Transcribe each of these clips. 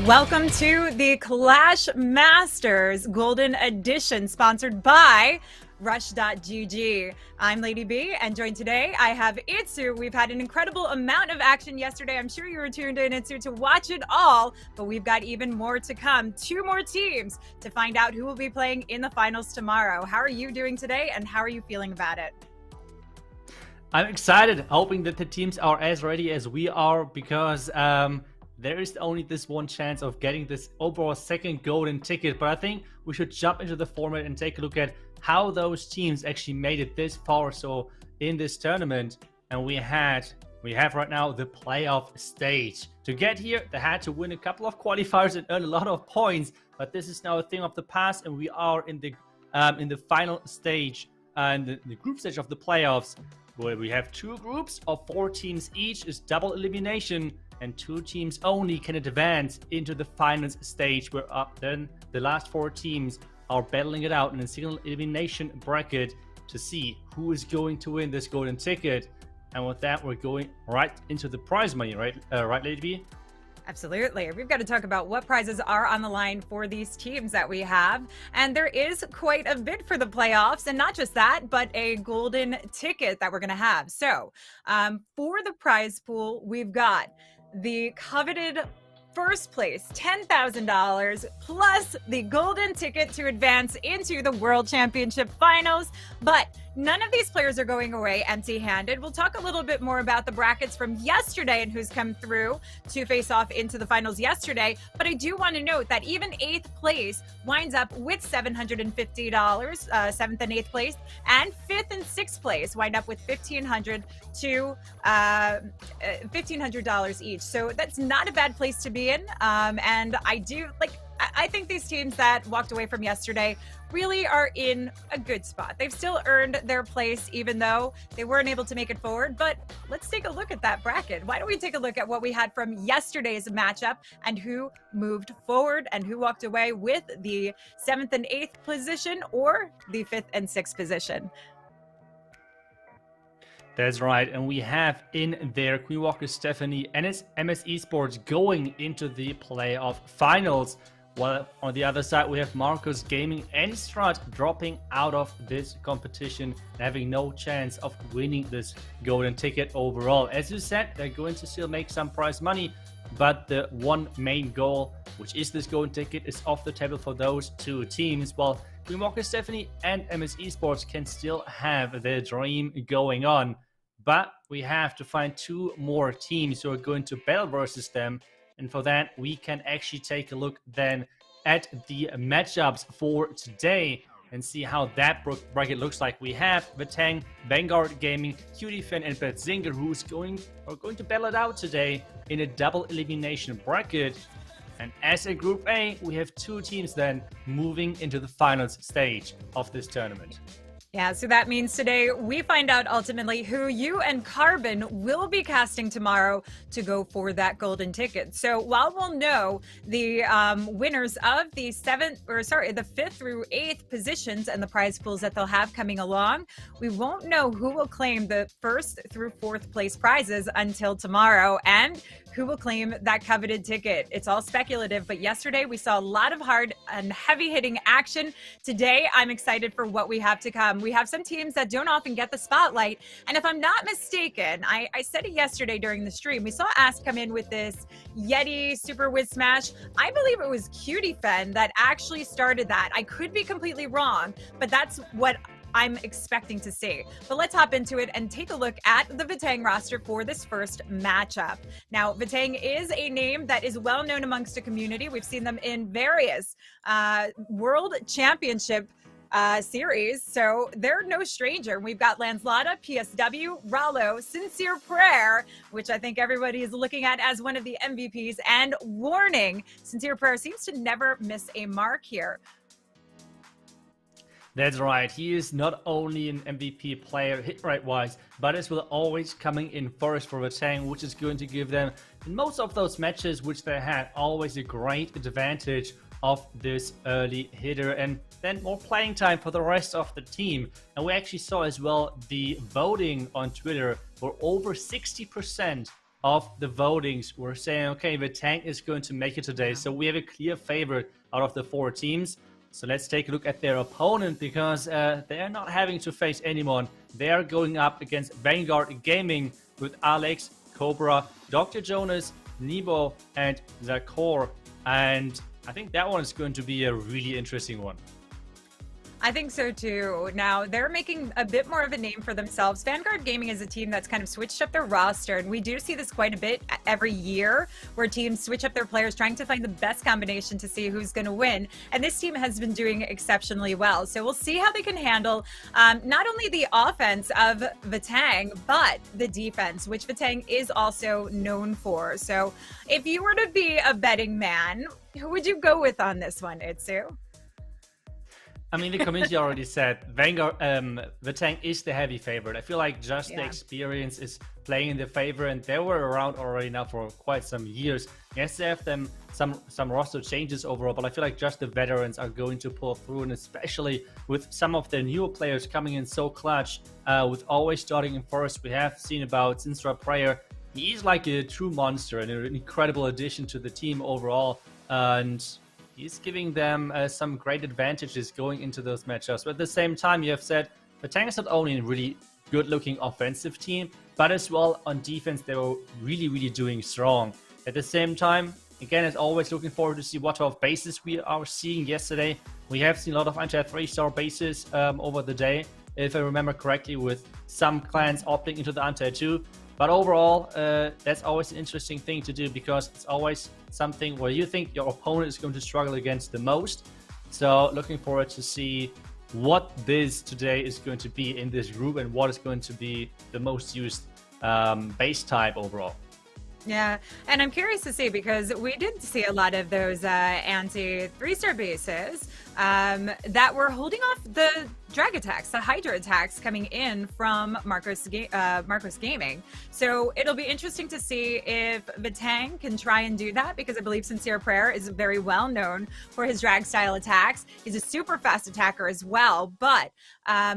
Welcome to the Clash Masters Golden Edition, sponsored by Rush.gg. I'm Lady B, and joined today I have Itsu. We've had an incredible amount of action yesterday. I'm sure you were tuned in, Itsu, to watch it all, but we've got even more to come. 2 more teams to find out who will be playing in the finals tomorrow. How are you doing today, and how are you feeling about it? I'm excited, hoping that the teams are as ready as we are, because there is only this one chance of getting this overall second golden ticket. But I think we should jump into the format and take a look at how those teams actually made it this far so in this tournament. And we have right now the playoff stage. To get here, they had to win a couple of qualifiers and earn a lot of points, but this is now a thing of the past, and we are in the final stage, and the group stage of the playoffs, where we have 2 groups of 4 teams each. Is double elimination, and 2 teams only can advance into the finals stage, where then the last 4 teams are battling it out in a single elimination bracket to see who is going to win this golden ticket. And with that, we're going right into the prize money, right, Lady B? Absolutely. We've got to talk about what prizes are on the line for these teams that we have. And there is quite a bit for the playoffs. And not just that, but a golden ticket that we're going to have. So for the prize pool, we've got the coveted first place, $10,000, plus the golden ticket to advance into the World Championship Finals. But none of these players are going away empty-handed. We'll talk a little bit more about the brackets from yesterday and who's come through to face off into the finals yesterday. But I do want to note that even 8th place winds up with $750, 7th and 8th place, and 5th and 6th place wind up with $1,500 to $1,500 each. So that's not a bad place to be in. And I think these teams that walked away from yesterday really are in a good spot. They've still earned their place, even though they weren't able to make it forward. But let's take a look at that bracket. Why don't we take a look at what we had from yesterday's matchup and who moved forward and who walked away with the 7th and 8th position or the 5th and 6th position. That's right, and we have in there Queen Walker Stephanie and its MS Esports going into the playoff finals. While on the other side, we have Marcus Gaming and Strut dropping out of this competition and having no chance of winning this golden ticket overall. As you said, they're going to still make some prize money, but the one main goal, which is this golden ticket, is off the table for those 2 teams. While Queen Walker Stephanie and MS Esports can still have their dream going on. But we have to find 2 more teams who are going to battle versus them. And for that, we can actually take a look then at the matchups for today and see how that bracket looks like. We have Vitang, Vanguard Gaming, Cutie, Fenn, and Badzinger, who's going to battle it out today in a double elimination bracket. And as a Group A, we have 2 teams then moving into the finals stage of this tournament. Yeah, so that means today we find out ultimately who you and Carbon will be casting tomorrow to go for that golden ticket. So while we'll know the winners of the 5th through 8th positions and the prize pools that they'll have coming along, we won't know who will claim the 1st through 4th place prizes until tomorrow, and who will claim that coveted ticket. It's all speculative, but yesterday we saw a lot of hard and heavy-hitting action. Today, I'm excited for what we have to come. We have some teams that don't often get the spotlight, and if I'm not mistaken, I said it yesterday during the stream, we saw Ask come in with this Yeti Super Whiz Smash. I believe it was Cutie Fenn that actually started that. I could be completely wrong, but that's what I'm expecting to see. But let's hop into it and take a look at the Vitang roster for this first matchup. Now, Vitang is a name that is well known amongst the community. We've seen them in various World Championship series, so they're no stranger. We've got Lanslada, PSW, Lalo, Sincere Prayer, which I think everybody is looking at as one of the MVPs, and Warning. Sincere Prayer seems to never miss a mark here. That's right, he is not only an MVP player hit rate wise, but as well always coming in first for Vitang, which is going to give them, in most of those matches which they had, always a great advantage of this early hitter, and then more playing time for the rest of the team. And we actually saw as well the voting on Twitter, where over 60% of the votings were saying, okay, Vitang is going to make it today. So we have a clear favorite out of the 4 teams. So let's take a look at their opponent, because they are not having to face anyone. They are going up against Vanguard Gaming with Alex, Cobra, Dr. Jonas, Nebo, and Zakor. And I think that one is going to be a really interesting one. I think so too. Now, they're making a bit more of a name for themselves. Vanguard Gaming is a team that's kind of switched up their roster, and we do see this quite a bit every year, where teams switch up their players, trying to find the best combination to see who's going to win. And this team has been doing exceptionally well. So we'll see how they can handle not only the offense of Vitang, but the defense, which Vitang is also known for. So if you were to be a betting man, who would you go with on this one, Itsu? I mean, the community already said Vanguard, Vitang is the heavy favorite. I feel like just the experience is playing in their favor, and they were around already now for quite some years. Yes, they have some roster changes overall, but I feel like just the veterans are going to pull through, and especially with some of the newer players coming in so clutch, with always starting in first. We have seen about Sinstra Prayer. He's like a true monster and an incredible addition to the team overall, and he's giving them some great advantages going into those matchups. But at the same time, you have said Vitang is not only a really good-looking offensive team, but as well on defense, they were really doing strong. At the same time, again, as always, looking forward to see what type of bases we are seeing yesterday. We have seen a lot of anti-3-star bases over the day, if I remember correctly, with some clans opting into the anti-2. But overall, that's always an interesting thing to do, because it's always something where you think your opponent is going to struggle against the most. So looking forward to see what this today is going to be in this group, and what is going to be the most used base type overall. Yeah, and I'm curious to see, because we did see a lot of those anti-3-star bases that were holding off the drag attacks, the Hydra attacks coming in from Marcos Gaming. So it'll be interesting to see if Vitang can try and do that, because I believe Sincere Prayer is very well known for his drag style attacks. He's a super fast attacker as well. But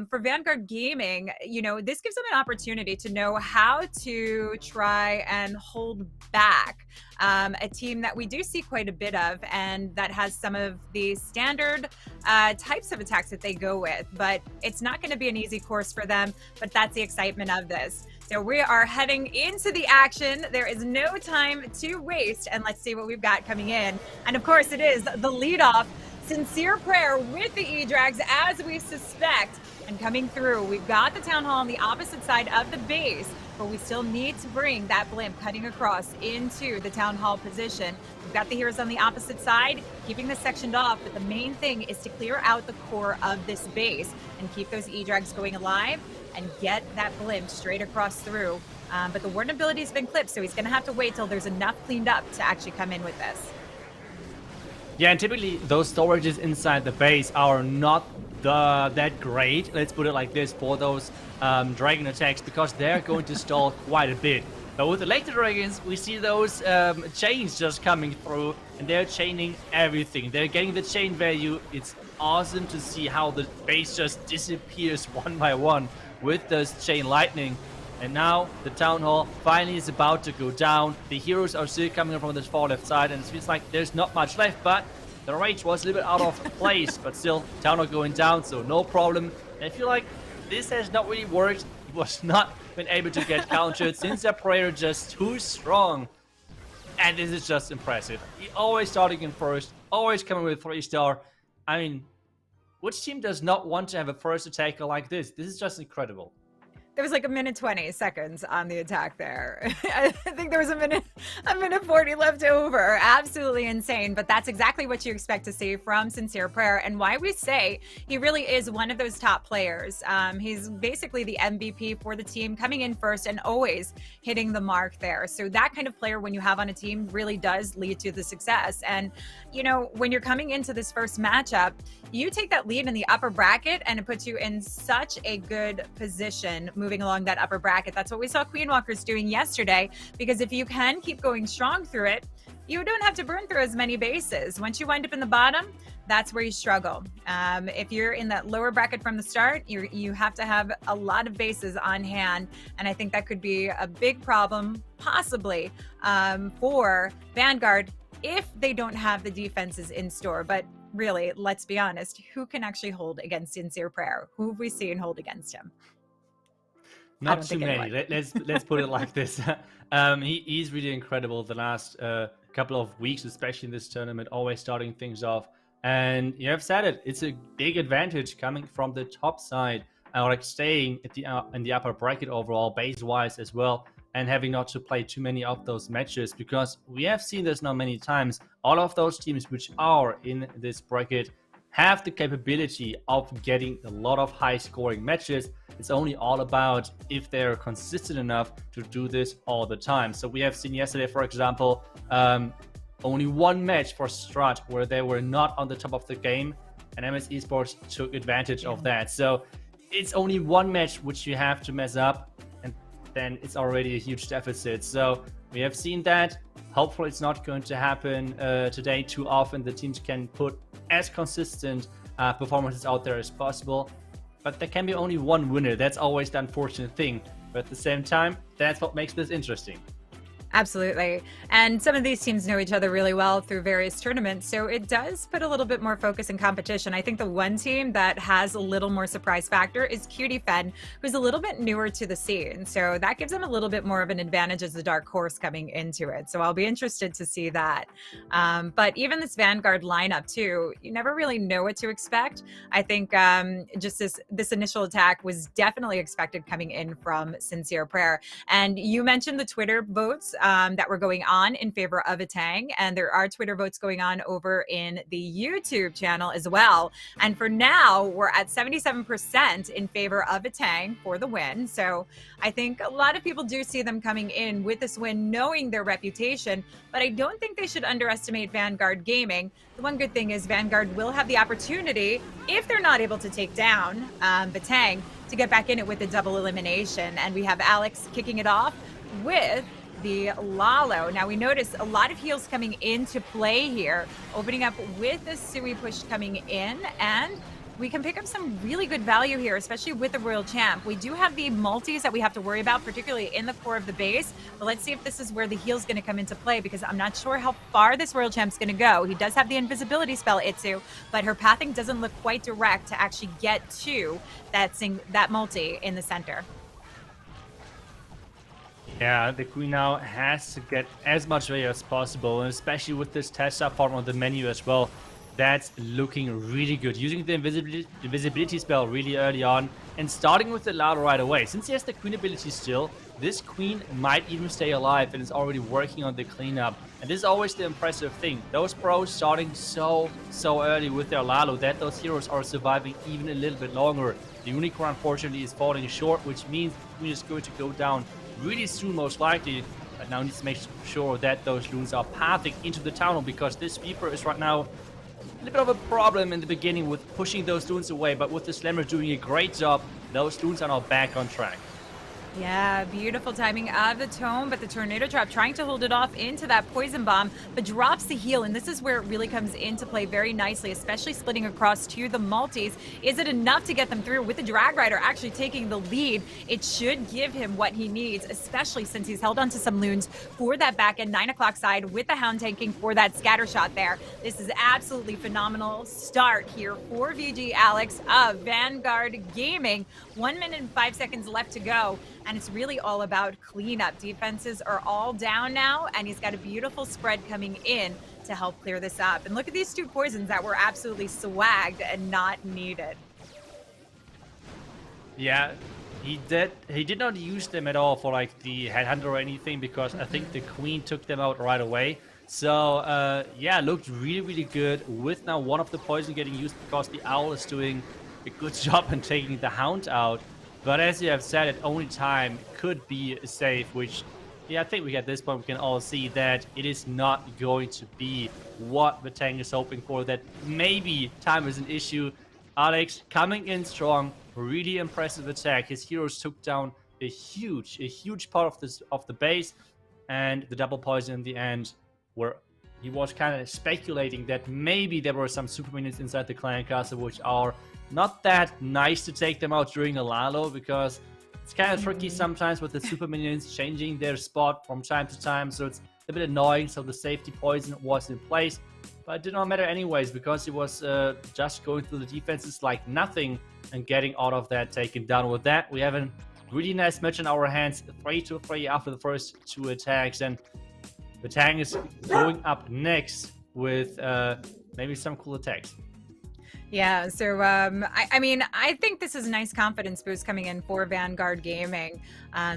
for Vanguard Gaming, you know, this gives them an opportunity to know how to try and hold back a team that we do see quite a bit of, and that has some of the standard types of attacks that they go with. But it's not going to be an easy course for them, but that's the excitement of this. So we are heading into the action. There is no time to waste, and let's see what we've got coming in. And of course, it is the leadoff, Sincere Prayer with the E-Drags, as we suspect. And coming through, we've got the Town Hall on the opposite side of the base, but we still need to bring that blimp cutting across into the Town Hall position. We've got the heroes on the opposite side, keeping this sectioned off, but the main thing is to clear out the core of this base and keep those E-Drags going alive and get that blimp straight across through. But the Warden ability has been clipped, so he's going to have to wait till there's enough cleaned up to actually come in with this. Yeah, and typically those storages inside the base are not that great, let's put it like this, for those dragon attacks, because they're going to stall quite a bit. But with the later dragons, we see those chains just coming through, and they're chaining everything. They're getting the chain value. It's awesome to see how the base just disappears one by one with those chain lightning. And now the Town Hall finally is about to go down. The heroes are still coming from the far left side, and it feels like there's not much left, but the rage was a little bit out of place. But still, Town Hall going down, so no problem. And I feel like this has not really worked. It was not been able to get countered since their prayer just too strong. And this is just impressive. He always starting in first, always coming with 3-star. I mean, which team does not want to have a first attacker like this? This is just incredible. There was like a minute 20 seconds on the attack there. I think there was a minute 40 left over. Absolutely insane. But that's exactly what you expect to see from Sincere Prayer, and why we say he really is one of those top players. He's basically the MVP for the team, coming in first and always hitting the mark there. So that kind of player, when you have on a team, really does lead to the success. And, you know, when you're coming into this first matchup, you take that lead in the upper bracket, and it puts you in such a good position moving along that upper bracket. That's what we saw Queen Walkers doing yesterday, because if you can keep going strong through it, you don't have to burn through as many bases. Once you wind up in the bottom, that's where you struggle. If you're in that lower bracket from the start, you have to have a lot of bases on hand, and I think that could be a big problem, possibly, for Vanguard if they don't have the defenses in store. But really, let's be honest, who can actually hold against Sincere Prayer? Who have we seen hold against him? Not too many. Let's put it like this. He's really incredible the last couple of weeks, especially in this tournament, always starting things off. And you have said it, it's a big advantage coming from the top side, like staying at in the upper bracket overall, base-wise as well, and having not to play too many of those matches, because we have seen this now many times. All of those teams which are in this bracket have the capability of getting a lot of high-scoring matches. It's only all about if they're consistent enough to do this all the time. So we have seen yesterday, for example, only one match for Strut where they were not on the top of the game, and MS Esports took advantage of that. So it's only one match which you have to mess up, and then it's already a huge deficit. So we have seen that. Hopefully it's not going to happen today too often. The teams can put as consistent performances out there as possible, but there can be only one winner. That's always the unfortunate thing, but at the same time, that's what makes this interesting. Absolutely. And some of these teams know each other really well through various tournaments, so it does put a little bit more focus and competition. I think the one team that has a little more surprise factor is Cutie Fenn, who's a little bit newer to the scene. So that gives them a little bit more of an advantage as the dark horse coming into it. So I'll be interested to see that. But even this Vanguard lineup too, you never really know what to expect. I think just this initial attack was definitely expected coming in from Sincere Prayer. And you mentioned the Twitter votes that were going on in favor of Vitang, and there are Twitter votes going on over in the YouTube channel as well. And for now, we're at 77% in favor of Vitang for the win. So I think a lot of people do see them coming in with this win, knowing their reputation, but I don't think they should underestimate Vanguard Gaming. The one good thing is Vanguard will have the opportunity, if they're not able to take down Vitang, to get back in it with a double elimination. And we have Alex kicking it off with the Lalo. Now we notice a lot of heals coming into play here, opening up with the Sui push coming in, and we can pick up some really good value here, especially with the Royal Champ. We do have the multis that we have to worry about, particularly in the core of the base, but let's see if this is where the heal's going to come into play, because I'm not sure how far this Royal Champ's going to go. He does have the invisibility spell, Itsu, but her pathing doesn't look quite direct to actually get to that multi in the center. Yeah, the Queen now has to get as much value as possible, and especially with this Tesla farm on the menu as well. That's looking really good. Using the invisibility spell really early on and starting with the Lalo right away. Since he has the Queen ability still, this Queen might even stay alive and is already working on the cleanup. And this is always the impressive thing. Those pros starting so early with their Lalo that those heroes are surviving even a little bit longer. The Unicorn unfortunately is falling short, which means the Queen is going to go down really soon, most likely. But now needs to make sure that those loons are pathing into the tunnel, because this Reaper is right now a little bit of a problem in the beginning with pushing those loons away, but with the Slammer doing a great job, those loons are now back on track. Yeah, beautiful timing of the Tome, but the Tornado Trap trying to hold it off into that Poison Bomb, but drops the heal, and this is where it really comes into play very nicely, especially splitting across to the multis. Is it enough to get them through? With the Drag Rider actually taking the lead, it should give him what he needs, especially since he's held onto some loons for that back end 9 o'clock side with the Hound tanking for that scatter shot there. This is absolutely phenomenal start here for VG Alex of Vanguard Gaming. 1 minute and 5 seconds left to go. And it's really all about cleanup. Defenses are all down now, and he's got a beautiful spread coming in to help clear this up. And look at these two poisons that were absolutely swagged and not needed. Yeah, he did not use them at all for like the Headhunter or anything, because I think the Queen took them out right away. So yeah, looked really good, with now one of the poison getting used because the Owl is doing a good job in taking the Hound out. But as you have said, at only time could be safe, which, yeah, I think at this point we can all see that it is not going to be what Vitang is hoping for, that maybe time is an issue. Alex coming in strong, really impressive attack. His heroes took down a huge part of the base, and the double poison in the end, where he was kind of speculating that maybe there were some super minions inside the clan castle, which are not that nice to take them out during a Lalo, because it's kind of tricky sometimes with the super minions changing their spot from time to time, so it's a bit annoying. So the safety poison was in place, but it did not matter anyways, because he was just going through the defenses like nothing and getting out of that taken down. With that, we have a really nice match in our hands, 3-3 after the first 2 attacks, and Vitang is going up next with maybe some cool attacks. Yeah, so I mean, I think this is a nice confidence boost coming in for Vanguard Gaming.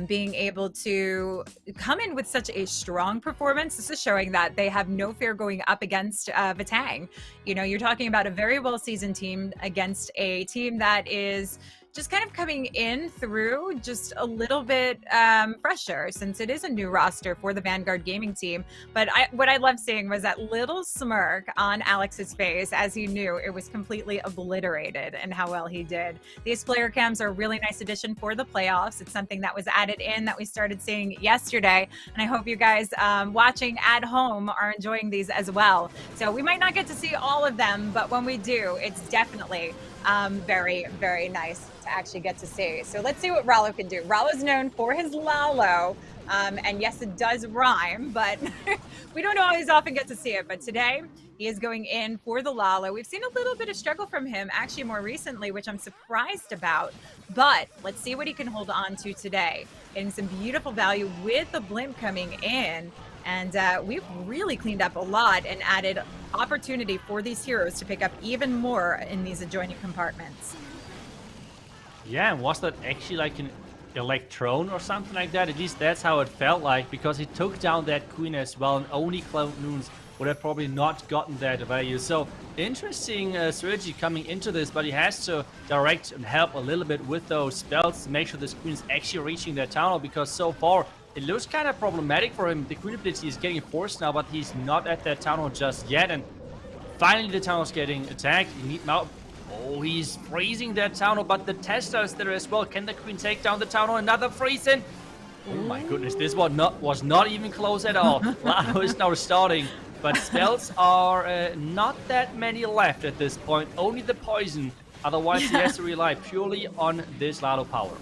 Being able to come in with such a strong performance, this is showing that they have no fear going up against Vitang. You know, you're talking about a very well-seasoned team against a team that is just kind of coming in through just a little bit fresher, since it is a new roster for the Vanguard Gaming team. But what I loved seeing was that little smirk on Alex's face as he knew it was completely obliterated, and how well he did. These player cams are a really nice addition for the playoffs. It's something that was added in that we started seeing yesterday, and I hope you guys watching at home are enjoying these as well. So we might not get to see all of them, but when we do, it's definitely very, very nice to actually get to see. So let's see what Lalo can do. Rallo's known for his Lalo, and yes, it does rhyme, but we don't always often get to see it. But today, he is going in for the Lalo. We've seen a little bit of struggle from him actually more recently, which I'm surprised about, but let's see what he can hold on to today. Getting some beautiful value with the blimp coming in. And we've really cleaned up a lot and added opportunity for these heroes to pick up even more in these adjoining compartments. Yeah, and was that actually like an Electron or something like that? At least that's how it felt like, because he took down that queen as well, and only Cloud Moons would have probably not gotten that value. So interesting strategy coming into this, but he has to direct and help a little bit with those spells to make sure this queen is actually reaching that tunnel, because so far it looks kind of problematic for him. The queen ability is getting forced now, but he's not at that tunnel just yet. And finally the tunnel is getting attacked. You need now. Oh, he's freezing that tunnel, but the tester is there as well. Can the queen take down the tunnel? Another freeze in. Oh my goodness, this one was not even close at all. Lalo is now starting, but spells are not that many left at this point. Only the poison. Otherwise, he has to rely purely on this Lalo power.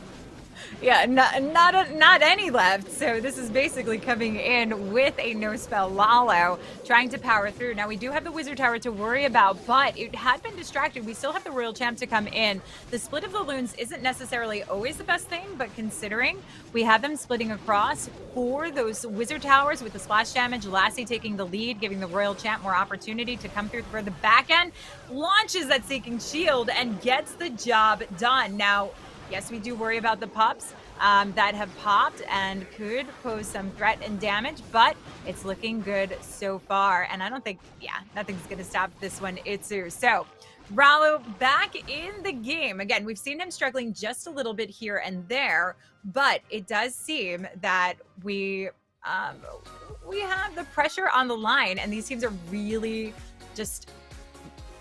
Yeah, not any left. So this is basically coming in with a no spell Lalo, trying to power through. Now we do have the Wizard Tower to worry about, but it had been distracted. We still have the Royal Champ to come in. The split of the loons isn't necessarily always the best thing, but considering we have them splitting across for those Wizard Towers with the splash damage, Lassie taking the lead, giving the Royal Champ more opportunity to come through for the back end, launches that Seeking Shield and gets the job done. Now, yes, we do worry about the pups that have popped and could pose some threat and damage, but it's looking good so far. And I don't think, yeah, nothing's going to stop this one, Itsu. So, Lalo back in the game. Again, we've seen him struggling just a little bit here and there, but it does seem that we have the pressure on the line, and these teams are really just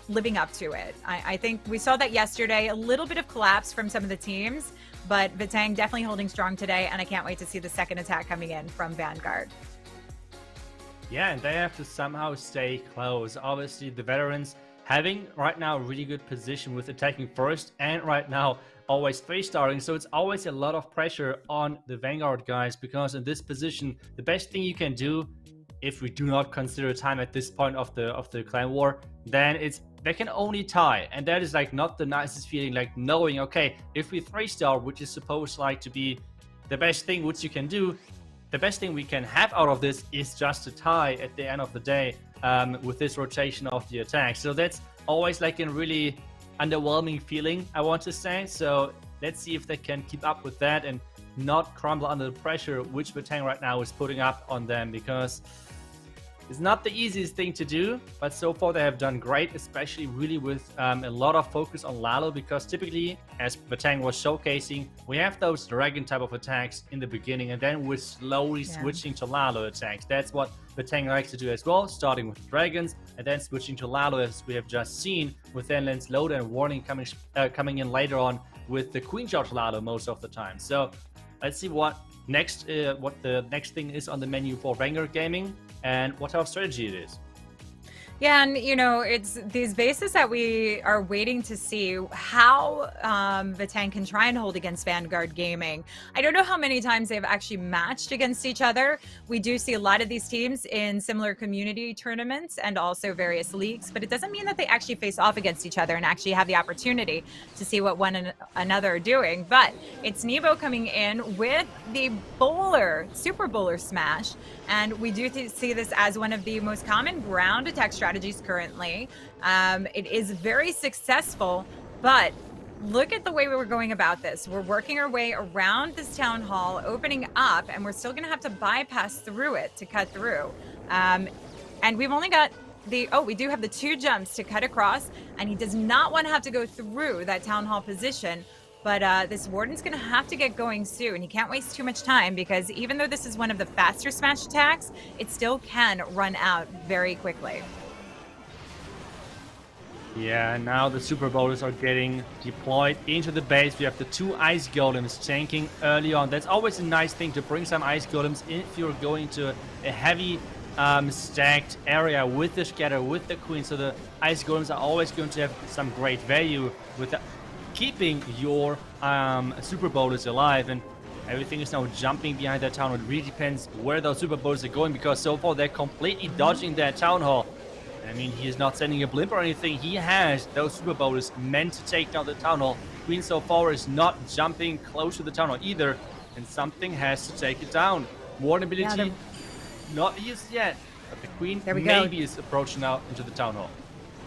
living up to it. I think we saw that yesterday, a little bit of collapse from some of the teams, but Vitang definitely holding strong today, and I can't wait to see the second attack coming in from Vanguard. Yeah, and they have to somehow stay close. Obviously, the veterans having right now a really good position with attacking first, and right now always 3-starring, so it's always a lot of pressure on the Vanguard guys, because in this position, the best thing you can do, if we do not consider time at this point of the clan war, then it's they can only tie, and that is like not the nicest feeling, like knowing, okay, if we 3-star, which is supposed like to be the best thing which you can do, the best thing we can have out of this is just a tie at the end of the day, with this rotation of the attack. So that's always like a really underwhelming feeling, I want to say. So let's see if they can keep up with that and not crumble under the pressure which Vitang right now is putting up on them, because It's not the easiest thing to do, but so far they have done great, especially really with a lot of focus on Lalo, because typically, as Vitang was showcasing, we have those dragon type of attacks in the beginning, and then we're slowly switching to Lalo attacks. That's what Vitang likes to do as well, starting with dragons, and then switching to Lalo, as we have just seen, with then Lens Loader and Warning coming in later on with the Queen Charge Lalo most of the time. So let's see what the next thing is on the menu for Vanguard Gaming, and what type of strategy it is. Yeah, and you know, it's these bases that we are waiting to see how Vitang can try and hold against Vanguard Gaming. I don't know how many times they've actually matched against each other. We do see a lot of these teams in similar community tournaments and also various leagues, but it doesn't mean that they actually face off against each other and actually have the opportunity to see what one another are doing. But it's Nebo coming in with the bowler, super bowler smash, and we do see this as one of the most common ground attack strategies currently. It is very successful, but look at the way we were going about this. We're working our way around this town hall, opening up, and we're still going to have to bypass through it to cut through. And we've only got we do have the 2 jumps to cut across, and he does not want to have to go through that town hall position. But this Warden's going to have to get going soon. He can't waste too much time, because even though this is one of the faster smash attacks, it still can run out very quickly. Yeah, now the Super Bowlers are getting deployed into the base. We have the 2 Ice Golems tanking early on. That's always a nice thing, to bring some Ice Golems if you're going to a heavy stacked area with the Scatter, with the Queen. So the Ice Golems are always going to have some great value with keeping your Super Bowlers alive, and everything is now jumping behind that town hall. It really depends where those Super Bowlers are going, because so far they're completely dodging that town hall. I mean, he is not sending a blimp or anything. He has those Super Bowlers meant to take down the town hall. Queen so far is not jumping close to the town hall either, and something has to take it down. Warden ability not used yet, but the Queen maybe is approaching now into the town hall.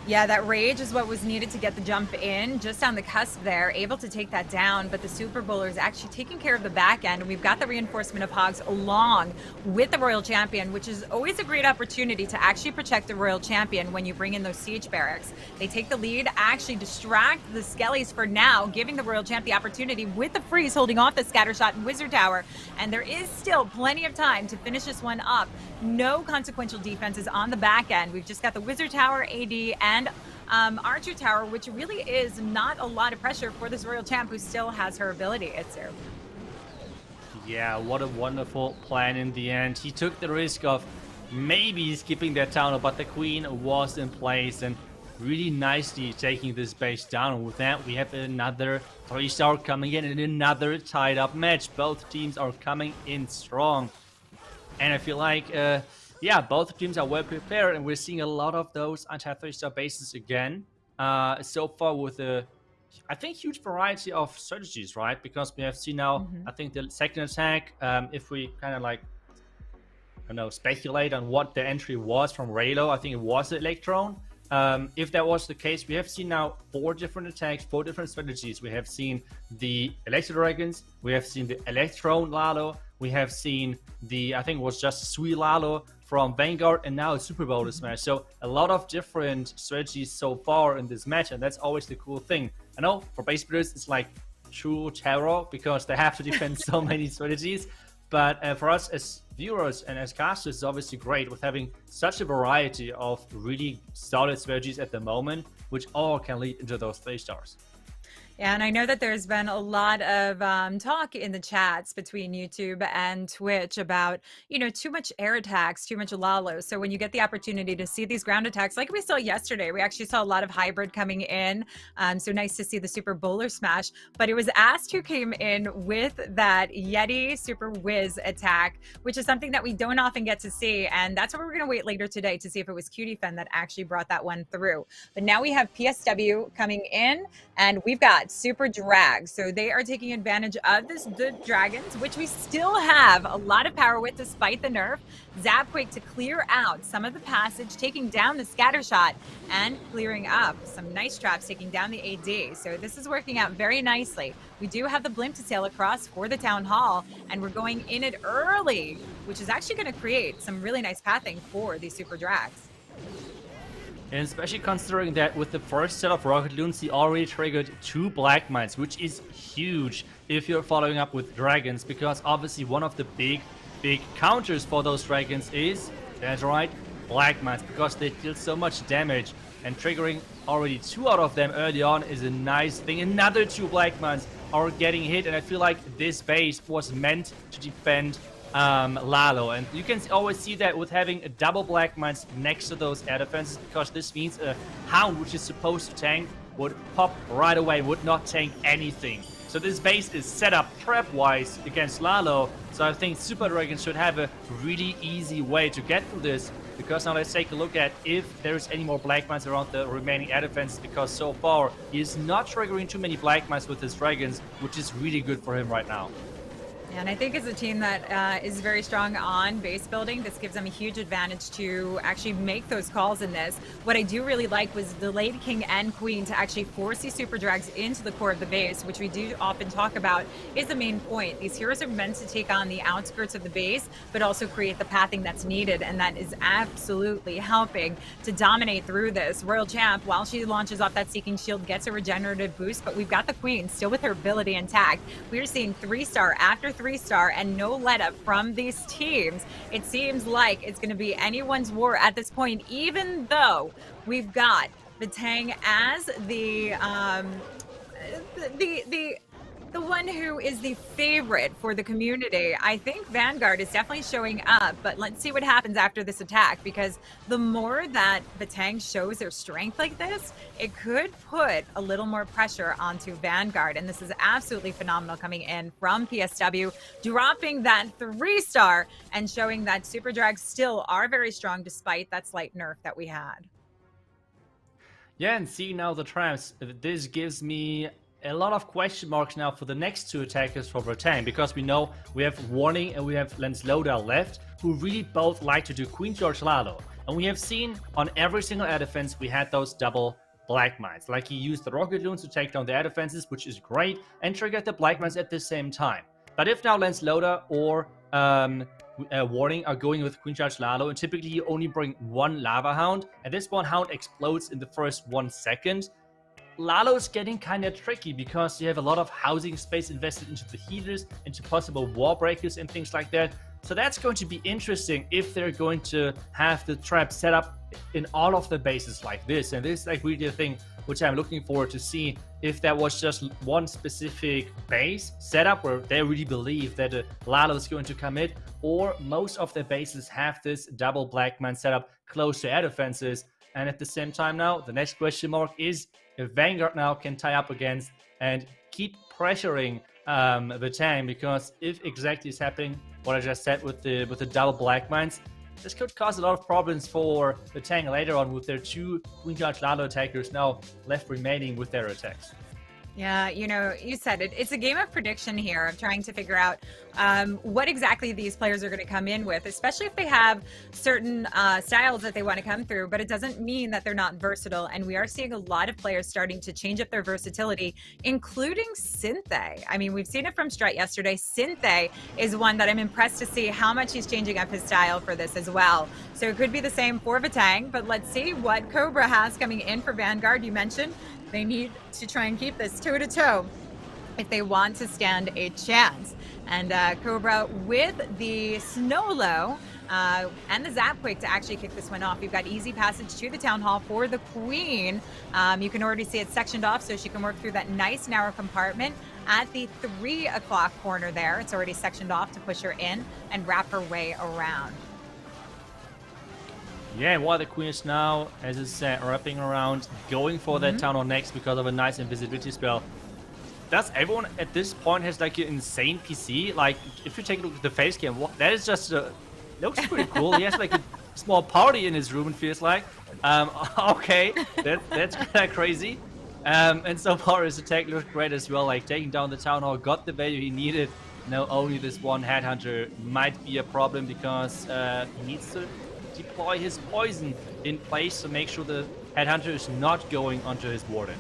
Yeah, that rage is what was needed to get the jump in, just on the cusp there, able to take that down, but the Super Bowler is actually taking care of the back end, and we've got the reinforcement of Hogs along with the Royal Champion, which is always a great opportunity to actually protect the Royal Champion when you bring in those siege barracks. They take the lead, actually distract the Skellies for now, giving the Royal Champ the opportunity with the freeze holding off the scatter shot and Wizard Tower, and there is still plenty of time to finish this one up. No consequential defenses on the back end. We've just got the Wizard Tower, AD, and Archer Tower, which really is not a lot of pressure for this Royal Champ, who still has her ability, Itzu. Yeah, what a wonderful plan in the end. He took the risk of maybe skipping that town, but the Queen was in place and really nicely taking this base down. And with that, we have another 3-star coming in and another tied up match. Both teams are coming in strong. And I feel like, yeah, both teams are well prepared, and we're seeing a lot of those anti-3-star bases again. So far with I think, huge variety of strategies, right? Because we have seen now, I think the second attack, if we kind of like, I don't know, speculate on what the entry was from Raylo, I think it was the Electron. If that was the case, we have seen now 4 different attacks, 4 different strategies. We have seen the Electro Dragons, we have seen the Electron Lalo, we have seen the, I think it was just Sweet Lalo from Vanguard, and now Super Bowler Smash. So a lot of different strategies so far in this match, and that's always the cool thing. I know for base builders it's like true terror, because they have to defend so many strategies, but for us as viewers and as casters, it's obviously great with having such a variety of really solid strategies at the moment, which all can lead into those 3-stars. Yeah, and I know that there's been a lot of talk in the chats between YouTube and Twitch about, you know, too much air attacks, too much Lalo. So when you get the opportunity to see these ground attacks, like we saw yesterday, we actually saw a lot of hybrid coming in. So nice to see the Super Bowler Smash. But it was Ast who came in with that Yeti Super Whiz attack, which is something that we don't often get to see. And that's what we're going to wait later today to see if it was Cutie Fenn that actually brought that one through. But now we have PSW coming in, and we've got that super drag. So they are taking advantage of the dragons, which we still have a lot of power with despite the nerf. Zapquake to clear out some of the passage, taking down the scatter shot and clearing up some nice traps, taking down the AD. So this is working out very nicely. We do have the blimp to sail across for the town hall, and we're going in it early, which is actually going to create some really nice pathing for these super drags. And especially considering that with the first set of rocket loons, he already triggered 2 black mines, which is huge if you're following up with dragons, because obviously one of the big counters for those dragons is, that's right, black mines, because they deal so much damage, and triggering already 2 out of them early on is a nice thing. Another 2 black mines are getting hit, and I feel like this base was meant to defend Lalo, and you can always see that with having a double black mines next to those air defenses, because this means a hound which is supposed to tank would pop right away, would not tank anything. So this base is set up trap-wise against Lalo, so I think Super Dragon should have a really easy way to get through this, because now let's take a look at if there's any more black mines around the remaining air defenses, because so far he is not triggering too many black mines with his dragons, which is really good for him right now. And I think as a team that is very strong on base building, this gives them a huge advantage to actually make those calls in this. What I do really like was the Lady King and Queen to actually force these super drags into the core of the base, which we do often talk about is the main point. These heroes are meant to take on the outskirts of the base, but also create the pathing that's needed, and that is absolutely helping to dominate through this. Royal Champ, while she launches off that Seeking Shield, gets a regenerative boost, but we've got the Queen still with her ability intact. We are seeing 3-star after 3-star and no let up from these teams. It seems like it's going to be anyone's war at this point, even though we've got Vitang as the one who is the favorite for the community. I think Vanguard is definitely showing up, but let's see what happens after this attack, because the more that Vitang shows their strength like this, it could put a little more pressure onto Vanguard, and this is absolutely phenomenal coming in from PSW, dropping that 3-star and showing that Super Drags still are very strong despite that slight nerf that we had. Yeah, and seeing now the traps, this gives me a lot of question marks now for the next 2 attackers for Vitang, because we know we have Warning and we have Lalo left, who really both like to do Queen George Lalo. And we have seen on every single air defense we had those double black mines. Like, he used the rocket loons to take down the air defenses, which is great, and triggered the black mines at the same time. But if now Lalo or Warning are going with Queen Charge Lalo, and typically you only bring 1 Lava Hound, and this 1 Hound explodes in the first 1 second, Lalo's getting kind of tricky, because you have a lot of housing space invested into the healers, into possible wall breakers and things like that. So that's going to be interesting if they're going to have the trap set up in all of the bases like this. And this is like really the thing which I'm looking forward to see, if that was just one specific base setup where they really believe that Lalo is going to commit, or most of the bases have this double black man setup close to air defenses. And at the same time now, the next question mark is if Vanguard now can tie up against and keep pressuring Vitang, because if exactly is happening what I just said with the double black mines, this could cause a lot of problems for Vitang later on with their 2 Queen Charge Lalo attackers now left remaining with their attacks. Yeah, you know, you said it. It's a game of prediction here, of trying to figure out what exactly these players are going to come in with, especially if they have certain styles that they want to come through, but it doesn't mean that they're not versatile. And we are seeing a lot of players starting to change up their versatility, including Synthe. I mean, we've seen it from Strut yesterday. Synthe is one that I'm impressed to see how much he's changing up his style for this as well. So it could be the same for Vitang, but let's see what Cobra has coming in for Vanguard. You mentioned they need to try and keep this toe-to-toe if they want to stand a chance. And Cobra with the Snowlow and the Zapquake to actually kick this one off. You've got easy passage to the Town Hall for the Queen. You can already see it sectioned off, so she can work through that nice narrow compartment at the 3 o'clock corner there. It's already sectioned off to push her in and wrap her way around. Yeah, while the Queen is now, as I said, wrapping around, going for that Town Hall next because of a nice invisibility spell. Does everyone at this point has like an insane PC? Like, if you take a look at the face cam, that is just looks pretty cool. He has like a small party in his room, it feels like. Okay, that's kind of crazy. And so far his attack looked great as well, like taking down the Town Hall, got the value he needed. Now only this one Headhunter might be a problem because he needs to deploy his poison in place to make sure the Headhunter is not going onto his Warden.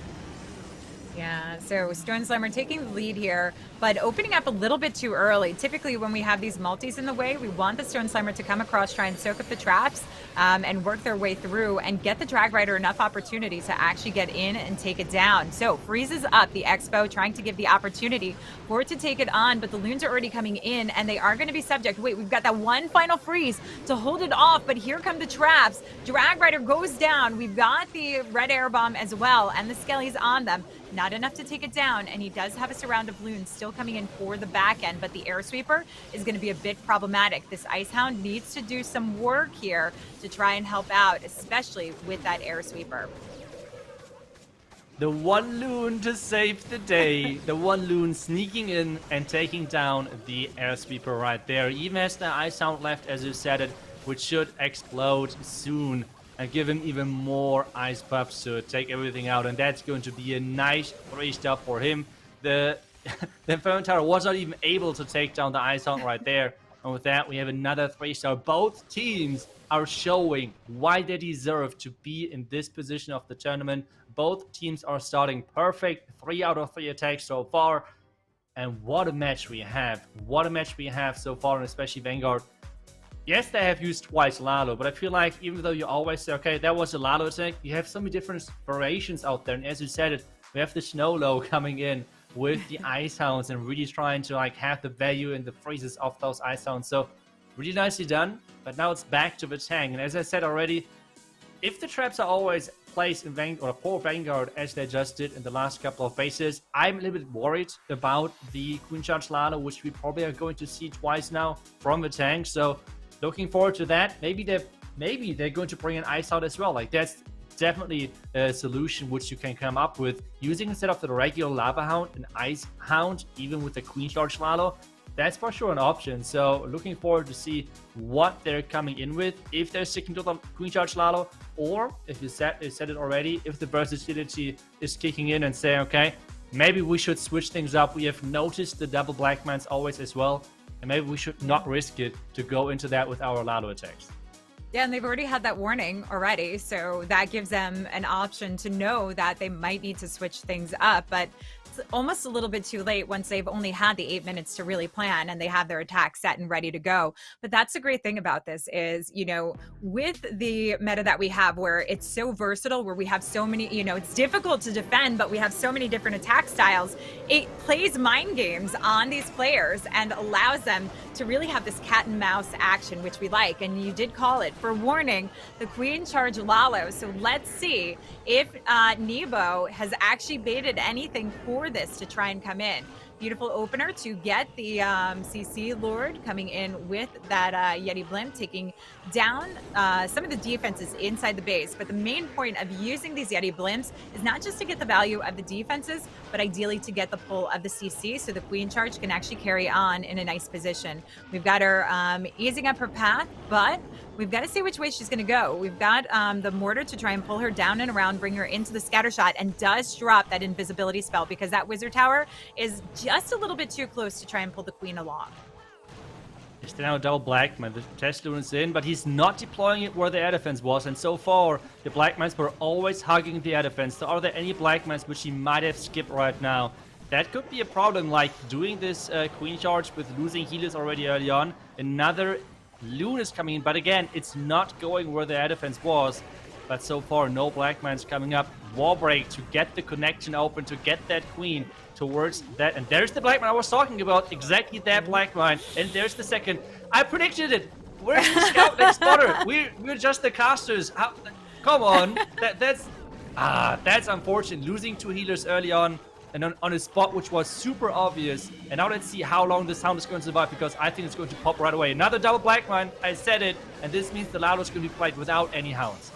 Yeah, so Stone Slammer taking the lead here, but opening up a little bit too early. Typically, when we have these multis in the way, we want the Stone Slammer to come across, try and soak up the traps, and work their way through and get the Drag Rider enough opportunity to actually get in and take it down. So freezes up the Expo, trying to give the opportunity for it to take it on, but the Loons are already coming in, and they are going to be subject. Wait, we've got that one final freeze to hold it off, but here come the traps. Drag Rider goes down. We've got the Red Air Bomb as well, and the Skellies on them. Not enough to take it down, and he does have a surround of Loons still coming in for the back end, but the Air Sweeper is going to be a bit problematic. This Ice Hound needs to do some work here to try and help out, especially with that Air Sweeper. The one Loon to save the day. The one Loon sneaking in and taking down the Air Sweeper right there. He even has the Ice Hound left, as you said it, which should explode soon and give him even more ice buffs to take everything out, and that's going to be a nice 3-star for him. The Fenn Tower was not even able to take down the Ice Hound right there, and with that we have another 3-star. Both teams are showing why they deserve to be in this position of the tournament. Both teams are starting perfect, 3 out of 3 attacks so far, and what a match we have. What a match we have so far, and especially Vanguard. Yes, they have used twice Lalo, but I feel like even though you always say, okay, that was a Lalo attack, you have so many different variations out there. And as you said it, we have the Snowlow coming in with the Ice Hounds and really trying to like have the value in the freezes of those Ice Hounds. So really nicely done, but now it's back to Vitang. And as I said already, if the traps are always placed in for Vanguard as they just did in the last couple of bases, I'm a little bit worried about the Queen Charge Lalo, which we probably are going to see twice now from Vitang. So looking forward to that. Maybe they're going to bring an Ice Hound as well. Like that's definitely a solution which you can come up with using, instead of the regular Lava Hound, an Ice Hound, even with the Queen Charge Lalo. That's for sure an option. So looking forward to see what they're coming in with, if they're sticking to the Queen Charge Lalo, or if you said it already, if the versatility is kicking in and saying, okay, maybe we should switch things up. We have noticed the double Black Mans always as well, and maybe we should not risk it to go into that with our Lalo attacks. Yeah, and they've already had that warning already, so that gives them an option to know that they might need to switch things up, but it's almost a little bit too late once they've only had the 8 minutes to really plan and they have their attack set and ready to go. But that's the great thing about this is, you know, with the meta that we have where it's so versatile, where we have so many, you know, it's difficult to defend, but we have so many different attack styles, it plays mind games on these players and allows them to really have this cat and mouse action, which we like. And you did call it for warning, the Queen Charge Lalo. So let's see if Nebo has actually baited anything for this to try and come in. Beautiful opener to get the CC Lord coming in with that Yeti Blimp, taking down some of the defenses inside the base. But the main point of using these Yeti Blimps is not just to get the value of the defenses, but ideally to get the pull of the CC so the Queen Charge can actually carry on in a nice position. We've got her easing up her path, but we've got to see which way she's going to go. We've got the Mortar to try and pull her down and around, bring her into the scatter shot, and does drop that invisibility spell because that Wizard Tower is just a little bit too close to try and pull the Queen along. It's now a double Blackman. The Test Loon is in, but he's not deploying it where the air defense was. And so far, the Blackmans were always hugging the air defense. So are there any Blackmans which he might have skipped right now? That could be a problem, like doing this Queen Charge with losing healers already early on. Another Loon is coming in, but again, it's not going where the air defense was. But so far, no Blackmans coming up. Wall break to get the connection open, to get that Queen towards that. And there's the Blackman I was talking about, exactly that Blackman. And there's the second. I predicted it. Where's the scout and spotter? We're just the casters. Come on. That's unfortunate. Losing 2 healers early on and on a spot which was super obvious. And now let's see how long this Hound is going to survive, because I think it's going to pop right away. Another double Blackman. I said it. And this means the Lalo is going to be played without any Hounds.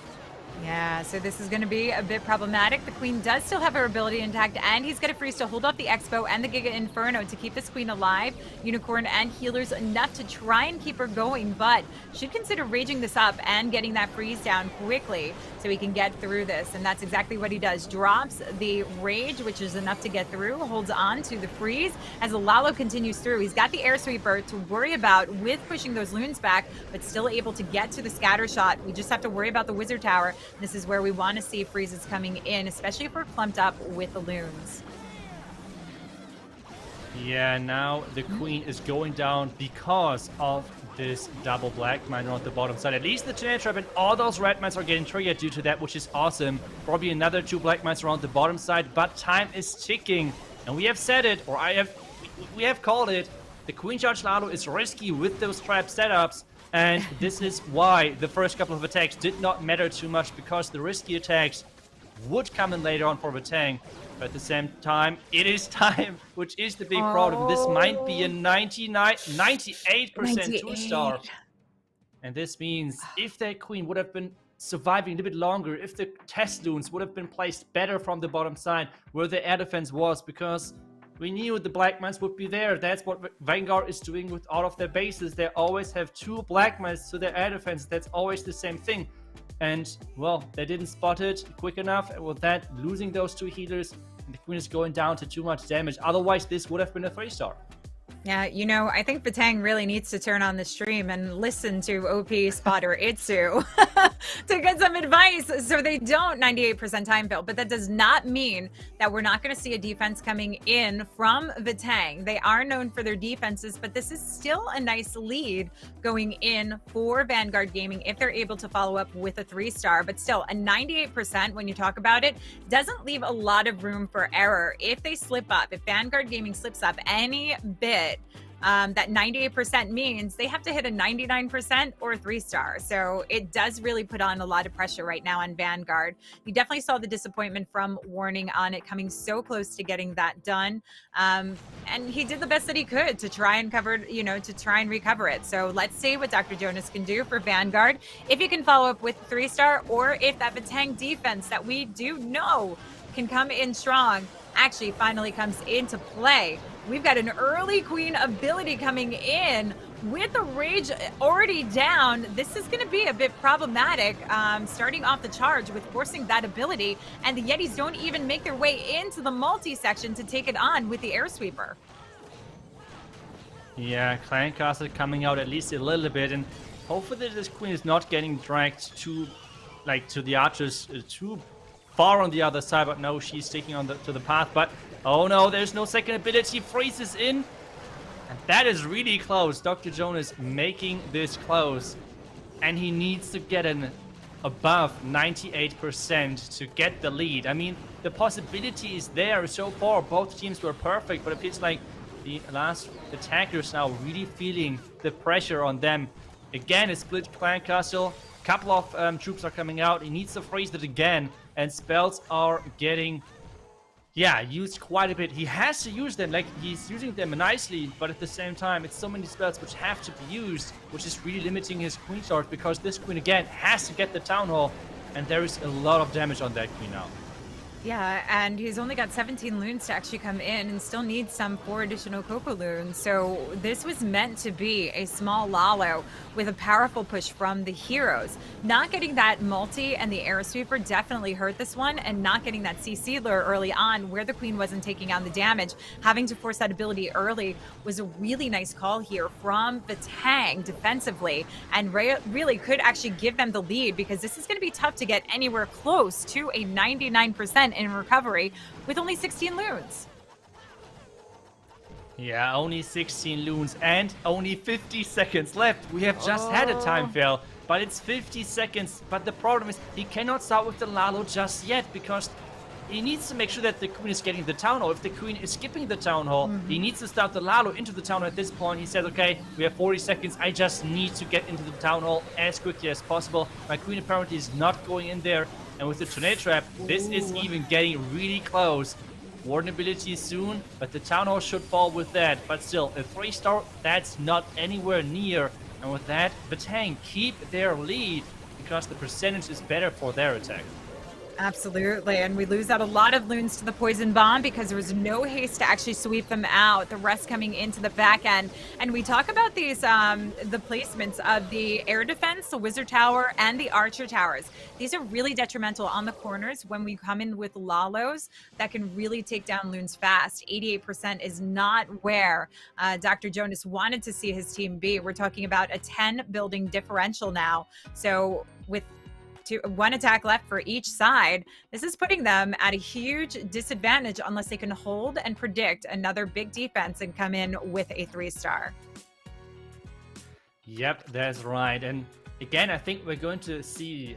Yeah, so this is going to be a bit problematic. The queen does still have her ability intact, and he's going to freeze to hold off the Expo and the Giga Inferno to keep this queen alive. Unicorn and healers enough to try and keep her going, but should consider raging this up and getting that freeze down quickly so he can get through this. And that's exactly what he does. Drops the rage, which is enough to get through, holds on to the freeze as Lalo continues through. He's got the air sweeper to worry about with pushing those loons back, but still able to get to the scatter shot. We just have to worry about the wizard tower. This is where we want to see freezes coming in, especially if we're clumped up with the loons. Yeah, now the queen is going down because of this double black miner on the bottom side. At least the tornado trap and all those red mines are getting triggered due to that, which is awesome. Probably another 2 black mines around the bottom side, but time is ticking. And we have said it, or we have called it. The Queen Charge Lalo is risky with those trap setups. And this is why the first couple of attacks did not matter too much, because the risky attacks would come in later on for Vitang. But at the same time, it is time, which is the big problem. This might be a 98% 2-star. And this means if that queen would have been surviving a little bit longer, if the test loons would have been placed better from the bottom side where the air defense was, because we knew the black mines would be there. That's what Vanguard is doing with all of their bases. They always have 2 black mines to their air defense. That's always the same thing. And, well, they didn't spot it quick enough. And with that, losing those 2 healers, the queen is going down to too much damage. Otherwise, this would have been a 3-star. Yeah, you know, I think Vitang really needs to turn on the stream and listen to OP spotter Itsu to get some advice so they don't 98% time fill. But that does not mean that we're not going to see a defense coming in from Vitang. They are known for their defenses, but this is still a nice lead going in for Vanguard Gaming if they're able to follow up with a 3-star. But still, a 98% when you talk about it doesn't leave a lot of room for error. If they slip up, if Vanguard Gaming slips up any bit, that 98% means they have to hit a 99% or a 3-star. So it does really put on a lot of pressure right now on Vanguard. You definitely saw the disappointment from Warning on it coming so close to getting that done. And he did the best that he could to try and recover it. So let's see what Dr. Jonas can do for Vanguard. If he can follow up with 3-star, or if that Vitang defense that we do know can come in strong actually finally comes into play. We've got an early queen ability coming in with the rage already down. This is going to be a bit problematic, starting off the charge with forcing that ability, and the Yetis don't even make their way into the multi-section to take it on with the air sweeper. Yeah, Clan Castle coming out at least a little bit, and hopefully this queen is not getting dragged to the archers too far on the other side. But no, she's sticking on to the path. But oh no, there's no second ability. Freezes in. And that is really close. Dr. Jonas making this close. And he needs to get an above 98% to get the lead. I mean, the possibility is there so far. Both teams were perfect, but it feels like the last attackers now really feeling the pressure on them. Again, a split clan castle. Couple of troops are coming out. He needs to freeze it again. And spells are getting, used quite a bit. He has to use them, like he's using them nicely, but at the same time, it's so many spells which have to be used, which is really limiting his queen charge, because this queen again has to get the town hall, and there is a lot of damage on that queen now. Yeah, and he's only got 17 loons to actually come in and still needs some 4 additional Coco loons. So this was meant to be a small Lalo with a powerful push from the heroes. Not getting that multi and the air sweeper definitely hurt this one, and not getting that CC lure early on where the queen wasn't taking on the damage, having to force that ability early was a really nice call here from Vitang defensively, and really could actually give them the lead, because this is going to be tough to get anywhere close to a 99% in recovery with only 16 loons. Yeah, only 16 loons and only 50 seconds left. We have just had a time fail, but it's 50 seconds. But the problem is he cannot start with the Lalo just yet, because he needs to make sure that the queen is getting the town hall. If the queen is skipping the town hall, he needs to start the Lalo into the town hall at this point. He said, okay, we have 40 seconds. I just need to get into the town hall as quickly as possible. My queen apparently is not going in there. And with the tornado trap, this is even getting really close. Warden ability soon, but the town hall should fall with that. But still, a 3-star, that's not anywhere near. And with that, Vitang keep their lead, because the percentage is better for their attack. Absolutely, and we lose out a lot of loons to the poison bomb because there was no haste to actually sweep them out. The rest coming into the back end, and we talk about these the placements of the air defense, the wizard tower, and the archer towers. These are really detrimental on the corners when we come in with Lalos that can really take down loons fast. 88% is not where Dr. Jonas wanted to see his team be. We're talking about a 10 building differential now. So with one attack left for each side, this is putting them at a huge disadvantage unless they can hold and predict another big defense and come in with a 3-star. Yep, that's right. And again, I think we're going to see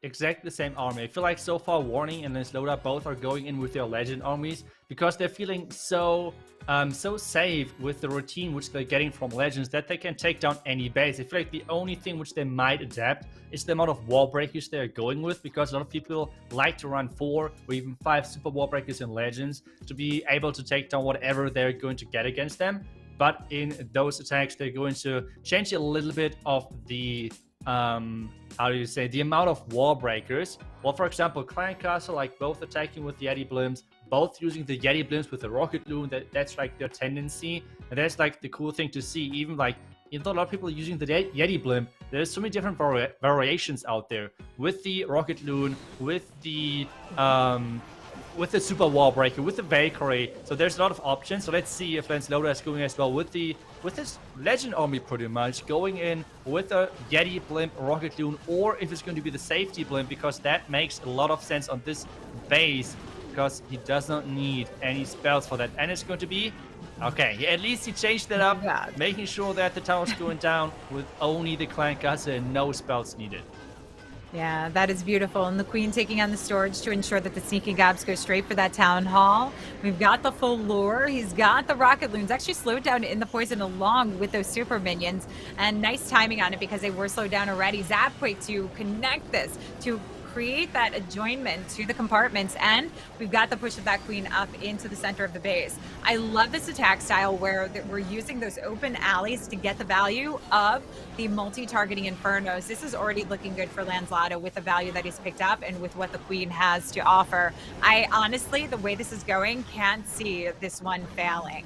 exactly the same army. I feel like so far Warning and Sloda both are going in with their legend armies because they're feeling so safe with the routine which they're getting from legends that they can take down any base. I feel like the only thing which they might adapt is the amount of wall breakers they're going with, because a lot of people like to run 4 or even 5 super wall breakers in legends to be able to take down whatever they're going to get against them. But in those attacks, they're going to change a little bit of the how do you say, the amount of wall breakers. Well, for example, Clan Castle, like both attacking with the Yeti Blimps, both using the Yeti Blimps with the Rocket Loon. That's like their tendency, and that's like the cool thing to see. Even like, you know, a lot of people are using the Yeti Blimp. There's so many different variations out there with the Rocket Loon, with the Super Wall Breaker, with the Valkyrie. So there's a lot of options. So let's see if Loda is going as well with this Legend Army, pretty much going in with a Yeti Blimp, Rocket Loon, or if it's going to be the Safety Blimp, because that makes a lot of sense on this base, because he does not need any spells for that. And it's going to be okay. At least he changed that up, making sure that the tower's going down with only the Clan Castle and no spells needed. Yeah, that is beautiful. And the Queen taking on the storage to ensure that the sneaky gabs go straight for that town hall. We've got the full lure. He's got the rocket loons actually slowed down in the poison along with those super minions. And nice timing on it because they were slowed down already. Zapquake to connect this, to create that adjoinment to the compartments, and we've got the push of that Queen up into the center of the base. I love this attack style where we're using those open alleys to get the value of the multi-targeting Infernos. This is already looking good for Lalo with the value that he's picked up and with what the Queen has to offer. I honestly, the way this is going, can't see this one failing.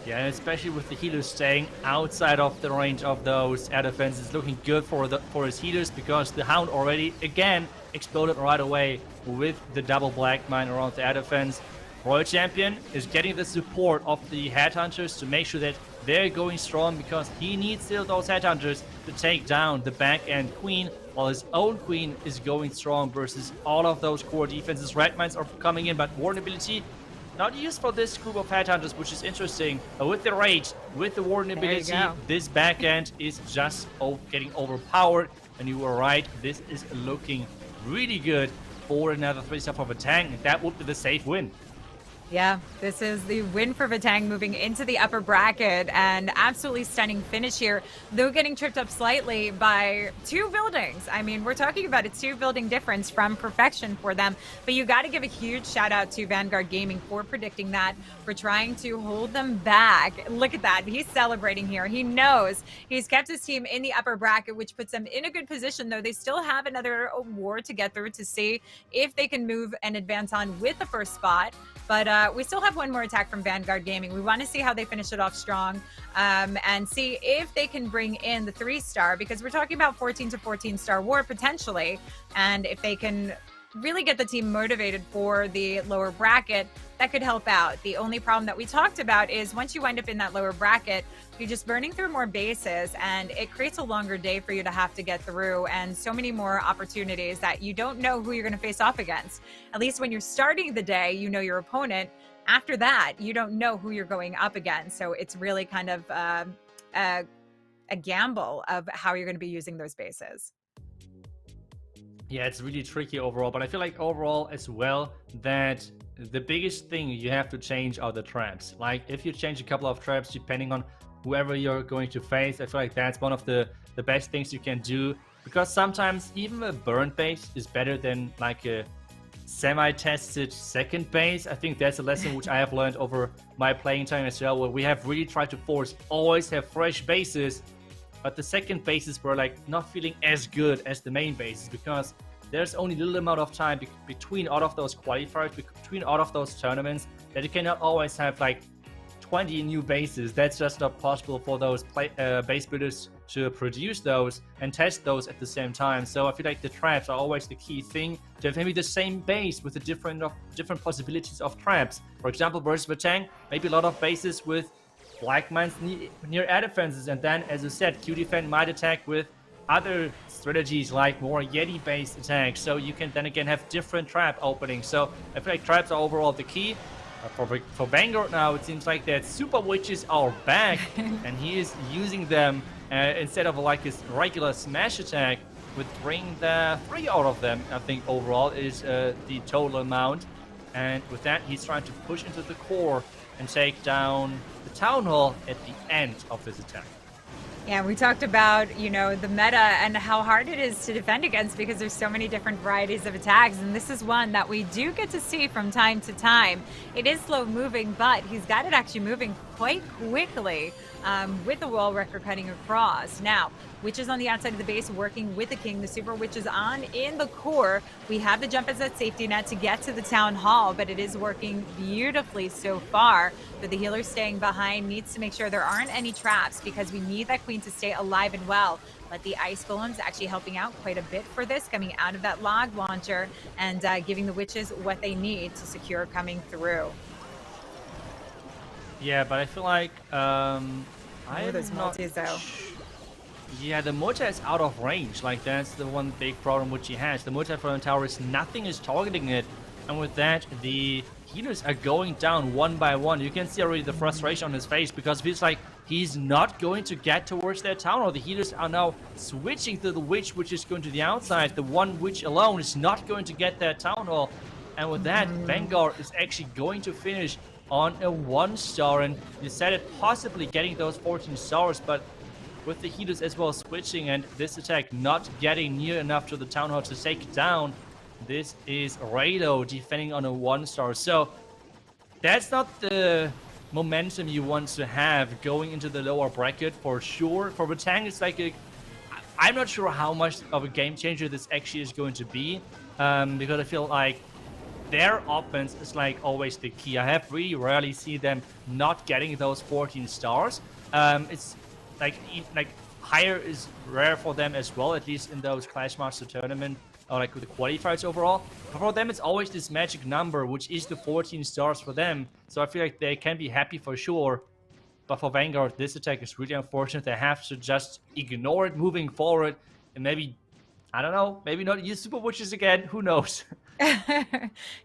Yeah, and especially with the healers staying outside of the range of those air defenses, looking good for his healers, because the Hound already, again, exploded right away with the double black mine around the air defense. Royal Champion is getting the support of the Headhunters to make sure that they're going strong, because he needs still those Headhunters to take down the back-end Queen, while his own Queen is going strong versus all of those core defenses. Red mines are coming in, but Wardenability not used for this group of Headhunters, which is interesting. With the Rage, with the Warden ability, this back end is just getting overpowered. And you were right, this is looking really good for another 3-star for Vitang. That would be the safe win. Yeah, this is the win for Vitang, moving into the upper bracket, and absolutely stunning finish here, though getting tripped up slightly by 2 buildings. I mean, we're talking about a 2 building difference from perfection for them, but you got to give a huge shout out to Vanguard Gaming for predicting that, for trying to hold them back. Look at that. He's celebrating here. He knows he's kept his team in the upper bracket, which puts them in a good position, though they still have another war to get through to see if they can move and advance on with the first spot. But we still have one more attack from Vanguard Gaming. We want to see how they finish it off strong, and see if they can bring in the 3-star, because we're talking about 14 to 14-star war potentially. And if they can really get the team motivated for the lower bracket, that could help out. The only problem that we talked about is once you wind up in that lower bracket, you're just burning through more bases, and it creates a longer day for you to have to get through, and so many more opportunities that you don't know who you're going to face off against. At least when you're starting the day, you know your opponent. After that, you don't know who you're going up against. So it's really kind of a gamble of how you're going to be using those bases. Yeah, it's really tricky overall, but I feel like overall as well that the biggest thing you have to change are the traps. Like, if you change a couple of traps depending on whoever you're going to face, I feel like that's one of the best things you can do, because sometimes even a burnt base is better than like a semi-tested second base. I think that's a lesson which I have learned over my playing time as well, where we have really tried to always have fresh bases but the second bases were like not feeling as good as the main bases because there's only a little amount of time between all of those qualifiers, between all of those tournaments, that you cannot always have like 20 new bases. That's just not possible for those base builders to produce those and test those at the same time. So I feel like the traps are always the key thing, to have maybe the same base with the different possibilities of traps. For example, versus Vitang, maybe a lot of bases with black mines near air defenses, and then, as I said, Cutie Fenn might attack with other strategies like more Yeti based attacks, so you can then again have different trap openings. So I feel like traps are overall the key. For Vanguard now, it seems like that Super Witches are back and he is using them instead of like his regular smash attack, with bringing the 3 out of them, I think overall is the total amount. And with that, he's trying to push into the core and take down the Town Hall at the end of this attack. Yeah, we talked about, you know, the meta and how hard it is to defend against because there's so many different varieties of attacks, and this is one that we do get to see from time to time. It is slow moving, but he's got it actually moving quite quickly with the wall wrecker cutting across. Now, Witches on the outside of the base working with the King. The Super Witch is on in the core. We have the jump as that safety net to get to the Town Hall, but it is working beautifully so far. But the healer staying behind needs to make sure there aren't any traps because we need that Queen to stay alive and well. But the Ice Golem's actually helping out quite a bit for this, coming out of that log launcher and giving the Witches what they need to secure coming through. Yeah, but I feel like there's multis though. Yeah, the Mortar is out of range. Like, that's the one big problem which he has. The Mortar from the tower is nothing is targeting it. And with that, the healers are going down one by one. You can see already the frustration on his face because it feels like he's not going to get towards their town hall. The healers are now switching to the Witch, which is going to the outside. The one Witch alone is not going to get their town hall. And with that, Vanguard is actually going to finish on a 1-star. And you said it, possibly getting those 14 stars, but with the healers as well switching and this attack not getting near enough to the Town Hall to take it down, this is Lalo defending on a 1-star. So that's not the momentum you want to have going into the lower bracket for sure. For Vitang, it's like I'm not sure how much of a game changer this actually is going to be, because I feel like their offense is like always the key. I have really rarely seen them not getting those 14 stars. It's like higher is rare for them as well, at least in those ClashMSTRS tournament or like with the qualifiers overall. But for them, it's always this magic number, which is the 14 stars for them. So I feel like they can be happy for sure. But for Vanguard, this attack is really unfortunate. They have to just ignore it moving forward and maybe, I don't know, maybe not use Super Witches again. Who knows?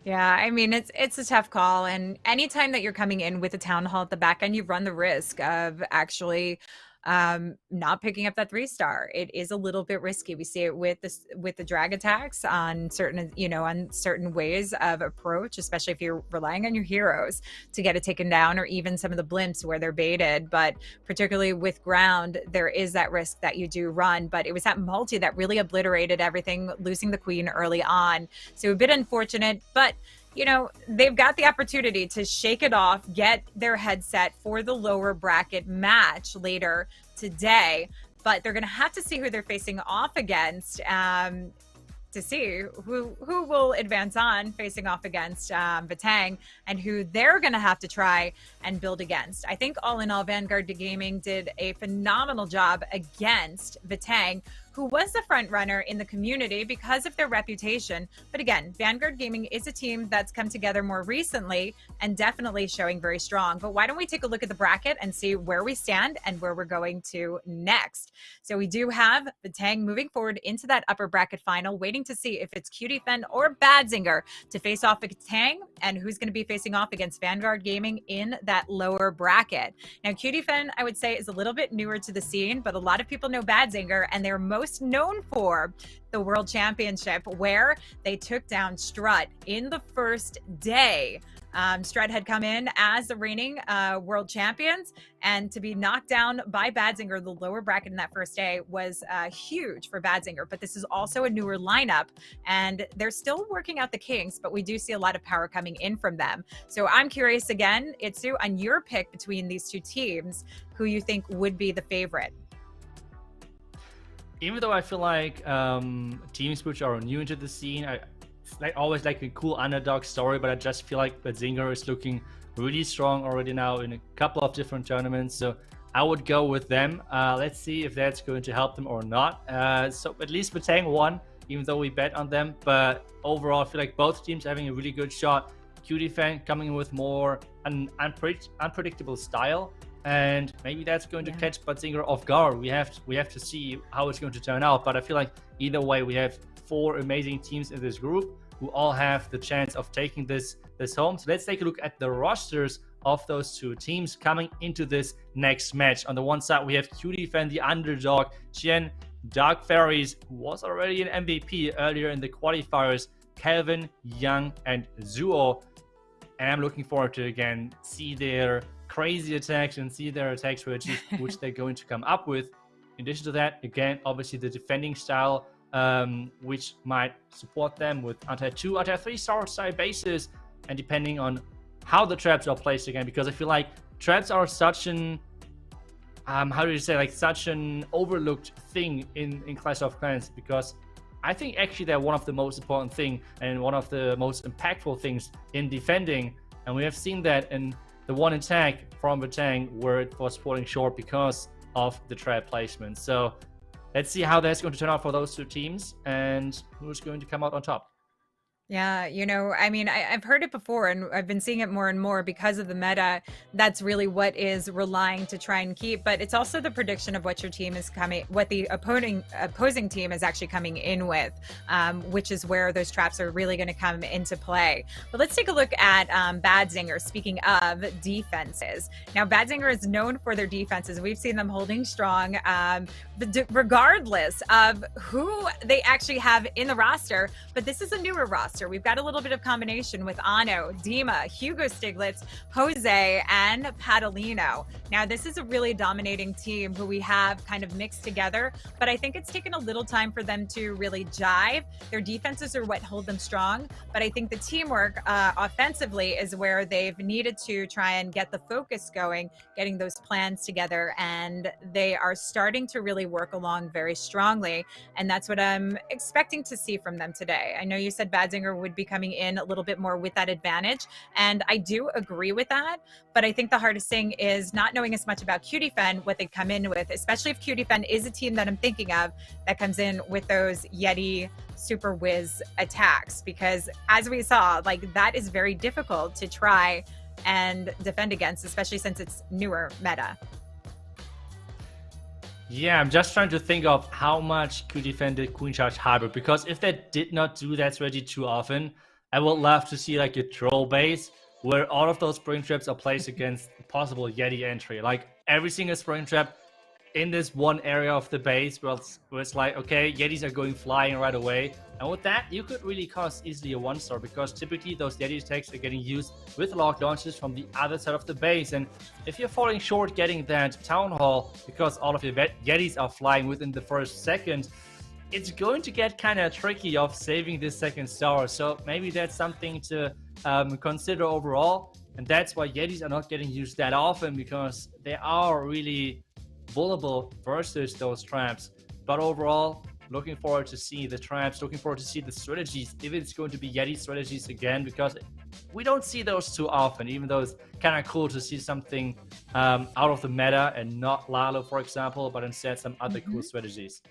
Yeah, I mean, it's a tough call. And anytime that you're coming in with a Town Hall at the back end, you run the risk of actually not picking up that 3-star. It is a little bit risky. We see it with the drag attacks on certain, on certain ways of approach, especially if you're relying on your heroes to get it taken down, or even some of the blimps where they're baited. But particularly with ground, there is that risk that you do run. But it was that multi that really obliterated everything, losing the Queen early on. So a bit unfortunate, but they've got the opportunity to shake it off, get their headset for the lower bracket match later today, but they're going to have to see who they're facing off against to see who will advance on facing off against Vitang, and who they're going to have to try and build against. I think all in all, Vanguard Gaming did a phenomenal job against Vitang, who was the front runner in the community because of their reputation. But again, Vanguard Gaming is a team that's come together more recently and definitely showing very strong. But why don't we take a look at the bracket and see where we stand and where we're going to next? So we do have Vitang moving forward into that upper bracket final, waiting to see if it's Cutie, Fenn, or Badzinger to face off with Vitang, and who's going to be facing off against Vanguard Gaming in that lower bracket. Now, Cutie, Fenn, I would say, is a little bit newer to the scene, but a lot of people know Badzinger, and they're most known for the World Championship, where they took down Strut in the first day. Strut had come in as the reigning world champions, and to be knocked down by Badzinger, the lower bracket in that first day, was huge for Badzinger. But this is also a newer lineup, and they're still working out the kinks, but we do see a lot of power coming in from them. So I'm curious again, Itsu, on your pick between these two teams, who you think would be the favorite? even though I feel like teams which are new into the scene, it's like always like a cool underdog story, but I just feel like Badzinger is looking really strong already now in a couple of different tournaments. So I would go with them. Let's see if that's going to help them or not. So at least Vitang won, even though we bet on them. But overall, I feel like both teams having a really good shot. Cutie Fenn coming in with more an unpredictable style, and maybe that's going to catch Badzinger off guard. We have to see how it's going to turn out. But I feel like either way, we have 4 amazing teams in this group who all have the chance of taking this home. So let's take a look at the rosters of those 2 teams coming into this next match. On the one side, we have Cutie Fenn, the underdog, Chien, Dark Fairies, who was already an MVP earlier in the qualifiers, Calvin, Young, and Zuo. And I'm looking forward to, again, see their crazy attacks and see their attack strategies, which they're going to come up with. In addition to that, again, obviously the defending style, which might support them with anti-2, anti-3 star bases, and depending on how the traps are placed again, because I feel like traps are such an how do you say, like such an overlooked thing in Clash of Clans, because I think actually they're one of the most important thing and one of the most impactful things in defending. And we have seen that in the one attack from Vitang where it was falling short because of the trap placement. So let's see how that's going to turn out for those 2 teams and who's going to come out on top. Yeah, you know, I mean, I've heard it before and I've been seeing it more and more because of the meta. That's really what is relying to try and keep, but it's also the prediction of what your team is coming, what the opposing team is actually coming in with, which is where those traps are really going to come into play. But let's take a look at Badzinger. Speaking of defenses, now Badzinger is known for their defenses. We've seen them holding strong, regardless of who they actually have in the roster. But this is a newer roster. We've got a little bit of combination with Ano, Dima, Hugo Stiglitz, Jose, and Padalino. Now, this is a really dominating team who we have kind of mixed together, but I think it's taken a little time for them to really jive. Their defenses are what hold them strong, but I think the teamwork offensively is where they've needed to try and get the focus going, getting those plans together, and they are starting to really work along very strongly, and that's what I'm expecting to see from them today. I know you said Badzinger would be coming in a little bit more with that advantage, and I do agree with that, but I think the hardest thing is not knowing as much about Cutie Fenn, what they come in with, especially if Cutie Fenn is a team that I'm thinking of that comes in with those Yeti Super Whiz attacks, because as we saw, like, that is very difficult to try and defend against, especially since it's newer meta. Yeah, I'm just trying to think of how much Cutie Fenn did Queen Charge Hybrid, because if they did not do that strategy too often, I would love to see like a troll base where all of those spring traps are placed against possible Yeti entry. Like every single spring trap in this one area of the base where it's like, okay, Yetis are going flying right away. And with that, you could really cause easily a 1-star, because typically those Yeti attacks are getting used with lock launches from the other side of the base. And if you're falling short getting that Town Hall because all of your Yetis are flying within the first second, it's going to get kind of tricky of saving this 2nd star. So maybe that's something to consider overall. And that's why Yetis are not getting used that often, because they are really vulnerable versus those traps. But overall, looking forward to see the traps, looking forward to see the strategies, if it's going to be Yeti strategies again, because we don't see those too often, even though it's kind of cool to see something out of the meta and not Lalo, for example, but instead some other cool strategies.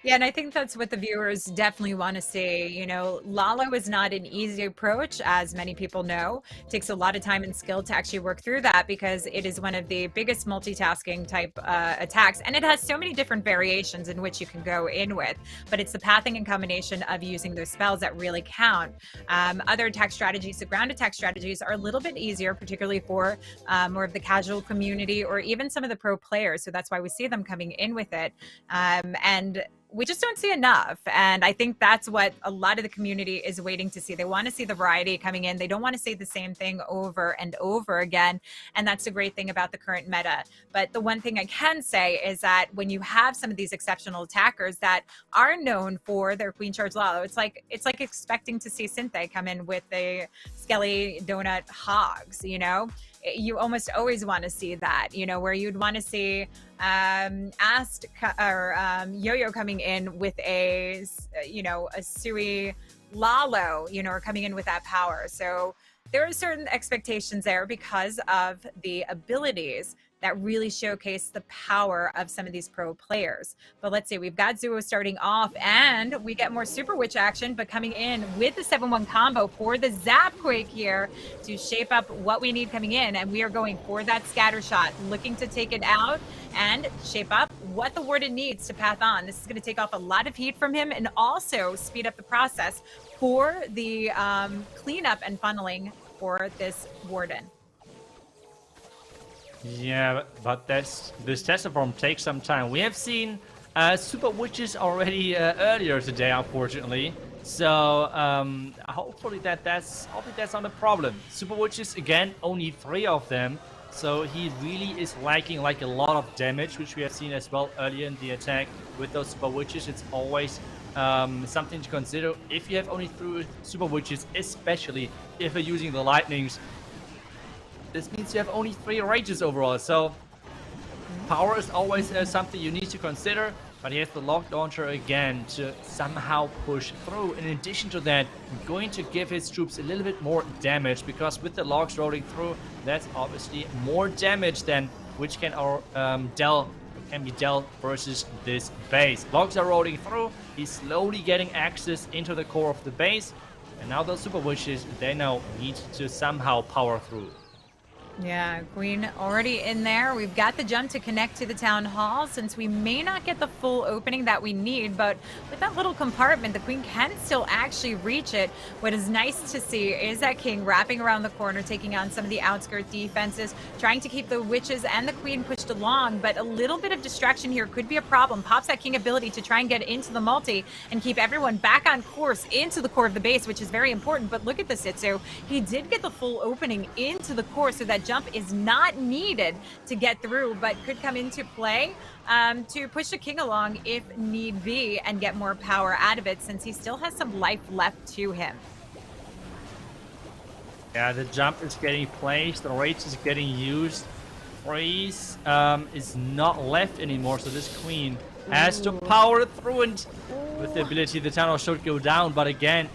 Yeah, and I think that's what the viewers definitely want to see. You know, Lalo is not an easy approach, as many people know. It takes a lot of time and skill to actually work through that, because it is one of the biggest multitasking type attacks, and it has so many different variations in which you can go in with. But it's the pathing and combination of using those spells that really count. Other attack strategies, the ground attack strategies, are a little bit easier, particularly for more of the casual community or even some of the pro players. So that's why we see them coming in with it. And we just don't see enough. And I think that's what a lot of the community is waiting to see. They want to see the variety coming in. They don't want to say the same thing over and over again. And that's the great thing about the current meta. But the one thing I can say is that when you have some of these exceptional attackers that are known for their Queen Charge Lalo, it's like expecting to see Sinthe come in with the Skelly Donut Hogs, you know? you almost always want to see that, you know, where you'd want to see Yo-Yo coming in with a, you know, a Sui Lalo, you know, or coming in with that power. So there are certain expectations there because of the abilities that really showcase the power of some of these pro players. But let's see, we've got Zuo starting off, and we get more Super Witch action, but coming in with the 7-1 combo for the Zap Quake here to shape up what we need coming in. And we are going for that scatter shot, looking to take it out and shape up what the Warden needs to path on. This is going to take off a lot of heat from him and also speed up the process for the cleanup and funneling for this Warden. Yeah, but this test form takes some time. We have seen Super Witches already earlier today, unfortunately. So hopefully that's not a problem. Super Witches, again, only 3 of them. So he really is lacking like a lot of damage, which we have seen as well earlier in the attack with those Super Witches. It's always something to consider if you have only 3 Super Witches, especially if you're using the Lightnings. This means you have only 3 rages overall, so power is always something you need to consider, but he has the lock launcher again to somehow push through. In addition to that, going to give his troops a little bit more damage, because with the logs rolling through, that's obviously more damage than which can be dealt versus this base. Logs are rolling through, he's slowly getting access into the core of the base, and now those Super Witches, they now need to somehow power through. Yeah, Queen already in there. We've got the jump to connect to the town hall, since we may not get the full opening that we need, but with that little compartment, the Queen can still actually reach it. What is nice to see is that King wrapping around the corner, taking on some of the outskirt defenses, trying to keep the Witches and the Queen pushed along, but a little bit of distraction here could be a problem. Pops that King ability to try and get into the multi and keep everyone back on course into the core of the base, which is very important. But look at the Sitsu. He did get the full opening into the core, so that jump is not needed to get through, but could come into play to push the King along if need be and get more power out of it, since he still has some life left to him. Yeah, the jump is getting placed, the rage is getting used. Freeze is not left anymore, so this Queen has to power through, and with the ability the tunnel should go down, but again,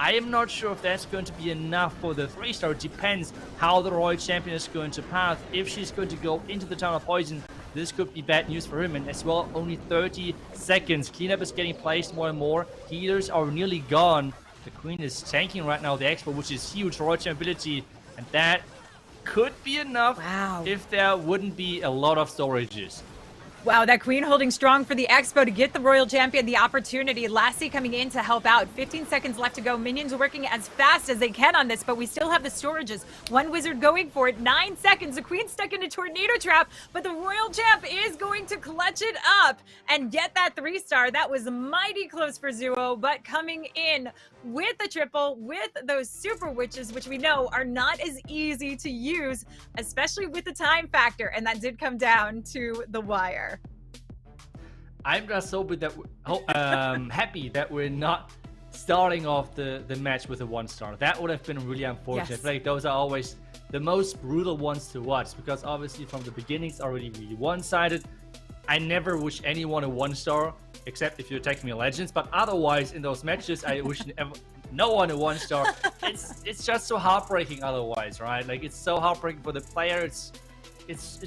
I am not sure if that's going to be enough for the 3-star. It depends how the Royal Champion is going to path. If she's going to go into the Town of Poison, this could be bad news for him. And as well, only 30 seconds. Cleanup is getting placed more and more. Healers are nearly gone. The Queen is tanking right now the Expo, which is huge. Royal Champion ability. And that could be enough if there wouldn't be a lot of storages. Wow, that Queen holding strong for the Expo to get the Royal Champion the opportunity. Lassie coming in to help out. 15 seconds left to go. Minions working as fast as they can on this, but we still have the storages. One Wizard going for it. 9 seconds. The Queen stuck in a Tornado Trap, but the Royal Champ is going to clutch it up and get that 3-star. That was mighty close for Zuo, but coming in with the triple, with those Super Witches, which we know are not as easy to use, especially with the time factor, and that did come down to the wire. I'm just so happy that we're not starting off the match with a 1-star. That would have been really unfortunate. Yes. Like, those are always the most brutal ones to watch, because obviously from the beginning it's already really one-sided. I never wish anyone a 1-star, except if you're attacking me Legends, but otherwise in those matches I wish no one a 1-star. It's just so heartbreaking otherwise, right? Like, it's so heartbreaking for the player. It's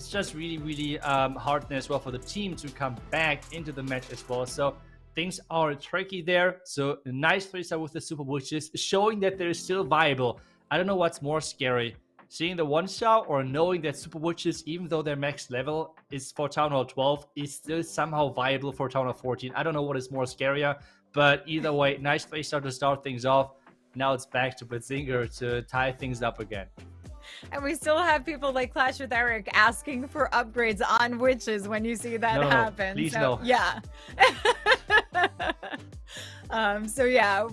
just really hard as well for the team to come back into the match as well. So things are tricky there. So a nice 3-star with the Super Witches, showing that they're still viable. I don't know what's more scary, seeing the 1-star or knowing that Super Witches, even though their max level is for Town Hall 12, is still somehow viable for Town Hall 14. I don't know what is more scarier, but either way, nice 3-star to start things off. Now it's back to Badzinger to tie things up again. And we still have people like Clash with Eric asking for upgrades on Witches when you see that happen. Please so, no. Yeah. So yeah,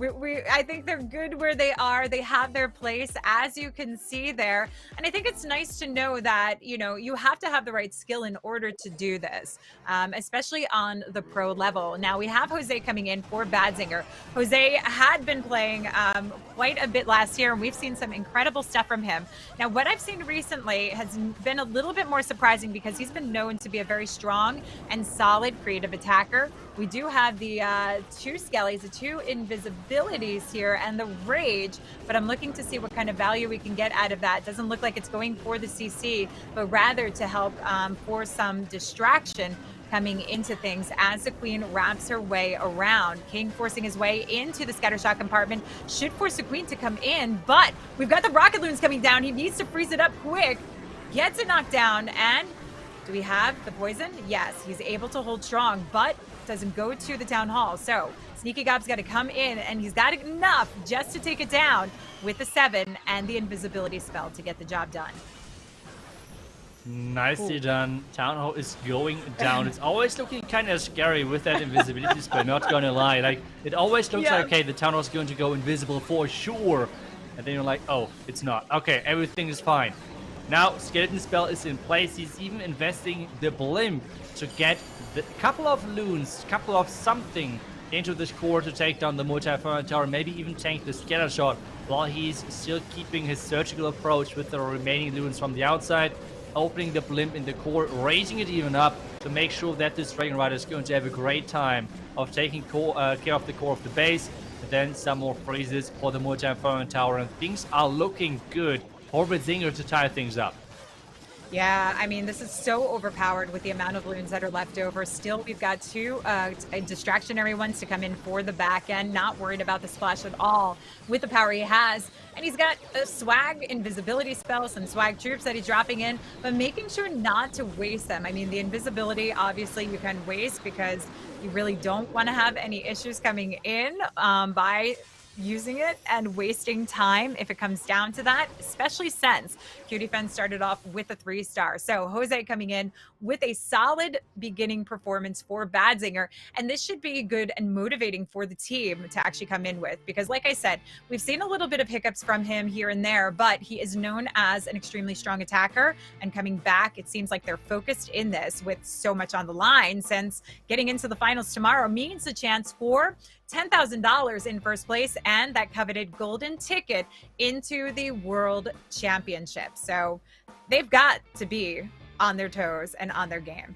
I think they're good where they are. They have their place, as you can see there. And I think it's nice to know that, you know, you have to have the right skill in order to do this, especially on the pro level. Now we have Jose coming in for Badzinger. Jose had been playing quite a bit last year, and we've seen some incredible stuff from him. Now, what I've seen recently has been a little bit more surprising because he's been known to be a very strong and solid creative attacker. We do have the 2 skellies, the 2 invisibilities here, and the rage, but I'm looking to see what kind of value we can get out of that. Doesn't look like it's going for the CC, but rather to help for some distraction coming into things as the queen wraps her way around. King forcing his way into the scattershot compartment should force the queen to come in, but we've got the rocket loons coming down. He needs to freeze it up quick, gets it knocked down, and do we have the poison? Yes, he's able to hold strong, but doesn't go to the town hall. So Sneaky Gob's got to come in, and he's got enough just to take it down with the 7 and the invisibility spell to get the job done. Nicely done. Town hall is going down. It's always looking kind of scary with that invisibility spell, not gonna lie. Like, it always looks like, okay, the town hall is going to go invisible for sure. And then you're like, oh, it's not. Okay, everything is fine. Now, Skeleton Spell is in place. He's even investing the Blimp to get the couple of loons, couple of something into this core to take down the multi-inferno tower, maybe even tank the scatter shot, while he's still keeping his surgical approach with the remaining loons from the outside, opening the Blimp in the core, raising it even up to make sure that this Dragon Rider is going to have a great time of taking care of the core of the base, and then some more freezes for the multi-inferno tower, and things are looking good for Badzinger to tie things up. Yeah, I mean, this is so overpowered with the amount of loons that are left over. Still, we've got 2 distractionary ones to come in for the back end. Not worried about the splash at all with the power he has. And he's got a swag invisibility spell, some swag troops that he's dropping in, but making sure not to waste them. I mean, the invisibility, obviously, you can waste because you really don't want to have any issues coming in by using it and wasting time if it comes down to that, especially since Cutie Fenn started off with a 3-star. So Jose coming in with a solid beginning performance for Badzinger, and this should be good and motivating for the team to actually come in with, because like I said, we've seen a little bit of hiccups from him here and there, but he is known as an extremely strong attacker, and coming back, it seems like they're focused in this with so much on the line, since getting into the finals tomorrow means a chance for $10,000 in first place and that coveted golden ticket into the World Championship. So they've got to be on their toes and on their game.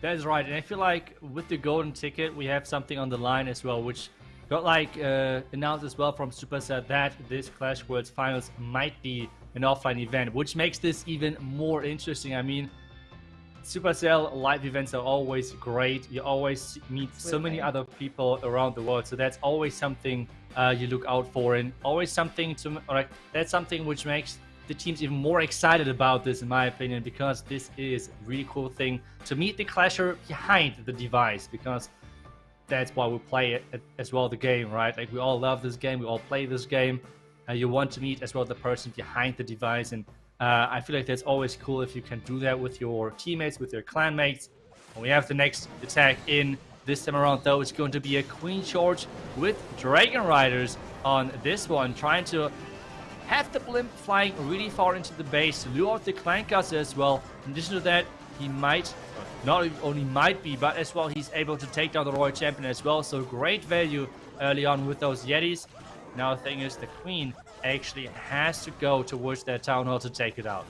That is right, and I feel like with the golden ticket, we have something on the line as well, which got like announced as well from Supercell that this Clash Worlds Finals might be an offline event, which makes this even more interesting. I mean, Supercell live events are always great. You always meet so many other people around the world, so that's always something you look out for, and always something to like. That's something which makes the teams even more excited about this, in my opinion, because this is a really cool thing to meet the clasher behind the device, because that's why we play it as well, the game, right? Like, we all love this game, we all play this game. You want to meet as well the person behind the device, and I feel like that's always cool if you can do that with your teammates, with your clan mates. And we have the next attack in. This time around, though, it's going to be a Queen Charge with Dragon Riders on this one, trying to have the Blimp flying really far into the base to lure out the Clan Caster as well. In addition to that, he might, not only might be, but as well, he's able to take down the Royal Champion as well. So great value early on with those Yetis. Now the thing is, the Queen actually has to go towards that Town Hall to take it out.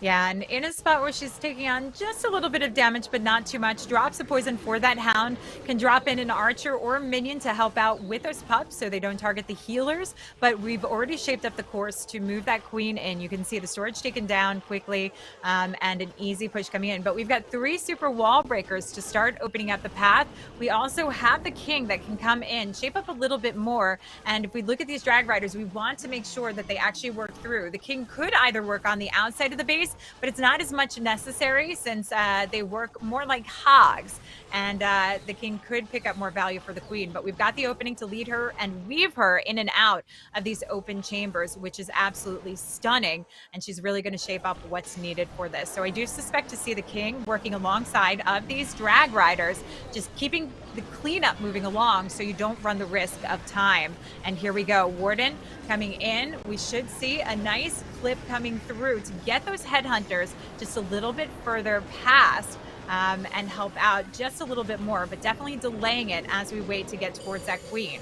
Yeah, and in a spot where she's taking on just a little bit of damage, but not too much, drops a poison for that Hound, can drop in an archer or a minion to help out with those pups so they don't target the healers. But we've already shaped up the course to move that Queen in. You can see the storage taken down quickly and an easy push coming in. But we've got 3 super wall breakers to start opening up the path. We also have the King that can come in, shape up a little bit more. And if we look at these Drag Riders, we want to make sure that they actually work through. The King could either work on the outside of the the base, but it's not as much necessary since they work more like hogs, and the king could pick up more value for the queen. But we've got the opening to lead her and weave her in and out of these open chambers, which is absolutely stunning, and she's really going to shape up what's needed for this. So I do suspect to see the king working alongside of these drag riders, just keeping the cleanup moving along so you don't run the risk of time. And here we go, Warden coming in. We should see a nice clip coming through to get those headhunters just a little bit further past and help out just a little bit more, but definitely delaying it as we wait to get towards that queen.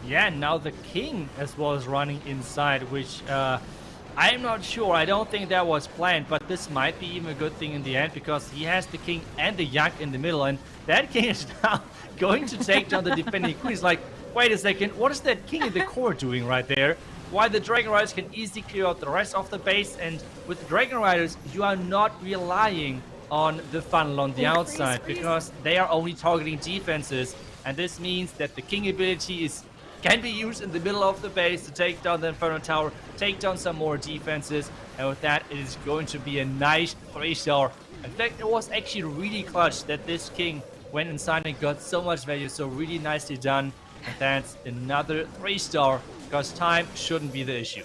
Yeah, now the king as well is running inside, which I'm not sure. I don't think that was planned, but this might be even a good thing in the end because he has the king and the yak in the middle, and that king is now going to take down the defending queen. It's like, wait a second, what is that king in the core doing right there? While the Dragon Riders can easily clear out the rest of the base, and with the Dragon Riders, you are not relying on the funnel on the outside because they are only targeting defenses, and this means that the king ability can be used in the middle of the base to take down the Inferno Tower, take down some more defenses, and with that it is going to be a nice 3-star. In fact, it was actually really clutch that this king went inside and got so much value, so really nicely done. And that's another 3-star because time shouldn't be the issue.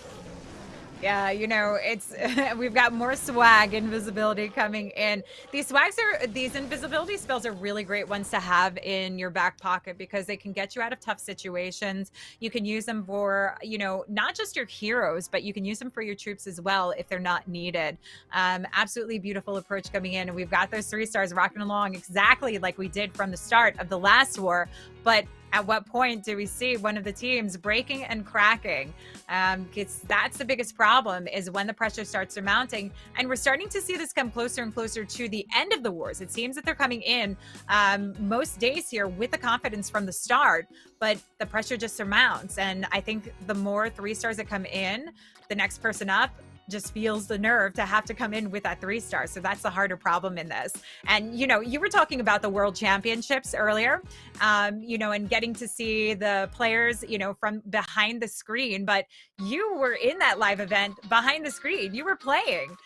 Yeah, you know, it's we've got more swag invisibility coming in. These invisibility spells are really great ones to have in your back pocket because they can get you out of tough situations. You can use them for, you know, not just your heroes, but you can use them for your troops as well if they're not needed. Absolutely beautiful approach coming in, and we've got those 3 stars rocking along exactly like we did from the start of the last war. But at what point do we see one of the teams breaking and cracking? That's the biggest problem, is when the pressure starts mounting. And we're starting to see this come closer and closer to the end of the wars. It seems that they're coming in most days here with the confidence from the start, but the pressure just surmounts. And I think the more 3 stars that come in, the next person up just feels the nerve to have to come in with that 3 star. So that's the harder problem in this. And, you know, you were talking about the World Championships earlier, you know, and getting to see the players, you know, from behind the screen, but you were in that live event behind the screen. You were playing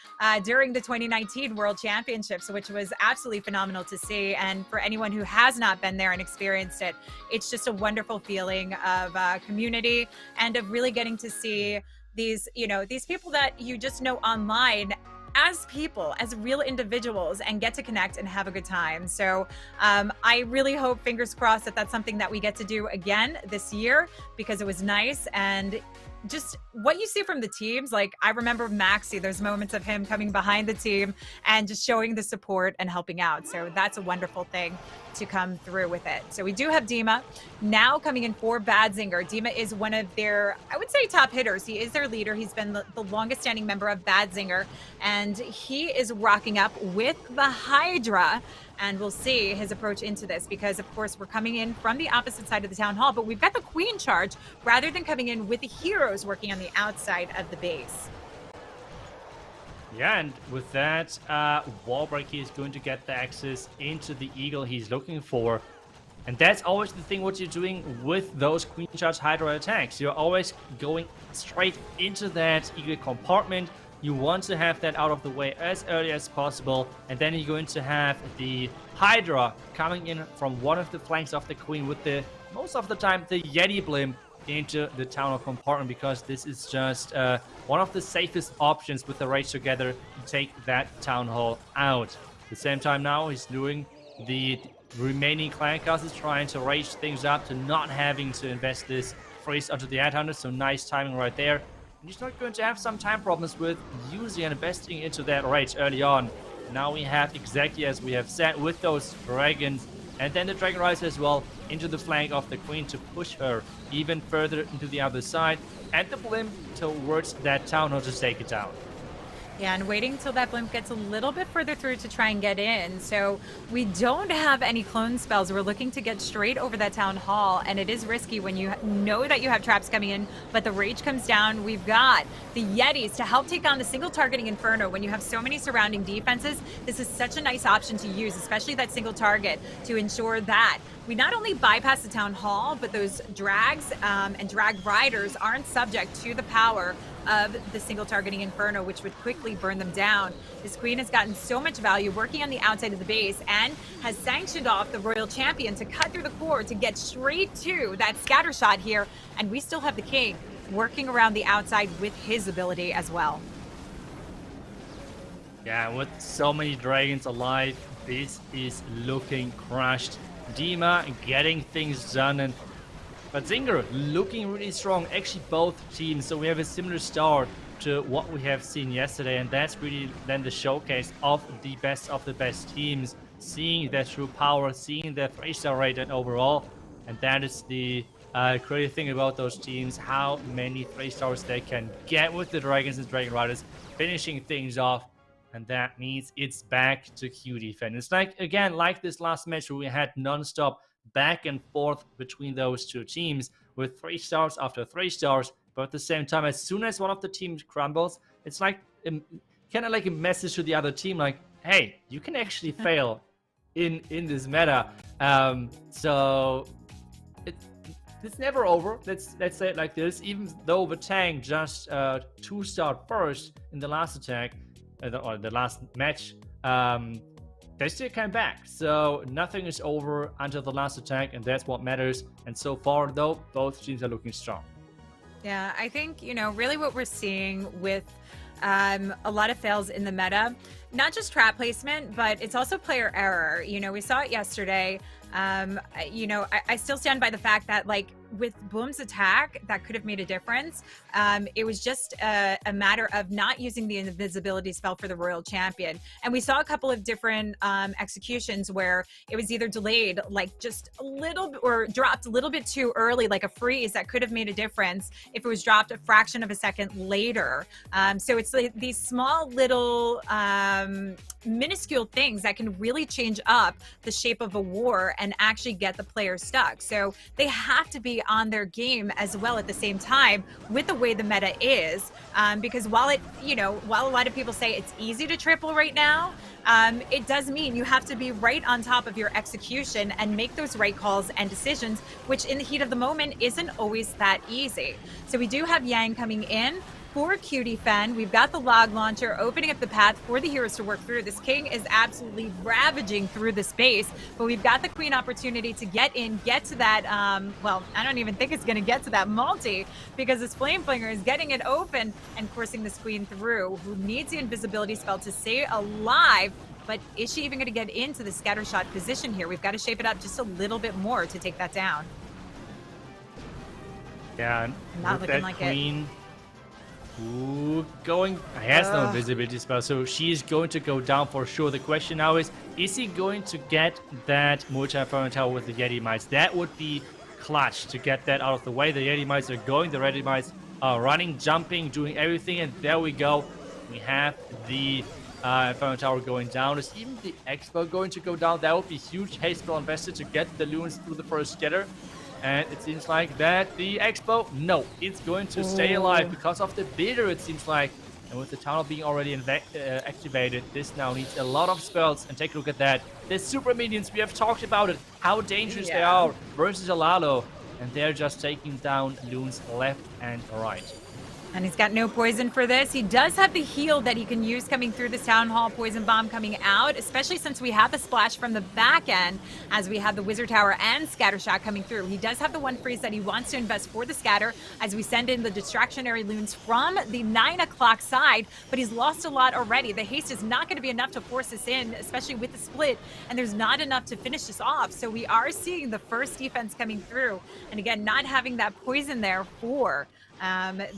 during the 2019 World Championships, which was absolutely phenomenal to see. And for anyone who has not been there and experienced it, it's just a wonderful feeling of community and of really getting to see these, you know, these people that you just know online as people, as real individuals, and get to connect and have a good time. So I really hope, fingers crossed, that that's something that we get to do again this year because it was nice. And just what you see from the teams, like I remember Maxi, there's moments of him coming behind the team and just showing the support and helping out. So that's a wonderful thing to come through with it. So we do have Dima now coming in for Badzinger. Dima is one of their, I would say, top hitters. He is their leader. He's been the longest standing member of Badzinger, and he is rocking up with the Hydra. And we'll see his approach into this because, of course, we're coming in from the opposite side of the town hall, but we've got the queen charge rather than coming in with the heroes working on the outside of the base. Yeah, and with that, Wallbreaker is going to get the access into the eagle he's looking for. And that's always the thing what you're doing with those Queen Charge Hydra attacks. You're always going straight into that eagle compartment. You want to have that out of the way as early as possible, and then you're going to have the Hydra coming in from one of the flanks of the Queen with the, most of the time, the Yeti blimp into the Town Hall compartment, because this is just one of the safest options with the Rage together to take that Town Hall out. At the same time now, he's doing the remaining clan castles, trying to rage things up to not having to invest this freeze onto the Headhunter, so nice timing right there. And he's not going to have some time problems with using and investing into that rage early on. Now we have, exactly as we have said, with those dragons, and then the Dragon Rider as well, into the flank of the Queen to push her even further into the other side, and the blimp towards that Town Hall to take it down. Yeah, and waiting until that blimp gets a little bit further through to try and get in. So we don't have any clone spells. We're looking to get straight over that town hall, and it is risky when you know that you have traps coming in, but the rage comes down. We've got the Yetis to help take on the single targeting Inferno. When you have so many surrounding defenses, this is such a nice option to use, especially that single target, to ensure that we not only bypass the town hall, but those drags and drag riders aren't subject to the power of the single targeting Inferno, which would quickly burn them down. This queen has gotten so much value working on the outside of the base and has sanctioned off the Royal Champion to cut through the core to get straight to that scatter shot here. And we still have the king working around the outside with his ability as well. Yeah, with so many dragons alive, this is looking crushed. Dima getting things done, and Badzinger looking really strong. Actually, both teams. So we have a similar start to what we have seen yesterday, and that's really then the showcase of the best teams, seeing their true power, seeing their 3-star rate and overall. And that is the crazy thing about those teams, how many 3-stars they can get with the Dragons and Dragon Riders, finishing things off. And that means it's back to Cutie, Fenn. It's like, again, like this last match where we had non-stop back and forth between those two teams with 3-stars after 3-stars. But at the same time, as soon as one of the teams crumbles, it's like kind of like a message to the other team, like, hey, you can actually fail in this meta. So it's never over. Let's say it like this. Even though Vitang just 2-starred first in the last attack, or the last match, they still came back. So nothing is over until the last attack, and that's what matters. And so far, though, both teams are looking strong. Yeah, I think, really what we're seeing with a lot of fails in the meta, not just trap placement, but it's also player error. We saw it yesterday. I still stand by the fact that, like, with Boom's attack, that could have made a difference. It was just a matter of not using the invisibility spell for the Royal Champion. And we saw a couple of different executions where it was either delayed, like just a little, or dropped a little bit too early, like a freeze that could have made a difference if it was dropped a fraction of a second later. So it's like these small little minuscule things that can really change up the shape of a war and actually get the player stuck. So they have to be on their game as well at the same time with the way the meta is, because while a lot of people say it's easy to triple right now, it does mean you have to be right on top of your execution and make those right calls and decisions, which in the heat of the moment isn't always that easy. So we do have Yang coming in for Cutie, Fenn. We've got the log launcher opening up the path for the heroes to work through. This king is absolutely ravaging through the space, but we've got the queen opportunity to get in, get to that, well, I don't even think it's going to get to that multi, because this flame flinger is getting it open and forcing this queen through, who needs the invisibility spell to stay alive. But is she even going to get into the scatter shot position here? We've got to shape it up just a little bit more to take that down. Yeah, not looking like queen, ooh, has no invisibility spell, so she's going to go down for sure. The question now is he going to get that multi-inferno tower with the Yeti Mites? That would be clutch to get that out of the way. The Yeti Mites are going, the Yeti Mites are running, jumping, doing everything, and there we go. We have the Inferno Tower going down. Is even the Expo going to go down? That would be huge haste spell invested to get the Loons through the first scatter. And it seems like that the Expo, no, it's going to stay alive because of the Bitter, it seems like. And with the tunnel being already activated, this now needs a lot of spells. And take a look at that. The super minions, we have talked about it, how dangerous they are versus a Lalo. And they're just taking down Loons left and right. And he's got no poison for this. He does have the heal that he can use coming through this Town Hall Poison Bomb coming out, especially since we have the splash from the back end as we have the Wizard Tower and Scatter Shot coming through. He does have the one freeze that he wants to invest for the Scatter as we send in the Distractionary Loons from the 9 o'clock side, but he's lost a lot already. The haste is not going to be enough to force this in, especially with the split, and there's not enough to finish this off. So we are seeing the first defense coming through, and again, not having that poison there for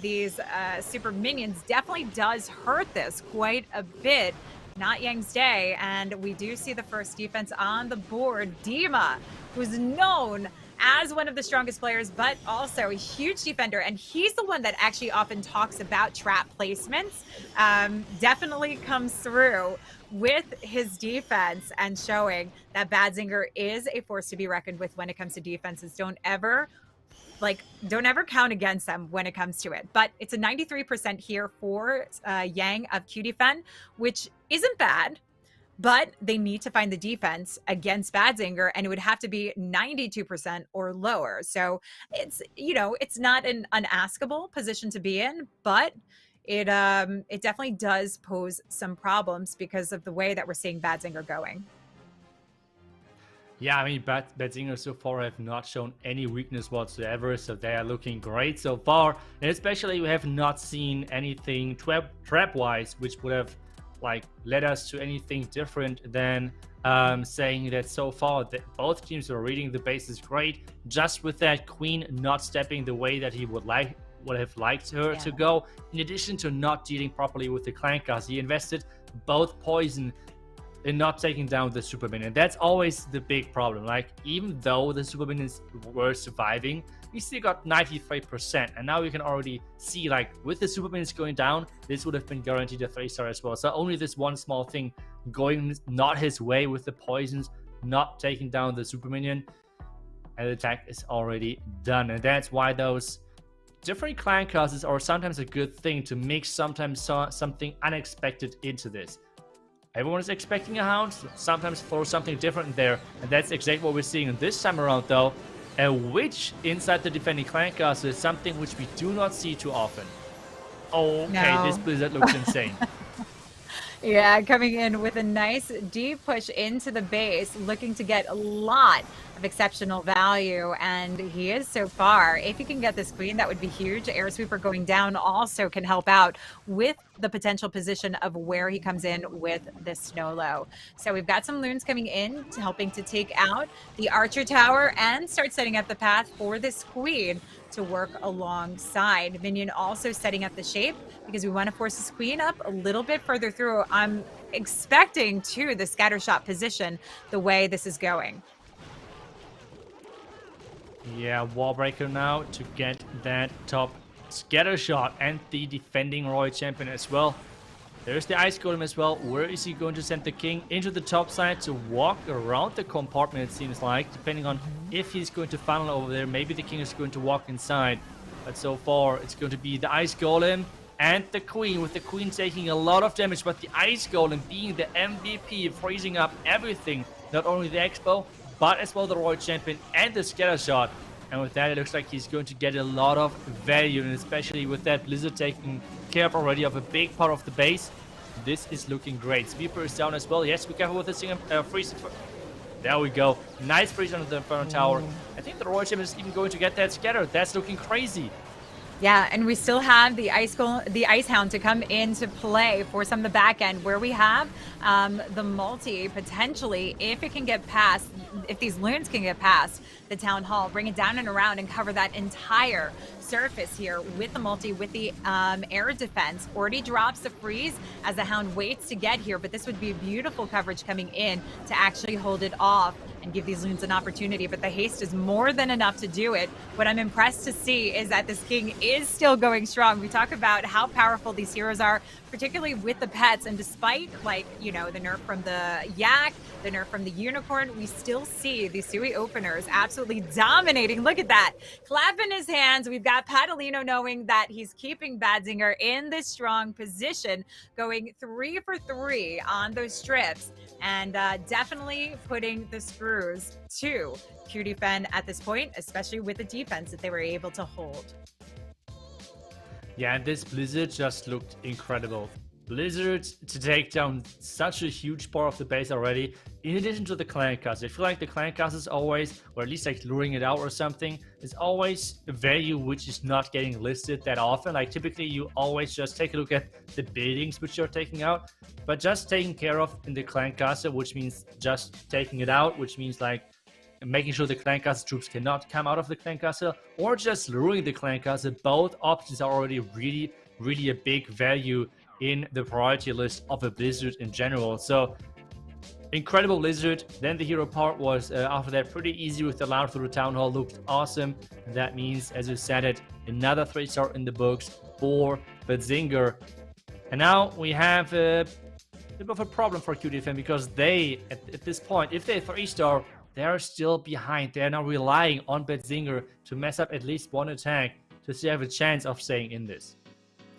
these super minions definitely does hurt this quite a bit. Not Yang's day, and we do see the first defense on the board. Dima, who's known as one of the strongest players, but also a huge defender, and he's the one that actually often talks about trap placements, definitely comes through with his defense and showing that Badzinger is a force to be reckoned with when it comes to defenses. Don't ever count against them when it comes to it. But it's a 93% here for Yang of Cutie Fenn, which isn't bad. but they need to find the defense against Badzinger, and it would have to be 92% or lower. So it's, it's not an unaskable position to be in, but it definitely does pose some problems because of the way that we're seeing Badzinger going. Yeah, I mean, Badzinger so far have not shown any weakness whatsoever, so they are looking great so far. And especially we have not seen anything trap-wise, which would have led us to anything different than saying that so far that both teams are reading the bases great, just with that queen not stepping the way that he would have liked her to go. In addition to not dealing properly with the clan cars, he invested both poison in not taking down the super minion. That's always the big problem. Like, even though the super minions were surviving, we still got 93%, and now we can already see, like, with the super minions going down, this would have been guaranteed a 3-star as well. So only this one small thing going not his way with the poisons, not taking down the super minion, and the attack is already done. And that's why those different clan classes are sometimes a good thing, to mix sometimes something unexpected into this. Everyone is expecting a hound, sometimes throw something different in there, and that's exactly what we're seeing in this time around though. A witch inside the defending clan castle is something which we do not see too often. Okay, no. This blizzard looks insane. Yeah, coming in with a nice deep push into the base, looking to get a lot of exceptional value, and he is so far. If he can get this queen, that would be huge. Air Sweeper going down also can help out with the potential position of where he comes in with this Snow Low. So we've got some loons coming in, helping to take out the Archer Tower and start setting up the path for this queen to work alongside. Minion also setting up the shape because we want to force this queen up a little bit further through. I'm expecting to the scatter shot position the way this is going. Yeah, wall breaker now to get that top scatter shot, and the defending Royal Champion as well. There's the Ice Golem as well. Where is he going to send the king? Into the top side to walk around the compartment, it seems like, depending on if he's going to funnel over there. Maybe the king is going to walk inside, but so far it's going to be the Ice Golem and the queen, with the queen taking a lot of damage, but the Ice Golem being the MVP, freezing up everything, not only the Expo, but as well the Royal Champion and the scatter shot. And with that, it looks like he's going to get a lot of value, and especially with that Blizzard taking care of already of a big part of the base, this is looking great. Sweeper is down as well. Yes, be careful with this freeze. There we go. Nice freeze under the Inferno Tower. I think the Royal Champion is even going to get that scatter. That's looking crazy. Yeah, and we still have the Ice Hound to come into play for some of the back end, where we have the multi potentially, if it can get past, if these loons can get past the Town Hall, bring it down and around and cover that entire surface here with the multi, with the air defense. Already drops the freeze as the Hound waits to get here, but this would be beautiful coverage coming in to actually hold it off and give these loons an opportunity. But the haste is more than enough to do it. What I'm impressed to see is that this king is still going strong. We talk about how powerful these heroes are, particularly with the pets, and despite, like, you know, the nerf from the yak, the nerf from the unicorn, we still see these Sui openers absolutely dominating. Look at that, clapping his hands. We've got Padalino knowing that he's keeping Badzinger in this strong position, going 3 for 3 on those strips, and definitely putting the screws to Cutie Fenn at this point, especially with the defense that they were able to hold. Yeah, and this Blizzard just looked incredible. Blizzard to take down such a huge part of the base already, in addition to the clan cast. I feel like the clan cast is always, or at least like luring it out or something, is always a value which is not getting listed that often. Like, typically you always just take a look at the buildings which you're taking out, but just taking care of in the clan castle, which means just taking it out, which means like making sure the clan castle troops cannot come out of the clan castle, or just luring the clan castle. Both options are already really a big value in the priority list of a Blizzard in general. So incredible Blizzard. Then the hero part was after that pretty easy with the Lalo through the Town Hall. Looked awesome. And that means, as you said it, another 3-star in the books for Badzinger. And now we have a bit of a problem for Cutie Fenn, because they, at this point, if they're 3-star, they are still behind. They are now relying on Badzinger to mess up at least one attack to still have a chance of staying in this.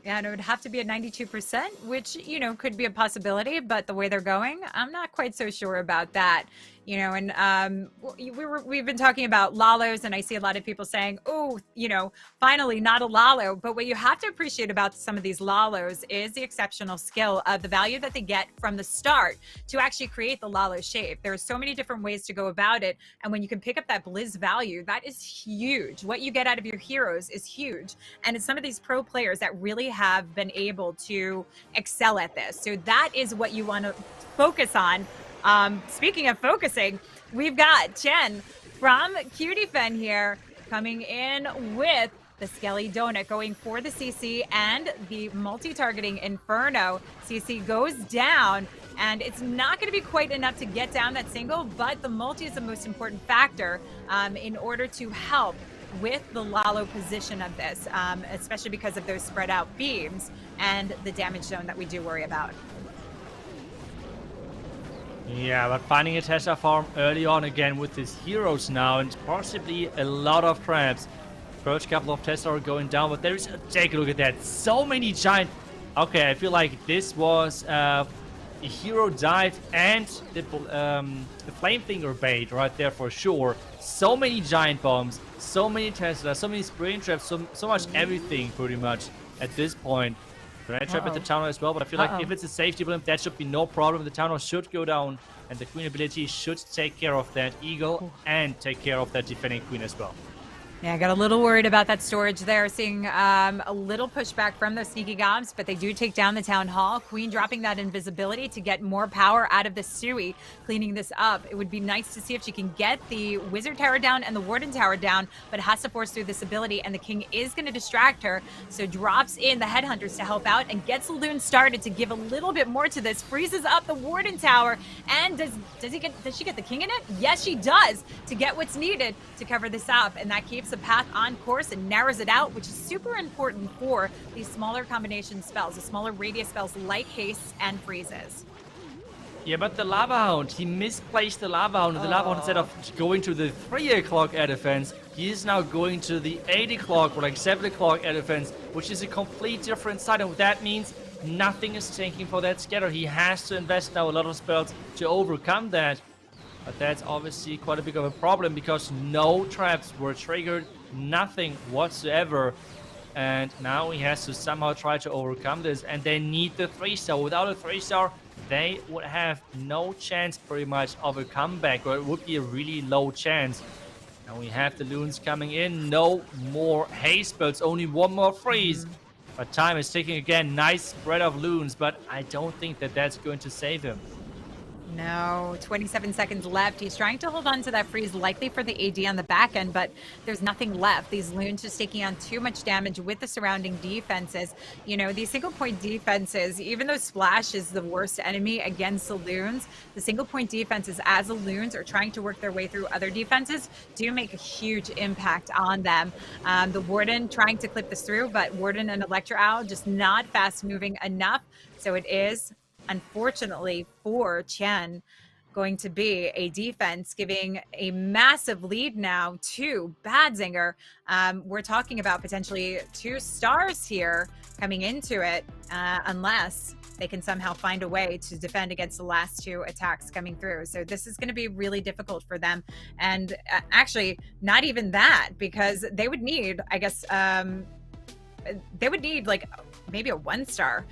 Yeah, and it would have to be at 92%, which, you know, could be a possibility, but the way they're going, I'm not quite so sure about that. You know, and we've been talking about Lalos, and I see a lot of people saying, oh, you know, finally not a Lalo. But what you have to appreciate about some of these Lalos is the exceptional skill of the value that they get from the start to actually create the Lalo shape. There are so many different ways to go about it. And when you can pick up that Blizz value, that is huge. What you get out of your heroes is huge. And it's some of these pro players that really have been able to excel at this. So that is what you want to focus on. Speaking of focusing, we've got Chen from Cutie Fenn here coming in with the Skelly Donut going for the CC and the multi-targeting Inferno. CC goes down, and it's not going to be quite enough to get down that single, but the multi is the most important factor in order to help with the Lalo position of this, especially because of those spread out beams and the damage zone that we do worry about. Yeah, but finding a Tesla farm early on again with his heroes now and possibly a lot of traps. First couple of Tesla are going down, but there's... Take a look at that. So many giant... Okay, I feel like this was a hero dive and the flame finger bait right there for sure. So many giant bombs, so many Tesla, so many spring traps, so much everything pretty much at this point. Grenade trap at the town hall as well, but I feel like if it's a safety blimp, that should be no problem. The town hall should go down, and the queen ability should take care of that eagle and take care of that defending queen as well. Yeah, I got a little worried about that storage there, seeing a little pushback from those sneaky gobs, but they do take down the town hall. Queen dropping that invisibility to get more power out of the Sui, cleaning this up. It would be nice to see if she can get the wizard tower down and the warden tower down, but has to force through this ability, and the king is going to distract her, so drops in the headhunters to help out and gets the loon started to give a little bit more to this, freezes up the warden tower, and does she get the king in it? Yes, she does, to get what's needed to cover this up, and that keeps the path on course and narrows it out, which is super important for these smaller combination spells, the smaller radius spells like haste and freezes. Yeah, but the Lava Hound, he misplaced the Lava Hound. The Lava Hound, instead of going to the 3 o'clock air defense, he is now going to the 8 o'clock or like 7 o'clock air defense, which is a complete different side, and that means nothing is tanking for that scatter. He has to invest now a lot of spells to overcome that. But that's obviously quite a big of a problem because no traps were triggered, nothing whatsoever. And now he has to somehow try to overcome this, and they need the 3-star. Without a 3-star, they would have no chance pretty much of a comeback, or it would be a really low chance. Now we have the loons coming in, no more haste spells, only one more freeze. But time is ticking again, nice spread of loons, but I don't think that that's going to save him. No, 27 seconds left. He's trying to hold on to that freeze, likely for the AD on the back end, but there's nothing left. These loons just taking on too much damage with the surrounding defenses. You know, these single point defenses, even though Splash is the worst enemy against the loons, the single point defenses as the loons are trying to work their way through other defenses do make a huge impact on them. The Warden trying to clip this through, but Warden and Electro Owl just not fast moving enough. So it is, unfortunately for Chen, going to be a defense giving a massive lead now to Badzinger. We're talking about potentially 2 stars here coming into it, unless they can somehow find a way to defend against the last 2 attacks coming through. So this is going to be really difficult for them. And actually, not even that, because they would need, I guess, they would need like maybe a 1-star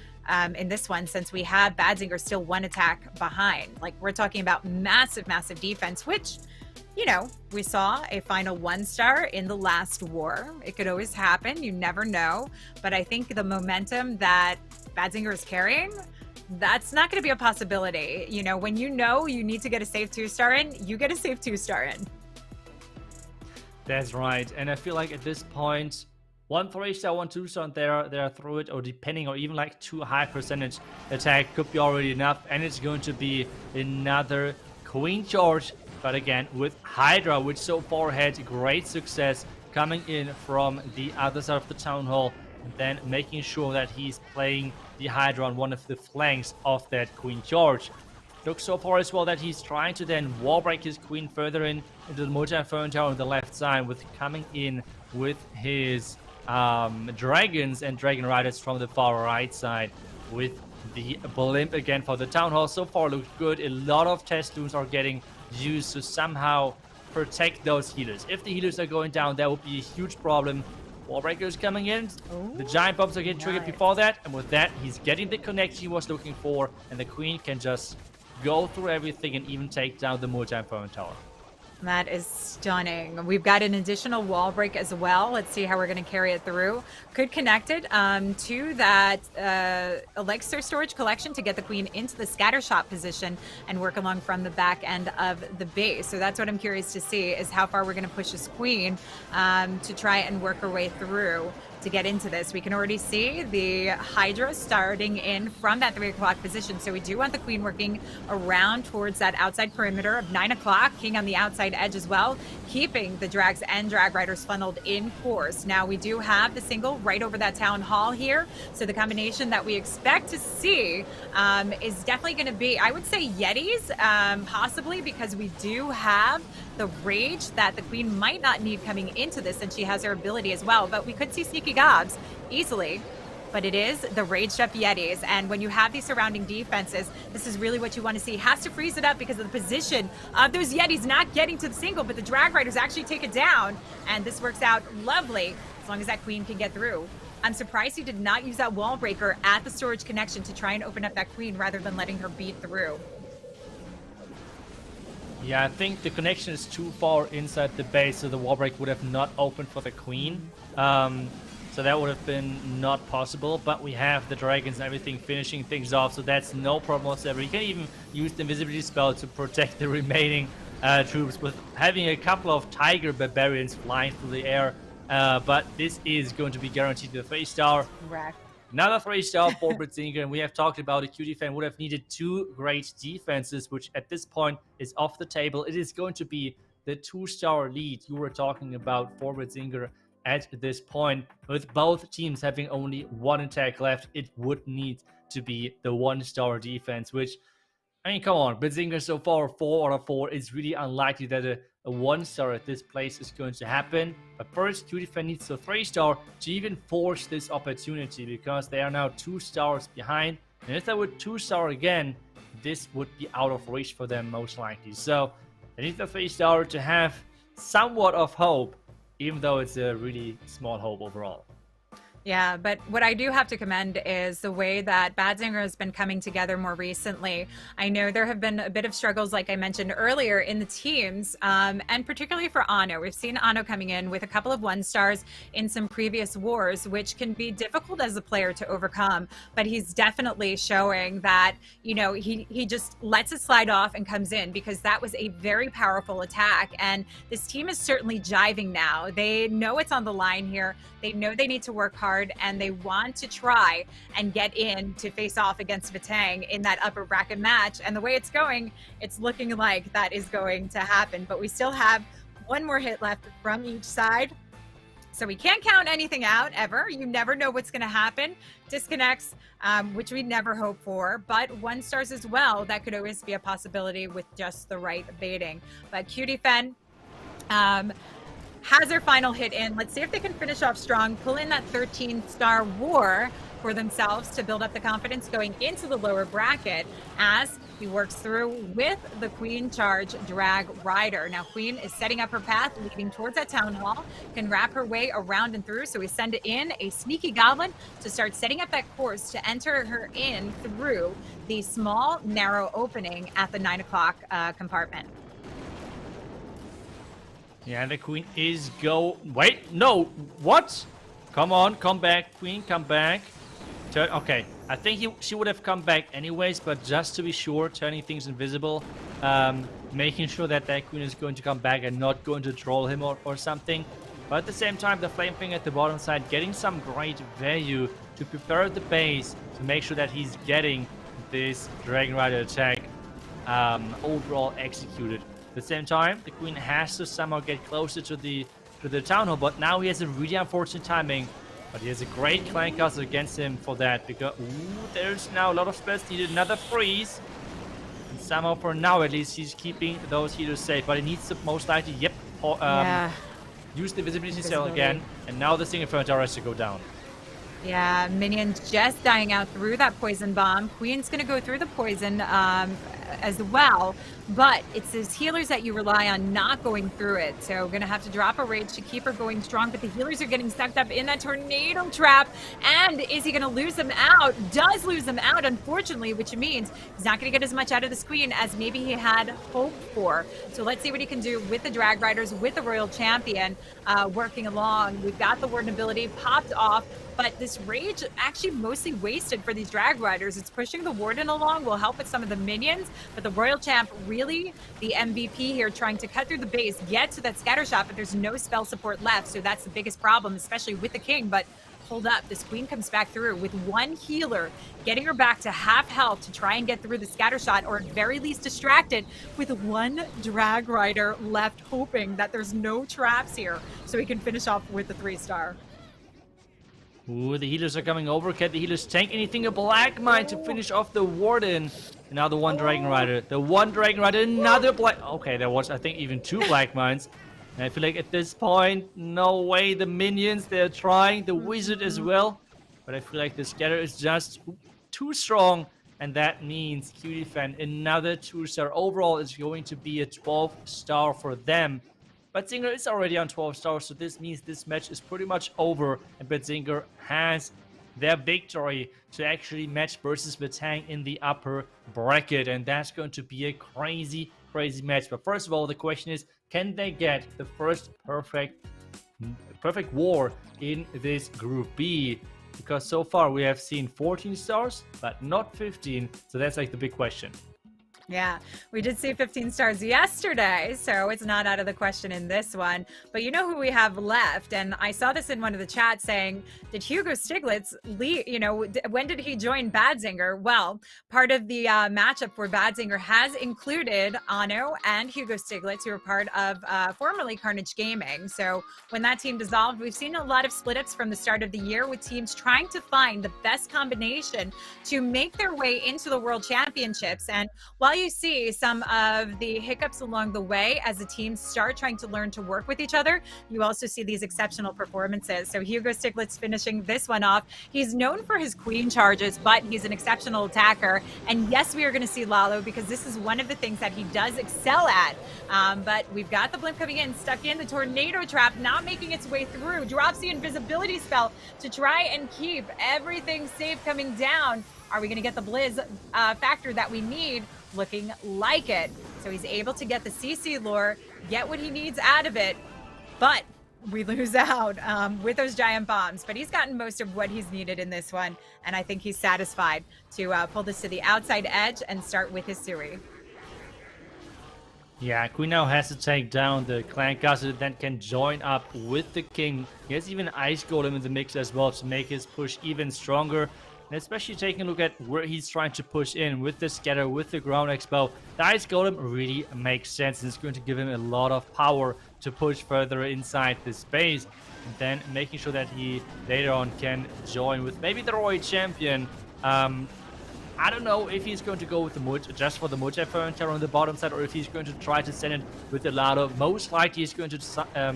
in this one, since we have Badzinger still 1 attack behind. Like, we're talking about massive, massive defense, which, you know, we saw a final 1-star in the last war. It could always happen. You never know. But I think the momentum that Badzinger is carrying, that's not going to be a possibility. You know you need to get a safe 2-star in, you get a safe 2-star in. That's right. And I feel like at this point, 1 3-star, 1 2-star, they're through it, or depending, or even like 2 high percentage attack could be already enough, and it's going to be another Queen George, but again with Hydra, which so far had great success coming in from the other side of the town hall, and then making sure that he's playing the Hydra on one of the flanks of that Queen George. Looks so far as well that he's trying to then wall break his queen further in into the multi-inferno tower on the left side, with coming in with his dragons and dragon riders from the far right side with the blimp again for the town hall. So far looks good. A lot of test loons are getting used to somehow protect those healers. If the healers are going down, that would be a huge problem. Wallbreaker is coming in. Ooh, The giant bombs are getting triggered nice. before that, and with that he's getting the connection he was looking for, and the queen can just go through everything and even take down the multi-phone tower. That is stunning. We've got an additional wall break as well. Let's see how we're going to carry it through. Could connect it to that elixir storage collection to get the queen into the scatter shot position and work along from the back end of the base. So that's what I'm curious to see, is how far we're going to push this queen to try and work her way through to get into this. We can already see the Hydra starting in from that 3 o'clock position. So we do want the queen working around towards that outside perimeter of 9 o'clock, king on the outside edge as well, keeping the drags and drag riders funneled in course. Now we do have the single right over that town hall here. So the combination that we expect to see is definitely going to be, I would say, Yetis, possibly, because we do have the rage that the queen might not need coming into this, and she has her ability as well. But we could see sneaky gobs easily, but it is the raged up Yetis. And when you have these surrounding defenses, this is really what you want to see. Has to freeze it up because of the position of those Yetis not getting to the single, but the drag riders actually take it down, and this works out lovely as long as that queen can get through. I'm surprised he did not use that wall breaker at the storage connection to try and open up that queen rather than letting her beat through. Yeah, I think the connection is too far inside the base, so the wall break would have not opened for the queen. So that would have been not possible, but we have the dragons and everything finishing things off, so that's no problem whatsoever. You can even use the invisibility spell to protect the remaining troops with having a couple of tiger barbarians flying through the air, but this is going to be guaranteed to the 3-star. Correct. Another 3-star for Badzinger, and we have talked about a Cutie Fenn would have needed 2 great defenses, which at this point is off the table. It is going to be the 2-star lead you were talking about for Badzinger at this point. With both teams having only 1 attack left, it would need to be the 1-star defense, which, I mean, come on, Badzinger so far 4 out of 4. It's really unlikely that a 1-star at this place is going to happen. But first, Cutie Fenn needs a 3-star to even force this opportunity, because they are now 2 stars behind. And if they would 2-star again, this would be out of reach for them most likely. So they need the 3-star to have somewhat of hope, even though it's a really small hope overall. Yeah, but what I do have to commend is the way that Badzinger has been coming together more recently. I know there have been a bit of struggles, like I mentioned earlier, in the teams, and particularly for Ano. We've seen Ano coming in with a couple of 1-stars in some previous wars, which can be difficult as a player to overcome. But he's definitely showing that, you know, he just lets it slide off and comes in, because that was a very powerful attack. And this team is certainly jiving now. They know it's on the line here. They know they need to work hard, and they want to try and get in to face off against Vitang in that upper bracket match. And the way it's going, it's looking like that is going to happen. But we still have 1 more hit left from each side, so we can't count anything out ever. You never know what's going to happen. Disconnects, which we never hope for, but 1-stars as well. That could always be a possibility with just the right baiting. But Cutie Fenn has their final hit in. Let's see if they can finish off strong, pull in that 13-star war for themselves to build up the confidence going into the lower bracket as he works through with the Queen Charge Drag Rider. Now Queen is setting up her path, leading towards that town hall, can wrap her way around and through. So we send in a sneaky goblin to start setting up that course to enter her in through the small, narrow opening at the 9 o'clock compartment. Yeah, the queen is Wait, no, what? Come on, come back, queen, come back. Okay, I think she would have come back anyways, but just to be sure, turning things invisible, making sure that that queen is going to come back and not going to troll him or something. But at the same time, the flame thing at the bottom side, getting some great value to prepare the base to make sure that he's getting this Dragon Rider attack overall executed. At the same time, the queen has to somehow get closer to the town hall, but now he has a really unfortunate timing. But he has a great clan castle against him for that, because there's now a lot of spells needed. Another freeze, and somehow for now at least he's keeping those healers safe. But he needs to most likely, use the visibility cell again, and now the single Inferno Tower has to go down. Yeah, Minion's just dying out through that poison bomb. Queen's going to go through the poison as well, but it's those healers that you rely on not going through it. So we're going to have to drop a rage to keep her going strong, but the healers are getting sucked up in that tornado trap. And is he going to lose them out? Does lose them out, unfortunately, which means he's not going to get as much out of this Queen as maybe he had hoped for. So let's see what he can do with the Drag Riders, with the Royal Champion working along. We've got the Warden ability popped off, but this rage actually mostly wasted for these Drag Riders. It's pushing the Warden along, will help with some of the minions, but the Royal Champ really the MVP here, trying to cut through the base, get to that scatter shot, but there's no spell support left, so that's the biggest problem, especially with the King. But hold up, this Queen comes back through with one healer, getting her back to half health to try and get through the scatter shot, or at very least distracted, with one Drag Rider left, hoping that there's no traps here so he can finish off with the 3-star. Ooh, the healers are coming over. Can the healers tank anything? A Black Mine to finish off the Warden. And now the one Dragon Rider. The one Dragon Rider, another Black... Okay, there was, I think, even 2 Black Mines. And I feel like at this point, no way. The minions, they're trying. The Wizard as well. But I feel like the Scatter is just too strong. And that means Cutie Fenn, another 2-star. Overall, it's going to be a 12-star for them. Badzinger is already on 12 stars, so this means this match is pretty much over, and Badzinger has their victory to actually match versus Vitang in the upper bracket, and that's going to be a crazy, crazy match. But first of all, the question is, can they get the first perfect war in this Group B? Because so far we have seen 14 stars, but not 15, so that's like the big question. Yeah, we did see 15 stars yesterday, so it's not out of the question in this one. But you know who we have left? And I saw this in one of the chats saying, did Hugo Stiglitz leave, when did he join Badzinger? Well, part of the matchup for Badzinger has included Ano and Hugo Stiglitz, who are part of formerly Carnage Gaming. So when that team dissolved, we've seen a lot of split-ups from the start of the year, with teams trying to find the best combination to make their way into the World Championships. And while you see some of the hiccups along the way as the teams start trying to learn to work with each other, you also see these exceptional performances. So Hugo Stiglitz finishing this one off. He's known for his Queen charges, but he's an exceptional attacker. And yes, we are going to see Lalo, because this is one of the things that he does excel at. But we've got the blimp coming in, stuck in the tornado trap, not making its way through. Drops the invisibility spell to try and keep everything safe coming down. Are we going to get the Blizz factor that we need? Looking like it. So he's able to get the CC lure, get what he needs out of it, but we lose out with those giant bombs. But he's gotten most of what he's needed in this one, and I think he's satisfied to pull this to the outside edge and start with his Suri. Yeah, Queen now has to take down the Clan Castle, then can join up with the King. He has even Ice Golem in the mix as well to make his push even stronger. And especially taking a look at where he's trying to push in with the Scatter, with the Ground Expo. The Ice Golem really makes sense, and it's going to give him a lot of power to push further inside the space. And then making sure that he later on can join with maybe the Royal Champion. I don't know if he's going to go with the Mud, just for the Mud on the bottom side, or if he's going to try to send it with the Lalo. Most likely he's going to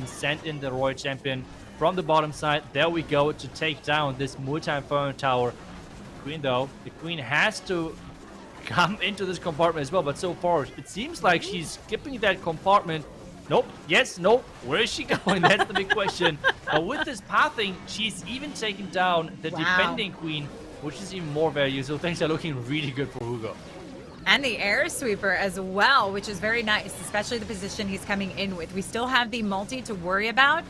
send in the Royal Champion from the bottom side. There we go, to take down this multi-Inferno Tower. Queen though, the Queen has to come into this compartment as well, but so far it seems like she's skipping that compartment. Nope, yes, nope, where is she going? That's the big question. But with this pathing, she's even taken down the defending Queen, which is even more value, so things are looking really good for Hugo. And the air sweeper as well, which is very nice, especially the position he's coming in with. We still have the multi to worry about.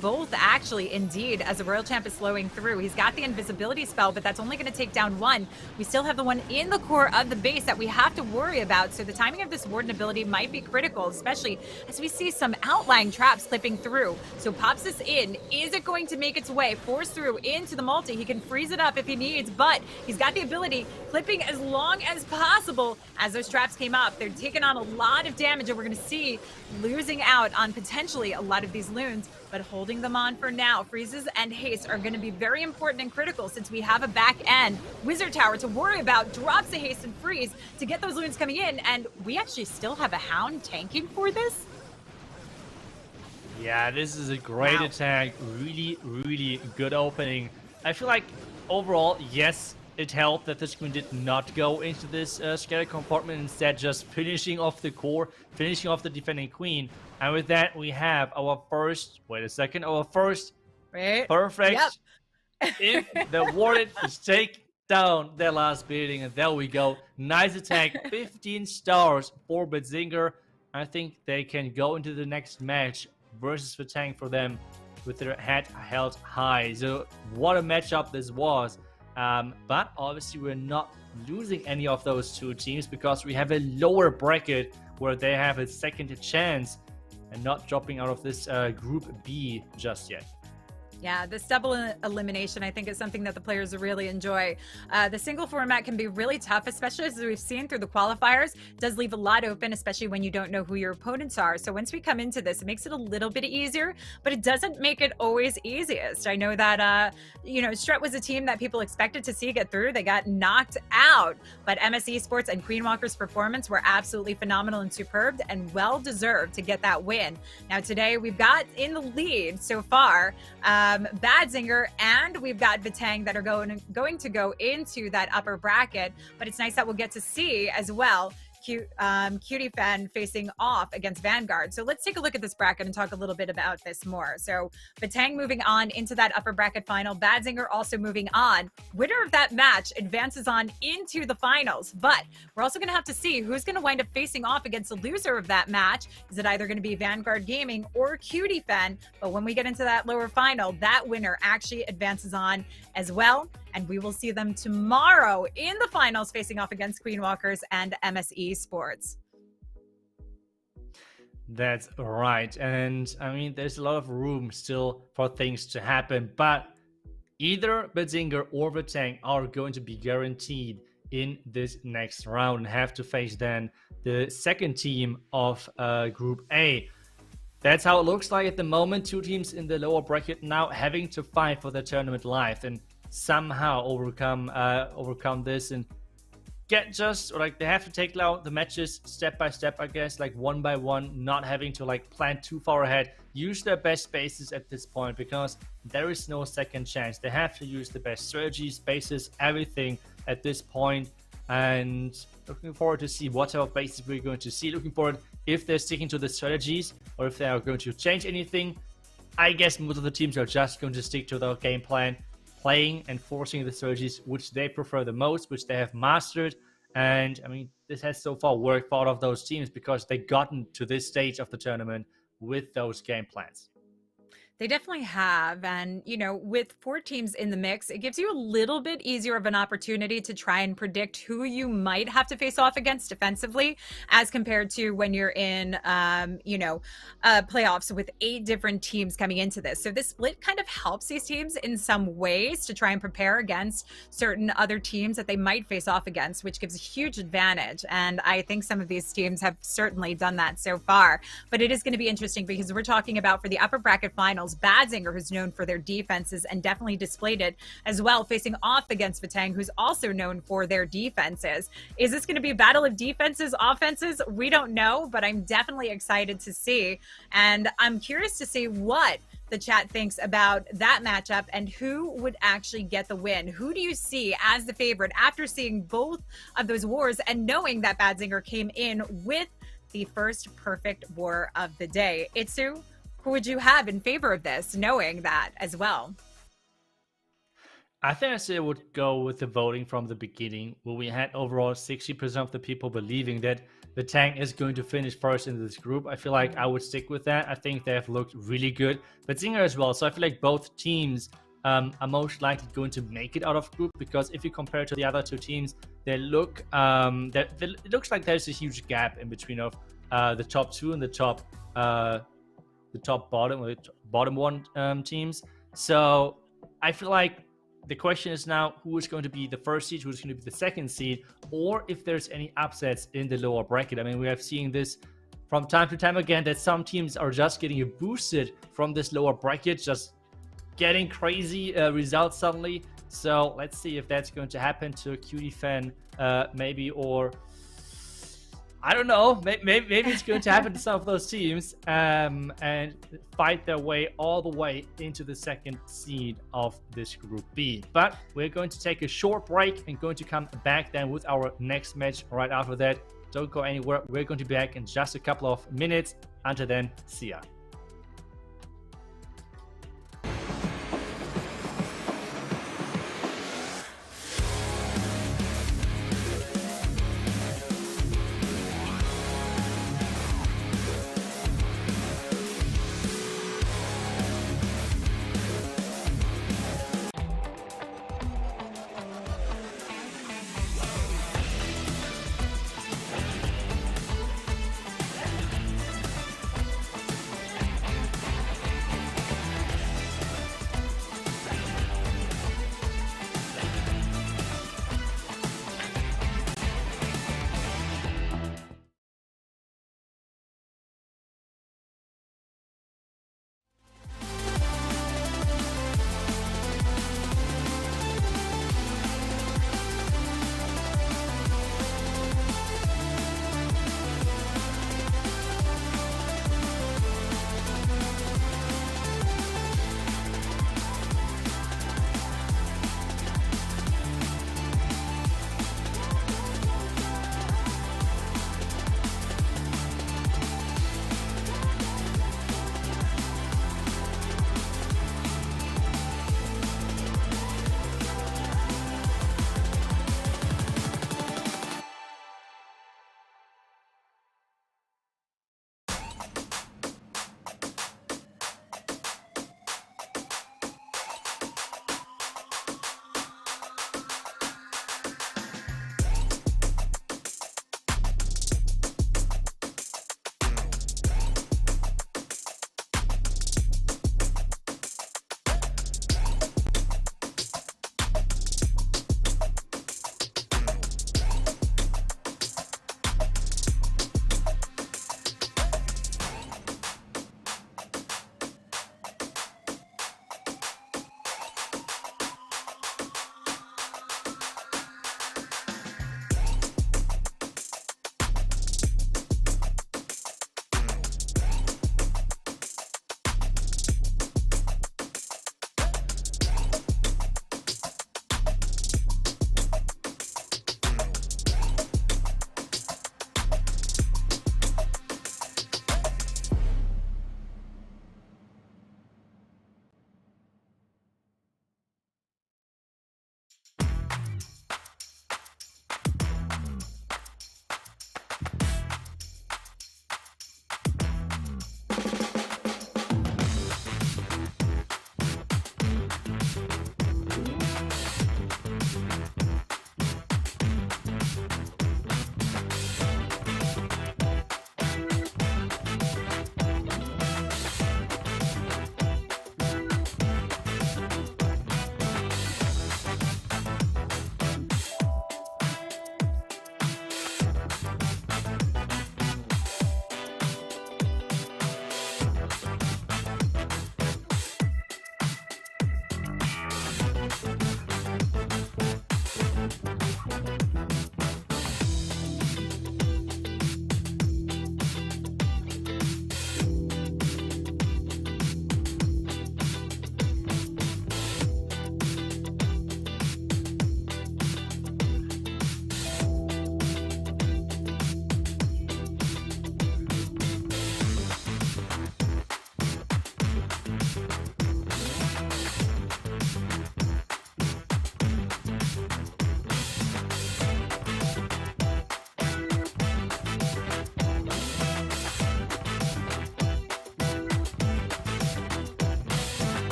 Both actually, indeed, as the Royal Champ is slowing through. He's got the invisibility spell, but that's only going to take down one. We still have the one in the core of the base that we have to worry about. So the timing of this Warden ability might be critical, especially as we see some outlying traps slipping through. So pops this in. Is it going to make its way, force through into the multi? He can freeze it up if he needs, but he's got the ability, clipping as long as possible. As those traps came up, they're taking on a lot of damage, and we're going to see losing out on potentially a lot of these loons, but holding them on for now. Freezes and haste are going to be very important and critical, since we have a back end Wizard Tower to worry about. Drops the haste and freeze to get those loons coming in, and we actually still have a Hound tanking for this. Yeah, this is a great attack. Really, really good opening. I feel like overall, yes, it helped that the screen did not go into this scatter compartment, instead just finishing off the core, finishing off the defending queen. And with that, we have our first, wait a second, our first perfect. If the Warden is take down their last building, and there we go. Nice attack, 15 stars for Badzinger. I think they can go into the next match versus Vitang for them with their head held high. So what a matchup this was. But obviously we're not losing any of those two teams because we have a lower bracket where they have a second chance and not dropping out of this Group B just yet. Yeah, this double elimination, I think, is something that the players really enjoy. The single format can be really tough, especially as we've seen through the qualifiers. It does leave a lot open, especially when you don't know who your opponents are. So once we come into this, it makes it a little bit easier, but it doesn't make it always easiest. I know that, Strut was a team that people expected to see get through. They got knocked out, but MS Esports and Queen Walker's performance were absolutely phenomenal and superb and well-deserved to get that win. Now today, we've got in the lead so far, Badzinger, and we've got Vitang that are going to go into that upper bracket, but it's nice that we'll get to see as well Cutie Fenn facing off against Vanguard. So let's take a look at this bracket and talk a little bit about this more. So Vitang moving on into that upper bracket final. Badzinger also moving on. Winner of that match advances on into the finals. But we're also going to have to see who's going to wind up facing off against the loser of that match. Is it either going to be Vanguard Gaming or Cutie Fenn? But when we get into that lower final, that winner actually advances on as well. And we will see them tomorrow in the finals facing off against Queen Walkers and MS Esports. That's right. And I mean, there's a lot of room still for things to happen, but either Badzinger or Vitang are going to be guaranteed in this next round and have to face then the second team of Group A. That's how it looks like at the moment. Two teams in the lower bracket now having to fight for the tournament life and somehow overcome this and get they have to take out the matches step by step, I guess, like one by one, not having to plan too far ahead. Use their best spaces at this point because there is no second chance. They have to use the best strategies, spaces, everything at this point. And looking forward to see what type of bases we're going to see. Looking forward if they're sticking to the strategies or if they are going to change anything. I guess most of the teams are just going to stick to their game plan, playing and forcing the strategies which they prefer the most, which they have mastered. And I mean, this has so far worked for all of those teams because they gotten to this stage of the tournament with those game plans. They definitely have. And, with 4 teams in the mix, it gives you a little bit easier of an opportunity to try and predict who you might have to face off against defensively as compared to when you're in, playoffs with 8 different teams coming into this. So this split kind of helps these teams in some ways to try and prepare against certain other teams that they might face off against, which gives a huge advantage. And I think some of these teams have certainly done that so far. But it is going to be interesting because we're talking about for the upper bracket finals, Badzinger, who's known for their defenses and definitely displayed it as well, facing off against Vitang, who's also known for their defenses. Is this going to be a battle of defenses, offenses? We don't know, but I'm definitely excited to see. And I'm curious to see what the chat thinks about that matchup and who would actually get the win. Who do you see as the favorite after seeing both of those wars and knowing that Badzinger came in with the first perfect war of the day? Itsu, who would you have in favor of this, knowing that as well? I think I still would go with the voting from the beginning, where we had overall 60% of the people believing that Vitang is going to finish first in this group. I feel like I would stick with that. I think they have looked really good. Badzinger as well. So I feel like both teams are most likely going to make it out of group, because if you compare to the other two teams, they look it looks like there's a huge gap in between of the top 2 and the top bottom one teams. So I feel like the question is now who is going to be the first seed, who is going to be the second seed, or if there's any upsets in the lower bracket. I mean, we have seen this from time to time again, that some teams are just getting boosted from this lower bracket, just getting crazy results suddenly. So let's see if that's going to happen to Cutie Fenn maybe, or I don't know. Maybe it's going to happen to some of those teams and fight their way all the way into the second seed of this Group B. But we're going to take a short break and going to come back then with our next match right after that. Don't go anywhere. We're going to be back in just a couple of minutes. Until then, see ya.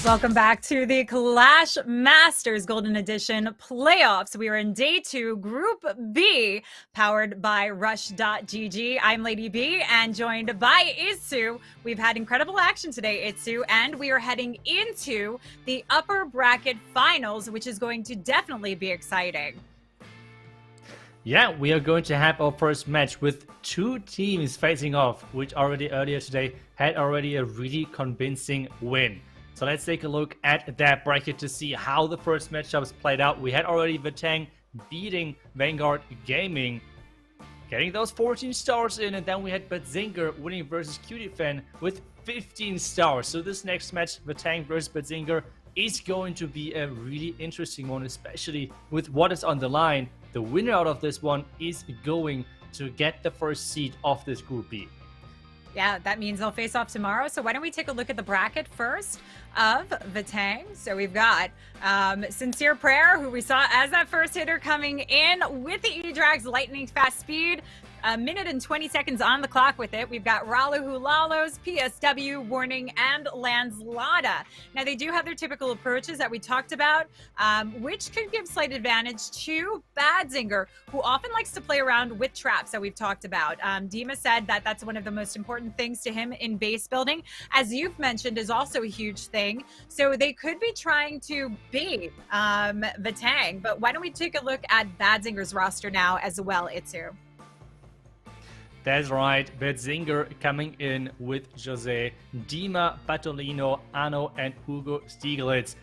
Welcome back to the Clash Masters Golden Edition playoffs. We are in day 2, Group B, powered by Rush.gg. I'm Lady B and joined by Itsu. We've had incredible action today, Itsu, and we are heading into the upper bracket finals, which is going to definitely be exciting. Yeah, we are going to have our first match with 2 teams facing off, which already earlier today had already a really convincing win. So let's take a look at that bracket to see how the first matchups played out. We had already Vitang beating Vanguard Gaming, getting those 14 stars in, and then we had Badzinger winning versus Cutie Fenn with 15 stars. So this next match, Vitang versus Badzinger, is going to be a really interesting one, especially with what is on the line. The winner out of this one is going to get the first seed of this Group B. Yeah, that means they'll face off tomorrow. So why don't we take a look at the bracket first of Vitang. So we've got Sincere Prayer, who we saw as that first hitter coming in with the E-Drag's lightning fast speed. 1 minute and 20 seconds on the clock with it. We've got Lalo, Lalo's PSW, Warning, and Lanslada. Now, they do have their typical approaches that we talked about, which could give slight advantage to Badzinger, who often likes to play around with traps that we've talked about. Dima said that that's one of the most important things to him in base building, as you've mentioned, is also a huge thing. So they could be trying to beat Vitang, but why don't we take a look at Badzinger's roster now as well, Itsu? That's right, Badzinger coming in with Jose, Dima, Patolino, Ano, and Hugo Stieglitz.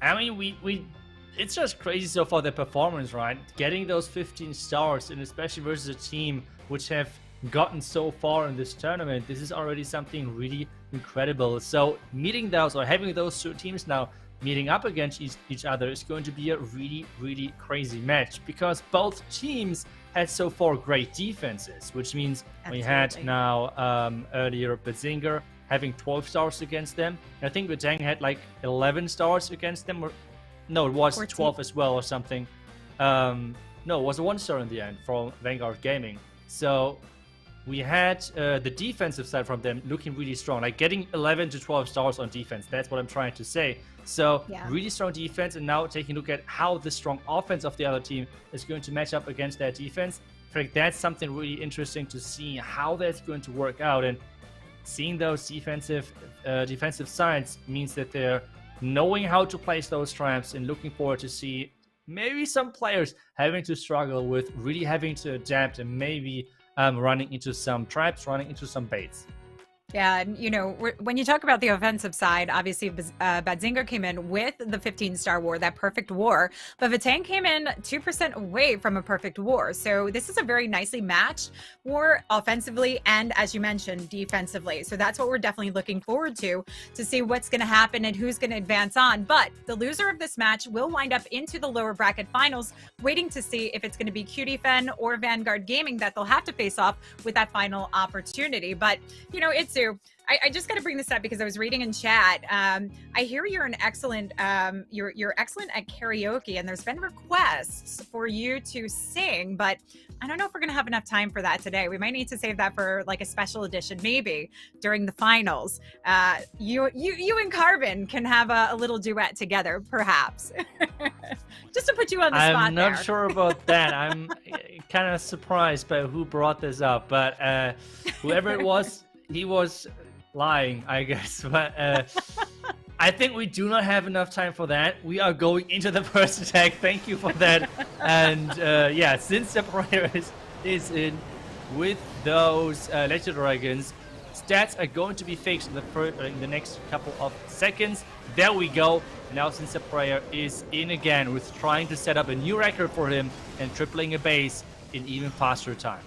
I mean, it's just crazy so far, the performance, right? Getting those 15 stars, and especially versus a team which have gotten so far in this tournament, this is already something really incredible. So meeting those, or having those 2 teams now meeting up against each other, is going to be a really, really crazy match, because both teams had so far great defenses, which means we had now earlier Badzinger having 12 stars against them. I think Vitang had like 11 stars against them, or no, it was 14. 12 as well or something. No, it was a 1 star in the end from Vanguard Gaming. So we had the defensive side from them looking really strong, like getting 11 to 12 stars on defense. That's what I'm trying to say. So really strong defense, and now taking a look at how the strong offense of the other team is going to match up against that defense. I think that's something really interesting to see how that's going to work out. And seeing those defensive sides means that they're knowing how to place those traps, and looking forward to see maybe some players having to struggle with really having to adapt, and maybe running into some traps, running into some baits. Yeah, and you know, when you talk about the offensive side, obviously Badzinger came in with the 15-star war, that perfect war, but Vitang came in 2% away from a perfect war. So this is a very nicely matched war offensively and, as you mentioned, defensively. So that's what we're definitely looking forward to see what's going to happen and who's going to advance on. But the loser of this match will wind up into the lower bracket finals, waiting to see if it's going to be Cutie Fenn or Vanguard Gaming that they'll have to face off with that final opportunity. But, you know, I just got to bring this up because I was reading in chat. I hear you're an excellent, you're excellent at karaoke, and there's been requests for you to sing, but I don't know if we're gonna have enough time for that today. We might need to save that for like a special edition, maybe during the finals. You and Carbon can have a little duet together, perhaps. Just to put you on the spot. I'm not sure about that. I'm kind of surprised by who brought this up, but whoever it was, he was lying, I guess. But I think we do not have enough time for that. We are going into the first attack. Thank you for that. And yeah, since the player is in with those Letter Dragons, stats are going to be fixed in the next couple of seconds. There we go. Now, since the player is in again, with trying to set up a new record for him and tripling a base in even faster time.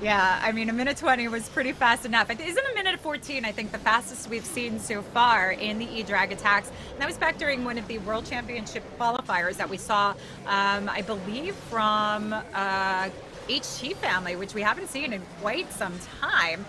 Yeah, I mean, 1:20 was pretty fast enough. Isn't 1:14, I think, the fastest we've seen so far in the E-Drag attacks? And that was back during one of the World Championship qualifiers that we saw, I believe, from HT family, which we haven't seen in quite some time.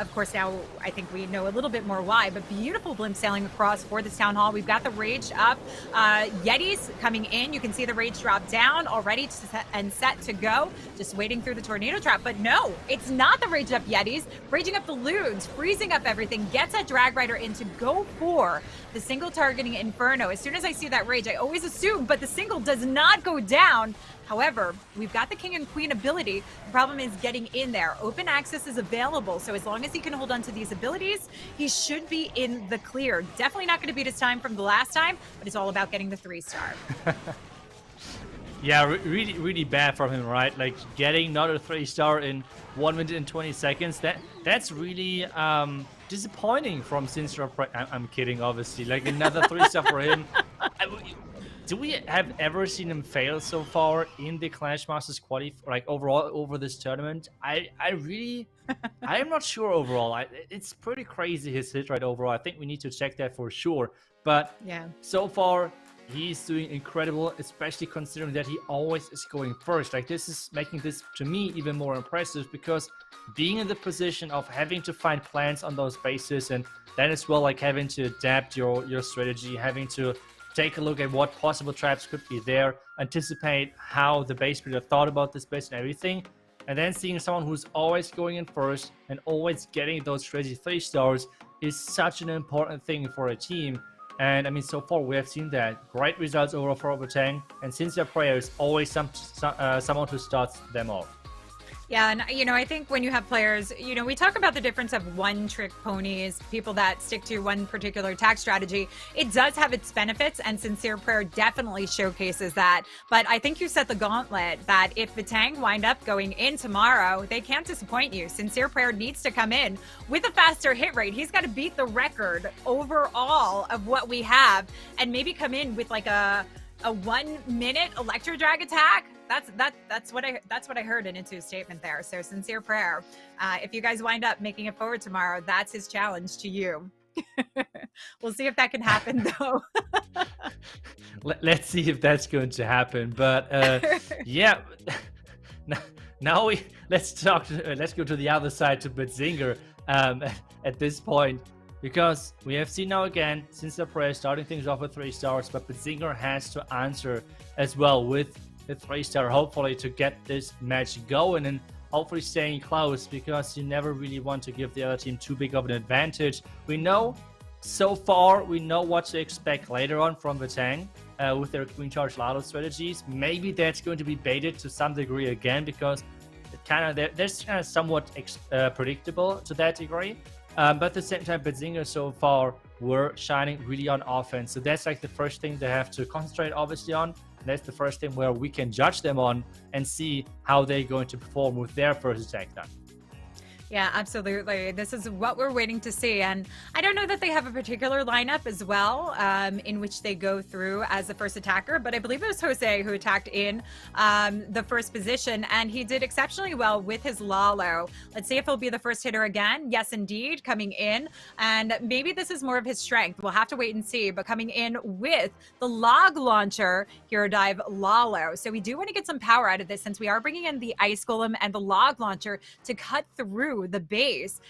Of course, now I think we know a little bit more why, but beautiful blimp sailing across for this town hall. We've got the rage up. Yetis coming in. You can see the rage drop down already set to go. Just waiting through the tornado trap. But no, it's not the rage up Yetis. Raging up the loons, freezing up everything, gets that drag rider in to go for the single targeting Inferno. As soon as I see that rage, I always assume, but the single does not go down. However, we've got the King and Queen ability. The problem is getting in there. Open access is available, so as long as he can hold on to these abilities, he should be in the clear. Definitely not going to beat his time from the last time, but it's all about getting the 3-star. Yeah, really, really bad from him, right? Like getting not a 3-star in 1 minute and 20 seconds. That's really disappointing from ClashMSTRS. I'm kidding, obviously. Like another 3-star for him. Do we have ever seen him fail so far in the Clash Masters like overall over this tournament? I'm not sure overall. It's pretty crazy his hit rate overall. I think we need to check that for sure. But yeah, so far he's doing incredible, especially considering that he always is going first. Like this is making this to me even more impressive because being in the position of having to find plans on those bases and then as well like having to adapt your strategy, having to take a look at what possible traps could be there, anticipate how the base builder thought about this base and everything, and then seeing someone who's always going in first and always getting those crazy 3-stars is such an important thing for a team. And I mean, so far we have seen that. Great results overall for Vitang, and since their player is always someone who starts them off. Yeah, and you know, I think when you have players, you know, we talk about the difference of one-trick ponies, people that stick to one particular attack strategy. It does have its benefits, and Sincere Prayer definitely showcases that. But I think you set the gauntlet that if Vitang wind up going in tomorrow, they can't disappoint you. Sincere Prayer needs to come in with a faster hit rate. He's got to beat the record overall of what we have, and maybe come in with like a 1-minute Electro Drag attack. That's what I heard in Intu's statement there. So Sincere Prayer. If you guys wind up making it forward tomorrow, that's his challenge to you. We'll see if that can happen though. Let's see if that's going to happen. But yeah, now let's go to the other side to Badzinger at this point. Because we have seen now again, since the prayer starting things off with 3-stars, but Badzinger has to answer as well with the 3-star, hopefully to get this match going and hopefully staying close, because you never really want to give the other team too big of an advantage. We know so far, we know what to expect later on from Vitang with their Queen Charge Lalo strategies. Maybe that's going to be baited to some degree again, because that's kind of somewhat predictable to that degree. But at the same time, Badzinger so far were shining really on offense. So that's like the first thing they have to concentrate obviously on. That's the first thing where we can judge them on and see how they're going to perform with their first attack done. Yeah, absolutely. This is what we're waiting to see. And I don't know that they have a particular lineup as well in which they go through as the first attacker, but I believe it was Jose who attacked in the first position, and he did exceptionally well with his Lalo. Let's see if he'll be the first hitter again. Yes, indeed, coming in. And maybe this is more of his strength. We'll have to wait and see, but coming in with the log launcher, Hero Dive Lalo. So we do want to get some power out of this, since we are bringing in the Ice Golem and the log launcher to cut through the base,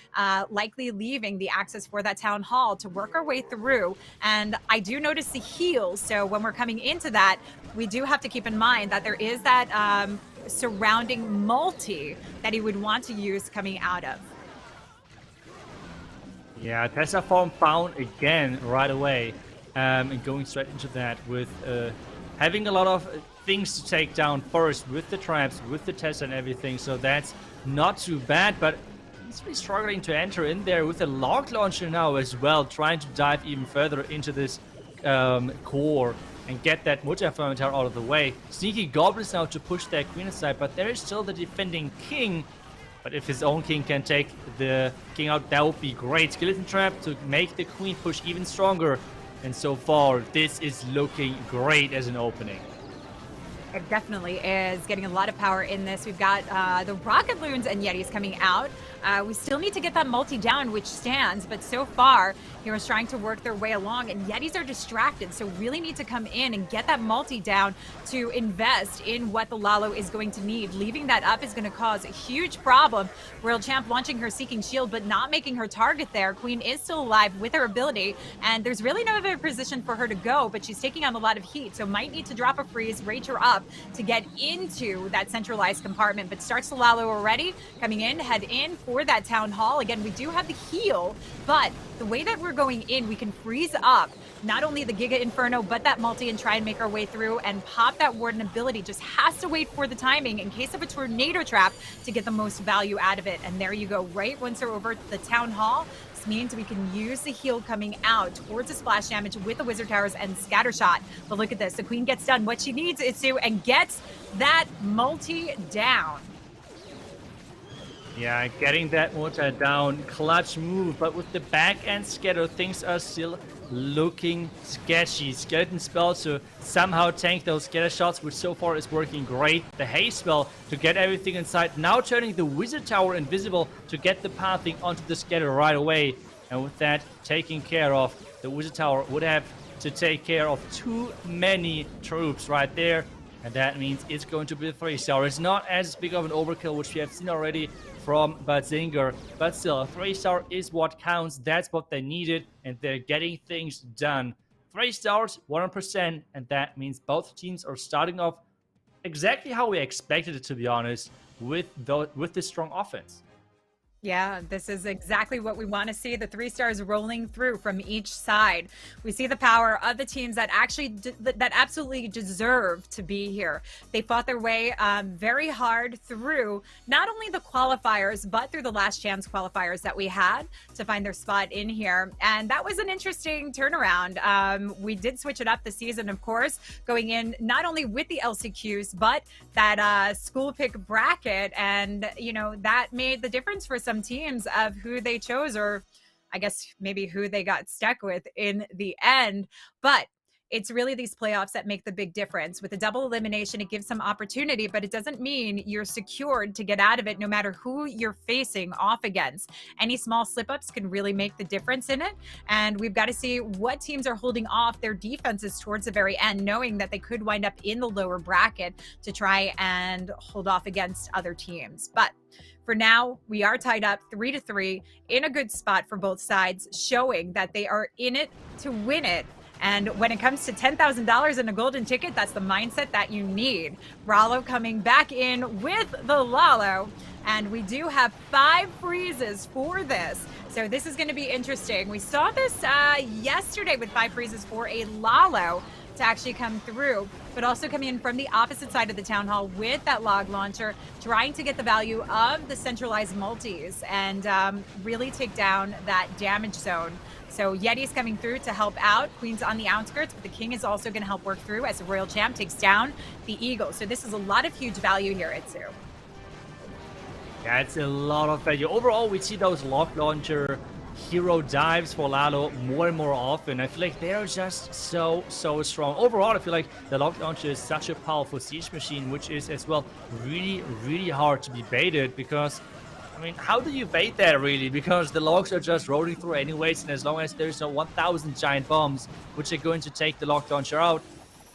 likely leaving the access for that town hall to work our way through. And I do notice the heals, so when we're coming into that, we do have to keep in mind that there is that surrounding multi that he would want to use coming out of. Yeah, Tesla form found again right away, and going straight into that with having a lot of things to take down first with the traps, with the Tesla and everything, so that's not too bad. But he's really struggling to enter in there with a log launcher now as well, trying to dive even further into this core and get that multi-fermentar out of the way. Sneaky goblins now to push their queen aside, but there is still the defending king. But if his own king can take the king out, that would be great. Skeleton trap to make the queen push even stronger. And so far, this is looking great as an opening. It definitely is getting a lot of power in this. We've got the Rocket Loons and Yetis coming out. We still need to get that multi down, which stands, but so far, Heroes trying to work their way along, and Yetis are distracted, so really need to come in and get that multi down to invest in what the Lalo is going to need. Leaving that up is going to cause a huge problem. World Champ launching her Seeking Shield, but not making her target there. Queen is still alive with her ability, and there's really no other position for her to go, but she's taking on a lot of heat, so might need to drop a freeze, rage her up to get into that centralized compartment, but starts the Lalo already, coming in, head in for that Town Hall. Again, we do have the heal, but the way that we're going in, we can freeze up not only the Giga Inferno, but that multi and try and make our way through and pop that Warden ability. Just has to wait for the timing in case of a Tornado Trap to get the most value out of it. And there you go, right once they're over the Town Hall. This means we can use the heal coming out towards the splash damage with the Wizard Towers and Scatter Shot. But look at this, the Queen gets done what she needs it to and gets that multi down. Yeah, getting that mortar down, clutch move, but with the back end scatter, things are still looking sketchy. Skeleton spell to somehow tank those scatter shots, which so far is working great. The haste spell to get everything inside, now turning the Wizard Tower invisible to get the pathing onto the scatter right away. And with that taken care of, the Wizard Tower would have to take care of too many troops right there. And that means it's going to be a 3-star. It's not as big of an overkill, which we have seen already from Badzinger, but still, a 3-star is what counts. That's what they needed, and they're getting things done. 3 stars, 100%, and that means both teams are starting off exactly how we expected it, to be honest, with the strong offense. Yeah, this is exactly what we want to see. The 3 stars rolling through from each side. We see the power of the teams that actually that absolutely deserve to be here. They fought their way very hard through not only the qualifiers, but through the last chance qualifiers that we had to find their spot in here. And that was an interesting turnaround. We did switch it up this season, of course, going in not only with the LCQs, but that school pick bracket. And, you know, that made the difference for some teams of who they chose, or I guess maybe who they got stuck with in the end. But it's really these playoffs that make the big difference. With a double elimination, it gives some opportunity, but it doesn't mean you're secured to get out of it no matter who you're facing off against. Any small slip-ups can really make the difference in it, and we've got to see what teams are holding off their defenses towards the very end, knowing that they could wind up in the lower bracket to try and hold off against other teams. But for now, we are tied up 3-3 in a good spot for both sides, showing that they are in it to win it. And when it comes to $10,000 in a golden ticket, that's the mindset that you need. Rallo coming back in with the Lalo. And we do have 5 freezes for this. So this is going to be interesting. We saw this yesterday with 5 freezes for a Lalo to actually come through, but also coming in from the opposite side of the town hall with that log launcher, trying to get the value of the centralized multis and really take down that damage zone. So Yeti's coming through to help out. Queen's on the outskirts, but the King is also going to help work through as the Royal Champ takes down the Eagle. So this is a lot of huge value here, Itsu. Yeah, it's a lot of value. Overall, we see those log launcher hero dives for Lalo more and more often. I feel like they're just so strong. Overall, I feel like the log launcher is such a powerful siege machine, which is as well really hard to be baited, because I mean, how do you bait that really? Because the logs are just rolling through anyways, and as long as there's no 1,000 giant bombs which are going to take the log launcher out,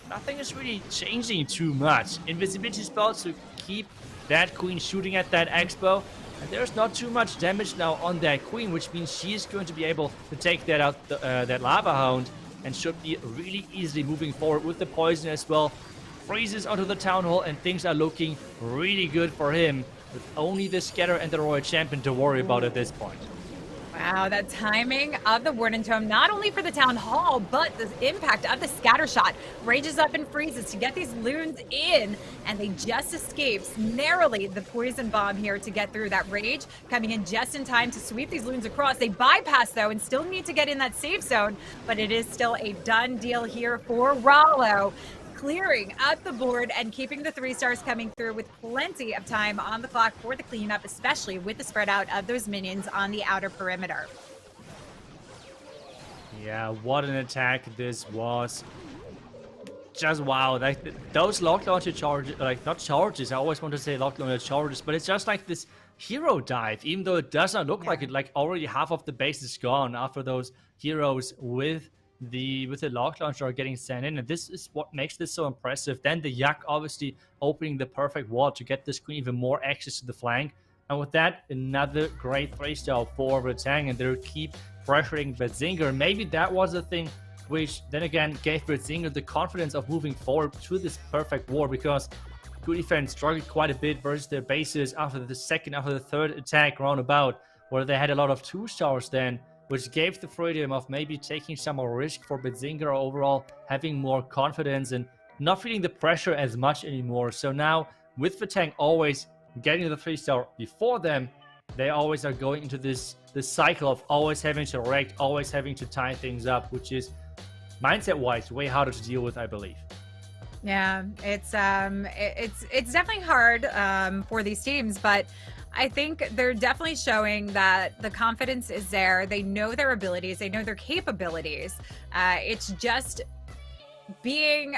nothing is really changing too much. Invisibility spells to keep that Queen shooting at that Expo, and there's not too much damage now on that Queen, which means she is going to be able to take that out, that Lava Hound, and should be really easily moving forward with the poison as well. Freezes onto the Town Hall, and things are looking really good for him, with only the Scatter and the Royal Champion to worry about at this point. Wow, that timing of the Warden Tome, not only for the Town Hall, but the impact of the Scatter Shot. Rages up and freezes to get these loons in, and they just escapes narrowly the Poison Bomb here to get through that Rage, coming in just in time to sweep these loons across. They bypass, though, and still need to get in that safe zone, but it is still a done deal here for Rallo. Clearing up the board and keeping the 3 stars coming through with plenty of time on the clock for the cleanup, especially with the spread out of those minions on the outer perimeter. Yeah, what an attack this was. just wow. Like those lock launcher charges, like not charges. I always want to say lock launcher charges, but it's just like this hero dive. Even though it does not look like it, like already half of the base is gone after those heroes with the lock launcher are getting sent in, and this is what makes this so impressive. Then the Yak obviously opening the perfect wall to get this queen even more access to the flank, and with that another great 3-star for Vitang, and they'll keep pressuring Badzinger. Maybe that was the thing which then again gave Badzinger the confidence of moving forward to this perfect war, because Cutie Fenn struggled quite a bit versus their bases after the third attack roundabout, where they had a lot of 2-stars then, which gave the freedom of maybe taking some more risk for Badzinger, overall having more confidence and not feeling the pressure as much anymore. So now with Vitang always getting the 3-star before them, they always are going into this cycle of always having to react, always having to tie things up, which is mindset-wise way harder to deal with, I believe. Yeah, it's definitely hard for these teams, but I think they're definitely showing that the confidence is there. They know their abilities. They know their capabilities. It's just being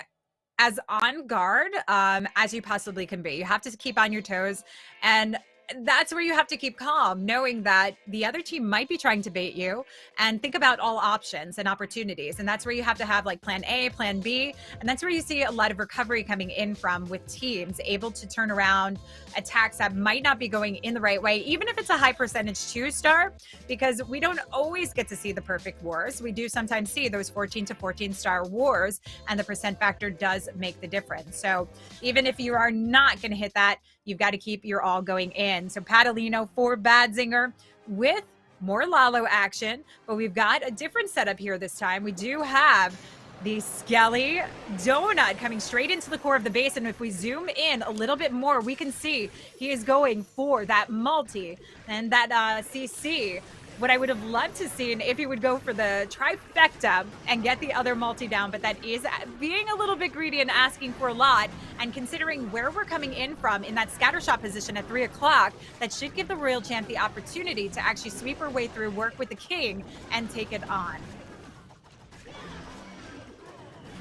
as on guard as you possibly can be. You have to keep on your toes, and that's where you have to keep calm, knowing that the other team might be trying to bait you, and think about all options and opportunities. And that's where you have to have like plan A, plan B. And that's where you see a lot of recovery coming in from, with teams able to turn around attacks that might not be going in the right way, even if it's a high percentage 2-star, because we don't always get to see the perfect wars. We do sometimes see those 14 to 14-star wars, and the percent factor does make the difference. So even if you are not going to hit that, you've got to keep your all going in. So Padalino for Badzinger with more Lalo action, but we've got a different setup here this time. We do have the Skelly Donut coming straight into the core of the base, and if we zoom in a little bit more, we can see he is going for that multi and that CC. What I would have loved to see if he would go for the trifecta and get the other multi down, but that is being a little bit greedy and asking for a lot. And considering where we're coming in from in that scatter shot position at 3 o'clock, that should give the Royal Champ the opportunity to actually sweep her way through, work with the King, and take it on.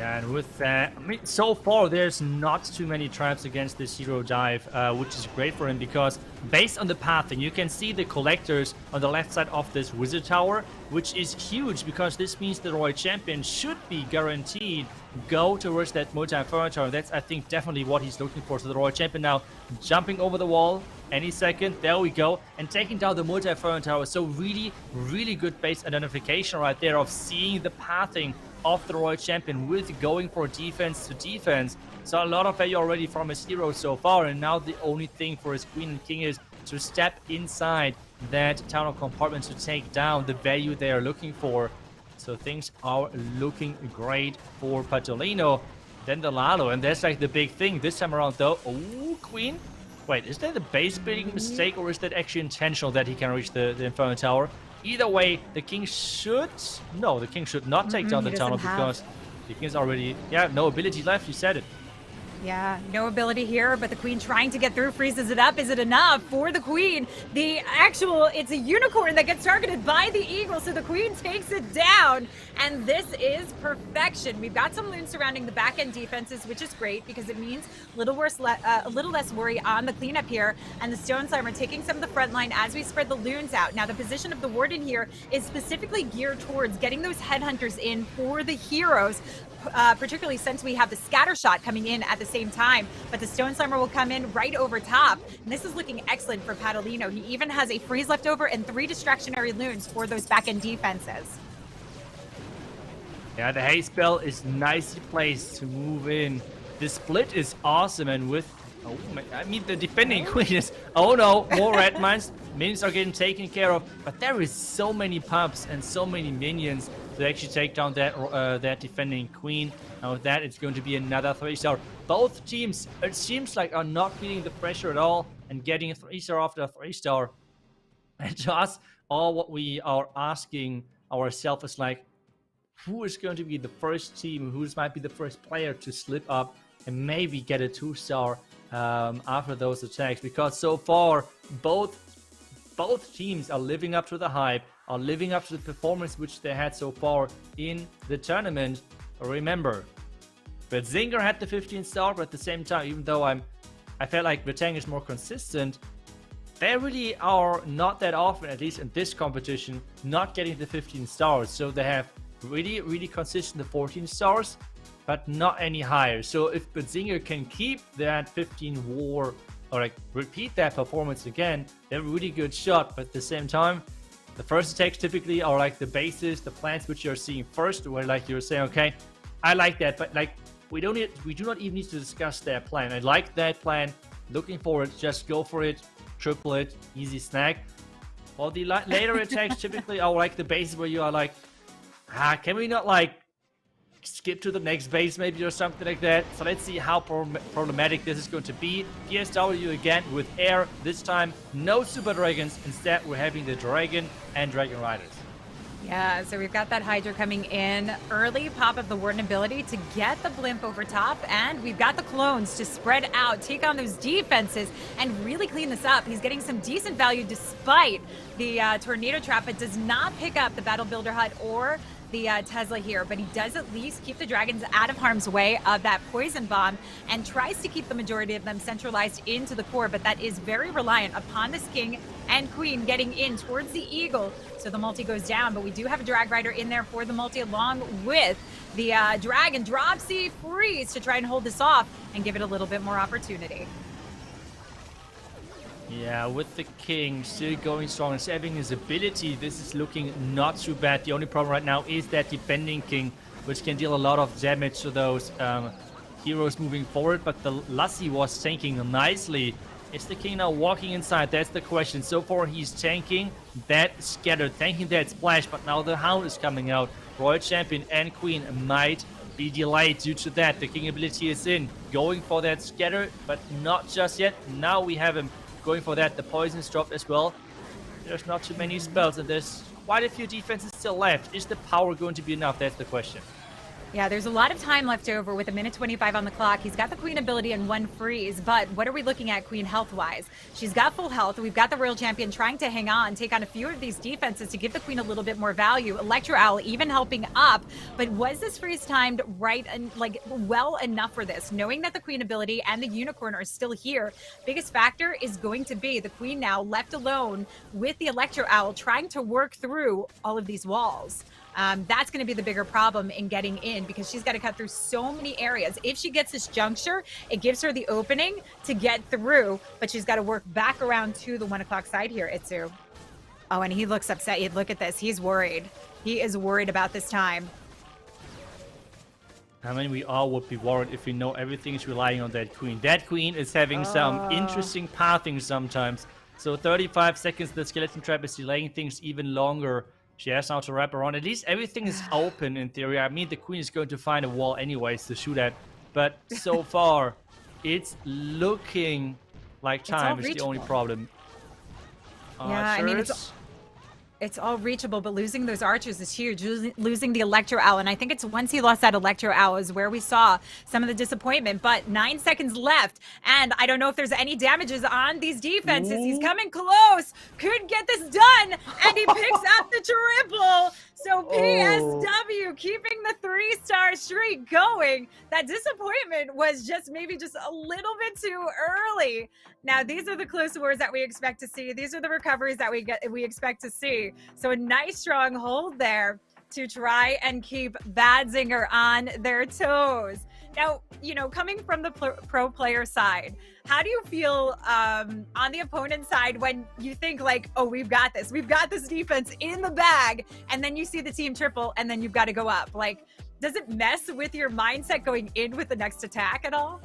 And with that, I mean, so far there's not too many traps against this hero dive, which is great for him, because based on the pathing, you can see the collectors on the left side of this wizard tower, which is huge, because this means the Royal Champion should be guaranteed go towards that multi-inferno tower. That's, I think, definitely what he's looking for. So the Royal Champion now jumping over the wall any second. There we go. And taking down the multi-inferno tower. So really, really good base identification right there of seeing the pathing of the Royal Champion with going for defense to defense. So a lot of value already from his hero so far, and now the only thing for his Queen and King is to step inside that tunnel compartment to take down the value they are looking for. So things are looking great for Patolino. Then the Lalo, and that's like the big thing this time around though. Oh, Queen. Wait, is that a base building mistake, or is that actually intentional that he can reach the Inferno Tower? Either way, the King should... No, the King should not take down the tunnel, because the King is already... Yeah, no ability left, you said it. Yeah, no ability here, but the Queen trying to get through, freezes it up. Is it enough for the Queen? It's a unicorn that gets targeted by the Eagle, so the Queen takes it down, and this is perfection. We've got some loons surrounding the back-end defenses, which is great, because it means a little less worry on the cleanup here, and the Stone Slimer taking some of the front line as we spread the loons out. Now, the position of the Warden here is specifically geared towards getting those headhunters in for the heroes, particularly since we have the scatter shot coming in at the same time, but the Stone Slimer will come in right over top, and this is looking excellent for Padalino. He even has a freeze left over and 3 distractionary loons for those back-end defenses. Yeah, the haste spell is nicely placed to move in. The split is awesome, and with... Oh, I mean, the defending Queen is... Oh no, more red mines. Minions are getting taken care of, but there is so many pumps and so many minions to actually take down that defending Queen. And with that, it's going to be another 3-star. Both teams, it seems like, are not feeling the pressure at all and getting a 3-star after a 3-star. And to us, all what we are asking ourselves is like, who is going to be the first team, who might be the first player to slip up and maybe get a 2-star after those attacks? Because so far, both teams are living up to the hype, are living up to the performance which they had so far in the tournament. Remember, Badzinger had the 15-star, but at the same time, even though I felt like Vitang is more consistent, they really are not that often, at least in this competition, not getting the 15 stars. So they have really consistent the 14 stars, but not any higher. So if Badzinger can keep that 15 war, or like repeat that performance again, they have a really good shot. But at the same time, the first attacks typically are like the bases, the plans which you're seeing first, where like you're saying, okay, I like that, but like we do not even need to discuss that plan. I like that plan, looking for it, just go for it, triple it, easy snag. While the later attacks typically are like the bases where you are like, can we not like skip to the next base maybe or something like that. So let's see how problematic this is going to be. PSW again with air, this time no super dragons, instead we're having the dragon and dragon riders. Yeah, so we've got that Hydra coming in, early pop of the Warden ability to get the blimp over top, and we've got the clones to spread out, take on those defenses, and really clean this up. He's getting some decent value despite the tornado trap, but does not pick up the Battle Builder Hut or the Tesla here, but he does at least keep the dragons out of harm's way of that poison bomb and tries to keep the majority of them centralized into the core, but that is very reliant upon this king and queen getting in towards the eagle. So the multi goes down, but we do have a drag rider in there for the multi along with the dragon drop C freeze to try and hold this off and give it a little bit more opportunity. Yeah, with the king still going strong and saving his ability, this is looking not too bad. The only problem right now is that defending king, which can deal a lot of damage to those heroes moving forward, but the Lassie was tanking nicely. Is the king now walking inside? That's the question. So far he's tanking that scatter, tanking that splash, but now the hound is coming out. Royal champion and queen might be delayed due to that. The king ability is in, going for that scatter, but not just yet. Now we have him going for that. The poison's dropped as well. There's not too many spells, and there's quite a few defenses still left. Is the power going to be enough? That's the question. Yeah, there's a lot of time left over with 1:25 on the clock. He's got the queen ability and one freeze, but what are we looking at queen health-wise? She's got full health. We've got the royal champion trying to hang on, take on a few of these defenses to give the queen a little bit more value. Electro Owl even helping up, but was this freeze timed right and like well enough for this? Knowing that the queen ability and the unicorn are still here, biggest factor is going to be the queen now left alone with the Electro Owl trying to work through all of these walls. That's going to be the bigger problem in getting in because she's got to cut through so many areas. If she gets this juncture, it gives her the opening to get through, but she's got to work back around to the 1 o'clock side here, Itsu. Oh, and he looks upset. Look at this. He's worried. He is worried about this time. I mean, we all would be worried if we know everything is relying on that queen. That queen is having some interesting pathing sometimes. So 35 seconds, the skeleton trap is delaying things even longer. She has now to wrap around. At least everything is open in theory. I mean, the queen is going to find a wall anyways to shoot at. But so far, it's looking like time is the only problem. Yeah, I mean, it's all reachable, but losing those archers is huge. Losing the Electro Owl, and I think it's once he lost that Electro Owl is where we saw some of the disappointment, but 9 seconds left, and I don't know if there's any damages on these defenses. He's coming close, could get this done, and he picks up the triple. So PSW keeping the 3-star streak going. That disappointment was maybe just a little bit too early. Now, these are the close wars that we expect to see. These are the recoveries that we expect to see. So a nice strong hold there to try and keep Badzinger on their toes. Now, you know, coming from the pro player side, how do you feel on the opponent side when you think like, oh, we've got this defense in the bag, and then you see the team triple and then you've got to go up? Like, does it mess with your mindset going in with the next attack at all?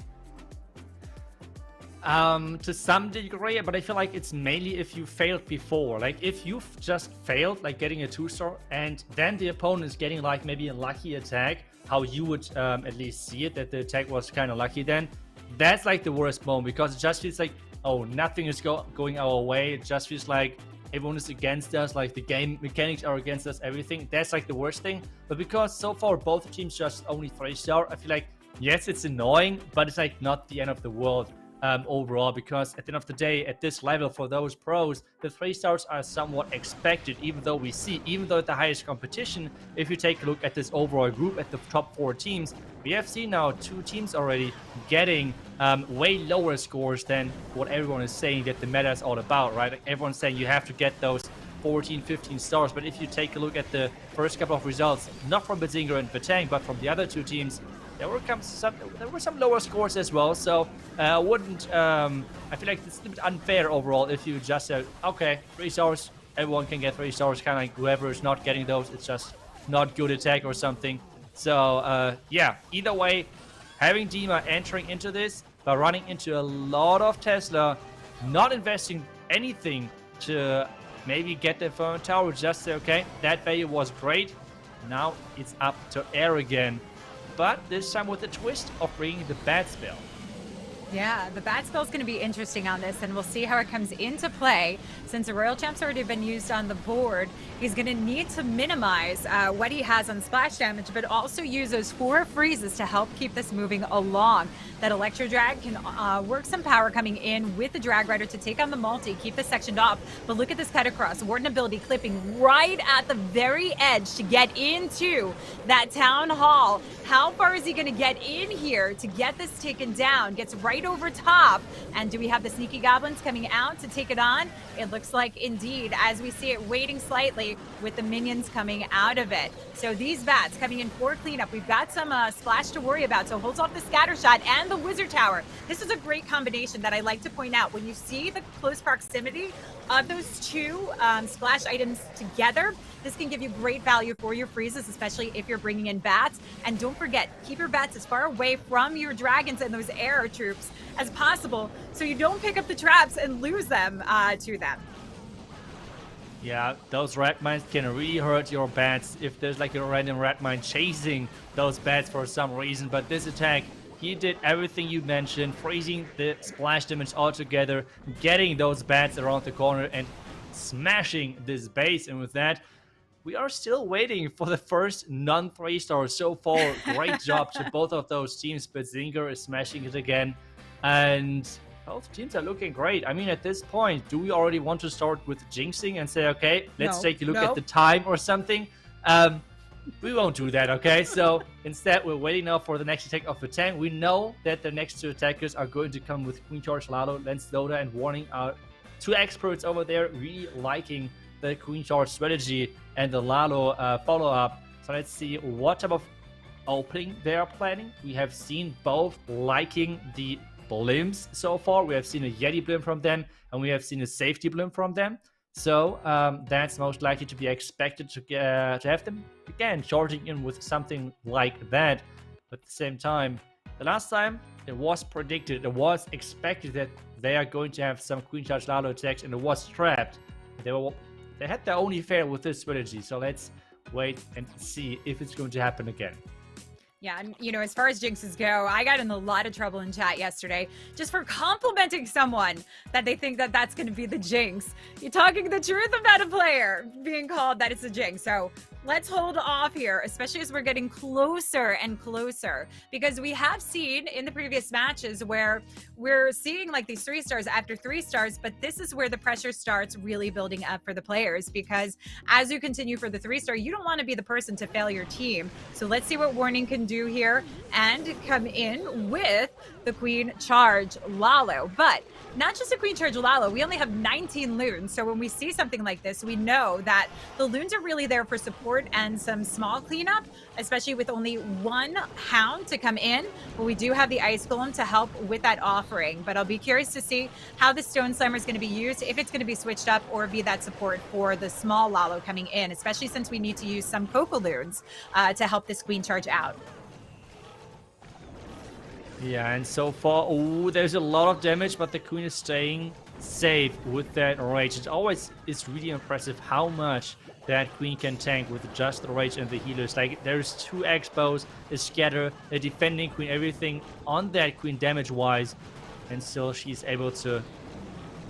To some degree, but I feel like it's mainly if you failed before. Like if you've just failed, like getting a 2-star, and then the opponent is getting like maybe a lucky attack, how you would at least see it, that the attack was kind of lucky, then that's like the worst moment, because it just feels like, oh, nothing is going our way. It just feels like everyone is against us, like the game mechanics are against us, everything. That's like the worst thing. But because so far both teams just only 3-star, I feel like, yes, it's annoying, but it's like not the end of the world. overall, because at the end of the day, at this level for those pros, the 3 stars are somewhat expected, even though at the highest competition, if you take a look at this overall group, at the top 4 teams, we have seen now 2 teams already getting way lower scores than what everyone is saying that the meta is all about, right? Like everyone's saying you have to get those 14, 15 stars, but if you take a look at the first couple of results, not from Badzinger and Vitang, but from the other 2 teams, there were some lower scores as well, so I feel like it's a little bit unfair overall if you just said, okay, 3 stars, everyone can get 3 stars, kind of like whoever is not getting those, it's just not good attack or something. So, yeah, either way, having Dima entering into this, but running into a lot of Tesla, not investing anything to maybe get the phone tower, just say, okay, that value was great, now it's up to air again. But this time with a twist of bringing the bat spell. Yeah, the bat spell is going to be interesting on this, and we'll see how it comes into play. Since the Royal Champ's already been used on the board, he's going to need to minimize what he has on splash damage, but also use those 4 freezes to help keep this moving along. That Electro Drag can work some power coming in with the Drag Rider to take on the multi, keep this sectioned off. But look at this cut across. Warden ability clipping right at the very edge to get into that Town Hall. How far is he going to get in here to get this taken down? Gets right over top. And do we have the Sneaky Goblins coming out to take it on? It looks like indeed, as we see it waiting slightly with the minions coming out of it. So these bats coming in for cleanup. We've got some splash to worry about. So holds off the scatter shot and the Wizard Tower. This is a great combination that I like to point out. When you see the close proximity of those 2 splash items together, this can give you great value for your freezes, especially if you're bringing in bats. And don't forget, keep your bats as far away from your dragons and those air troops as possible so you don't pick up the traps and lose them to them. Yeah, those rat mines can really hurt your bats if there's like a random rat mine chasing those bats for some reason. But this attack, he did everything you mentioned, freezing the splash damage altogether, getting those bats around the corner and smashing this base. And with that, we are still waiting for the first non-3 stars so far. Great job to both of those teams. Badzinger is smashing it again. And both teams are looking great. I mean, at this point, do we already want to start with jinxing and say, okay, let's take a look at the time or something? We won't do that, okay? So instead, we're waiting now for the next attack of Vitang. We know that the next 2 attackers are going to come with Queen Charge, Lalo, Lens Loda, and Warning. Are 2 experts over there really liking the Queen Charge strategy and the Lalo follow-up. So let's see what type of opening they are planning. We have seen both liking the blimps so far. We have seen a Yeti blimp from them, and we have seen a safety blimp from them. So that's most likely to be expected to have them again charging in with something like that. But at the same time, the last time it was predicted, it was expected that they are going to have some Queen Charge Lalo attacks, and it was trapped. They had their own affair with this strategy. So let's wait and see if it's going to happen again. Yeah, and you know, as far as jinxes go, I got in a lot of trouble in chat yesterday just for complimenting someone that they think that that's going to be the jinx. You're talking the truth about a player being called that it's a jinx. So let's hold off here, especially as we're getting closer and closer, because we have seen in the previous matches where we're seeing like these 3 stars after 3 stars, but this is where the pressure starts really building up for the players, because as you continue for the 3 star, you don't want to be the person to fail your team. So let's see what Warning can do here and come in with the Queen Charge Lalo. But not just a Queen Charge Lalo, we only have 19 loons. So when we see something like this, we know that the loons are really there for support and some small cleanup, especially with only 1 hound to come in. But we do have the Ice Golem to help with that offering. But I'll be curious to see how the Stone Slammer is going to be used, if it's going to be switched up or be that support for the small Lalo coming in, especially since we need to use some Coco loons to help this Queen Charge out. Yeah, and so far, there's a lot of damage, but the Queen is staying safe with that rage. It always is really impressive how much that Queen can tank with just the rage and the healers. Like, there's 2 expos, a scatter, a defending Queen, everything on that Queen damage-wise, and still she's able to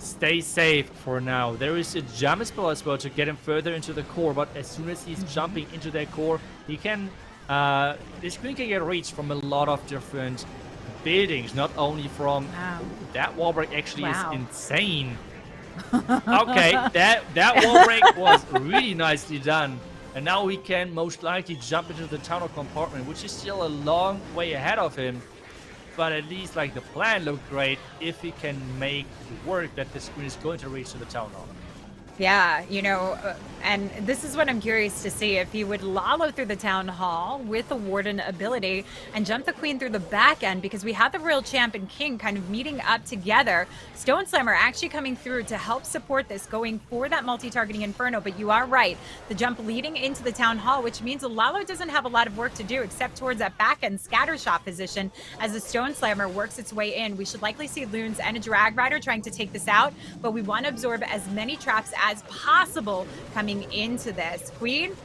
stay safe for now. There is a jump spell as well to get him further into the core, but as soon as he's jumping into that core, he can... this Queen can get reached from a lot of different buildings, not only from that wall break actually is insane. Okay, that wall break was really nicely done. And now we can most likely jump into the tunnel compartment, which is still a long way ahead of him. But at least like the plan looked great if he can make it work that the screen is going to reach to the town hall. Yeah, you know, and this is what I'm curious to see, if he would Lalo through the town hall with the Warden ability and jump the queen through the back end, because we have the Royal Champ and King kind of meeting up together. Stone Slammer actually coming through to help support this, going for that multi-targeting Inferno. But you are right, the jump leading into the town hall, which means Lalo doesn't have a lot of work to do except towards that back end scatter shot position as the Stone Slammer works its way in. We should likely see Loons and a Drag Rider trying to take this out, but we want to absorb as many traps as possible coming into this. Queen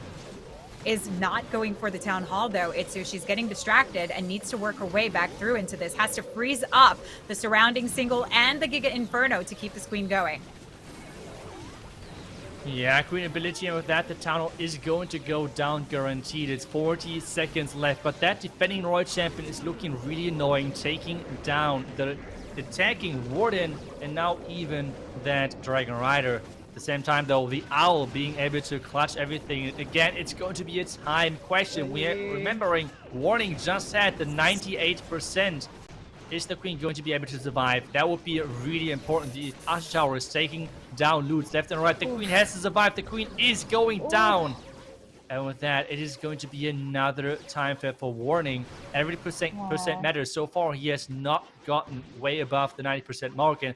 is not going for the town hall though. She's getting distracted and needs to work her way back through into this. Has to freeze up the surrounding single and the Giga Inferno to keep this queen going. Yeah, queen ability, and with that, the town hall is going to go down guaranteed. It's 40 seconds left, but that defending Royal Champion is looking really annoying, taking down the attacking Warden and now even that Dragon Rider. At the same time though, the Owl being able to clutch everything. Again, it's going to be a time question. We are remembering Warning just had the 98%. Is the queen going to be able to survive? That would be really important. The Archer Tower is taking down loots left and right. The queen has to survive. The queen is going down. And with that, it is going to be another time fair for Warning. Every percent matters. So far, he has not gotten way above the 90% mark. And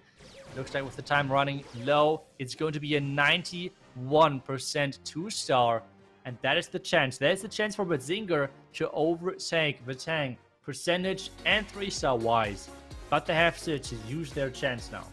looks like with the time running low, it's going to be a 91% 2-star. And that is the chance. That is the chance for Badzinger to overtake Vitang, percentage and 3-star wise. But they have to use their chance now.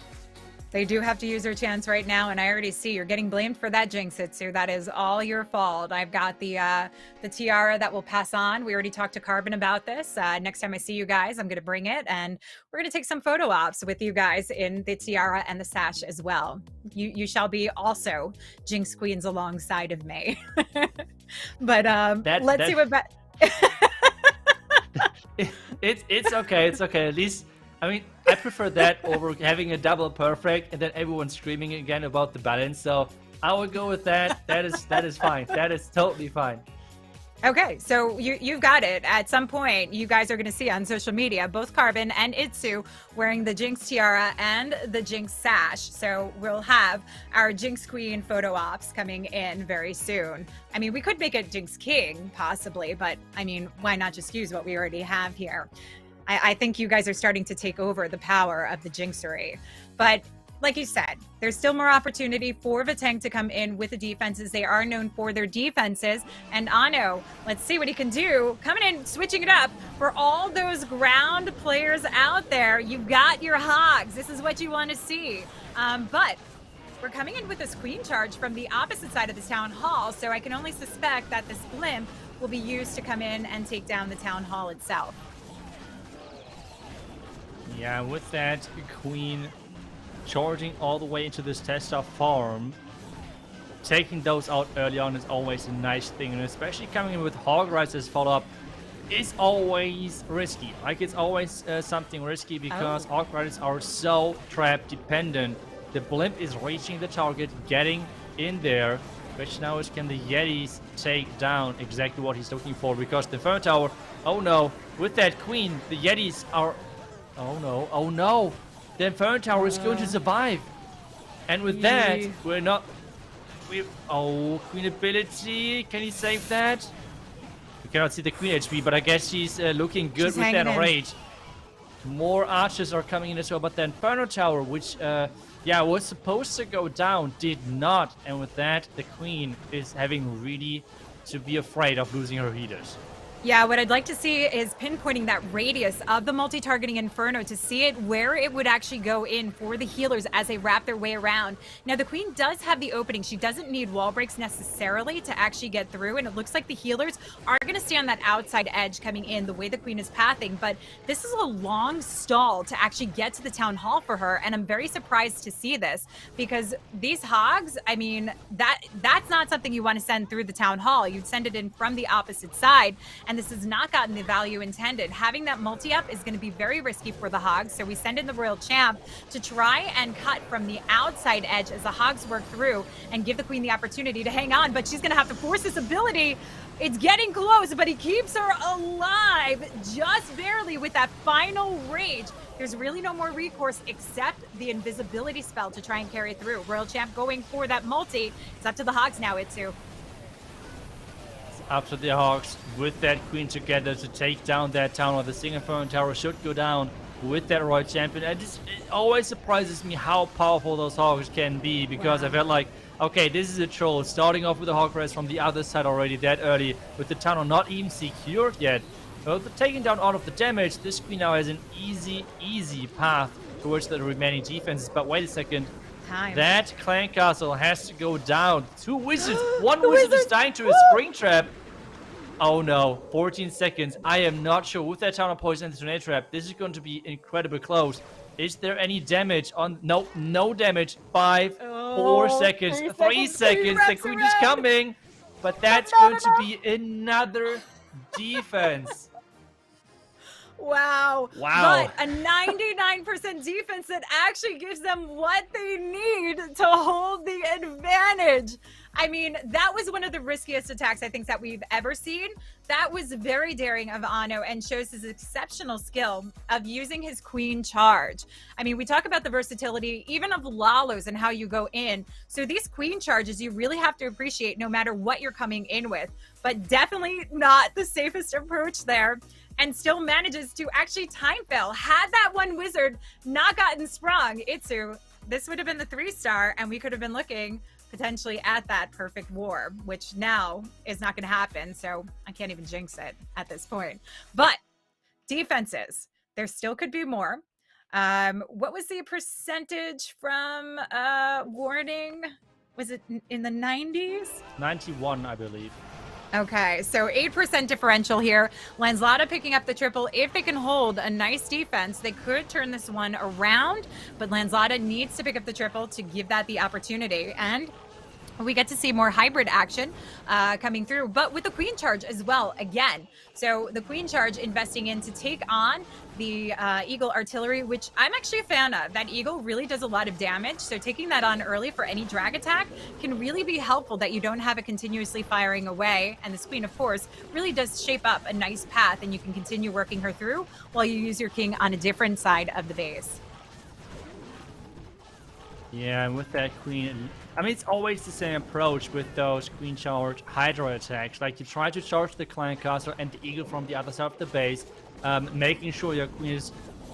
They do have to use their chance right now, and I already see you're getting blamed for that, Jinxitsu. That is all your fault. I've got the tiara that will pass on. We already talked to Carbon about this. Next time I see you guys, I'm going to bring it, and we're going to take some photo ops with you guys in the tiara and the sash as well. You shall be also Jinx Queens alongside of me. But let's see what... It's okay. It's okay. At least, I mean, I prefer that over having a double perfect and then everyone screaming again about the balance. So I would go with that. That is fine. That is totally fine. Okay, so you've got it. At some point, you guys are going to see on social media both Carbon and Itsu wearing the Jinx tiara and the Jinx sash. So we'll have our Jinx Queen photo ops coming in very soon. I mean, we could make it Jinx King, possibly, but I mean, why not just use what we already have here? I think you guys are starting to take over the power of the Jinxery. But like you said, there's still more opportunity for Vitang to come in with the defenses. They are known for their defenses. And Ano, let's see what he can do. Coming in, switching it up for all those ground players out there. You've got your hogs. This is what you want to see. But we're coming in with this queen charge from the opposite side of the town hall. So I can only suspect that this blimp will be used to come in and take down the town hall itself. Yeah, with that, queen charging all the way into this Testa farm. Taking those out early on is always a nice thing, and especially coming in with Hog Rides as follow-up is always risky. Like, it's always something risky because Hog Riders are so trap dependent. The blimp is reaching the target, getting in there. Which now is, can the Yetis take down exactly what he's looking for? Because the Inferno Tower, oh no, with that queen, the Yetis are... Oh no, oh no! The Inferno Tower is going to survive! And with that, we're not... Oh, queen ability, can he save that? We cannot see the queen HP, but I guess she's looking good with that rage. More archers are coming in as well, but the Inferno Tower, which, yeah, was supposed to go down, did not. And with that, the queen is having really to be afraid of losing her healers. Yeah, what I'd like to see is pinpointing that radius of the multi-targeting Inferno to see it where it would actually go in for the healers as they wrap their way around. Now, the queen does have the opening. She doesn't need wall breaks necessarily to actually get through, and it looks like the healers are going to stay on that outside edge coming in the way the queen is pathing, but this is a long stall to actually get to the town hall for her, and I'm very surprised to see this because these hogs, I mean, that's not something you want to send through the town hall. You'd send it in from the opposite side, and and this has not gotten the value intended. Having that multi-up is going to be very risky for the Hogs, so we send in the Royal Champ to try and cut from the outside edge as the Hogs work through and give the Queen the opportunity to hang on, but she's going to have to force this ability. It's getting close, but he keeps her alive just barely with that final rage. There's really no more recourse except the invisibility spell to try and carry through. Royal Champ going for that multi. It's up to the Hogs now, Itsu. It's up to the Hogs with that Queen together to take down that tower. The single Inferno Tower should go down with that Royal Champion. It always surprises me how powerful those Hogs can be, because I felt like, okay, this is a troll starting off with the Hog Race from the other side already that early, with the tunnel not even secured yet. But taking down all of the damage, this Queen now has an easy path towards the remaining defenses. But wait a second, that Clan Castle has to go down. 2 wizards, one wizard is dying to a spring trap. Oh no, 14 seconds. I am not sure with that Town of Poison and the Tornado Trap. This is going to be incredibly close. Is there any damage on? No, no damage. 5, 4 seconds, 3 seconds. The Queen is coming, but that's going to be another defense. Wow. But a 99% defense that actually gives them what they need to hold the advantage. I mean, that was one of the riskiest attacks I think that we've ever seen. That was very daring of Ano and shows his exceptional skill of using his Queen charge. I mean, we talk about the versatility even of Lalo's and how you go in. So these Queen charges you really have to appreciate no matter what you're coming in with, but definitely not the safest approach there. And still manages to actually time fail. Had that one wizard not gotten sprung, Itsu, this would have been the 3-star, and we could have been looking potentially at that perfect war, which now is not going to happen. So I can't even jinx it at this point. But defenses, there still could be more. What was the percentage from warding? Was it in the 90s? 91, I believe. Okay, so 8% differential here. Lanzlada picking up the triple. If they can hold a nice defense, they could turn this one around, but Lanzlada needs to pick up the triple to give that the opportunity. And we get to see more hybrid action coming through, but with the Queen charge as well, again. So the Queen charge investing in to take on the Eagle artillery, which I'm actually a fan of. That Eagle really does a lot of damage, so taking that on early for any drag attack can really be helpful, that you don't have it continuously firing away. And this Queen, of course, really does shape up a nice path, and you can continue working her through while you use your King on a different side of the base. Yeah, and with that Queen, I mean, it's always the same approach with those Queen charge Hydra attacks. Like, you try to charge the Clan Castle and the Eagle from the other side of the base, making sure your Queen is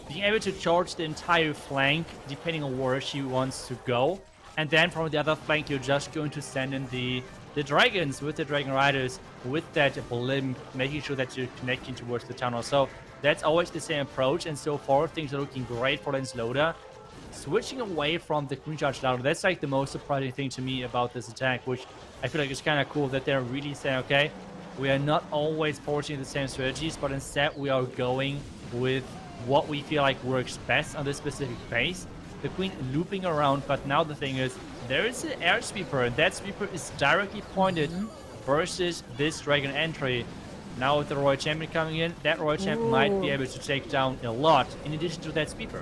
being able to charge the entire flank, depending on where she wants to go. And then from the other flank, you're just going to send in the dragons with the Dragon Riders, with that blimp, making sure that you're connecting towards the tunnel. So that's always the same approach, and so far things are looking great for Lanzlada. Switching away from the Queen charge Lalo, that's like the most surprising thing to me about this attack, which I feel like is kind of cool that they're really saying, okay, we are not always forcing the same strategies, but instead we are going with what we feel like works best on this specific base. The Queen looping around, but now the thing is, there is an air sweeper, and that sweeper is directly pointed versus this dragon entry. Now with the Royal Champion coming in, that Royal Champion might be able to take down a lot in addition to that sweeper.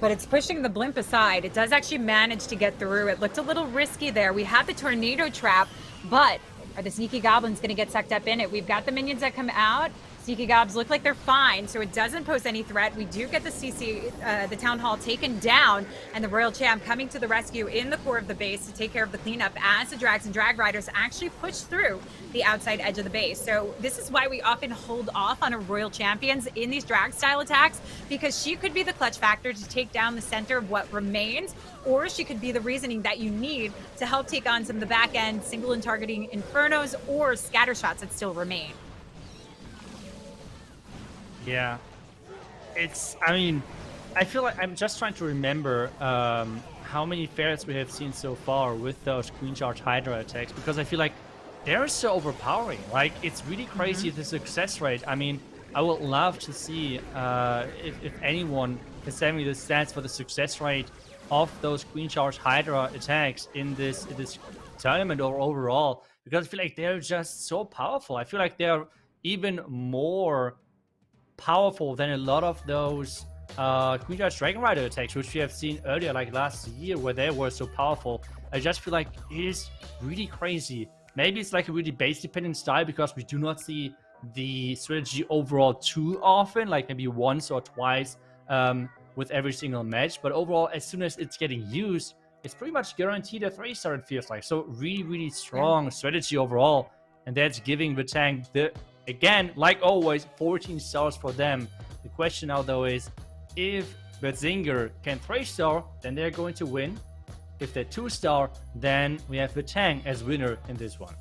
But it's pushing the blimp aside. It does actually manage to get through. It looked a little risky there. We have the tornado trap, but are the sneaky goblins going to get sucked up in it? We've got the minions that come out. Sneaky gobs look like they're fine, so it doesn't pose any threat. We do get the CC, the town hall taken down, and the Royal Champ coming to the rescue in the core of the base to take care of the cleanup as the drags and drag riders actually push through the outside edge of the base. So this is why we often hold off on our Royal Champions in these drag style attacks, because she could be the clutch factor to take down the center of what remains, or she could be the reasoning that you need to help take on some of the back end single and targeting infernos or scatter shots that still remain. Yeah, I mean, I feel like I'm just trying to remember how many fairs we have seen so far with those Queen Charge Hydra attacks, because I feel like they're so overpowering. Like, it's really crazy, the success rate. I mean, I would love to see if anyone can send me the stats for the success rate of those Queen Charge Hydra attacks in this tournament or overall, because I feel like they're just so powerful. I feel like they're even more powerful than a lot of those Queen Charge Dragon Rider attacks, which we have seen earlier, like last year, where they were so powerful. I just feel like it is really crazy. Maybe it's like a really base-dependent style because we do not see the strategy overall too often, like maybe once or twice with every single match. But overall, as soon as it's getting used, it's pretty much guaranteed a 3-star, it feels like. So really, really strong strategy overall. And that's giving Vitang the, again, like always, 14 stars for them. The question now, though, is if Badzinger can 3-star, then they're going to win. If they're 2-star, then we have Vitang as winner in this one.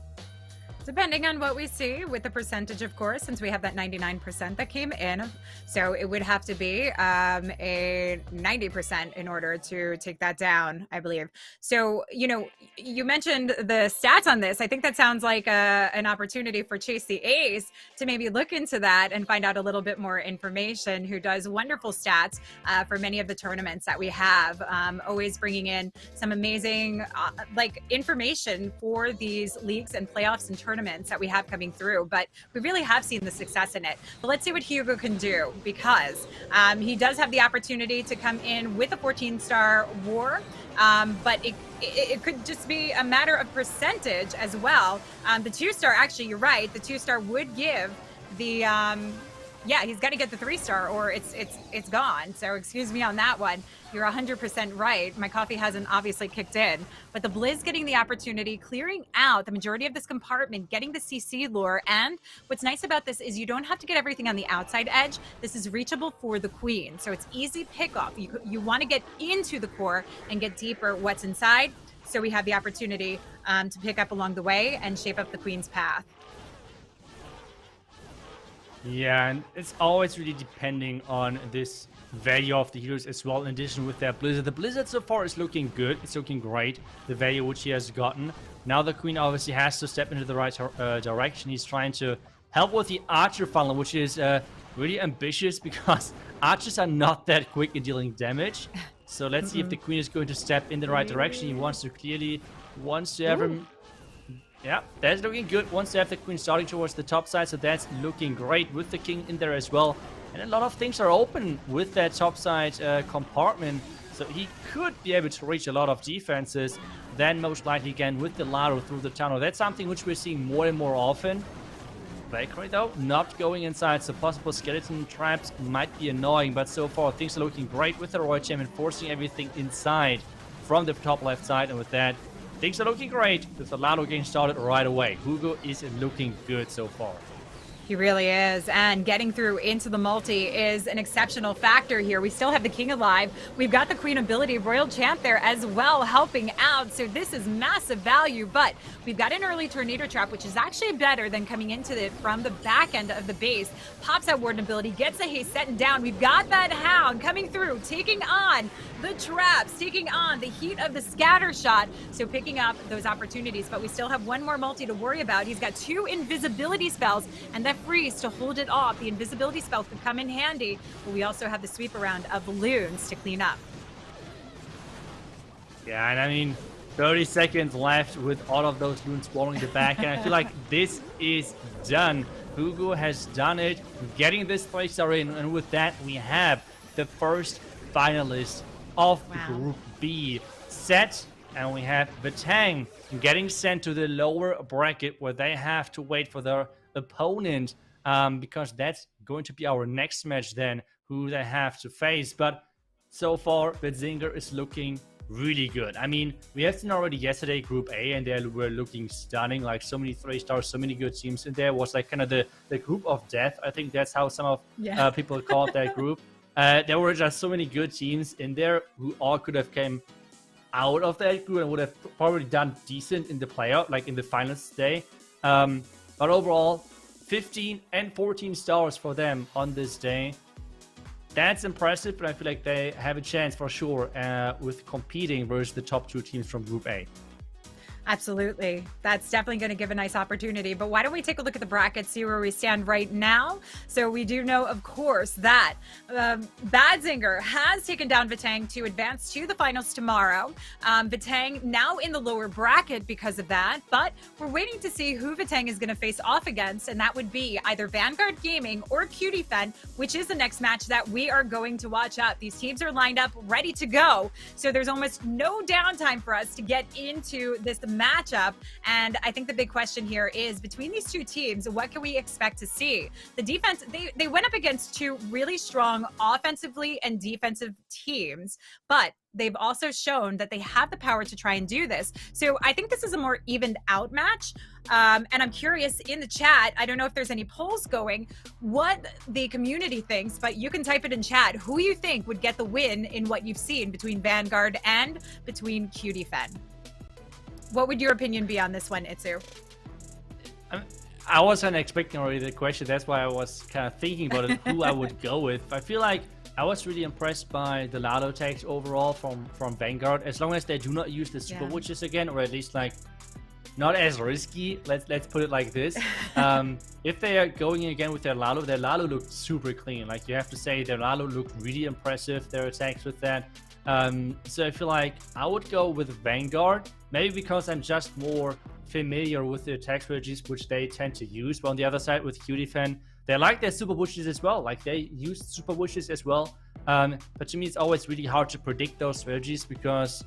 Depending on what we see with the percentage, of course, since we have that 99% that came in. So it would have to be a 90% in order to take that down, I believe. So, you know, you mentioned the stats on this. I think that sounds like an opportunity for Chase the Ace to maybe look into that and find out a little bit more information, who does wonderful stats for many of the tournaments that we have, always bringing in some amazing like information for these leagues and playoffs and tournaments that we have coming through. But we really have seen the success in it. But let's see what Hugo can do, because he does have the opportunity to come in with a 14-star war. But it could just be a matter of percentage as well. The 2-star, actually, you're right. The 2-star would give the yeah, he's got to get the 3-star or it's gone. So excuse me on that one. You're 100% right. My coffee hasn't obviously kicked in, but the Blizz getting the opportunity, clearing out the majority of this compartment, getting the CC lure. And what's nice about this is you don't have to get everything on the outside edge. This is reachable for the Queen. So it's easy pickoff. You want to get into the core and get deeper what's inside. So we have the opportunity to pick up along the way and shape up the Queen's path. Yeah, and it's always really depending on this value of the heroes as well, in addition with their Blizzard. The Blizzard so far is looking good. It's looking great, the value which he has gotten. Now the Queen obviously has to step into the right direction. He's trying to help with the Archer funnel, which is really ambitious because Archers are not that quick in dealing damage. So let's see if the Queen is going to step in the right direction. He wants to have him... Yeah, that's looking good. Once they have the Queen starting towards the top side, so that's looking great with the King in there as well. And a lot of things are open with that top side compartment, so he could be able to reach a lot of defenses. Then most likely again with the Lalo through the tunnel. That's something which we're seeing more and more often. Valkyrie though, not going inside, so possible skeleton traps might be annoying, but so far things are looking great with the Royal Champion forcing everything inside from the top left side, and with that, things are looking great with the Lalo getting started right away. Hugo is looking good so far. He really is, and getting through into the multi is an exceptional factor here. We still have the King alive. We've got the Queen ability, Royal Champ there as well, helping out. So this is massive value, but we've got an early Tornado Trap, which is actually better than coming into it from the back end of the base. Pops out Warden ability, gets a haste setting down. We've got that Hound coming through, taking on the traps, taking on the heat of the scatter shot. So picking up those opportunities, but we still have one more multi to worry about. He's got 2 invisibility spells, and that freeze to hold it off. The invisibility spell could come in handy, but we also have the sweep around of balloons to clean up. Yeah, and I mean, 30 seconds left with all of those loons spawning the back, and I feel like this is done. Hugo has done it, getting this 3-star in, and with that we have the first finalist of Group B set, and we have Vitang getting sent to the lower bracket where they have to wait for their opponent, because that's going to be our next match then, who they have to face. But so far Badzinger is looking really good. I mean, we have seen already yesterday Group A, and they were looking stunning, like so many 3-stars, so many good teams in there. Was like kind of the group of death. I think that's how some of people called that group. There were just so many good teams in there who all could have came out of that group and would have probably done decent in the playoff, like in the finals day. But overall, 15 and 14 stars for them on this day. That's impressive, but I feel like they have a chance for sure with competing versus the top 2 teams from Group A. Absolutely. That's definitely going to give a nice opportunity. But why don't we take a look at the bracket, see where we stand right now? So we do know, of course, that Badzinger has taken down Vitang to advance to the finals tomorrow. Vitang now in the lower bracket because of that. But we're waiting to see who Vitang is going to face off against. And that would be either Vanguard Gaming or Cutie Fenn, which is the next match that we are going to watch up. These teams are lined up, ready to go. So there's almost no downtime for us to get into this matchup. And I think the big question here is between these two teams, what can we expect to see? The defense, they went up against two really strong offensively and defensive teams, but they've also shown that they have the power to try and do this. So I think this is a more evened out match. And I'm curious in the chat, I don't know if there's any polls going, what the community thinks, but you can type it in chat, who you think would get the win in what you've seen between Vanguard and between Cutie Fenn. What would your opinion be on this one, Itsu? I wasn't expecting already the question. That's why I was kind of thinking about it, who I would go with. I feel like I was really impressed by the Lalo tags overall from Vanguard. As long as they do not use the super witches again, or at least like not as risky. Let's put it like this. If they are going again with their Lalo looked super clean. Like you have to say, their Lalo looked really impressive. Their attacks with that. So I feel like I would go with Vanguard, maybe because I'm just more familiar with the attack strategies which they tend to use. But on the other side with Cutie Fenn, they like their super wishes as well. Like they use super wishes as well. But to me, it's always really hard to predict those strategies because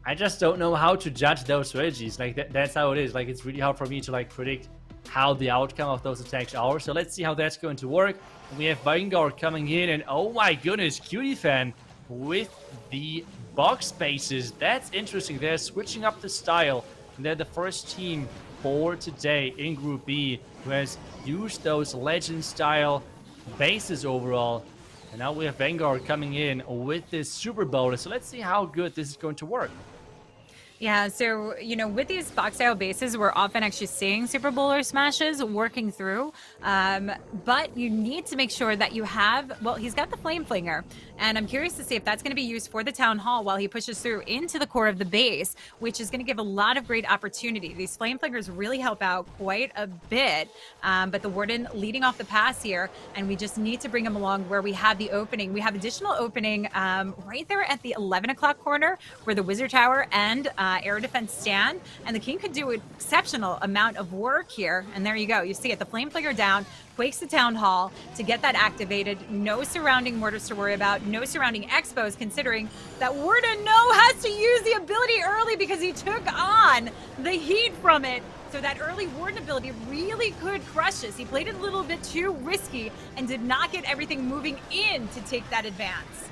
I just don't know how to judge those strategies. Like that's how it is. Like it's really hard for me to like predict how the outcome of those attacks are. So let's see how that's going to work. And we have Vanguard coming in, and oh my goodness, Cutie Fenn with the box spaces. That's interesting. They're switching up the style. And they're the first team for today in Group B who has used those legend style bases overall. And now we have Vanguard coming in with this super bonus. So let's see how good this is going to work. Yeah, so, you know, with these box style bases, we're often actually seeing Super Bowler smashes working through. But you need to make sure that you have, well, he's got the Flame Flinger. And I'm curious to see if that's going to be used for the Town Hall while he pushes through into the core of the base, which is going to give a lot of great opportunity. These Flame Flingers really help out quite a bit. But the Warden leading off the pass here, and we just need to bring him along where we have the opening. We have additional opening right there at the 11 o'clock corner where the Wizard Tower and air defense stand, and the King could do an exceptional amount of work here. And there you go, you see it, the Flame Flinger down, Quakes the Town Hall to get that activated. No surrounding mortars to worry about, no surrounding expos, considering that Warden has to use the ability early because he took on the heat from it. So that early Warden ability really could crush this. He played it a little bit too risky and did not get everything moving in to take that advance.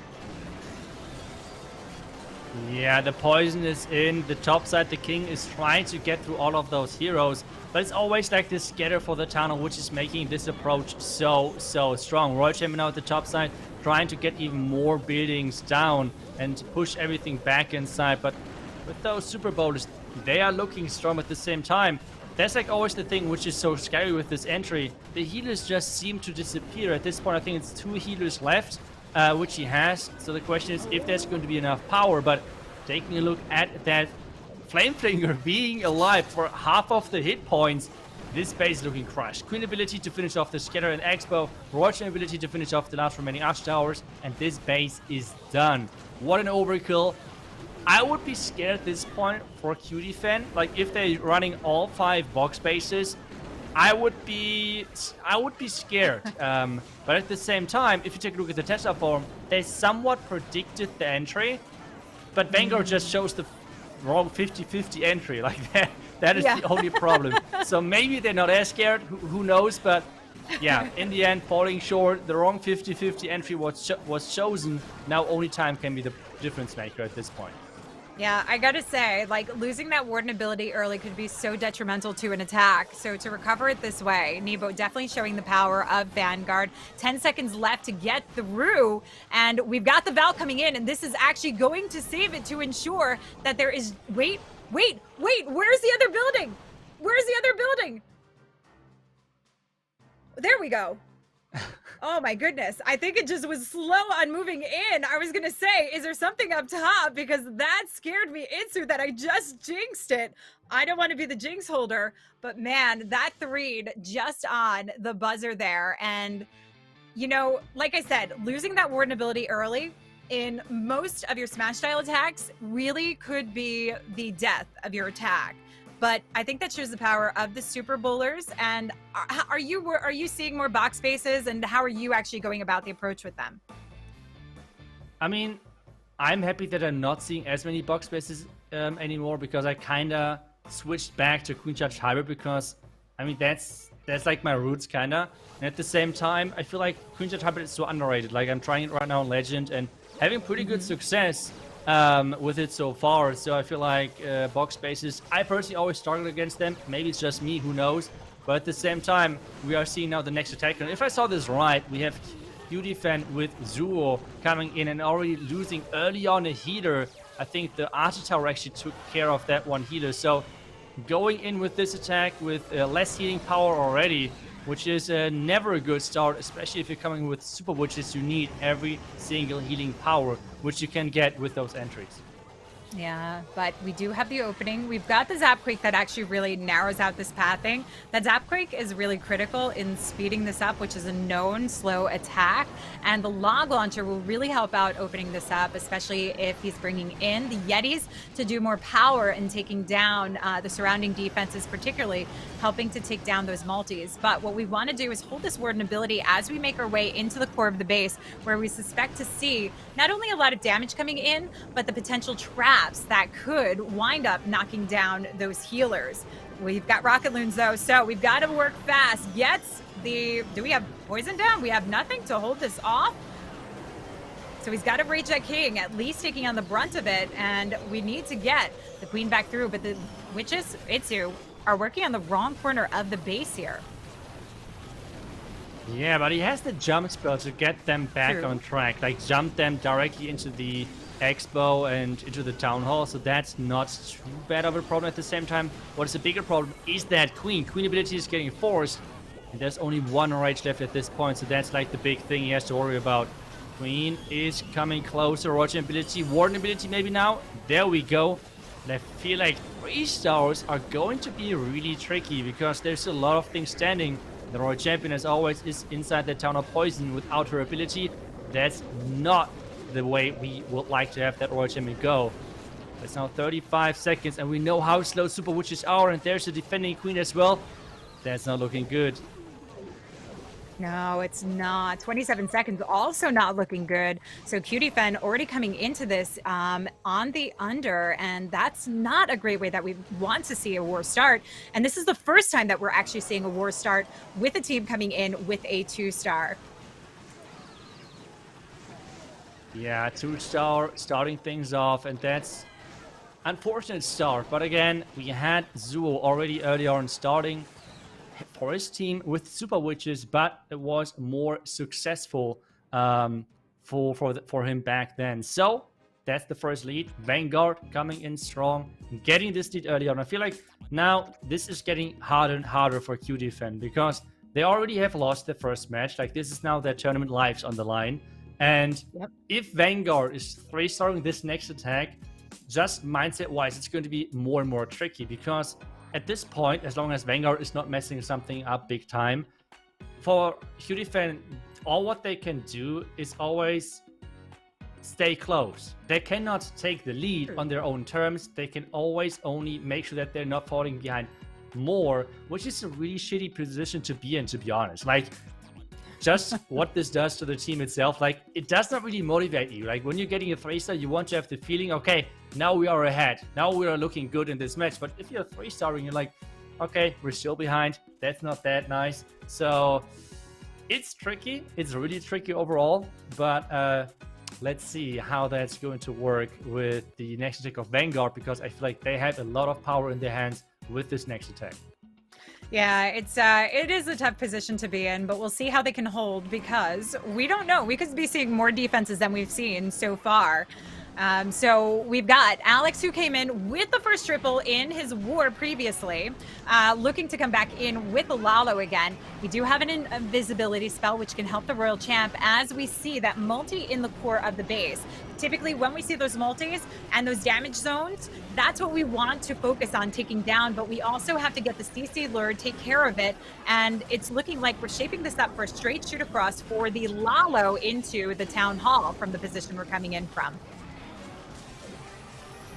Yeah, the poison is in the top side. The King is trying to get through all of those heroes, but it's always like this scatter for the tunnel, which is making this approach so strong. Royal Champion now at the top side, trying to get even more buildings down and push everything back inside. But with those super bowlers, they are looking strong at the same time. That's like always the thing which is so scary with this entry. The healers just seem to disappear. At this point, I think it's 2 healers left. Which he has. So the question is if there's going to be enough power. But taking a look at that Flame Flinger being alive for half of the hit points, this base is looking crushed. Queen ability to finish off the Scatter and Expo, Roger ability to finish off the last remaining Arch Towers, and this base is done. What an overkill. I would be scared at this point for Cutie Fenn. Like if they're running all 5 box bases, I would be scared. But at the same time, if you take a look at the Tesla form, they somewhat predicted the entry, but Vanguard just shows the wrong 50-50 entry. Like that is the only problem. So maybe they're not as scared, who knows, but yeah, in the end, falling short, the wrong 50-50 entry was chosen. Now only time can be the difference maker at this point. Yeah, I gotta say, like, losing that Warden ability early could be so detrimental to an attack. So to recover it this way, Nebo definitely showing the power of Vanguard. 10 seconds left to get through, and we've got the Val coming in, and this is actually going to save it to ensure that there is... Wait, where's the other building? Where's the other building? There we go. Oh my goodness. I think it just was slow on moving in. I was going to say, is there something up top? Because that scared me into that I just jinxed it. I don't want to be the jinx holder, but man, that 3'd just on the buzzer there. And, you know, like I said, losing that warden ability early in most of your smash style attacks really could be the death of your attack. But I think that shows the power of the super bowlers. And are you seeing more box spaces, and how are you actually going about the approach with them? I mean, I'm happy that I'm not seeing as many box spaces anymore, because I kind of switched back to Queen Charge Hybrid, because I mean that's like my roots kind of. And at the same time, I feel like Queen Charge Hybrid is so underrated. Like, I'm trying it right now in Legend and having pretty good success with it so far. So I feel like box spaces, I personally always struggle against them. Maybe it's just me, who knows. But at the same time, we are seeing now the next attack. And if I saw this right, we have Cutie Fenn with Zuo coming in and already losing early on a healer. I think the Archer Tower actually took care of that one healer. So going in with this attack with less healing power already, which is never a good start, especially if you're coming with super witches. You need every single healing power, which you can get with those entries. Yeah, but we do have the opening. We've got the Zapquake that actually really narrows out this pathing. That Zapquake is really critical in speeding this up, which is a known slow attack. And the Log Launcher will really help out opening this up, especially if he's bringing in the Yetis to do more power and taking down the surrounding defenses, particularly helping to take down those multis. But what we want to do is hold this Warden ability as we make our way into the core of the base, where we suspect to see not only a lot of damage coming in, but the potential traps that could wind up knocking down those healers. We've got Rocket Loons though, so we've got to work fast. Do we have poison down? We have nothing to hold this off. So he's got to reach that king, at least taking on the brunt of it, and we need to get the queen back through, but the witches, Itsu, are working on the wrong corner of the base here. Yeah, but he has the jump spell to get them back on track, like jump them directly into the Expo and into the Town Hall, so that's not too bad of a problem. At the same time, what is a bigger problem is that Queen ability is getting forced, and there's only one rage left at this point, so that's like the big thing he has to worry about. Queen is coming closer. Roger ability, Warden ability maybe now. There we go. And I feel like 3 stars are going to be really tricky, because there's a lot of things standing. The Royal Champion, as always, is inside the Town of Poison without her ability. That's not the way we would like to have that Royal Champion go. It's now 35 seconds, and we know how slow Super Witches are, and there's the defending Queen as well. That's not looking good. No, it's not. 27 seconds, also not looking good. So Cutie Fenn already coming into this on the under, and that's not a great way that we want to see a war start. And this is the first time that we're actually seeing a war start with a team coming in with a 2-star. Yeah, 2-star starting things off, and that's unfortunate start. But again, we had Zuo already earlier on starting for his team with Super Witches, but it was more successful for him back then. So that's the first lead. Vanguard coming in strong, getting this lead early on. I feel like now this is getting harder and harder for Cutie Fenn, because they already have lost their first match. Like, this is now their tournament lives on the line. And if Vanguard is 3-starring this next attack, just mindset-wise, it's going to be more and more tricky, because at this point, as long as Vanguard is not messing something up big time, for Cutie Fenn, all what they can do is always stay close. They cannot take the lead on their own terms. They can always only make sure that they're not falling behind more, which is a really shitty position to be in, to be honest. Like, just what this does to the team itself, like, it does not really motivate you. Like, when you're getting a 3-star, you want to have the feeling, okay, now we are ahead. Now we are looking good in this match. But if you're 3-star and you're like, okay, we're still behind, that's not that nice. So it's tricky. It's really tricky overall. But let's see how that's going to work with the next attack of Vanguard, because I feel like they have a lot of power in their hands with this next attack. Yeah, it is a tough position to be in, but we'll see how they can hold, because we don't know. We could be seeing more defenses than we've seen so far. So we've got Alex, who came in with the first triple in his war previously, looking to come back in with Lalo again. We do have an invisibility spell, which can help the Royal Champ as we see that multi in the core of the base. Typically, when we see those multis and those damage zones, that's what we want to focus on taking down, but we also have to get the CC lure, take care of it, and it's looking like we're shaping this up for a straight shoot across for the Lalo into the Town Hall from the position we're coming in from.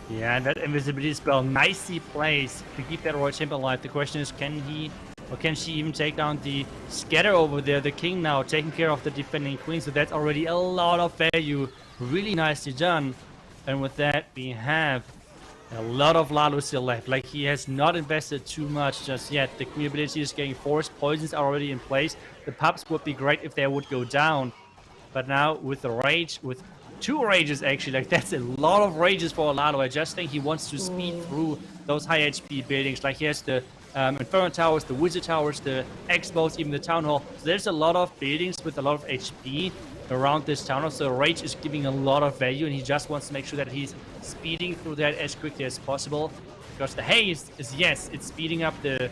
Yeah, and that invisibility spell nicely placed to keep that Royal Champ alive. The question is, can he or can she even take down the scatter over there? The king now taking care of the defending queen, so that's already a lot of value. Really nicely done. And with that, we have a lot of Lalo still left. Like, he has not invested too much just yet. The queen ability is getting forced. Poisons are already in place. The pups would be great if they would go down. But now with the rage, with 2 rages actually, like that's a lot of rages for Lalo. I just think he wants to speed through those high HP buildings. Like, he has the Inferno Towers, the Wizard Towers, the Expos, even the Town Hall. So there's a lot of buildings with a lot of HP around this town hall, so rage is giving a lot of value, and he just wants to make sure that he's speeding through that as quickly as possible, because the haste is, yes, it's speeding up the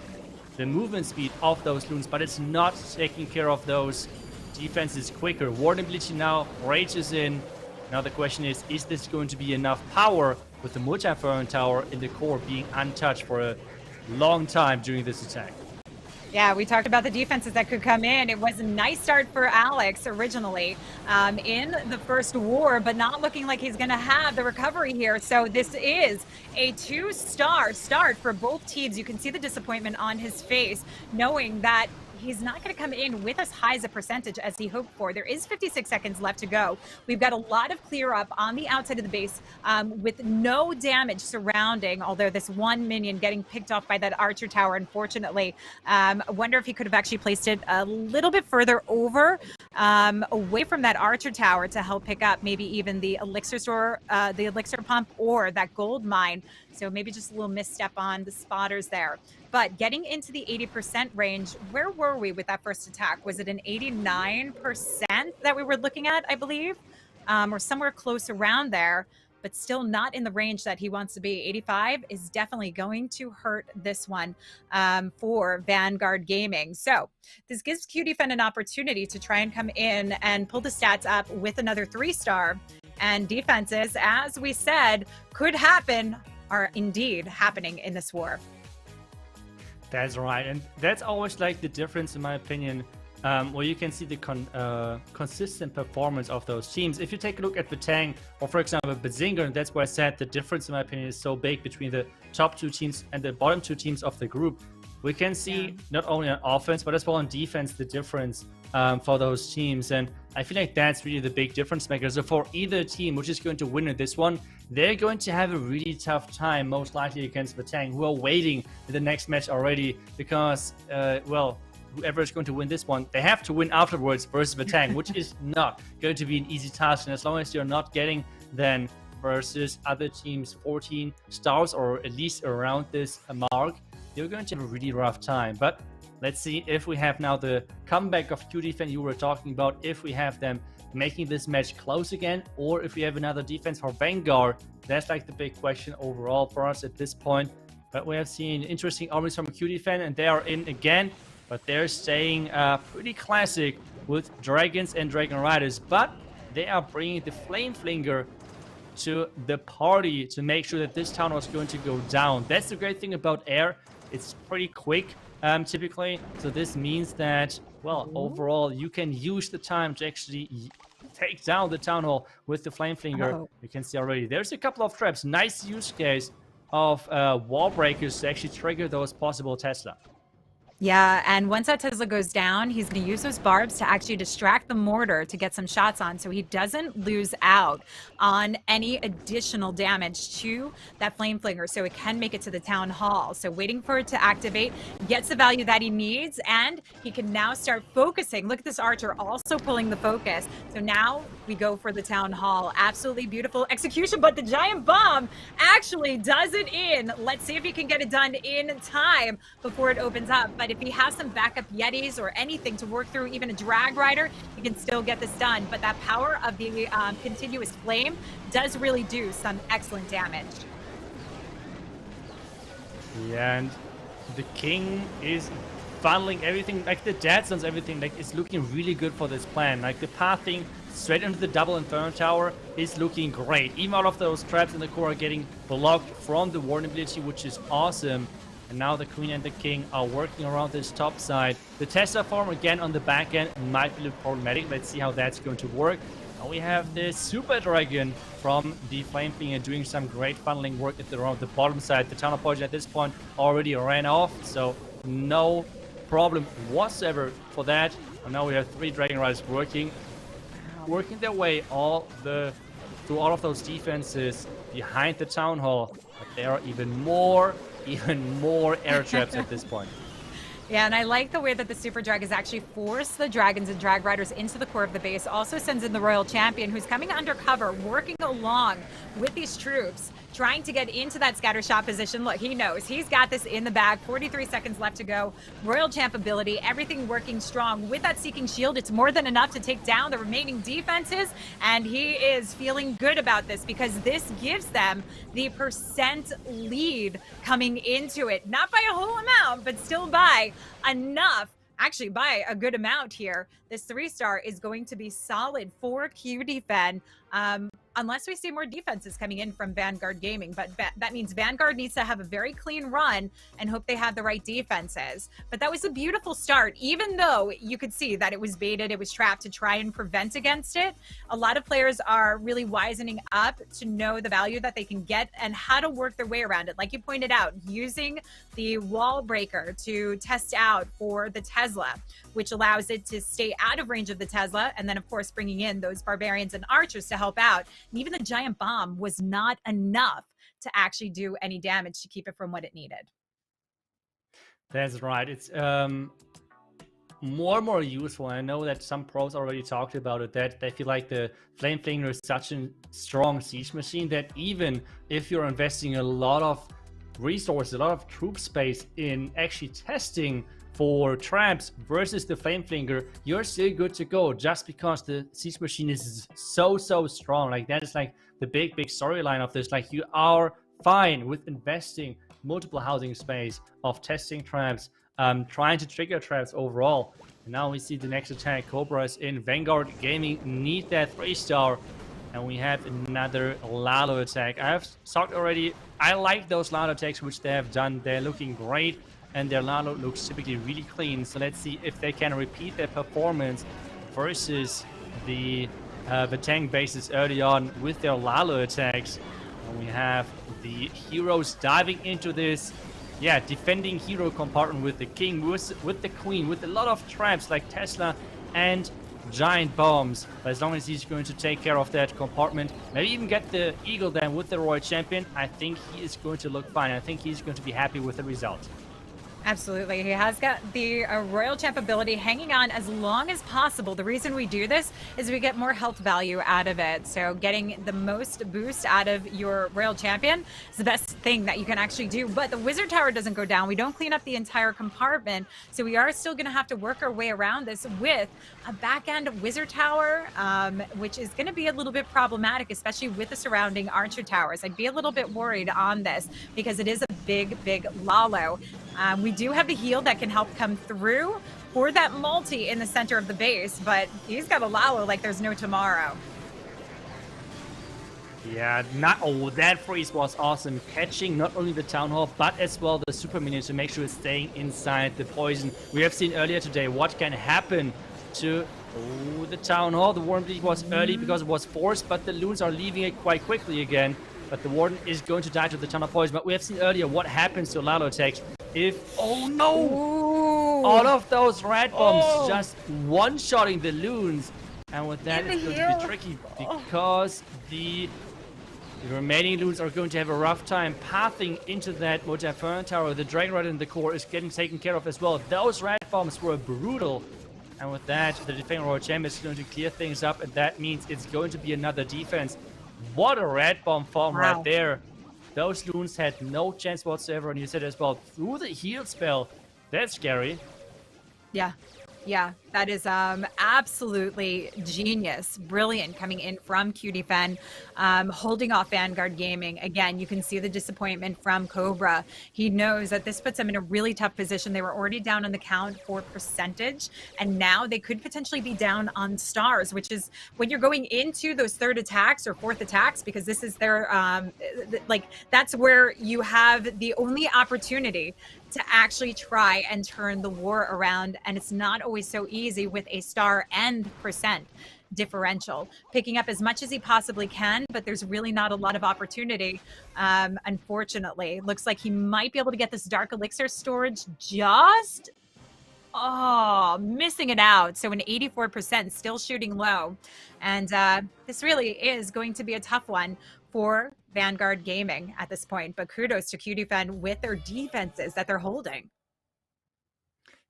movement speed of those loons, but it's not taking care of those defenses quicker. Warden ability now, rage is in. Now the question is this going to be enough power with the multi-Inferno Tower in the core being untouched for a long time during this attack? Yeah, we talked about the defenses that could come in. It was a nice start for Alex originally in the first war, but not looking like he's going to have the recovery here. So this is a 2-star start for both teams. You can see the disappointment on his face, knowing that he's not going to come in with as high as a percentage as he hoped for. There is 56 seconds left to go. We've got a lot of clear up on the outside of the base with no damage surrounding, although this one minion getting picked off by that archer tower, unfortunately. I wonder if he could have actually placed it a little bit further over, away from that archer tower to help pick up maybe even the elixir store, the elixir pump, or that gold mine. So maybe just a little misstep on the spotters there. But getting into the 80% range, where were we with that first attack? Was it an 89% that we were looking at, I believe? Or somewhere close around there, but still not in the range that he wants to be. 85 is definitely going to hurt this one for Vanguard Gaming. So this gives Cutie Fenn an opportunity to try and come in and pull the stats up with another 3-star. And defenses, as we said, could happen, are indeed happening in this war. That's right, and that's always like the difference, in my opinion, where you can see the consistent performance of those teams. If you take a look at Vitang, or for example Badzinger, and that's why I said the difference, in my opinion, is so big between the top 2 teams and the bottom 2 teams of the group. We can see not only on offense, but as well on defense, the difference for those teams. And I feel like that's really the big difference maker. So for either team which is going to win in this one, they're going to have a really tough time, most likely against Vitang, who are waiting in the next match already, because, well, whoever is going to win this one, they have to win afterwards versus Vitang, which is not going to be an easy task. And as long as you're not getting then versus other teams 14 stars, or at least around this mark, you're going to have a really rough time. But let's see if we have now the comeback of Cutie Fenn you were talking about, if we have them making this match close again, or if we have another defense for Vanguard. That's like the big question overall for us at this point. But we have seen interesting armies from Cutie Fenn, and they are in again, but they're staying pretty classic with dragons and dragon riders. But they are bringing the flame flinger to the party to make sure that this town was going to go down. That's the great thing about air. It's pretty quick typically, so this means that, well, overall you can use the time to actually take down the town hall with the flame flinger. You can see already there's a couple of traps. Nice use case of wall breakers to actually trigger those possible Tesla. Yeah, and once that Tesla goes down, he's going to use those barbs to actually distract the mortar to get some shots on, so he doesn't lose out on any additional damage to that flame flinger, so it can make it to the town hall. So waiting for it to activate, gets the value that he needs, and he can now start focusing. Look at this archer also pulling the focus. So now we go for the Town Hall. Absolutely beautiful execution, but the Giant Bomb actually does it in. Let's see if he can get it done in time before it opens up. But if he has some backup Yetis or anything to work through, even a Drag Rider, he can still get this done. But that power of the continuous flame does really do some excellent damage. Yeah, and the King is funneling everything, like the dead zones, everything, like it's looking really good for this plan. Like the pathing straight into the double Inferno Tower is looking great. Even all of those traps in the core are getting blocked from the Warden ability, which is awesome. And now the Queen and the King are working around this top side. The Tesla farm again on the back end might be a little problematic. Let's see how that's going to work. Now we have the Super Dragon from the Flameflinger doing some great funneling work at around the bottom side. The Tunnel Poison at this point already ran off, so no problem whatsoever for that. And now we have 3 Dragon Riders working their way through all of those defenses behind the Town Hall. But there are even more air traps at this point. Yeah, and I like the way that the Super Drag has actually forced the Dragons and Drag Riders into the core of the base. Also sends in the Royal Champion, who's coming undercover, working along with these troops, trying to get into that scatter shot position. Look, he knows he's got this in the bag. 43 seconds left to go. Royal Champ ability, everything working strong. With that Seeking Shield, it's more than enough to take down the remaining defenses, and he is feeling good about this because this gives them the percent lead coming into it. Not by a whole amount, but still by enough. Actually, by a good amount here. This 3-star is going to be solid for Cutie Fenn. Unless we see more defenses coming in from Vanguard Gaming. But that means Vanguard needs to have a very clean run and hope they have the right defenses. But that was a beautiful start, even though you could see that it was baited, it was trapped to try and prevent against it. A lot of players are really wisening up to know the value that they can get and how to work their way around it. Like you pointed out, using the wall breaker to test out for the Tesla, which allows it to stay out of range of the Tesla. And then, of course, bringing in those barbarians and archers to help out. And even the Giant Bomb was not enough to actually do any damage to keep it from what it needed. That's right. It's more and more useful. I know that some pros already talked about it, that they feel like the Flameflinger is such a strong siege machine that even if you're investing a lot of resources, a lot of troop space in actually testing for traps versus the Flameflinger, you're still good to go just because the siege machine is so strong. Like that is like the big storyline of this. Like you are fine with investing multiple housing space of testing traps, trying to trigger traps overall. And now we see the next attack. Cobra is in. Vanguard Gaming need that 3-star. And we have another Lalo attack. I have talked already. I like those Lalo attacks which they have done. They're looking great. And their Lalo looks typically really clean. So let's see if they can repeat their performance versus the Vitang bases early on with their Lalo attacks. And we have the heroes diving into this, defending hero compartment with the King, with the Queen, with a lot of traps like Tesla and giant bombs. But as long as he's going to take care of that compartment, maybe even get the Eagle then with the Royal Champion, I think he is going to look fine. I think he's going to be happy with the result. Absolutely. He has got the Royal Champ ability hanging on as long as possible. The reason we do this is we get more health value out of it. So getting the most boost out of your Royal Champion is the best thing that you can actually do. But the Wizard Tower doesn't go down. We don't clean up the entire compartment. So we are still going to have to work our way around this with a back-end Wizard Tower, which is going to be a little bit problematic, especially with the surrounding Archer Towers. I'd be a little bit worried on this because it is a big Lalo. We do have the heal that can help come through for that multi in the center of the base, but he's got a Lalo like there's no tomorrow. Yeah, that freeze was awesome. Catching not only the Town Hall, but as well the Super Minion to make sure it's staying inside the poison. We have seen earlier today what can happen to the Town Hall. The Warden Bleed was early because it was forced, but the Loons are leaving it quite quickly again. But the Warden is going to die to the Tunnel Poison. But we have seen earlier what happens to Lalo attacks if... Oh no! Ooh. All of those rat bombs just one-shotting the Loons. And with that, it's going to be tricky because the remaining Loons are going to have a rough time pathing into that Inferno Tower. The Dragon Rider in the core is getting taken care of as well. Those rat bombs were brutal. And with that, the defending Royal Champ is going to clear things up, and that means it's going to be another defense. What a red bomb farm right there. Those loons had no chance whatsoever, and you said as well, through the heal spell. That's scary. Yeah, that is absolutely genius. Brilliant coming in from Cutie Fenn, holding off Vanguard Gaming. Again, you can see the disappointment from Cobra. He knows that this puts him in a really tough position. They were already down on the count for percentage, and now they could potentially be down on stars, which is when you're going into those third attacks or fourth attacks, because this is their, like, that's where you have the only opportunity to actually try and turn the war around. And it's not always so easy with a star and percent differential. Picking up as much as he possibly can, but there's really not a lot of opportunity, unfortunately. Looks like he might be able to get this Dark Elixir storage just... Oh, missing it out. So an 84%, still shooting low. And this really is going to be a tough one for Vanguard Gaming at this point. But kudos to Cutie Fenn with their defenses that they're holding.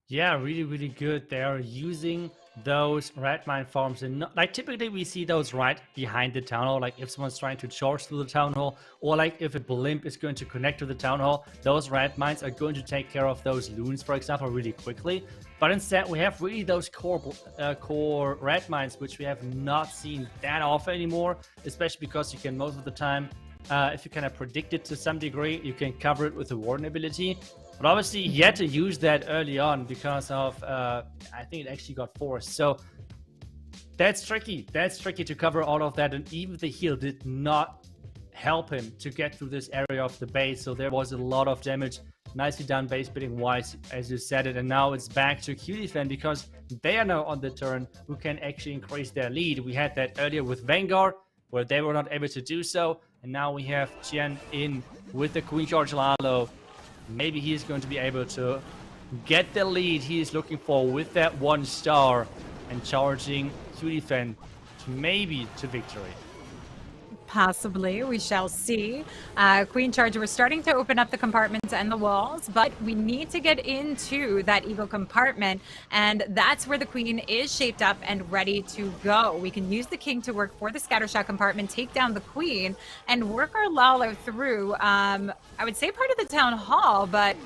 Yeah, really, really good. They are using those red mine farms, and like typically we see those right behind the town hall, like if someone's trying to charge through the town hall, or like if a blimp is going to connect to the town hall, those red mines are going to take care of those loons, for example, really quickly. But instead we have really those core red mines, which we have not seen that often anymore, especially because you can most of the time, if you kind of predict it to some degree, you can cover it with a warden ability. But obviously he had to use that early on because of, I think it actually got forced. So that's tricky. That's tricky to cover all of that. And even the heal did not help him to get through this area of the base. So there was a lot of damage. Nicely done base building wise, as you said it. And now it's back to Cutie Fenn because they are now on the turn who can actually increase their lead. We had that earlier with Vanguard, where they were not able to do so. And now we have Qian in with the Queen Charge Lalo. Maybe he's going to be able to get the lead he is looking for with that 1 star and charging Cutie Fenn maybe to victory. Possibly, we shall see. Queen Charger, we're starting to open up the compartments and the walls, but we need to get into that Eagle compartment, and that's where the Queen is shaped up and ready to go. We can use the King to work for the Scattershot compartment, take down the Queen, and work our Lalo through, I would say part of the Town Hall, but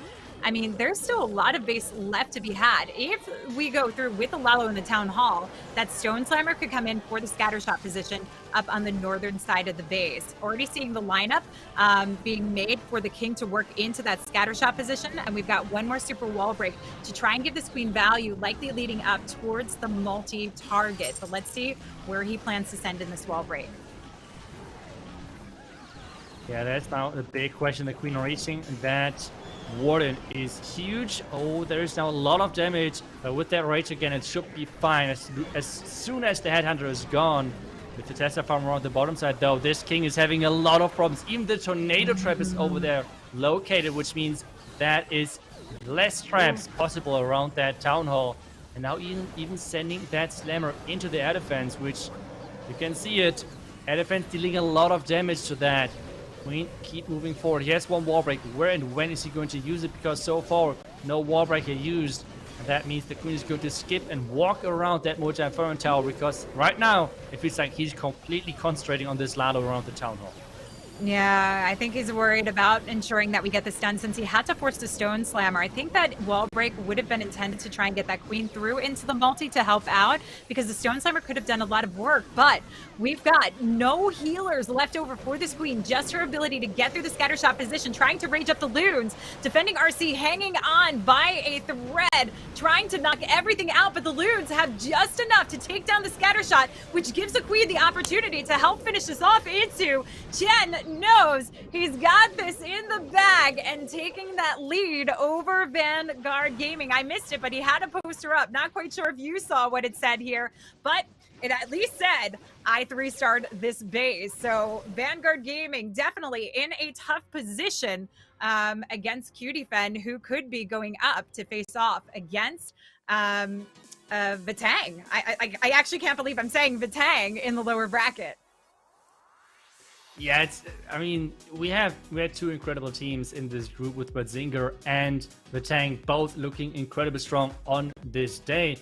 I mean, there's still a lot of base left to be had. If we go through with the Lalo in the Town Hall, that Stone Slammer could come in for the Scattershot position up on the northern side of the base. Already seeing the lineup being made for the King to work into that Scattershot position, and we've got one more super wall break to try and give this Queen value, likely leading up towards the multi-target. But let's see where he plans to send in this wall break. Yeah, that's now the big question. The Queen reaching that Warden is huge. Oh, there's now a lot of damage, but with that rage again, it should be fine. As soon as the Headhunter is gone, with the Tesla farm around the bottom side, though, this King is having a lot of problems. Even the Tornado Trap is over there located, which means that is less traps possible around that Town Hall. And now even sending that Slammer into the air defense, which you can see it. Air defense dealing a lot of damage to that. Queen, keep moving forward. He has one wall break. Where and when is he going to use it? Because so far, no wall breaker used. And that means the Queen is going to skip and walk around that multi-inferno tower, because right now, it feels like he's completely concentrating on this Lalo around the Town Hall. Yeah, I think he's worried about ensuring that we get this done since he had to force the Stone Slammer. I think that wall break would have been intended to try and get that Queen through into the multi to help out, because the Stone Slammer could have done a lot of work, but we've got no healers left over for this Queen, just her ability to get through the Scattershot position, trying to rage up the loons, defending RC, hanging on by a thread, trying to knock everything out, but the loons have just enough to take down the Scattershot, which gives the Queen the opportunity to help finish this off into Chen. Knows he's got this in the bag and taking that lead over Vanguard Gaming. I missed it, but he had a poster up. Not quite sure if you saw what it said here, but it at least said, I 3-starred this base. So Vanguard Gaming definitely in a tough position against Cutie Fenn, who could be going up to face off against Vitang. I actually can't believe I'm saying Vitang in the lower bracket. Yeah, I mean, we had two incredible teams in this group with Badzinger and Vitang, both looking incredibly strong on this day.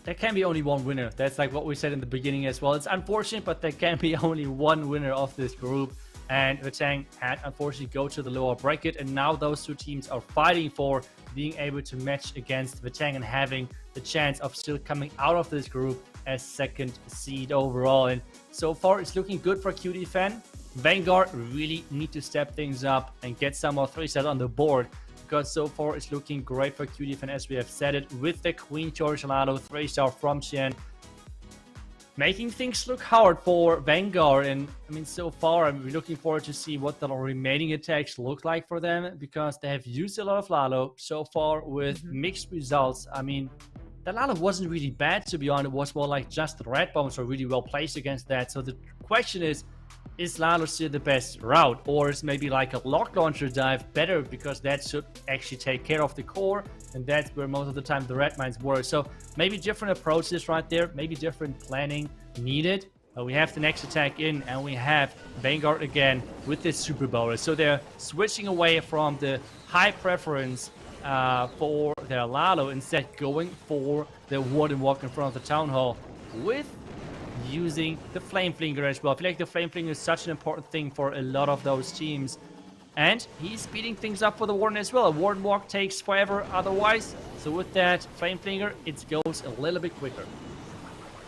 there can be only one winner. That's like what we said in the beginning as well. It's unfortunate, but there can be only one winner of this group. And Vitang had unfortunately go to the lower bracket, and now those two teams are fighting for being able to match against Vitang and having the chance of still coming out of this group as second seed overall. And so far it's looking good for Cutie Fenn. Vanguard really need to step things up and get some more 3-stars on the board, because so far it's looking great for Cutie Fenn, as we have said it, with the Queen George Lalo 3-star from Chen, making things look hard for Vanguard. And I mean, so far I'm looking forward to see what the remaining attacks look like for them, because they have used a lot of Lalo so far with mixed results. I mean, the Lalo wasn't really bad, to be honest. It was more like just the red bombs were really well placed against that. So the question is Lalo still the best route, or is maybe like a lock launcher dive better, because that should actually take care of the core, and that's where most of the time the red mines were. So maybe different approaches right there, maybe different planning needed. But we have the next attack in, and we have Vanguard again with this Super Bowler. So they're switching away from the high preference for their Lalo, instead going for the Warden Walk in front of the Town Hall, with using the Flame Flinger as well. I feel like the Flame Flinger is such an important thing for a lot of those teams. And he's speeding things up for the Warden as well. A Warden Walk takes forever otherwise. So with that Flame Flinger, it goes a little bit quicker.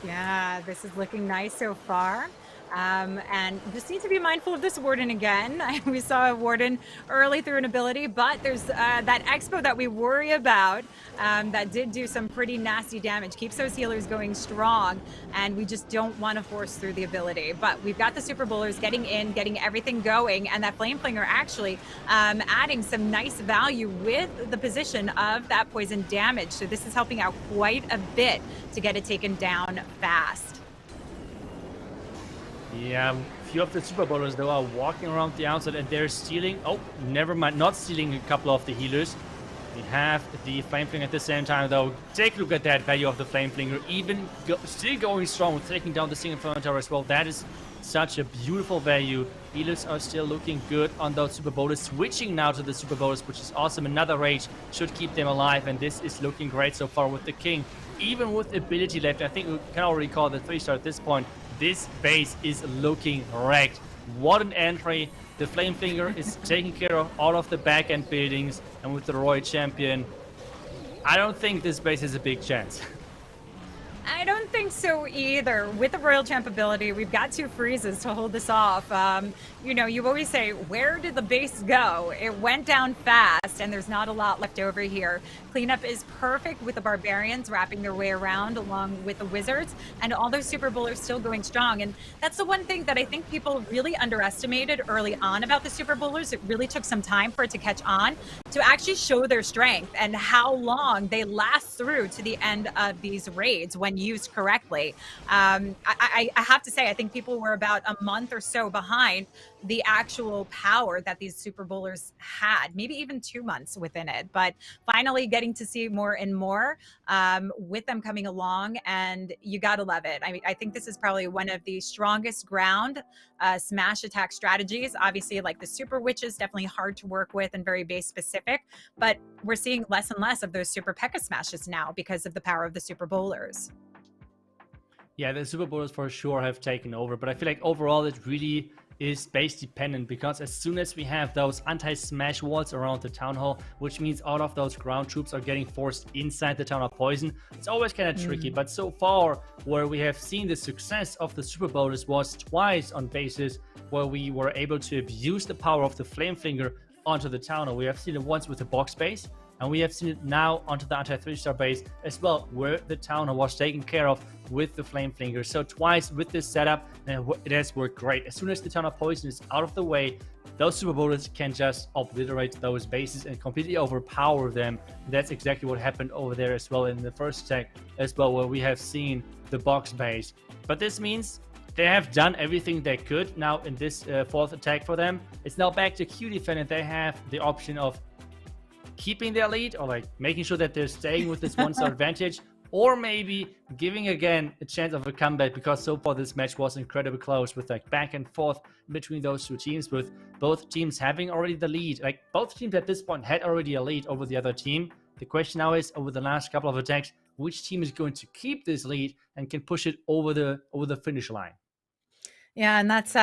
Yeah, this is looking nice so far. And just need to be mindful of this Warden again. We saw a Warden early through an ability, but there's that Expo that we worry about that did do some pretty nasty damage. Keeps those healers going strong, and we just don't want to force through the ability. But we've got the Super Bowlers getting in, getting everything going, and that Flame Flinger actually adding some nice value with the position of that poison damage. So this is helping out quite a bit to get it taken down fast. Yeah, a few of the Super Bowlers though are walking around the outside, and they're stealing. Oh, never mind, not stealing a couple of the healers. We have the Flame Flinger at the same time though. Take a look at that value of the Flame Flinger, even still going strong with taking down the single front tower as well. That is such a beautiful value. Healers are still looking good on those Super Bowlers, switching now to the Super Bowlers, which is awesome. Another rage should keep them alive, and this is looking great so far with the King. Even with ability left, I think we can already call the 3-star at this point. This base is looking wrecked. What an entry. The Flame Flinger is taking care of all of the back-end buildings, and with the Roy Champion, I don't think this base has a big chance. I don't think so either. With the Royal Champ ability, we've got 2 freezes to hold this off. You know, you always say, where did the base go? It went down fast, and there's not a lot left over here. Cleanup is perfect with the Barbarians wrapping their way around along with the Wizards, and all those Super Bowlers still going strong. And that's the one thing that I think people really underestimated early on about the Super Bowlers. It really took some time for it to catch on, to actually show their strength and how long they last through to the end of these raids when used correctly. I have to say, I think people were about a month or so behind the actual power that these Super Bowlers had, maybe even 2 months within it. But finally getting to see more and more with them coming along, and you gotta love it. I mean, I think this is probably one of the strongest ground smash attack strategies. Obviously, like the Super Witches, definitely hard to work with and very base specific, but we're seeing less and less of those Super P.E.K.K.A smashes now because of the power of the Super Bowlers. Yeah, the Super Bowlers for sure have taken over, but I feel like overall it really is base dependent, because as soon as we have those anti-smash walls around the Town Hall, which means all of those ground troops are getting forced inside the Town Hall Poison, it's always kind of tricky. But so far, where we have seen the success of the Super Bowlers was twice on bases where we were able to abuse the power of the Flame Flinger onto the Town Hall. We have seen it once with the box base, and we have seen it now onto the anti-3-star base as well, where the Town Hall was taken care of with the Flame Flinger. So twice with this setup, and it has worked great. As soon as the Town Hall Poison is out of the way, those Super Bowlers can just obliterate those bases and completely overpower them. That's exactly what happened over there as well in the first attack as well, where we have seen the box base. But this means they have done everything they could now in this fourth attack for them. It's now back to Cutie Fenn, and they have the option of keeping their lead, or like making sure that they're staying with this 1-star advantage, or maybe giving again a chance of a comeback, because so far this match was incredibly close with like back and forth between those two teams, with both teams having already the lead. Like both teams at this point had already a lead over the other team. The question now is, over the last couple of attacks, which team is going to keep this lead and can push it over the finish line. Yeah, and that's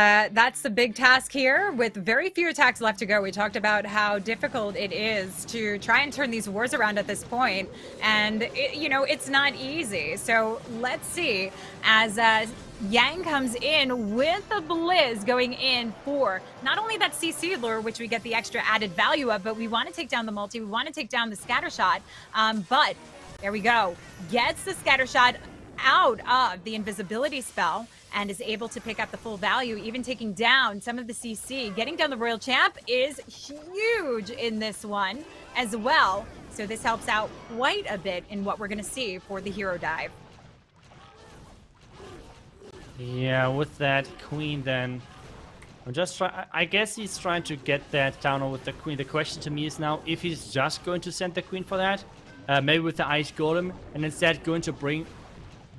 the big task here with very few attacks left to go. We talked about how difficult it is to try and turn these wars around at this point, and it's not easy. So let's see as Yang comes in with the Blizz going in for not only that CC lure, which we get the extra added value of, but we want to take down the multi, we want to take down the scatter shot. But there we go, gets the scatter shot out of the invisibility spell and is able to pick up the full value, even taking down some of the CC. Getting down the Royal Champ is huge in this one as well. So this helps out quite a bit in what we're going to see for the hero dive. Yeah, with that Queen then, I guess he's trying to get that down with the Queen. The question to me is now if he's just going to send the Queen for that, maybe with the Ice Golem, and instead going to bring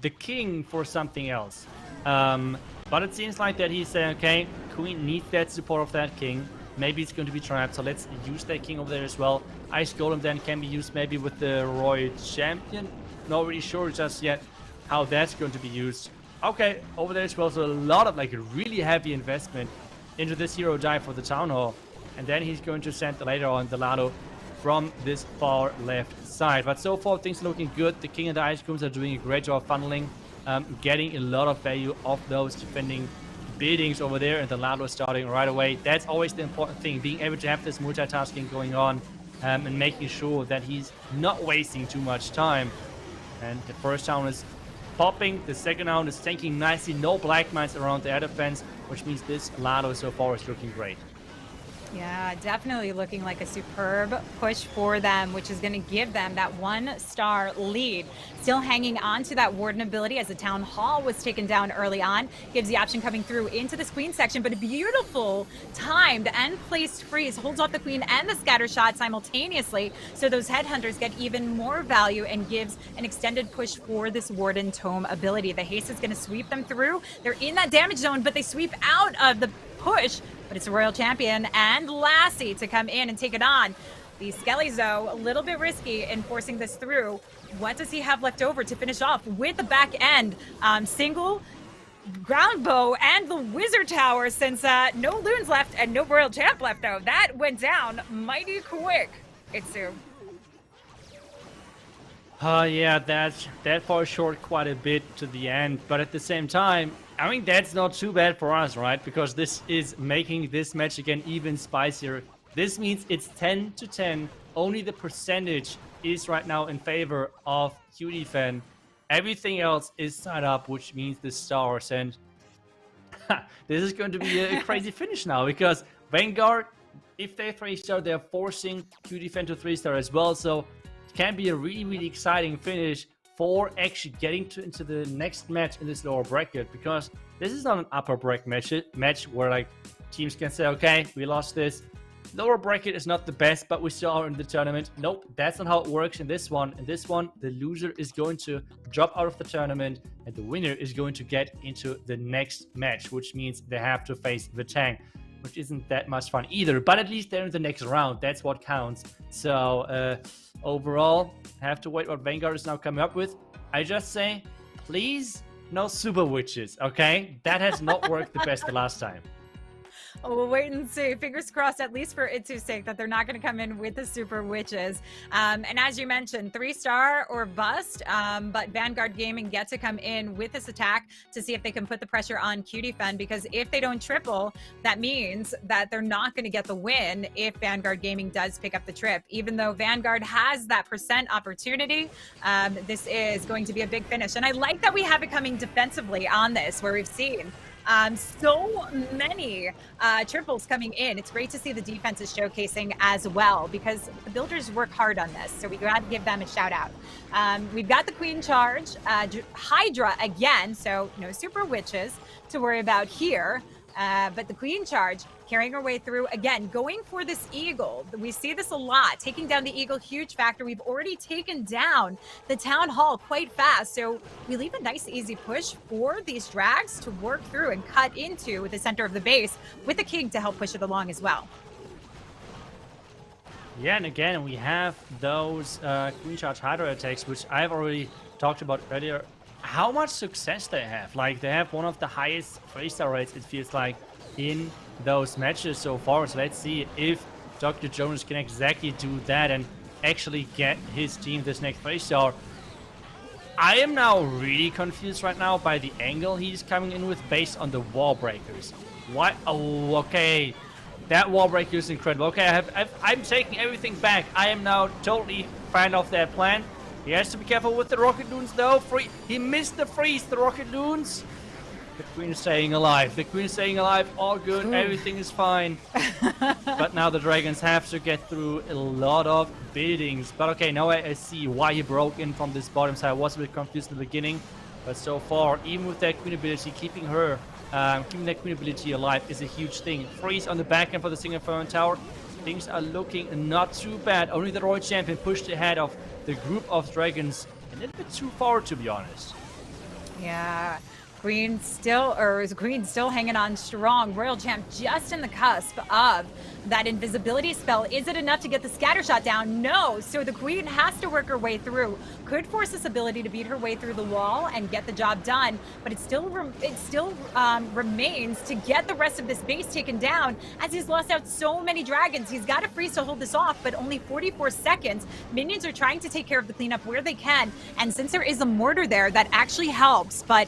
the King for something else. But it seems like that he's saying, okay, Queen needs that support of that King. Maybe it's going to be trapped, so let's use that King over there as well. Ice Golem then can be used maybe with the Royal Champion. Not really sure just yet how that's going to be used. Okay, over there as well, so a lot of like really heavy investment into this hero dive for the Town Hall. And then he's going to send later on the Lalo from this far left side. But so far things are looking good. The King and the Ice Golems are doing a great job funneling, getting a lot of value off those defending buildings over there, and the Lalo is starting right away. That's always the important thing, being able to have this multitasking going on, and making sure that he's not wasting too much time. And the first town is popping, the second round is tanking nicely, no black mines around the air defense, which means this Lalo so far is looking great. Yeah, definitely looking like a superb push for them, which is going to give them that 1-star lead. Still hanging on to that Warden ability as the Town Hall was taken down early on. Gives the option coming through into this Queen section, but a beautiful timed and placed freeze holds off the Queen and the scatter shot simultaneously, so those Headhunters get even more value and gives an extended push for this Warden Tome ability. The haste is going to sweep them through. They're in that damage zone, but they sweep out of the push. But it's a Royal Champion and Lassie to come in and take it on. The Skellies, though, a little bit risky in forcing this through. What does he have left over to finish off with the back end? Single ground bow and the Wizard Tower, since no Loons left and no Royal Champ left, though. That went down mighty quick, Itsu. Yeah, that falls short quite a bit to the end, but at the same time, I mean, that's not too bad for us, right? Because this is making this match again even spicier. This means it's 10-10. Only the percentage is right now in favor of Cutie Fenn. Everything else is tied up, which means the stars. And this is going to be a crazy finish now, because Vanguard, if they 3-star, they're forcing Cutie Fenn to 3-star as well. So it can be a really, really exciting finish for actually getting into the next match in this lower bracket, because this is not an upper bracket match where like teams can say, okay, we lost this. Lower bracket is not the best, but we still are in the tournament. Nope, that's not how it works in this one. In this one, the loser is going to drop out of the tournament and the winner is going to get into the next match, which means they have to face Vitang, which isn't that much fun either, but at least they're in the next round. That's what counts. So overall, have to wait what Vanguard is now coming up with. I just say, please, no super witches, okay? That has not worked the best the last time. Oh, we'll wait and see. Fingers crossed, at least for Itsu's sake, that they're not going to come in with the super witches. And as you mentioned, 3-star or bust, but Vanguard Gaming get to come in with this attack to see if they can put the pressure on Cutie Fenn, because if they don't triple, that means that they're not going to get the win if Vanguard Gaming does pick up the trip. Even though Vanguard has that % opportunity, this is going to be a big finish. And I like that we have it coming defensively on this, where we've seen so many triples coming in. It's great to see the defenses showcasing as well, because the builders work hard on this, so we got to give them a shout out. We've got the Queen charge, Hydra again, so no super witches to worry about here. But the Queen charge carrying her way through again, going for this Eagle. We see this a lot. Taking down the Eagle, huge factor. We've already taken down the Town Hall quite fast. So we leave a nice easy push for these drags to work through and cut into the center of the base with the King to help push it along as well. Yeah, and again, we have those Queen Charge Hydra attacks, which I've already talked about earlier, how much success they have. Like, they have one of the highest 3-star rates, it feels like, in those matches so far. So let's see if Dr. Jonas can exactly do that and actually get his team this next 3-star. I am now really confused right now by the angle he's coming in with based on the wall breakers. What? Oh, okay. That wall breaker is incredible. Okay, I'm taking everything back. I am now totally fan of that plan. He has to be careful with the rocket loons though. He missed the freeze, the rocket loons. The queen is staying alive. The queen is staying alive. All good. Ooh. Everything is fine. But now the dragons have to get through a lot of buildings. But okay, now I see why he broke in from this bottom side. I was a bit confused in the beginning. But so far, even with that queen ability, keeping that queen ability alive is a huge thing. Freeze on the back end for the single Fenn tower. Things are looking not too bad. Only the Royal Champion pushed ahead of the group of dragons a little bit too far, to be honest. Yeah. Queen's still hanging on strong. Royal Champ just in the cusp of that invisibility spell. Is it enough to get the scatter shot down? No. So the Queen has to work her way through. Could force this ability to beat her way through the wall and get the job done, but it still remains to get the rest of this base taken down, as he's lost out so many dragons. He's got to freeze to hold this off, but only 44 seconds. Minions are trying to take care of the cleanup where they can, and since there is a mortar there, that actually helps, but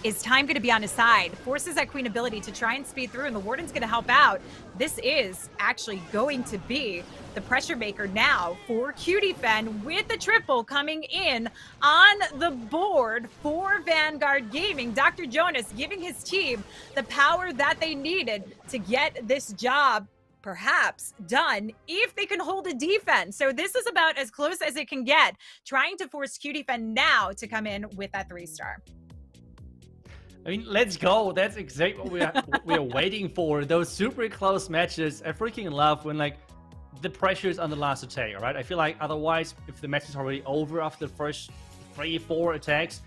is time going to be on his side? Forces that queen ability to try and speed through, and the warden's going to help out. This is actually going to be the pressure maker now for Cutie Fenn, with the triple coming in on the board for Vanguard Gaming. Dr. Jonas giving his team the power that they needed to get this job perhaps done if they can hold a defense. So this is about as close as it can get, trying to force Cutie Fenn now to come in with that 3-star. I mean, let's go. That's exactly what we're waiting for. Those super close matches. I freaking love when, like, the pressure is on the last attack, right? I feel like otherwise, if the match is already over after the first 3-4 attacks,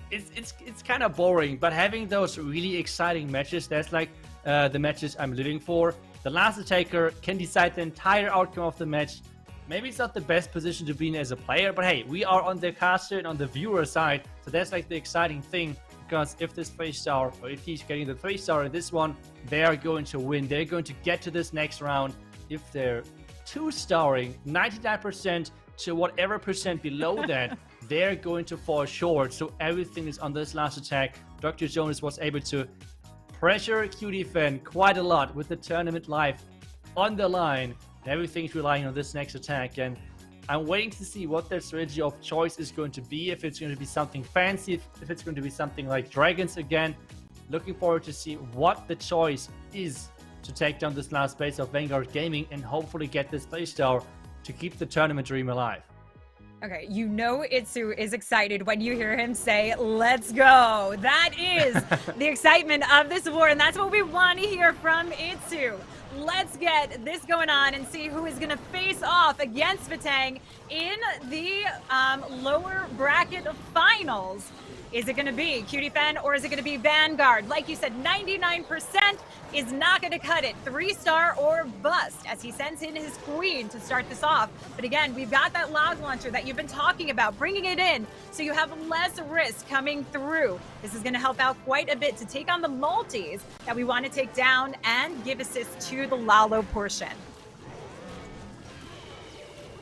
it's kind of boring. But having those really exciting matches, that's like the matches I'm living for. The last attacker can decide the entire outcome of the match. Maybe it's not the best position to be in as a player, but hey, we are on the caster and on the viewer side, so that's like the exciting thing. Because if this 3-star, or if he's getting the 3-star in this one, they are going to win. They're going to get to this next round. If they're 2-starring 99% to whatever percent below that, they're going to fall short. So everything is on this last attack. Dr. Jonas was able to pressure Cutie Fenn quite a lot with the tournament life on the line. Everything's relying on this next attack, and I'm waiting to see what their strategy of choice is going to be, if it's going to be something fancy, if it's going to be something like dragons again. Looking forward to see what the choice is to take down this last base of Vanguard Gaming and hopefully get this 3-star to keep the tournament dream alive. Okay, you know Itsu is excited when you hear him say, "Let's go." That is the excitement of this war, and that's what we want to hear from Itsu. Let's get this going on and see who is going to face off against Vitang in the lower bracket finals. Is it going to be Cutie Fenn or is it going to be Vanguard? Like you said, 99% is not going to cut it. 3-star or bust, as he sends in his queen to start this off. But again, we've got that log launcher that you've been talking about, bringing it in so you have less risk coming through. This is going to help out quite a bit to take on the multis that we want to take down and give assist to the Lalo portion.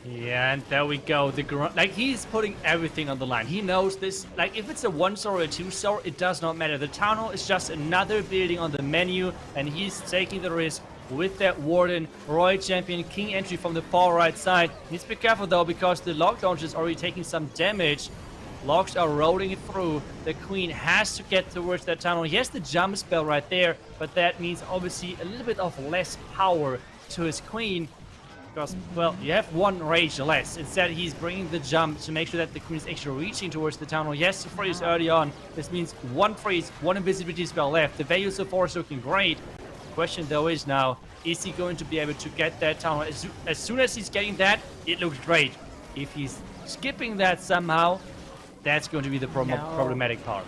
Yeah, and there we go. Like, he's putting everything on the line. He knows this. Like, if it's a 1-star or a 2-star, it does not matter. The town hall is just another building on the menu, and he's taking the risk with that warden, Royal Champion, King entry from the far right side. Needs to be careful though, because the log launcher is already taking some damage. Logs are rolling it through. The queen has to get towards that tunnel. He has the jump spell right there, but that means obviously a little bit of less power to his queen. Because, well, you have one rage less. Instead, he's bringing the jump to make sure that the queen is actually reaching towards the tunnel. Yes, the freeze early on. This means one freeze, one invisibility spell left. The value so far is looking great. The question, though, is now, is he going to be able to get that tunnel? As soon as he's getting that, it looks great. If he's skipping that somehow, that's going to be the problematic part.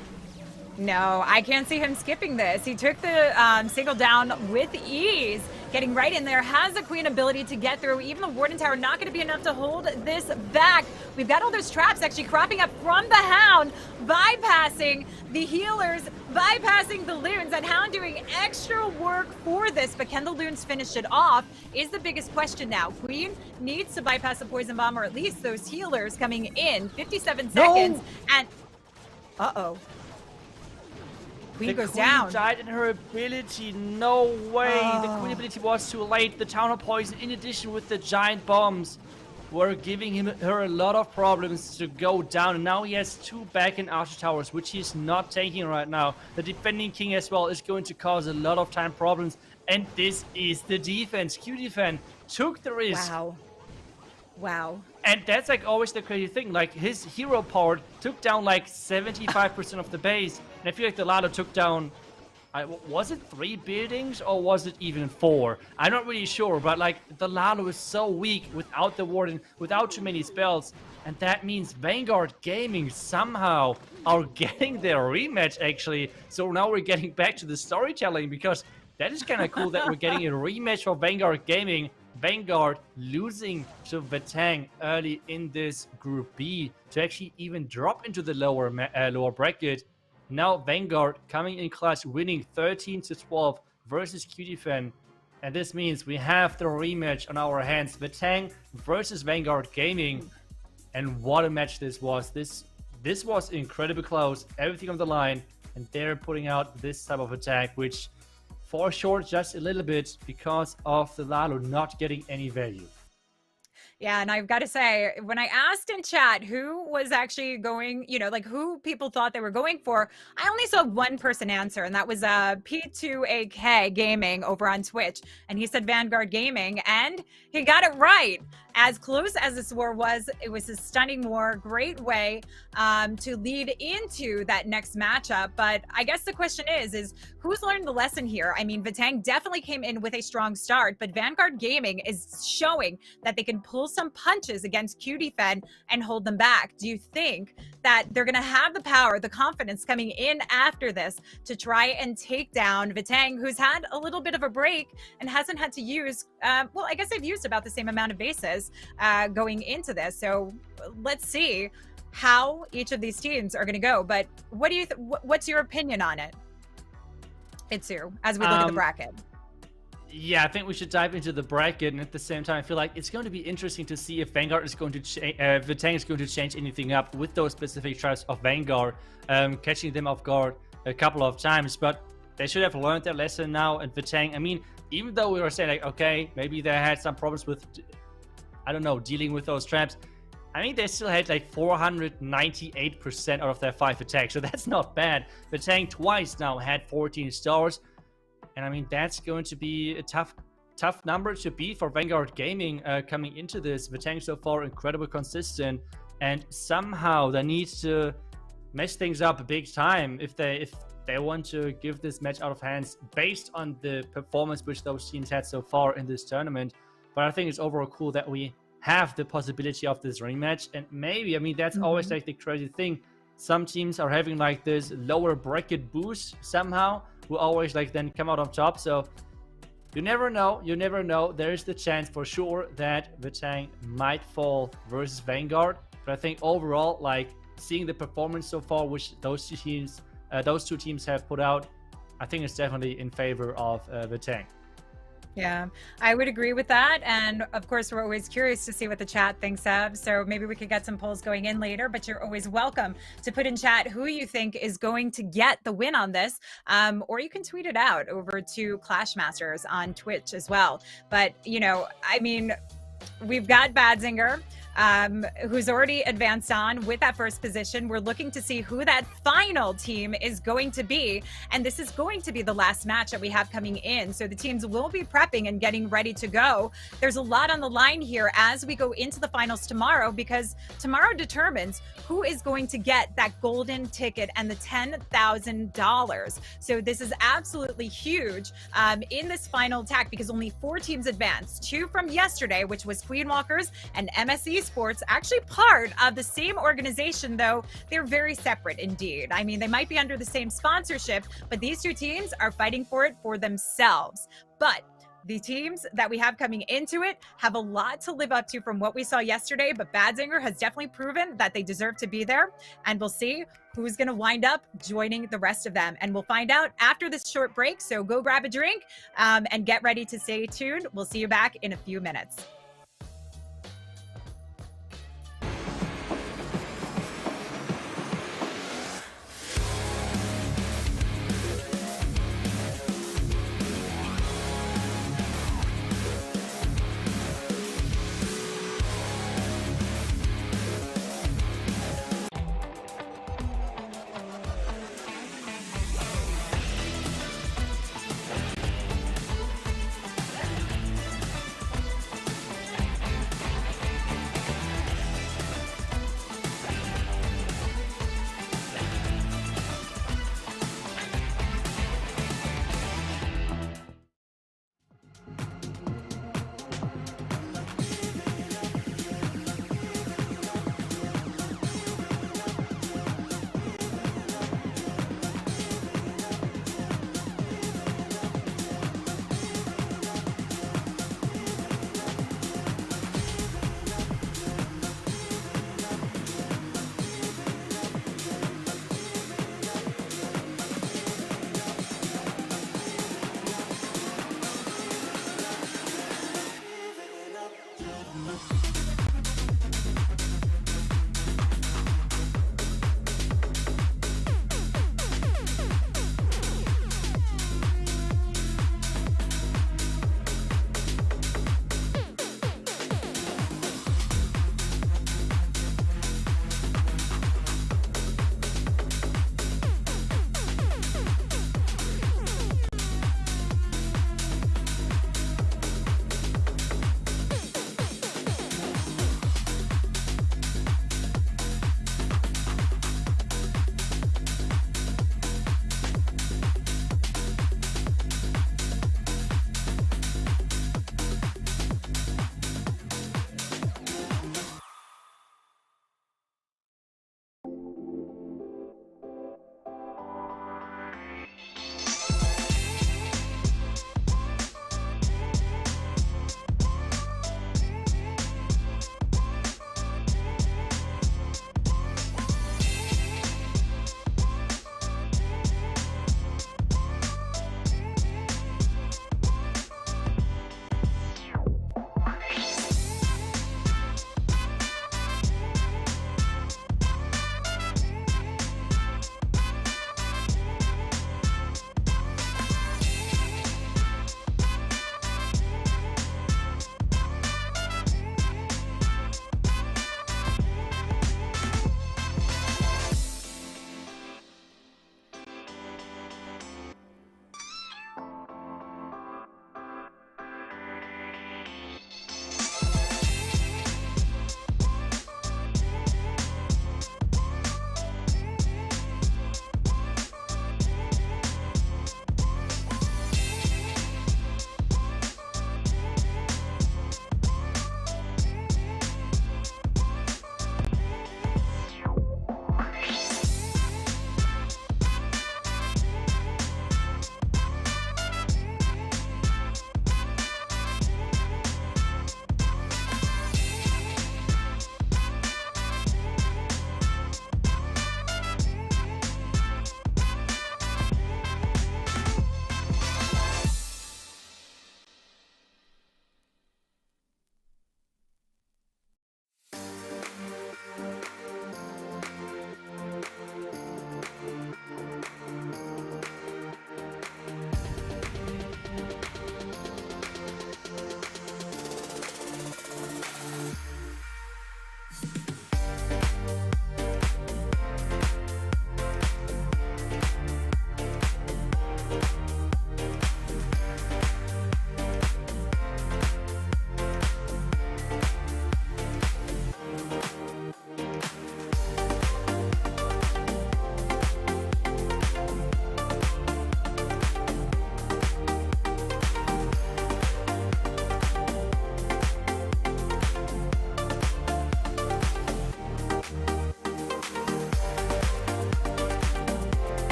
No, I can't see him skipping this. He took the single down with ease, getting right in there, has a queen ability to get through. Even the Warden Tower not going to be enough to hold this back. We've got all those traps actually cropping up from the Hound, bypassing the healers, bypassing the Loons, and Hound doing extra work for this. But can the Loons finish it off is the biggest question now. Queen needs to bypass the Poison Bomb, or at least those healers coming in. 57 seconds, and uh-oh. Queen goes down. Died in her ability. No way. The Queen ability was too late. The Town of Poison, in addition with the giant bombs, were giving her a lot of problems to go down. And now he has 2 back-end Archer Towers, which he's not taking right now. The defending King as well is going to cause a lot of time problems. And this is the defense. Cutie Fenn took the risk. Wow. And that's like always the crazy thing. Like his hero power took down like 75% of the base. And I feel like the Lalo took down, was it 3 buildings or was it even 4? I'm not really sure, but like the Lalo is so weak without the Warden, without too many spells. And that means Vanguard Gaming somehow are getting their rematch actually. So now we're getting back to the storytelling, because that is kind of cool that we're getting a rematch for Vanguard Gaming. Vanguard losing to Vitang early in this Group B to actually even drop into the lower bracket. Now Vanguard coming in clutch, winning 13-12 versus Cutie Fenn. And this means we have the rematch on our hands. Vitang versus Vanguard Gaming. And what a match this was. This was incredibly close. Everything on the line. And they're putting out this type of attack, which for short just a little bit because of the Lalo not getting any value. Yeah, and I've got to say, when I asked in chat who was actually going, like who people thought they were going for, I only saw one person answer, and that was P2AK Gaming over on Twitch. And he said Vanguard Gaming, and he got it right. As close as this war was, it was a stunning war. Great way to lead into that next matchup. But I guess the question is who's learned the lesson here? I mean, Vitang definitely came in with a strong start, but Vanguard Gaming is showing that they can pull some punches against Cutie Fenn and hold them back. Do you think that they're going to have the power, the confidence coming in after this to try and take down Vitang, who's had a little bit of a break and hasn't had to use, well, I guess they've used about the same amount of bases going into this. So let's see how each of these teams are going to go. But what do you what's your opinion on it, Itsu, as we look at the bracket? Yeah, I think we should dive into the bracket, and at the same time, I feel like it's going to be interesting to see if Vanguard is going to Vitang is going to change anything up with those specific traps of Vanguard, catching them off guard a couple of times. But they should have learned their lesson now. And Vitang, I mean, even though we were saying like, okay, maybe they had some problems with, I don't know, dealing with those traps, I mean, they still had like 498% out of their 5 attacks, so that's not bad. Vitang twice now had 14 stars. And I mean, that's going to be a tough number to beat for Vanguard Gaming coming into this. Vitang so far incredibly consistent, and somehow they need to mess things up big time if they want to give this match out of hands based on the performance which those teams had so far in this tournament. But I think it's overall cool that we have the possibility of this rematch, and maybe, I mean, that's always like the crazy thing. Some teams are having like this lower bracket boost somehow, who always like then come out on top. So you never know. You never know. There is the chance for sure that Vitang might fall versus Vanguard. But I think overall, like seeing the performance so far, which those two teams have put out, I think it's definitely in favor of Vitang. Yeah, I would agree with that. And of course, we're always curious to see what the chat thinks of. So maybe we could get some polls going in later, but you're always welcome to put in chat who you think is going to get the win on this. Or you can tweet it out over to ClashMSTRS on Twitch as well. But, I mean, we've got Badzinger, who's already advanced on with that first position. We're looking to see who that final team is going to be. And this is going to be the last match that we have coming in. So the teams will be prepping and getting ready to go. There's a lot on the line here as we go into the finals tomorrow, because tomorrow determines who is going to get that golden ticket and the $10,000. So this is absolutely huge in this final attack, because only 4 teams advanced. 2 from yesterday, which was Queenwalkers and MSE Esports, actually part of the same organization, though they're very separate indeed. I mean, they might be under the same sponsorship, but these two teams are fighting for it for themselves. But the teams that we have coming into it have a lot to live up to from what we saw yesterday, but Badzinger has definitely proven that they deserve to be there, and we'll see who's going to wind up joining the rest of them. And we'll find out after this short break, so go grab a drink and get ready to stay tuned. We'll see you back in a few minutes.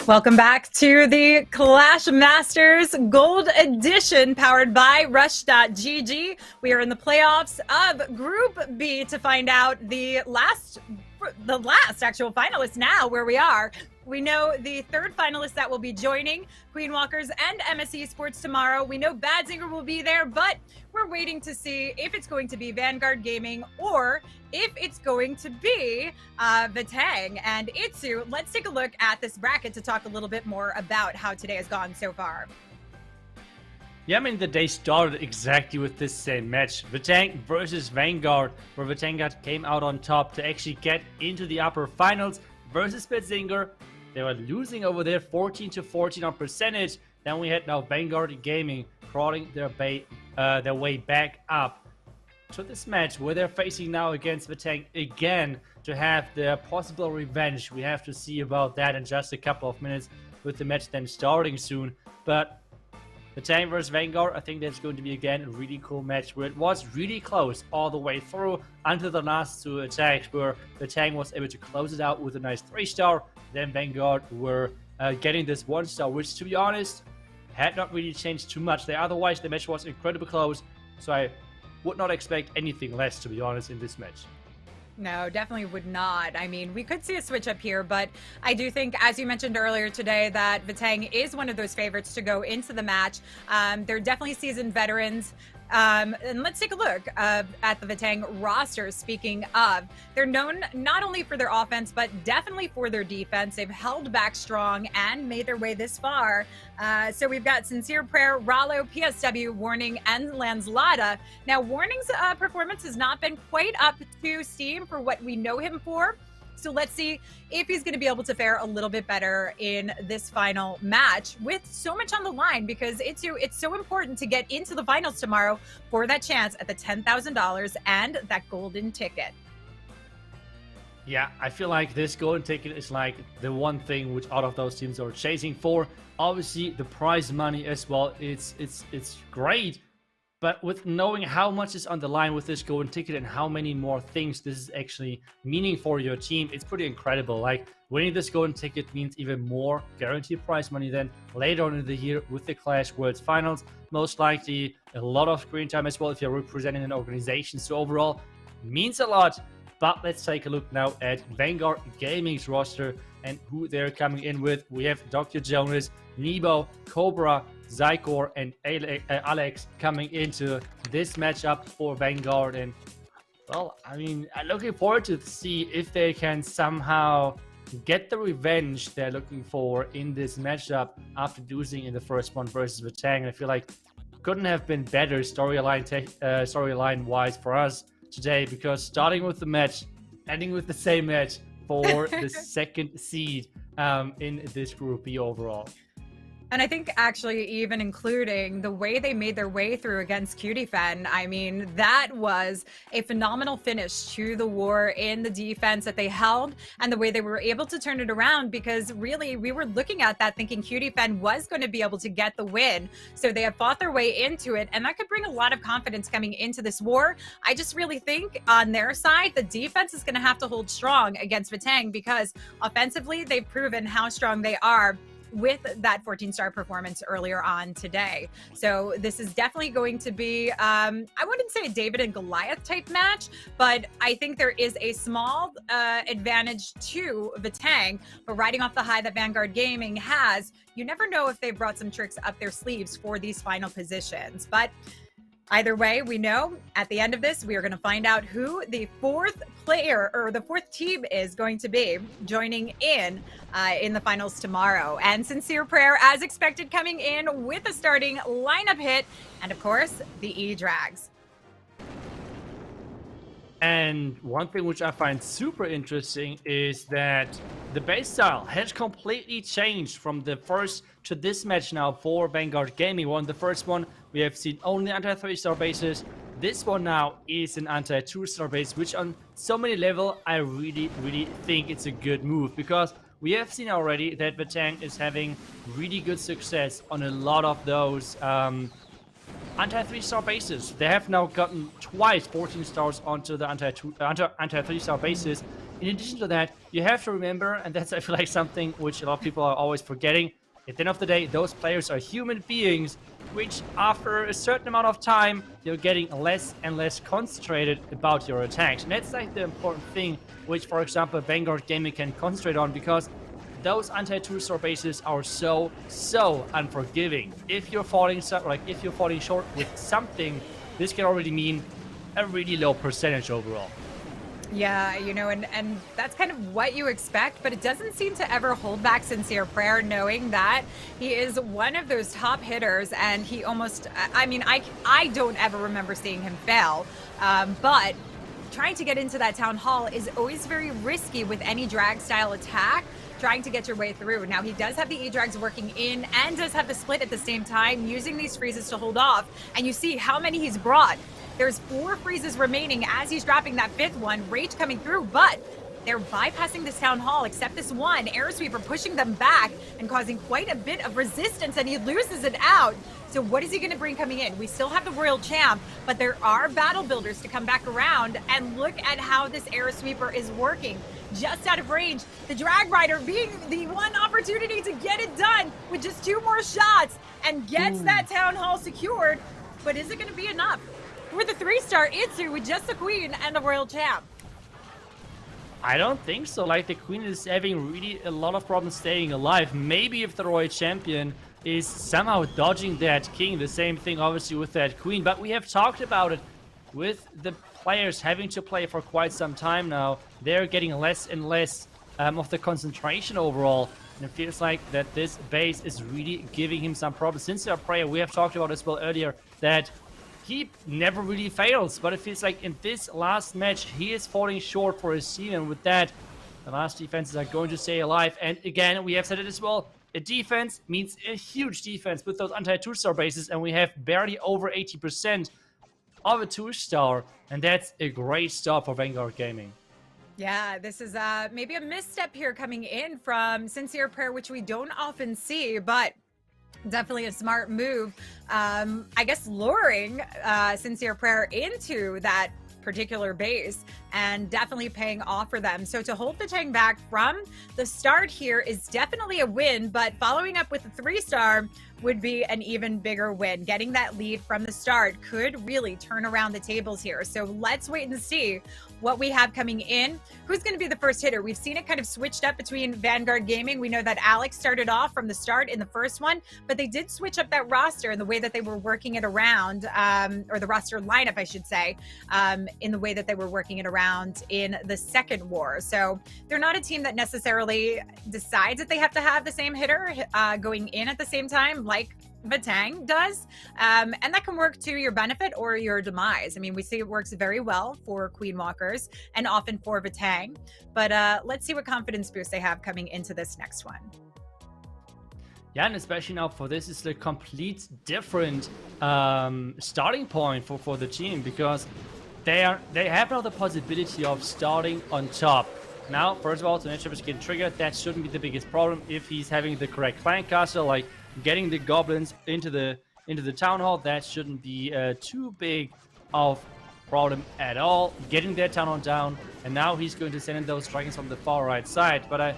Welcome back to the Clash Masters Gold Edition powered by Rush.gg. We are in the playoffs of Group B to find out the last actual finalist now where we are. We know the third finalist that will be joining Queen Walkers and MSE Sports tomorrow. We know Badzinger will be there, but we're waiting to see if it's going to be Vanguard Gaming or if it's going to be Vitang and Itsu. Let's take a look at this bracket to talk a little bit more about how today has gone so far. Yeah, I mean, the day started exactly with this same match. Vitang versus Vanguard, where Vanguard came out on top to actually get into the upper finals versus Badzinger. They were losing over there 14-14 on percentage. Then we had now Vanguard Gaming crawling their way back up to this match where they're facing now against Vitang again to have their possible revenge. We have to see about that in just a couple of minutes with the match then starting soon. But Vitang versus Vanguard, I think that's going to be again a really cool match where it was really close all the way through until the last two attacks where Vitang was able to close it out with a nice 3-star. Then Vanguard were getting this 1-star, which to be honest had not really changed too much there. Otherwise the match was incredibly close, so I would not expect anything less, to be honest, in this match. No, definitely would not. I mean, we could see a switch up here, but I do think, as you mentioned earlier today, that Vitang is one of those favorites to go into the match. They're definitely seasoned veterans. And let's take a look at the Vitang roster. Speaking of, they're known not only for their offense, but definitely for their defense. They've held back strong and made their way this far. So we've got Sincere Prayer, Lalo, PSW, Warning, and Lanslada. Now, Warning's performance has not been quite up to steam for what we know him for. So let's see if he's going to be able to fare a little bit better in this final match with so much on the line, because it's so important to get into the finals tomorrow for that chance at the $10,000 and that golden ticket. Yeah, I feel like this golden ticket is like the one thing which out of those teams are chasing for. Obviously, the prize money as well, it's great. But with knowing how much is on the line with this golden ticket and how many more things this is actually meaning for your team, it's pretty incredible. Like, winning this golden ticket means even more guaranteed prize money than later on in the year with the Clash Worlds Finals. Most likely a lot of screen time as well if you're representing an organization. So overall, means a lot. But let's take a look now at Vanguard Gaming's roster and who they're coming in with. We have Dr. Jonas, Nebo, Cobra, Zykor, and Alex coming into this matchup for Vanguard. And, well, I mean, I'm looking forward to see if they can somehow get the revenge they're looking for in this matchup after losing in the first one versus Vitang. I feel like couldn't have been better storyline-wise for us today, because starting with the match, ending with the same match for the second seed in this Group B overall. And I think actually even including the way they made their way through against Cutie Fenn, I mean, that was a phenomenal finish to the war in the defense that they held and the way they were able to turn it around, because really we were looking at that thinking Cutie Fenn was going to be able to get the win. So they have fought their way into it, and that could bring a lot of confidence coming into this war. I just really think on their side, the defense is going to have to hold strong against Vitang, because offensively they've proven how strong they are with that 14-star performance earlier on today. So this is definitely going to be, I wouldn't say a David and Goliath type match, but I think there is a small advantage to Vitang. But riding off the high that Vanguard Gaming has, you never know if they've brought some tricks up their sleeves for these final positions. But either way, we know at the end of this, we are going to find out who the fourth player or the fourth team is going to be joining in the finals tomorrow. And Sincere Prayer, as expected, coming in with a starting lineup hit, and of course, the E-Drags. And one thing which I find super interesting is that the base style has completely changed from the first to this match now for Vanguard Gaming. One, the first one, we have seen only anti-3-star bases. This one now is an anti-2-star base, which on so many levels, I really think it's a good move, because we have seen already that Vitang is having really good success on a lot of those anti-3-star bases. They have now gotten twice 14 stars onto the anti-3-star bases, in addition to that, you have to remember, and that's I feel like something which a lot of people are always forgetting, at the end of the day, those players are human beings, which after a certain amount of time, you're getting less and less concentrated about your attacks. And that's like the important thing, which, for example, Vanguard Gaming can concentrate on, because those anti-2-star bases are so unforgiving. If you're falling short with something, this can already mean a really low percentage overall. Yeah, you know, and that's kind of what you expect, but it doesn't seem to ever hold back Sincere Prayer, knowing that he is one of those top hitters, and he almost, I mean, I don't ever remember seeing him fail, but trying to get into that Town Hall is always very risky with any drag style attack, trying to get your way through. Now, he does have the E-Drags working in and does have the split at the same time, using these freezes to hold off, and you see how many he's brought. There's 4 freezes remaining as he's dropping that 5th one. Rage coming through, but they're bypassing this Town Hall, except this one. Air Sweeper pushing them back and causing quite a bit of resistance, and he loses it out. So what is he going to bring coming in? We still have the Royal Champ, but there are Battle Builders to come back around, and look at how this Air Sweeper is working. Just out of range, the Drag Rider being the one opportunity to get it done with just 2 more shots and gets that Town Hall secured. But is it going to be enough? With a 3-star Itsu with just the Queen and the Royal Champ. I don't think so. Like, the Queen is having really a lot of problems staying alive. Maybe if the Royal Champion is somehow dodging that King, the same thing obviously with that Queen. But we have talked about it with the players having to play for quite some time now. They're getting less and less of the concentration overall. And it feels like that this base is really giving him some problems. Since our prayer, we have talked about as well earlier that he never really fails, but it feels like in this last match, he is falling short for his team, and with that, the last defenses are going to stay alive. And again, we have said it as well, a defense means a huge defense with those anti-2-star bases, and we have barely over 80% of a 2-star, and that's a great start for Vanguard Gaming. Yeah, this is maybe a misstep here coming in from Sincere Prayer, which we don't often see, but definitely a smart move. I guess luring Sincere Prayer into that particular base and definitely paying off for them. So to hold the Tang back from the start here is definitely a win, but following up with a 3-star would be an even bigger win. Getting that lead from the start could really turn around the tables here. So let's wait and see what we have coming in. Who's going to be the first hitter? We've seen it kind of switched up between Vanguard Gaming. We know that Alex started off from the start in the first one, but they did switch up that roster in the way that they were working it around, or the roster lineup, I should say, in the way that they were working it around in the second war. So they're not a team that necessarily decides that they have to have the same hitter going in at the same time, like Vitang does, and that can work to your benefit or your demise. I mean, we see it works very well for Queen Walkers and often for Vitang, but let's see what confidence boost they have coming into this next one. Yeah, and especially now for this is the complete different starting point for the team, because they have now the possibility of starting on top. Now, first of all, the matchup is getting triggered. That shouldn't be the biggest problem if he's having the correct clan castle, like getting the goblins into the town hall. That shouldn't be too big of problem at all. Getting that town hall down, and now he's going to send in those dragons from the far right side. But I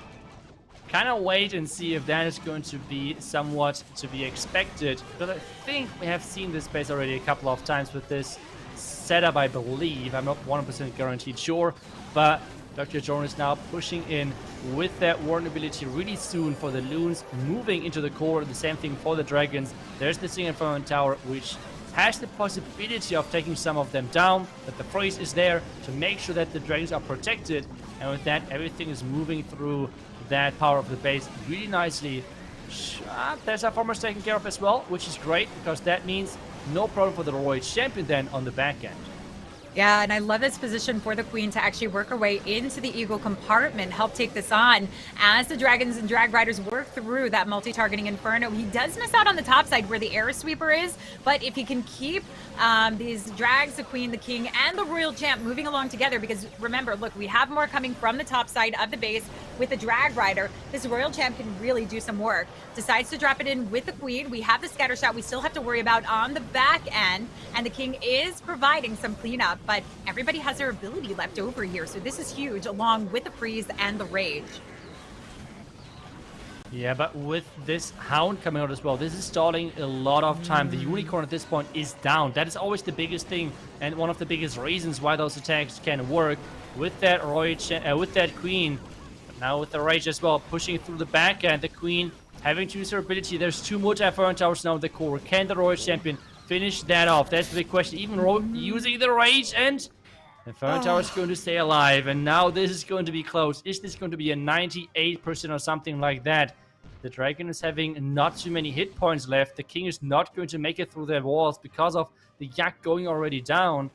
kind of wait and see if that is going to be somewhat to be expected, because I think we have seen this base already a couple of times with this setup, I believe. I'm not 100% guaranteed sure, but Dr. Jones is now pushing in with that warden ability really soon for the loons, moving into the core. The same thing for the dragons. There's the single firmament tower, which has the possibility of taking some of them down, but the freeze is there to make sure that the dragons are protected, and with that, everything is moving through that power of the base really nicely. There's our farmers taken care of as well, which is great, because that means no problem for the Royal Champion then on the back end. Yeah, and I love this position for the Queen to actually work her way into the Eagle compartment, help take this on as the Dragons and Drag Riders work through that multi-targeting Inferno. He does miss out on the top side where the Air Sweeper is, but if he can keep these Drags, the Queen, the King, and the Royal Champ moving along together, because remember, look, we have more coming from the top side of the base, with the Drag Rider, this Royal Champ can really do some work. Decides to drop it in with the Queen. We have the scatter shot we still have to worry about on the back end, and the King is providing some cleanup, but everybody has their ability left over here, so this is huge, along with the freeze and the rage. Yeah, but with this Hound coming out as well, this is stalling a lot of time. The Unicorn at this point is down. That is always the biggest thing, and one of the biggest reasons why those attacks can work with that with that Queen. But now with the Rage as well, pushing through the back end, the Queen having to use her ability. There's two multi-Fern Towers now in the core. Can the Royal Champion finish that off? That's the big question. Even using the Rage, and the Fern Tower is going to stay alive. And now this is going to be close. Is this going to be a 98% or something like that? The Dragon is having not too many hit points left. The King is not going to make it through their walls because of the Yak going already down.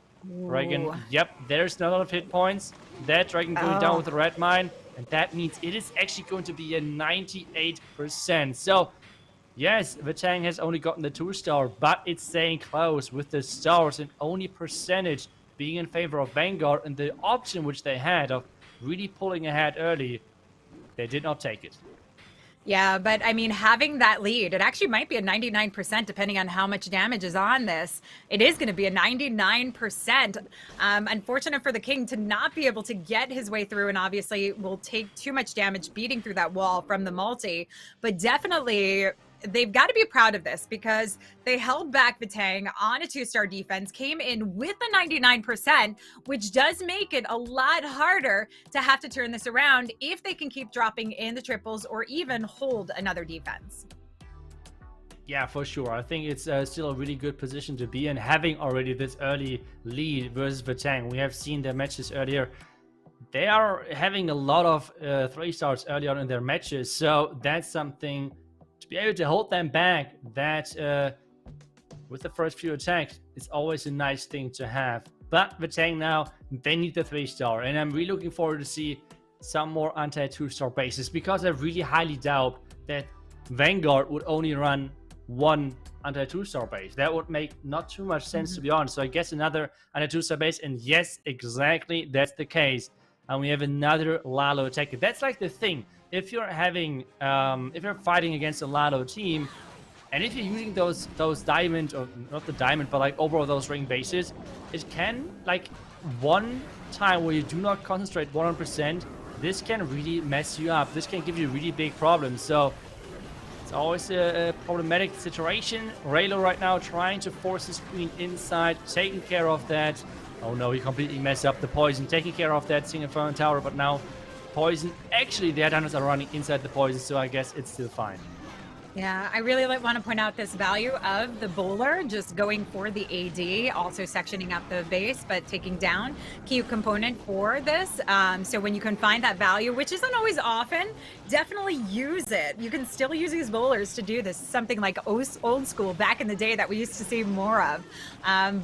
Dragon, yep, there's not a lot of hit points. That Dragon going down with the Red Mine. And that means it is actually going to be a 98%. So, yes, Vitang has only gotten the 2-star, but it's staying close with the stars and only percentage being in favor of Vanguard. And the option which they had of really pulling ahead early, they did not take it. Yeah, but I mean, having that lead, it actually might be a 99% depending on how much damage is on this. It is going to be a 99%. Unfortunate for the King to not be able to get his way through, and obviously will take too much damage beating through that wall from the multi. But definitely, they've got to be proud of this because they held back Vitang on a 2-star defense, came in with a 99%, which does make it a lot harder to have to turn this around if they can keep dropping in the triples or even hold another defense. Yeah, for sure. I think it's still a really good position to be in, having already this early lead versus Vitang. We have seen their matches earlier. They are having a lot of 3-stars early on in their matches, so that's something to be able to hold them back. That with the first few attacks, it's always a nice thing to have. But Vitang now, they need the 3-star, and I'm really looking forward to see some more anti-2-star bases, because I really highly doubt that Vanguard would only run one anti-2-star base. That would make not too much sense, to be honest. So I guess another anti-2-star base, and yes, exactly, that's the case. And we have another Lalo attacker. That's like the thing. If you're having, if you're fighting against a Lalo team, and if you're using those diamond, or not the diamond, but like overall those ring bases, it can, like, one time where you do not concentrate 100%, this can really mess you up. This can give you really big problems. So it's always a problematic situation. Raylo right now trying to force his Queen inside, taking care of that. Oh no, he completely messed up the poison, taking care of that single Fern Tower, but now poison. Actually, the Headhunters are running inside the poison, so I guess it's still fine. Yeah, I really want to point out this value of the bowler just going for the AD, also sectioning up the base, but taking down key component for this. So when you can find that value, which isn't always often, definitely use it. You can still use these bowlers to do this, something like old school back in the day that we used to see more of.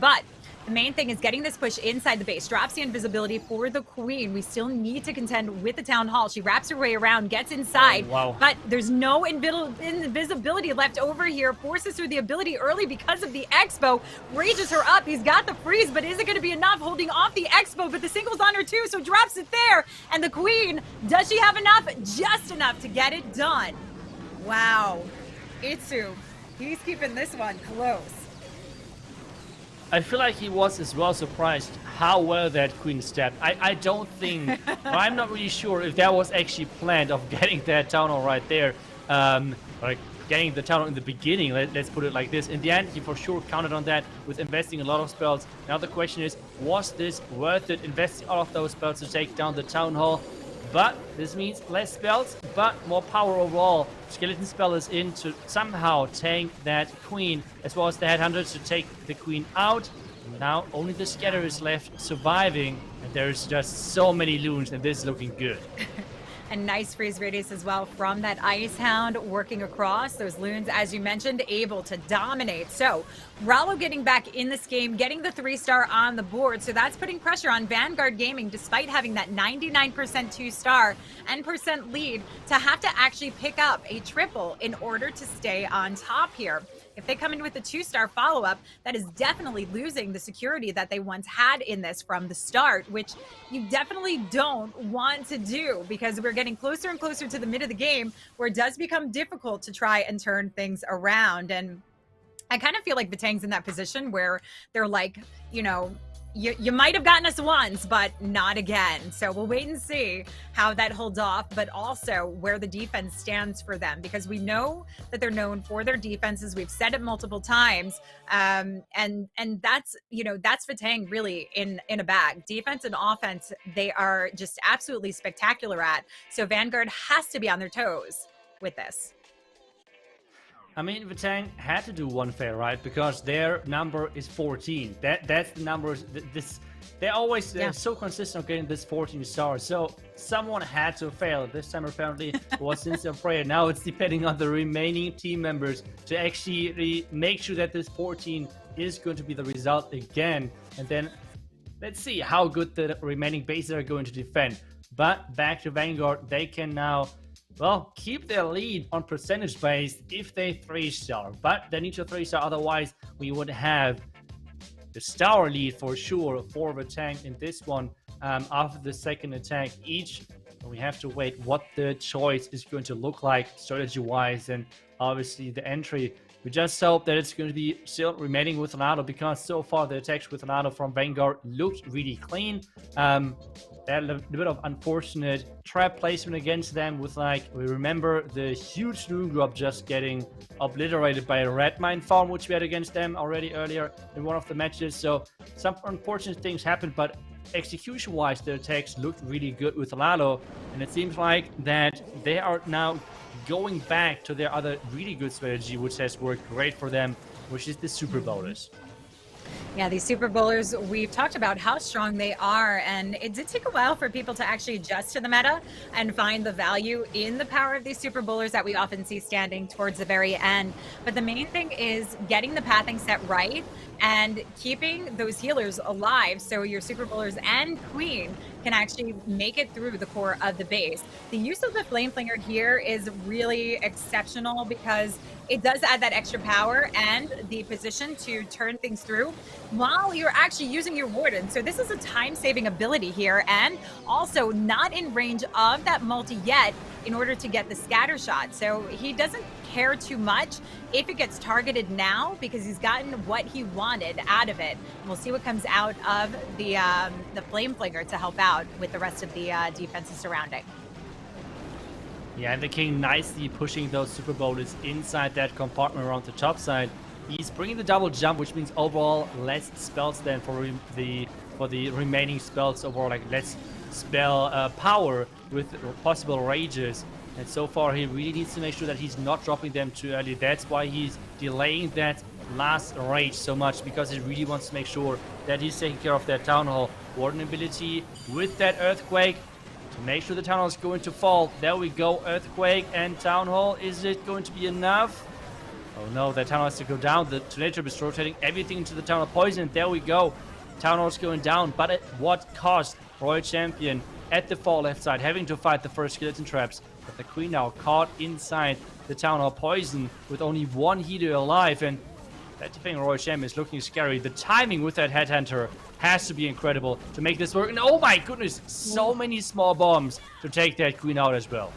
But the main thing is getting this push inside the base. Drops the invisibility for the Queen. We still need to contend with the Town Hall. She wraps her way around, gets inside, but there's no invisibility left over here. Forces through the ability early because of the Expo. Rages her up. He's got the freeze, but is it going to be enough? Holding off the Expo, but the single's on her too, so drops it there. And the Queen, does she have enough? Just enough to get it done. Wow. Itsu, he's keeping this one close. I feel like he was as well surprised how well that Queen stepped. I don't think, I'm not really sure if that was actually planned, of getting that Town Hall right there. Like getting the Town Hall in the beginning, let's put it like this. In the end, he for sure counted on that with investing a lot of spells. Now the question is, was this worth it, investing all of those spells to take down the Town Hall? But this means less spells, but more power overall. Skeleton spell is in to somehow tank that Queen, as well as the Headhunters to take the Queen out. Now only the Scatter is left surviving, and there's just so many loons, and this is looking good. And nice freeze radius as well from that Ice Hound working across those loons, as you mentioned, able to dominate. So Lalo getting back in this game, getting the 3-star on the board. So that's putting pressure on Vanguard Gaming, despite having that 99% 2-star and % lead, to have to actually pick up a triple in order to stay on top here. If they come in with a 2-star follow-up, that is definitely losing the security that they once had in this from the start, which you definitely don't want to do, because we're getting closer and closer to the mid of the game where it does become difficult to try and turn things around. And I kind of feel like Vitang's in that position where they're like, you know, you might have gotten us once, but not again. So we'll wait and see how that holds off, but also where the defense stands for them, because we know that they're known for their defenses. We've said it multiple times. And that's, you know, that's Vitang really in a bag. Defense and offense, they are just absolutely spectacular at. So Vanguard has to be on their toes with this. I mean, Vitang had to do one fair, right? Because their number is 14. That's the numbers. They're so consistent on getting this 14 stars. So someone had to fail. This time apparently it was Sincere Prayer. Now it's depending on the remaining team members to actually make sure that this 14 is going to be the result again. And then let's see how good the remaining bases are going to defend. But back to Vanguard, they can now, well, keep their lead on percentage base if they 3-star, but they need to 3-star, otherwise we would have the star lead for sure for Vitang in this one after the second attack each. We have to wait what the choice is going to look like strategy-wise, and obviously the entry. We just hope that it's going to be still remaining with Lalo, because so far the attacks with Lalo from Vanguard looked really clean. They had a bit of unfortunate trap placement against them with, like, we remember the huge Loon Drop just getting obliterated by a red mine farm, which we had against them already earlier in one of the matches. So some unfortunate things happened, but execution-wise, the attacks looked really good with Lalo, and it seems like that they are now going back to their other really good strategy, which has worked great for them, which is the Super Bowlers. Yeah, these Super Bowlers, we've talked about how strong they are, and it did take a while for people to actually adjust to the meta and find the value in the power of these Super Bowlers that we often see standing towards the very end. But the main thing is getting the pathing set right and keeping those healers alive, so your Super Bowlers and Queen can actually make it through the core of the base. The use of the Flame Flinger here is really exceptional, because it does add that extra power and the position to turn things through while you're actually using your Warden. So this is a time-saving ability here, and also not in range of that multi yet in order to get the scatter shot. So he doesn't care too much if it gets targeted now, because he's gotten what he wanted out of it. And we'll see what comes out of the Flame Flinger to help out with the rest of the defenses surrounding. Yeah, and the King nicely pushing those Super Bowlers inside that compartment around the top side. He's bringing the double jump, which means overall less spells than for the remaining spells overall, like less spell power with possible rages. And so far he really needs to make sure that he's not dropping them too early. That's why he's delaying that last rage so much, because he really wants to make sure that he's taking care of that Town Hall. Warden ability with that Earthquake to make sure the Town Hall is going to fall. There we go, Earthquake and Town Hall. Is it going to be enough? Oh no, that Town Hall has to go down. The Tornado is rotating everything into the Town Hall Poison. There we go. Town Hall is going down, but at what cost? Royal Champion at the far left side, having to fight the first skeleton traps. But the Queen now caught inside the Town Hall Poison with only one healer alive, and that defending Royal Champion is looking scary. The timing with that Headhunter has to be incredible to make this work. And oh my goodness, so many small bombs to take that Queen out as well.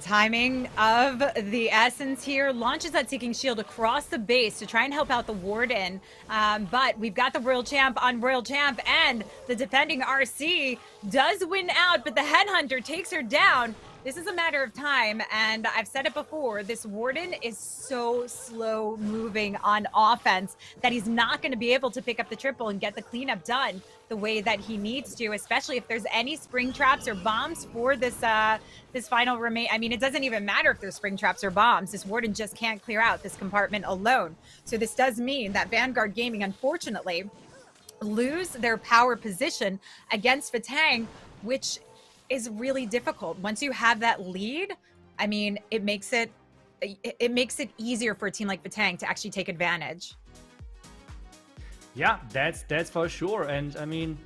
Timing of the essence here. Launches that Seeking Shield across the base to try and help out the Warden. But we've got the Royal Champ on Royal Champ, and the defending RC does win out, but the Headhunter takes her down. This is a matter of time, and I've said it before, this Warden is so slow moving on offense that he's not going to be able to pick up the triple and get the cleanup done the way that he needs to, especially if there's any spring traps or bombs for this this final remain. I mean, it doesn't even matter if there's spring traps or bombs. This Warden just can't clear out this compartment alone. So this does mean that Vanguard Gaming, unfortunately, lose their power position against Vitang, which is really difficult. Once you have that lead, I mean, it makes it easier for a team like Vitang to actually take advantage. Yeah, that's for sure. And I mean,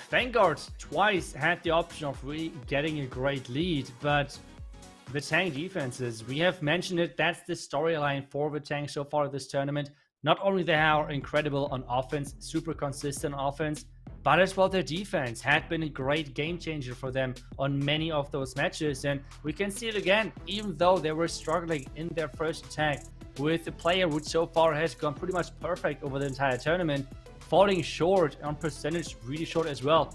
Vanguard twice had the option of really getting a great lead, but Vitang defenses. We have mentioned it. That's the storyline for Vitang so far this tournament. Not only they are incredible on offense, super consistent offense, but as well their defense had been a great game changer for them on many of those matches. And we can see it again, even though they were struggling in their first attack with a player which so far has gone pretty much perfect over the entire tournament, falling short on percentage, really short as well.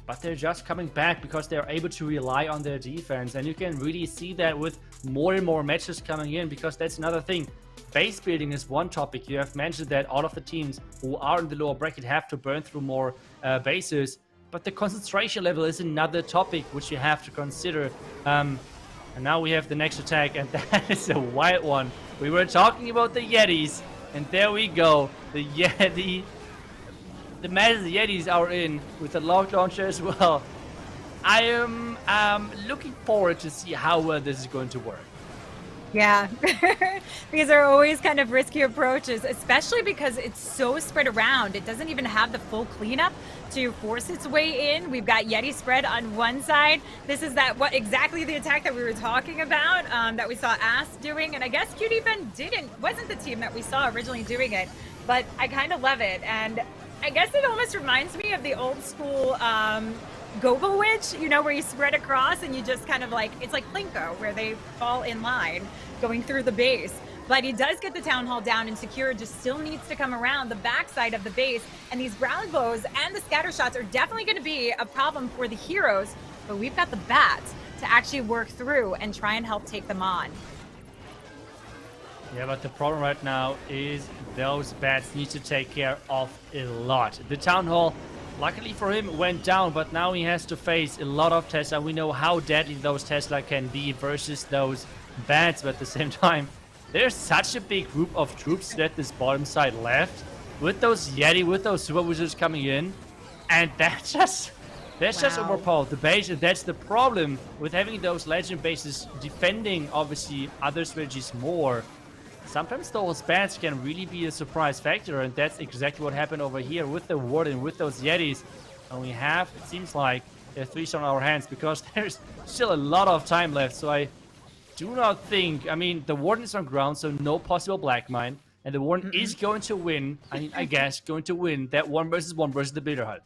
But they're just coming back because they're able to rely on their defense. And you can really see that with more and more matches coming in, because that's another thing. Base building is one topic. You have mentioned that all of the teams who are in the lower bracket have to burn through more bases. But the concentration level is another topic which you have to consider. And now we have the next attack, and that is a wild one. We were talking about the Yetis, and there we go. The Yeti. The Mass Yetis are in with the lock launcher as well. I am looking forward to see how well this is going to work. Yeah, these are always kind of risky approaches, especially because it's so spread around. It doesn't even have the full cleanup to force its way in. We've got Yeti spread on one side. This is exactly the attack that we were talking about, that we saw Ass doing. And I guess Cutie Fenn wasn't the team that we saw originally doing it, but I kind of love it. And I guess it almost reminds me of the old school Gobo Witch, you know, where you spread across and you just kind of like, it's like Plinko, where they fall in line going through the base. But he does get the Town Hall down, and Secure just still needs to come around the backside of the base. And these ground blows and the scatter shots are definitely going to be a problem for the heroes. But we've got the bats to actually work through and try and help take them on. Yeah, but the problem right now is those bats need to take care of a lot. The Town Hall, luckily for him, went down, but now he has to face a lot of Tesla. We know how deadly those Tesla can be versus those bats, but at the same time, there's such a big group of troops at this bottom side left, with those Yeti, with those Super Wizards coming in, and that's just overpowered the base, and that's the problem with having those legend bases defending, obviously, other strategies more. Sometimes those bats can really be a surprise factor, and that's exactly what happened over here with the Warden, with those Yetis. And we have, it seems like, a 3-star on our hands, because there's still a lot of time left. So I do not think, I mean, the Warden is on ground, so no possible Black Mine. And the Warden is going to win, I guess, going to win that 1v1 versus the Builder Hut.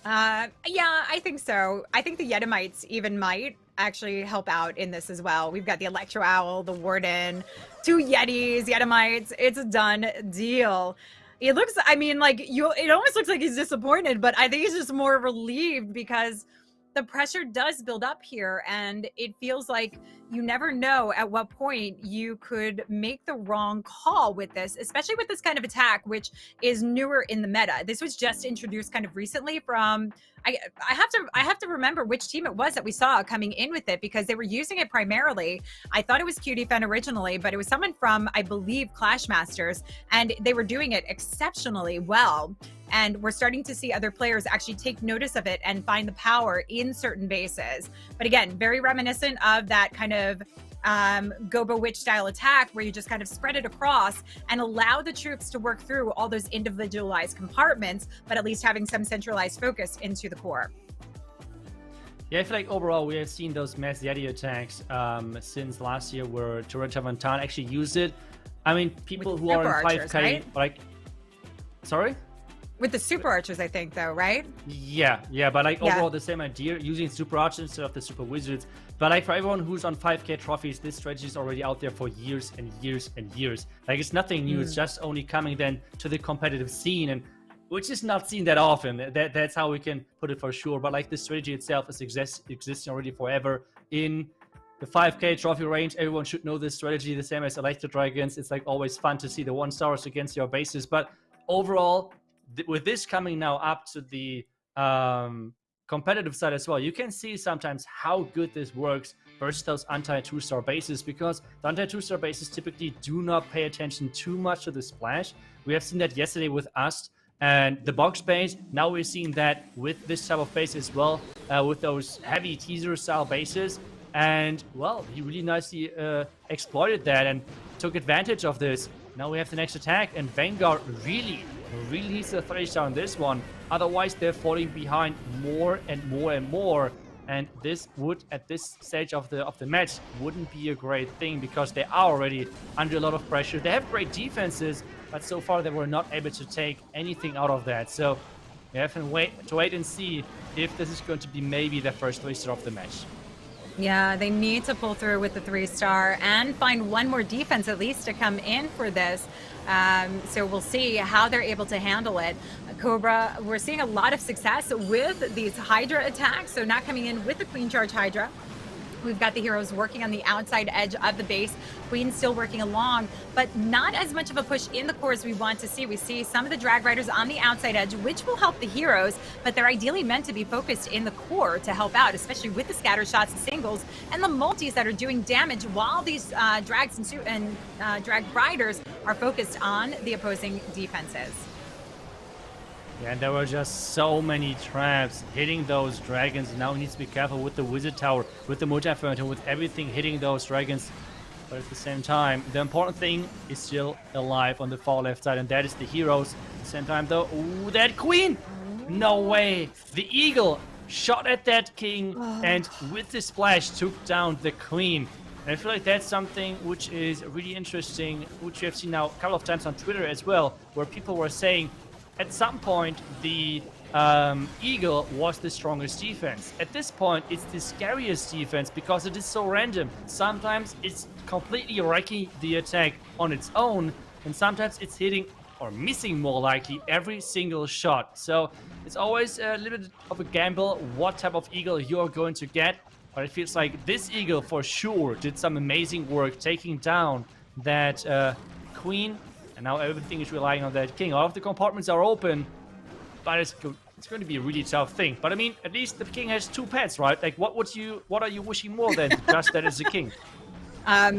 Yeah, I think so. I think the Yetimites even might actually help out in this as well. We've got the Electro Owl, the Warden, 2 Yetis, Yetimites. It's a done deal. It looks, I mean, like, it almost looks like he's disappointed, but I think he's just more relieved because the pressure does build up here, and it feels like you never know at what point you could make the wrong call with this, especially with this kind of attack, which is newer in the meta. This was just introduced kind of recently from, I have to remember which team it was that we saw coming in with it, because they were using it primarily. I thought it was Cutie Fenn originally, but it was someone from, I believe, ClashMSTRS, and they were doing it exceptionally well. And we're starting to see other players actually take notice of it and find the power in certain bases. But again, very reminiscent of that kind of Gobo Witch style attack, where you just kind of spread it across and allow the troops to work through all those individualized compartments, but at least having some centralized focus into the core. Yeah, I feel like overall we have seen those Mass Yeti attacks since last year, where Torreta Vantan actually used it. I mean, people who are in 5K, right? Like, sorry? With the Super Archers, I think, though, right? Yeah, but like overall the same idea, using Super Archers instead of the Super Wizards. But like for everyone who's on 5K trophies, this strategy is already out there for years and years and years. Like, it's nothing new, it's just only coming then to the competitive scene, and which is not seen that often. That's how we can put it for sure. But like the strategy itself is existing already forever in the 5K trophy range. Everyone should know this strategy, the same as Electro Dragons. It's like always fun to see the 1-stars against your bases. But overall, with this coming now up to the competitive side as well, you can see sometimes how good this works versus those anti-2-star bases, because the anti-2-star bases typically do not pay attention too much to the splash. We have seen that yesterday with us and the box base. Now we're seeing that with this type of base as well, with those heavy teaser style bases. And well, he really nicely exploited that and took advantage of this. Now we have the next attack, and Vanguard really needs a 3-star on this one. Otherwise, they're falling behind more and more and more. And this would, at this stage of the match, wouldn't be a great thing because they are already under a lot of pressure. They have great defenses, but so far they were not able to take anything out of that. So we have to wait and see if this is going to be maybe the first 3-star of the match. Yeah, they need to pull through with the 3-star and find one more defense at least to come in for this. So we'll see how they're able to handle it. Cobra, we're seeing a lot of success with these Hydra attacks. So not coming in with the Queen Charge Hydra. We've got the heroes working on the outside edge of the base. Queen still working along, but not as much of a push in the core as we want to see. We see some of the drag riders on the outside edge, which will help the heroes, but they're ideally meant to be focused in the core to help out, especially with the scatter shots, the singles, and the multis that are doing damage while these drags and drag riders are focused on the opposing defenses. Yeah, and there were just so many traps hitting those dragons. Now he needs to be careful with the wizard tower, with the multi-fountain, with everything hitting those dragons. But at the same time, the important thing is still alive on the far left side, and that is the heroes. At the same time, though, ooh, that queen! No way! The eagle shot at that king, and with the splash took down the queen. And I feel like that's something which is really interesting, which we have seen now a couple of times on Twitter as well, where people were saying, at some point, the Eagle was the strongest defense. At this point, it's the scariest defense because it is so random. Sometimes it's completely wrecking the attack on its own, and sometimes it's hitting, or missing more likely, every single shot. So it's always a little bit of a gamble what type of Eagle you're going to get. But it feels like this Eagle for sure did some amazing work taking down that Queen. And now everything is relying on that king. All of the compartments are open, but it's going to be a really tough thing. But I mean, at least the king has 2 pets, right? Like, what are you wishing more than just that as a king?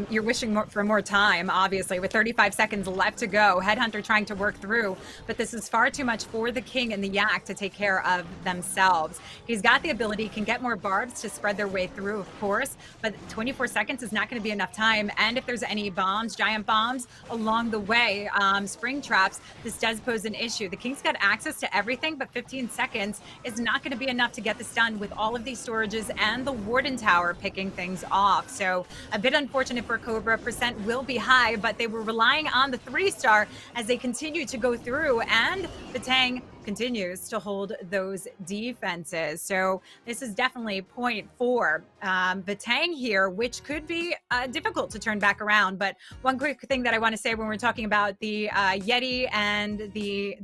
You're wishing for more time, obviously, with 35 seconds left to go. Headhunter trying to work through, but this is far too much for the king and the yak to take care of themselves. He's got the ability, can get more barbs to spread their way through, of course, but 24 seconds is not going to be enough time. And if there's any bombs, giant bombs along the way, spring traps, this does pose an issue. The king's got access to everything, but 15 seconds is not going to be enough to get this done with all of these storages and the warden tower picking things off. So a bit unfortunate for Cobra. Percent will be high, but they were relying on the 3-star as they continue to go through, and Vitang continues to hold those defenses. So this is definitely point for Vitang here, which could be difficult to turn back around. But one quick thing that I want to say when we're talking about the Yeti and the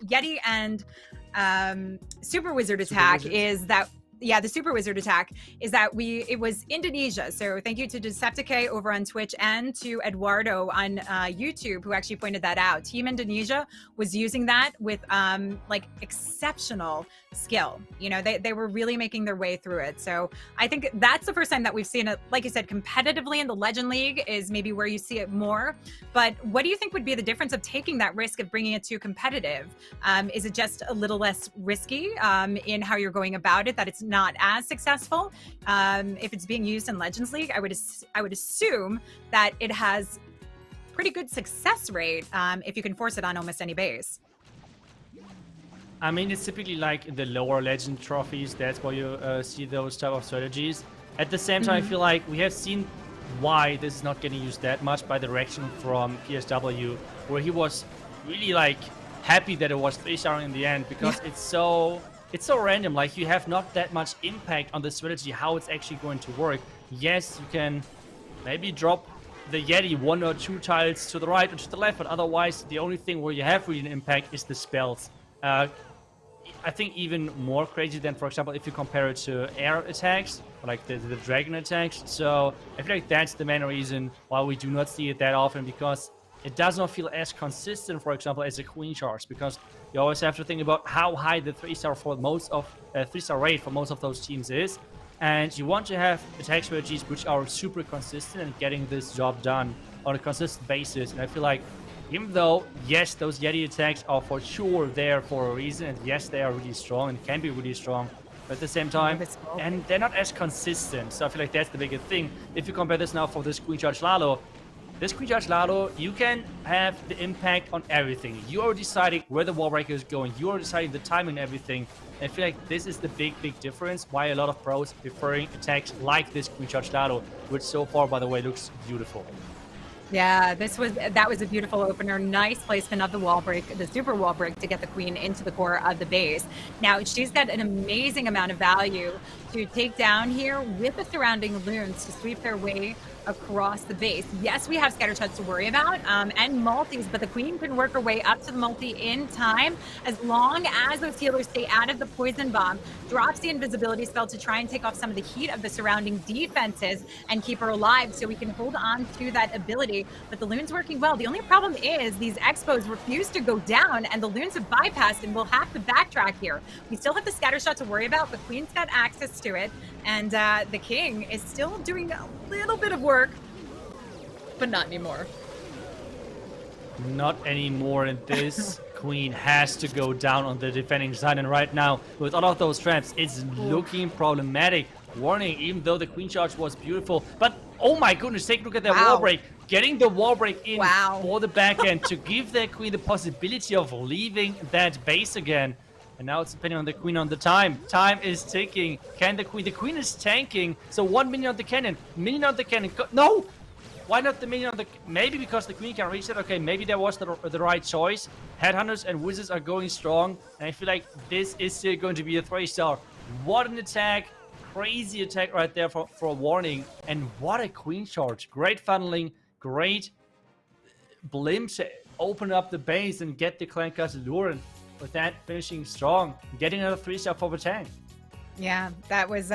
Yeti and Super Wizard attack is that the Super Wizard attack is that it was Indonesia. So thank you to Decepticate over on Twitch and to Eduardo on YouTube, who actually pointed that out. Team Indonesia was using that with like exceptional skill. You know, they were really making their way through it. So I think that's the first time that we've seen it, like you said, competitively in the Legend League is maybe where you see it more. But what do you think would be the difference of taking that risk of bringing it to competitive? Is it just a little less risky in how you're going about it, that it's not as successful? If it's being used in Legends League, I would assume that it has pretty good success rate if you can force it on almost any base. I mean, it's typically like the lower legend trophies. That's where you see those type of strategies. At the same time, I feel like we have seen why this is not getting used that much by the direction from PSW, where he was really like happy that it was 3-star in the end, because it's so random. Like, you have not that much impact on the strategy, how it's actually going to work. Yes, you can maybe drop the Yeti 1 or 2 tiles to the right or to the left, but otherwise the only thing where you have really an impact is the spells. I think even more crazy than, for example, if you compare it to air attacks, like the dragon attacks. So I feel like that's the main reason why we do not see it that often, because it does not feel as consistent, for example, as a queen charge, because you always have to think about how high the 3-star for most of 3-star rate for most of those teams is, and you want to have attack strategies which are super consistent and getting this job done on a consistent basis. And I feel like, even though, yes, those Yeti attacks are for sure there for a reason, and yes, they are really strong and can be really strong, but at the same time, and they're not as consistent. So I feel like that's the biggest thing. If you compare this now for this Queen Charge Lalo, this Queen Charge Lalo, you can have the impact on everything. You are deciding where the wall breaker is going. You are deciding the timing and everything. I feel like this is the big difference why a lot of pros preferring attacks like this Queen Charge Lalo, which so far, by the way, looks beautiful. Yeah, that was a beautiful opener. Nice placement of the wall break, the super wall break to get the queen into the core of the base. Now she's got an amazing amount of value to take down here with the surrounding loons to sweep their way across the base. Yes, we have scatter shots to worry about and multis, but the queen can work her way up to the multi in time as long as those healers stay out of the poison bomb, drops the invisibility spell to try and take off some of the heat of the surrounding defenses and keep her alive so we can hold on to that ability. But the loon's working well. The only problem is these expos refuse to go down and the loons have bypassed and we'll have to backtrack here. We still have the scatter shot to worry about. The queen's got access to it and the king is still doing a little bit of work, but not anymore. Not anymore, and this queen has to go down on the defending side, and right now, with all of those traps, it's looking problematic. Warning, even though the queen charge was beautiful, but oh my goodness, take a look at that wall break. Getting the wall break in for the back end to give that queen the possibility of leaving that base again. And now it's depending on the queen on the time. Time is ticking. Can the queen is tanking. So 1 minion on the cannon. Minion on the cannon. No! Why not the minion on the... Maybe because the queen can reach it. Okay, maybe that was the right choice. Headhunters and wizards are going strong. And I feel like this is still going to be a 3-star. What an attack. Crazy attack right there for a warning. And what a queen charge. Great funneling. Great blimp to open up the base and get the clan castle lure. With that, finishing strong, getting another 3-star for Vitang. Yeah, that was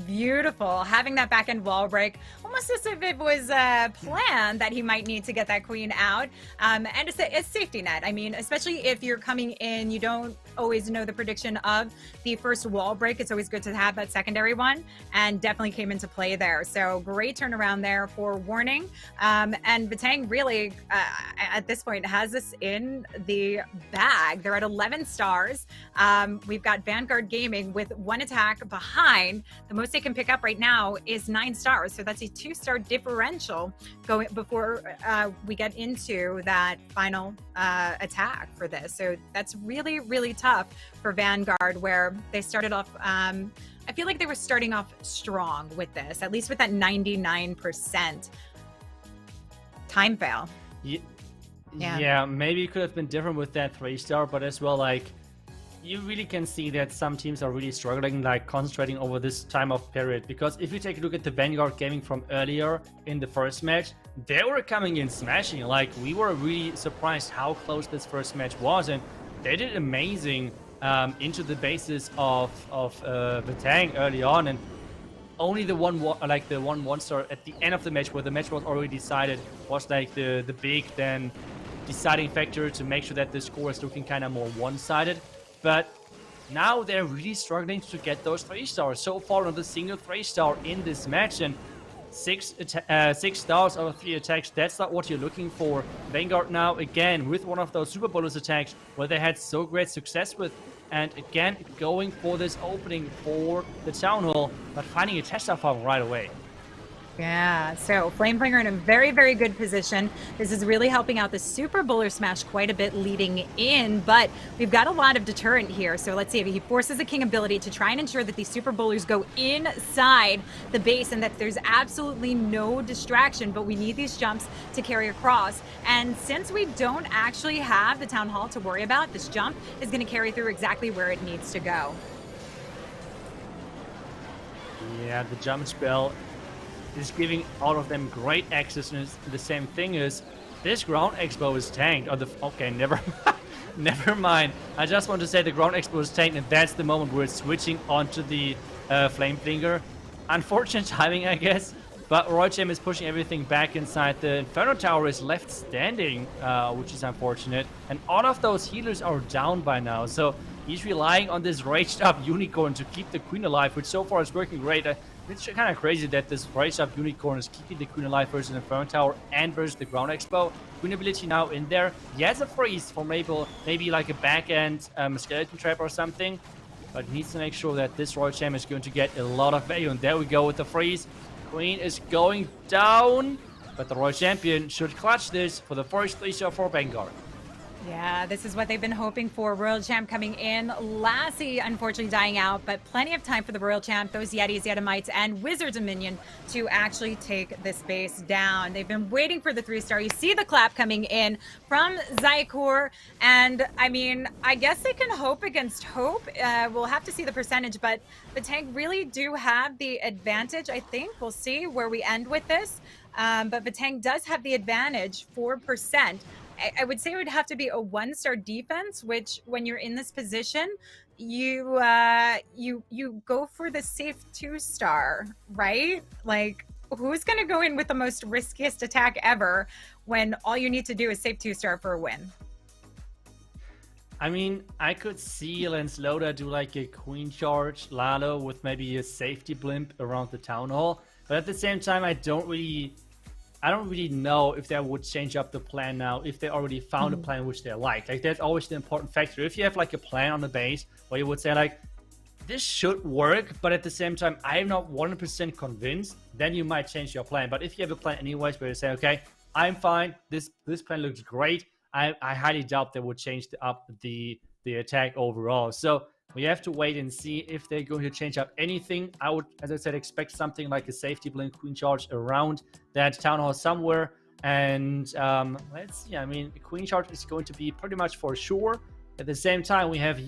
beautiful. Having that back end wall break, almost as if it was planned that he might need to get that queen out. And it's a safety net. I mean, especially if you're coming in, you don't always know the prediction of the first wall break. It's always good to have that secondary one, and definitely came into play there. So great turnaround there for warning. And Vitang really, at this point, has this in the bag. They're at 11 stars. We've got Vanguard Gaming with 1 attack behind. The most they can pick up right now is 9 stars, so that's a 2-star differential going before we get into that final attack for this. So that's really tough for Vanguard, where they started off I feel like they were starting off strong with this, at least with that 99% time fail. Yeah, maybe it could have been different with that 3-star, but as well, like, you really can see that some teams are really struggling, like concentrating over this time of period. Because if you take a look at the Vanguard Gaming from earlier in the first match, they were coming in smashing. Like, we were really surprised how close this first match was, and they did amazing into the bases of Vitang early on, and only the one 1-star at the end of the match, where the match was already decided, was like the big then deciding factor to make sure that the score is looking kind of more one-sided. But now they're really struggling to get those 3-stars. So far, not a single 3-star in this match, and 6 stars over 3 attacks. That's not what you're looking for. Vanguard now again with one of those super bonus attacks where they had so great success with, and again going for this opening for the town hall, but finding a Tesla farm right away. Yeah, so Flamebringer in a very good position. This is really helping out the Super Bowler Smash quite a bit leading in, but we've got a lot of deterrent here. So let's see if he forces the King ability to try and ensure that these Super Bowlers go inside the base and that there's absolutely no distraction, but we need these jumps to carry across. And since we don't actually have the Town Hall to worry about, this jump is going to carry through exactly where it needs to go. Yeah, the jump spell is giving all of them great access, and the same thing is this ground expo is tanked. Okay, never mind. I just want to say the ground expo is tanked, and that's the moment where it's switching onto the Flamebringer. Unfortunate timing, I guess, but Roychem is pushing everything back inside. The Inferno Tower is left standing, which is unfortunate, and all of those healers are down by now, so he's relying on this raged up unicorn to keep the queen alive, which so far is working great. It's kind of crazy that this raged up unicorn is keeping the queen alive versus the Inferno Tower and versus the ground expo. Queen ability now in there. He has a freeze for maybe like a back end skeleton trap or something, but he needs to make sure that this Royal Champ is going to get a lot of value. And there we go with the freeze. Queen is going down. but the Royal Champion should clutch this for the first 3-star for Vanguard. Yeah, this is what they've been hoping for. Royal Champ coming in. Lassie, unfortunately, dying out, but plenty of time for the Royal Champ, those Yetis, Yetimites, and Wizards of Minion to actually take this base down. They've been waiting for the 3-star. You see the clap coming in from Zycor, and I mean, I guess they can hope against hope. We'll have to see the percentage, but the tank really do have the advantage, I think. We'll see where we end with this. But Vitang does have the advantage, 4%. I would say it would have to be a 1-star defense, which when you're in this position, you go for the safe 2-star, right? Like, who's going to go in with the most riskiest attack ever when all you need to do is save 2-star for a win? I mean, I could see Loda do like a queen charge Lalo with maybe a safety blimp around the town hall, but at the same time, I don't really know if they would change up the plan now, if they already found a plan which they like. Like, that's always the important factor. If you have like a plan on the base where you would say like, this should work, but at the same time, I'm not 100% convinced, then you might change your plan. But if you have a plan anyways where you say, okay, I'm fine, this plan looks great, I highly doubt they would change up the attack overall. So we have to wait and see if they're going to change up anything. I would, as I said, expect something like a safety blink queen charge around that town hall somewhere. And let's see. I mean, the queen charge is going to be pretty much for sure. At the same time, we have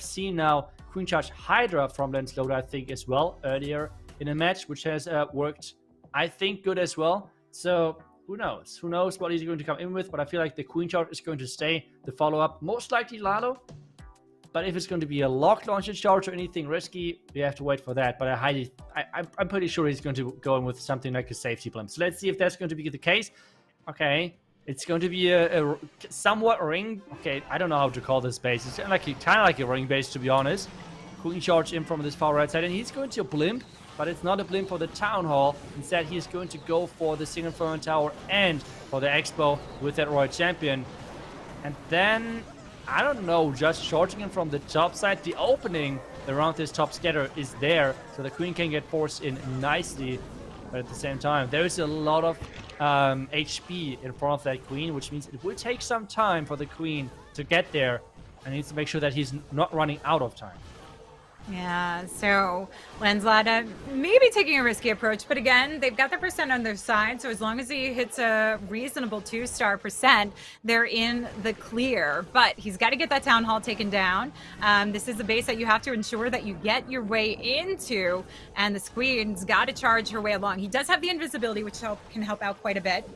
seen now queen charge Hydra from Loda, I think, as well earlier in a match, which has worked, I think, good as well. So who knows? Who knows what he's going to come in with? But I feel like the queen charge is going to stay the follow-up. Most likely Lalo. But if it's going to be a lock launcher charge or anything risky, we have to wait for that. But I'm pretty sure he's going to go in with something like a safety blimp. So let's see if that's going to be the case. Okay, it's going to be a somewhat ring. Okay, I don't know how to call this base. It's kind of like a ring base, to be honest. Queen charge in from this far right side, and he's going to blimp, but it's not a blimp for the town hall. Instead, he's going to go for the single firm tower and for the expo with that Royal Champion. And then, I don't know, just charging him from the top side. The opening around this top scatter is there, so the queen can get forced in nicely. But at the same time, there is a lot of HP in front of that queen, which means it will take some time for the queen to get there. And needs to make sure that he's not running out of time. Yeah, so Lanslada maybe taking a risky approach, but again, they've got their percent on their side, so as long as he hits a reasonable 2-star percent, they're in the clear. But he's got to get that town hall taken down. This is a base that you have to ensure that you get your way into, and the queen's got to charge her way along. He does have the invisibility, which can help out quite a bit.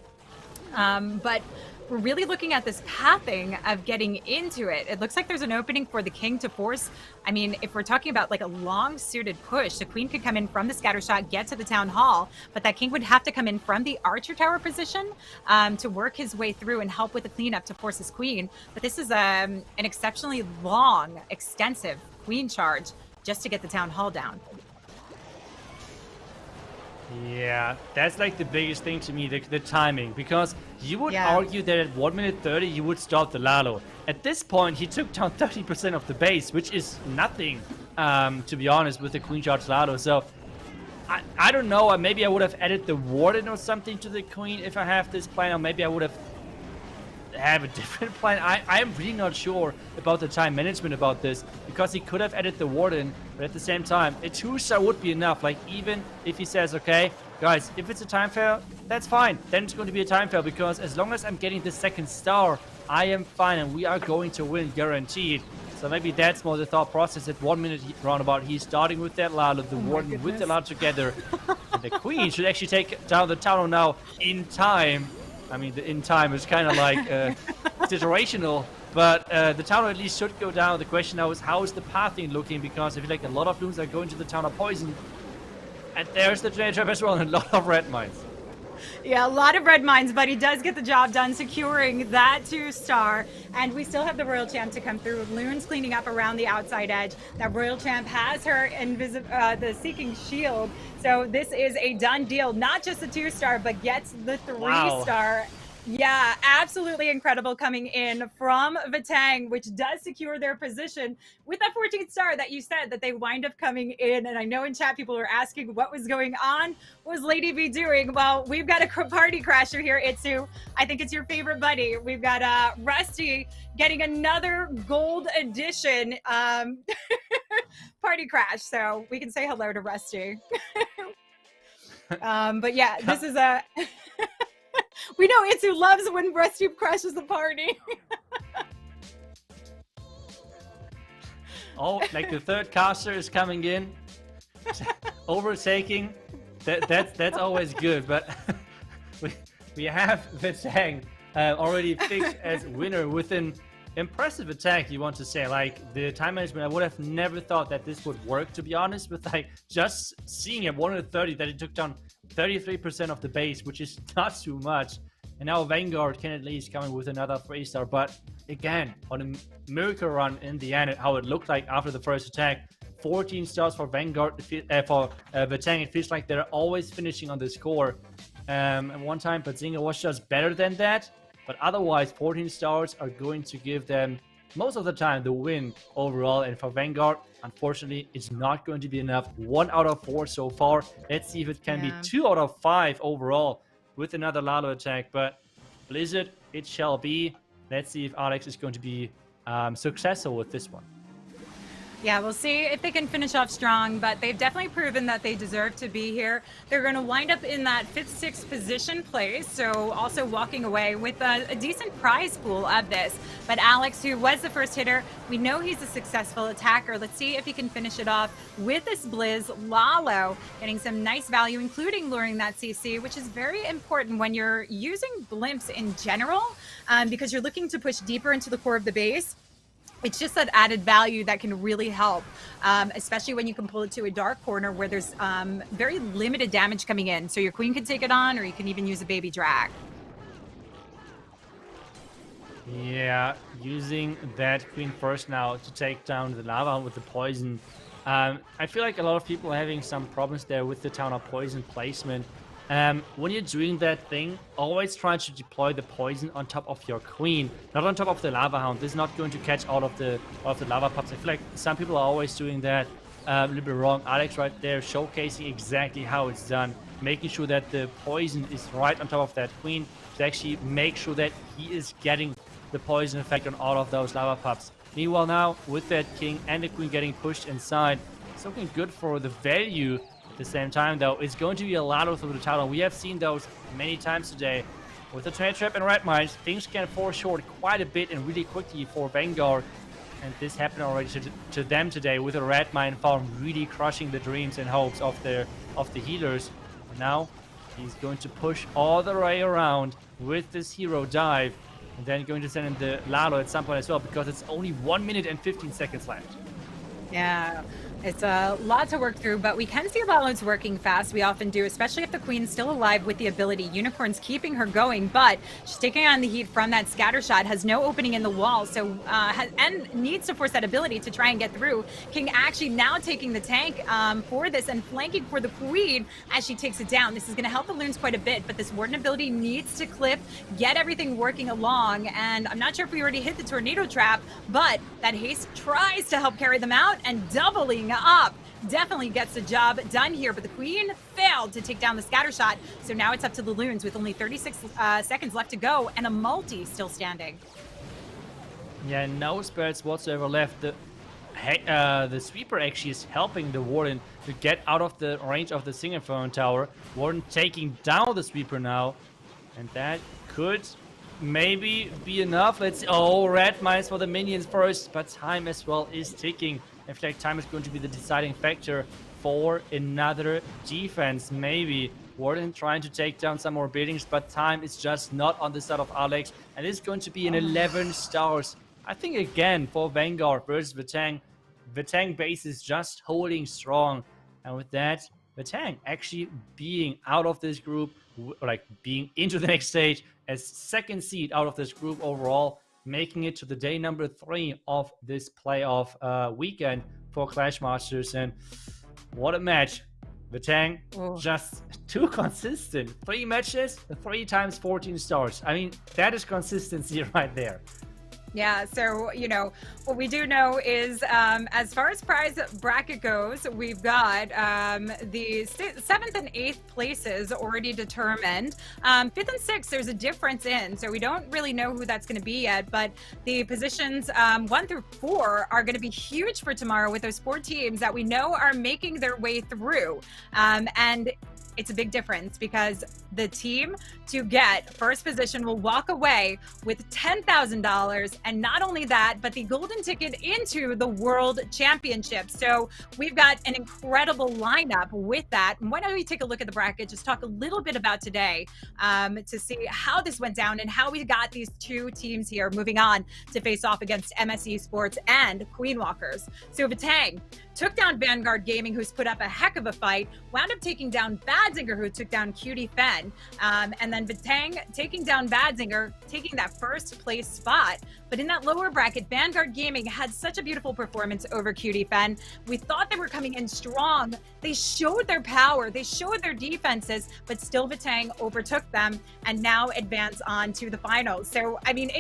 But we're really looking at this pathing of getting into it. It looks like there's an opening for the king to force. I mean, if we're talking about like a long suited push, the queen could come in from the scatter shot, get to the town hall, but that king would have to come in from the archer tower position to work his way through and help with the cleanup to force his queen. But this is an exceptionally long, extensive queen charge just to get the town hall down. Yeah, that's like the biggest thing to me, the timing, because you would argue that at 1 minute 30 you would stop the Lalo. At this point, he took down 30% of the base, which is nothing, to be honest, with the queen charge Lalo. So I don't know, maybe I would have added the warden or something to the queen if I have this plan, or maybe I would have a different plan. I am really not sure about the time management about this, because he could have added the warden, but at the same time, a 2-star would be enough. Like, even if he says, okay, guys, if it's a time fail, that's fine. Then it's going to be a time fail, because as long as I'm getting the 2nd star, I am fine, and we are going to win, guaranteed. So maybe that's more the thought process. At 1 minute roundabout, he's starting with that Lalo, the warden with the Lalo together. And the queen should actually take down the town now in time. I mean, the in time is kind of like situational, but the town at least should go down. The question now is, how is the pathing looking? Because I feel like a lot of looms are going to the town of poison. And there's the trade trap as well, and a lot of red mines. Yeah, a lot of red mines, but he does get the job done, securing that 2-star. And we still have the Royal Champ to come through. Loon's cleaning up around the outside edge. That Royal Champ has her the Seeking Shield. So this is a done deal. Not just the 2-star, but gets the 3-star. Yeah, absolutely incredible coming in from Vitang, which does secure their position with that 14th star that you said that they wind up coming in. And I know in chat people were asking what was going on. What was Lady B doing? Well, we've got a party crasher here, Itsu. I think it's your favorite buddy. We've got Rusty getting another gold edition party crash. So we can say hello to Rusty. But yeah, this is a... We know Itsu loves when Rusty crashes the party. Oh, like the third caster is coming in, overtaking. That's always good. But we have Vitang already fixed as winner with an impressive attack. You want to say, like, the time management? I would have never thought that this would work, to be honest. With like just seeing at 130 that it took down 33% of the base, which is not too much. And now Vanguard can at least come in with another 3-star. But again, on a miracle run in the end, how it looked like after the first attack. 14 stars for Vanguard, for Vitang. It feels like they're always finishing on the score. At one time, Badzinger was just better than that. But otherwise, 14 stars are going to give them, most of the time, the win overall. And for Vanguard, unfortunately, it's not going to be enough. 1 out of 4 so far. Let's see if it can be 2 out of 5 overall with another Lalo attack. But Blizzard, it shall be. Let's see if Alex is going to be successful with this one. Yeah, we'll see if they can finish off strong, but they've definitely proven that they deserve to be here. They're going to wind up in that 5th, 6th position place, so also walking away with a decent prize pool of this. But Alex, who was the first hitter, we know he's a successful attacker. Let's see if he can finish it off with this Blizz. Lalo getting some nice value, including luring that CC, which is very important when you're using blimps in general, because you're looking to push deeper into the core of the base. It's just that added value that can really help, especially when you can pull it to a dark corner where there's very limited damage coming in. So your queen can take it on, or you can even use a baby drag. Yeah, using that queen first now to take down the lava with the poison. I feel like a lot of people are having some problems there with the town of poison placement. When you're doing that thing, always try to deploy the poison on top of your queen, not on top of the lava hound. This is not going to catch all of the lava pups. I feel like some people are always doing that a little bit wrong. Alex right there showcasing exactly how it's done, making sure that the poison is right on top of that queen to actually make sure that he is getting the poison effect on all of those lava pups. Meanwhile now, with that king and the queen getting pushed inside, it's looking good for the value. At the same time, though, it's going to be a Lalo through the tower. We have seen those many times today. With the trade trap and red mines, things can fall short quite a bit and really quickly for Vanguard. And this happened already to them today with a red mine farm really crushing the dreams and hopes of the healers. And now he's going to push all the way around with this hero dive. And then going to send in the Lalo at some point as well, because it's only 1 minute and 15 seconds left. Yeah, it's a lot to work through, but we can see Lalo's working fast. We often do, especially if the queen's still alive with the ability. Unicorn's keeping her going, but she's taking on the heat from that scatter shot, has no opening in the wall, so and needs to force that ability to try and get through. King actually now taking the tank for this and flanking for the queen as she takes it down. This is going to help the loons quite a bit, but this warden ability needs to clip, get everything working along, and I'm not sure if we already hit the tornado trap, but that haste tries to help carry them out, and doubling up definitely gets the job done here, but the queen failed to take down the scatter shot, so now it's up to the loons with only 36 seconds left to go and a multi still standing. Yeah, no spells whatsoever left. The sweeper actually is helping the warden to get out of the range of the single phone tower. Warden taking down the sweeper now, and that could maybe be enough. Let's red mines for the minions first, but time as well is ticking. I feel like time is going to be the deciding factor for another defense. Maybe Warden trying to take down some more buildings, but time is just not on the side of Alex, and it's going to be an 11 stars. I think again for Vanguard versus Vitang. Vitang base is just holding strong, and with that, Vitang actually being out of this group, like being into the next stage as second seed out of this group overall, making it to the day number 3 of this playoff weekend for ClashMSTRS. And what a match. Vitang, Oh. just too consistent. 3 matches, 3 times 14 stars. I mean, that is consistency right there. Yeah, so, what we do know is as far as prize bracket goes, we've got the 7th and 8th places already determined. 5th and 6th, there's a difference in, so we don't really know who that's going to be yet, but the positions 1 through 4 are going to be huge for tomorrow with those 4 teams that we know are making their way through. And it's a big difference because the team to get first position will walk away with $10,000. And not only that, but the golden ticket into the World Championship. So we've got an incredible lineup with that. And why don't we take a look at the bracket, just talk a little bit about today to see how this went down and how we got these 2 teams here moving on to face off against MS Esports and Queen Walkers. So Vitang took down Vanguard Gaming, who's put up a heck of a fight, wound up taking down Badzinger, who took down Cutie Fenn, and then Vitang taking down Badzinger, taking that first place spot. But in that lower bracket, Vanguard Gaming had such a beautiful performance over Cutie Fenn. We thought they were coming in strong. They showed their power, they showed their defenses, but still Vitang overtook them and now advance on to the finals. So, I mean,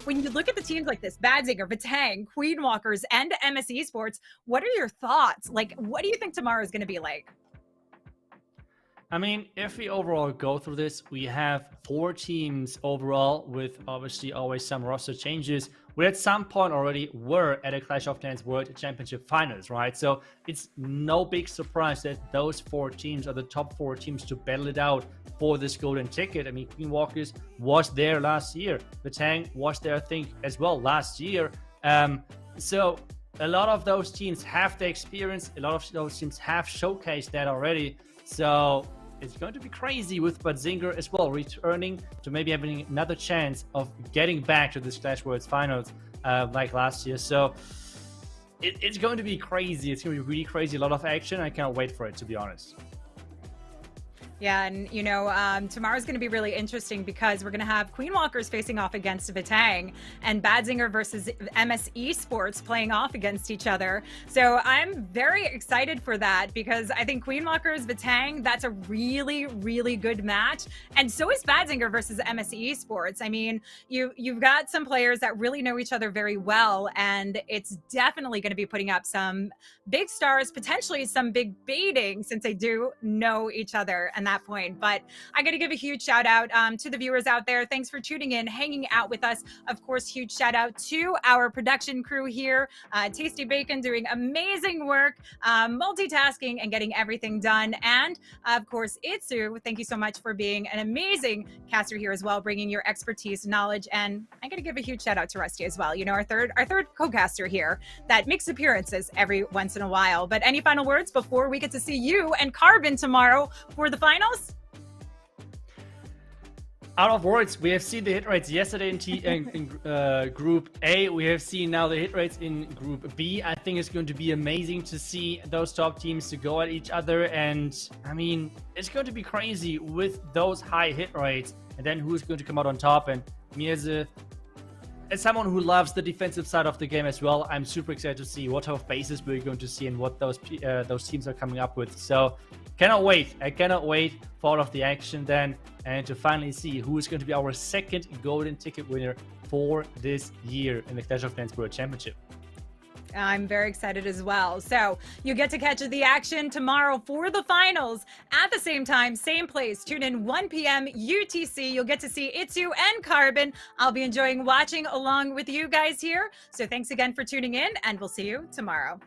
when you look at the teams like this, Badzinger, Vitang, Queen Walkers, and MS Esports, what are your thoughts? Like, what do you think tomorrow is going to be like? I mean, if we overall go through this, we have 4 teams overall with obviously always some roster changes. We at some point already were at a Clash of Clans World Championship Finals, right? So it's no big surprise that those 4 teams are the top 4 teams to battle it out for this golden ticket. I mean, Queen Walkers was there last year. Vitang was there, I think, as well last year. So a lot of those teams have the experience. A lot of those teams have showcased that already. So it's going to be crazy with Badzinger as well, returning to maybe having another chance of getting back to this Clash Worlds Finals like last year. So it's going to be crazy. It's going to be really crazy. A lot of action. I cannot wait for it, to be honest. Yeah, and tomorrow's going to be really interesting because we're going to have Queen Walkers facing off against Vitang and Badzinger versus MS Esports playing off against each other. So I'm very excited for that because I think Queen Walkers, Vitang, that's a really, really good match. And so is Badzinger versus MS Esports. I mean, you've got some players that really know each other very well, and it's definitely going to be putting up some big stars, potentially some big baiting since they do know each other and that point. But I got to give a huge shout out to the viewers out there. Thanks for tuning in, hanging out with us. Of course, huge shout out to our production crew here. Tasty Bacon doing amazing work, multitasking and getting everything done. And of course, Itsu, thank you so much for being an amazing caster here as well, bringing your expertise, knowledge. And I got to give a huge shout out to Rusty as well. Our third co-caster here that makes appearances every once in a while. But any final words before we get to see you and Carbon tomorrow for the finals? Out of words, we have seen the hit rates yesterday in Group A. We have seen now the hit rates in Group B. I think it's going to be amazing to see those top teams to go at each other. And I mean, it's going to be crazy with those high hit rates. And then who's going to come out on top? And me as someone who loves the defensive side of the game as well, I'm super excited to see what type of bases we're going to see and what those teams are coming up with. So cannot wait. I cannot wait for all of the action then and to finally see who is going to be our second golden ticket winner for this year in the Clash of Clans World Championship. I'm very excited as well. So you get to catch the action tomorrow for the finals at the same time, same place. Tune in 1 p.m. UTC. You'll get to see Itsu and Carbon. I'll be enjoying watching along with you guys here. So thanks again for tuning in, and we'll see you tomorrow.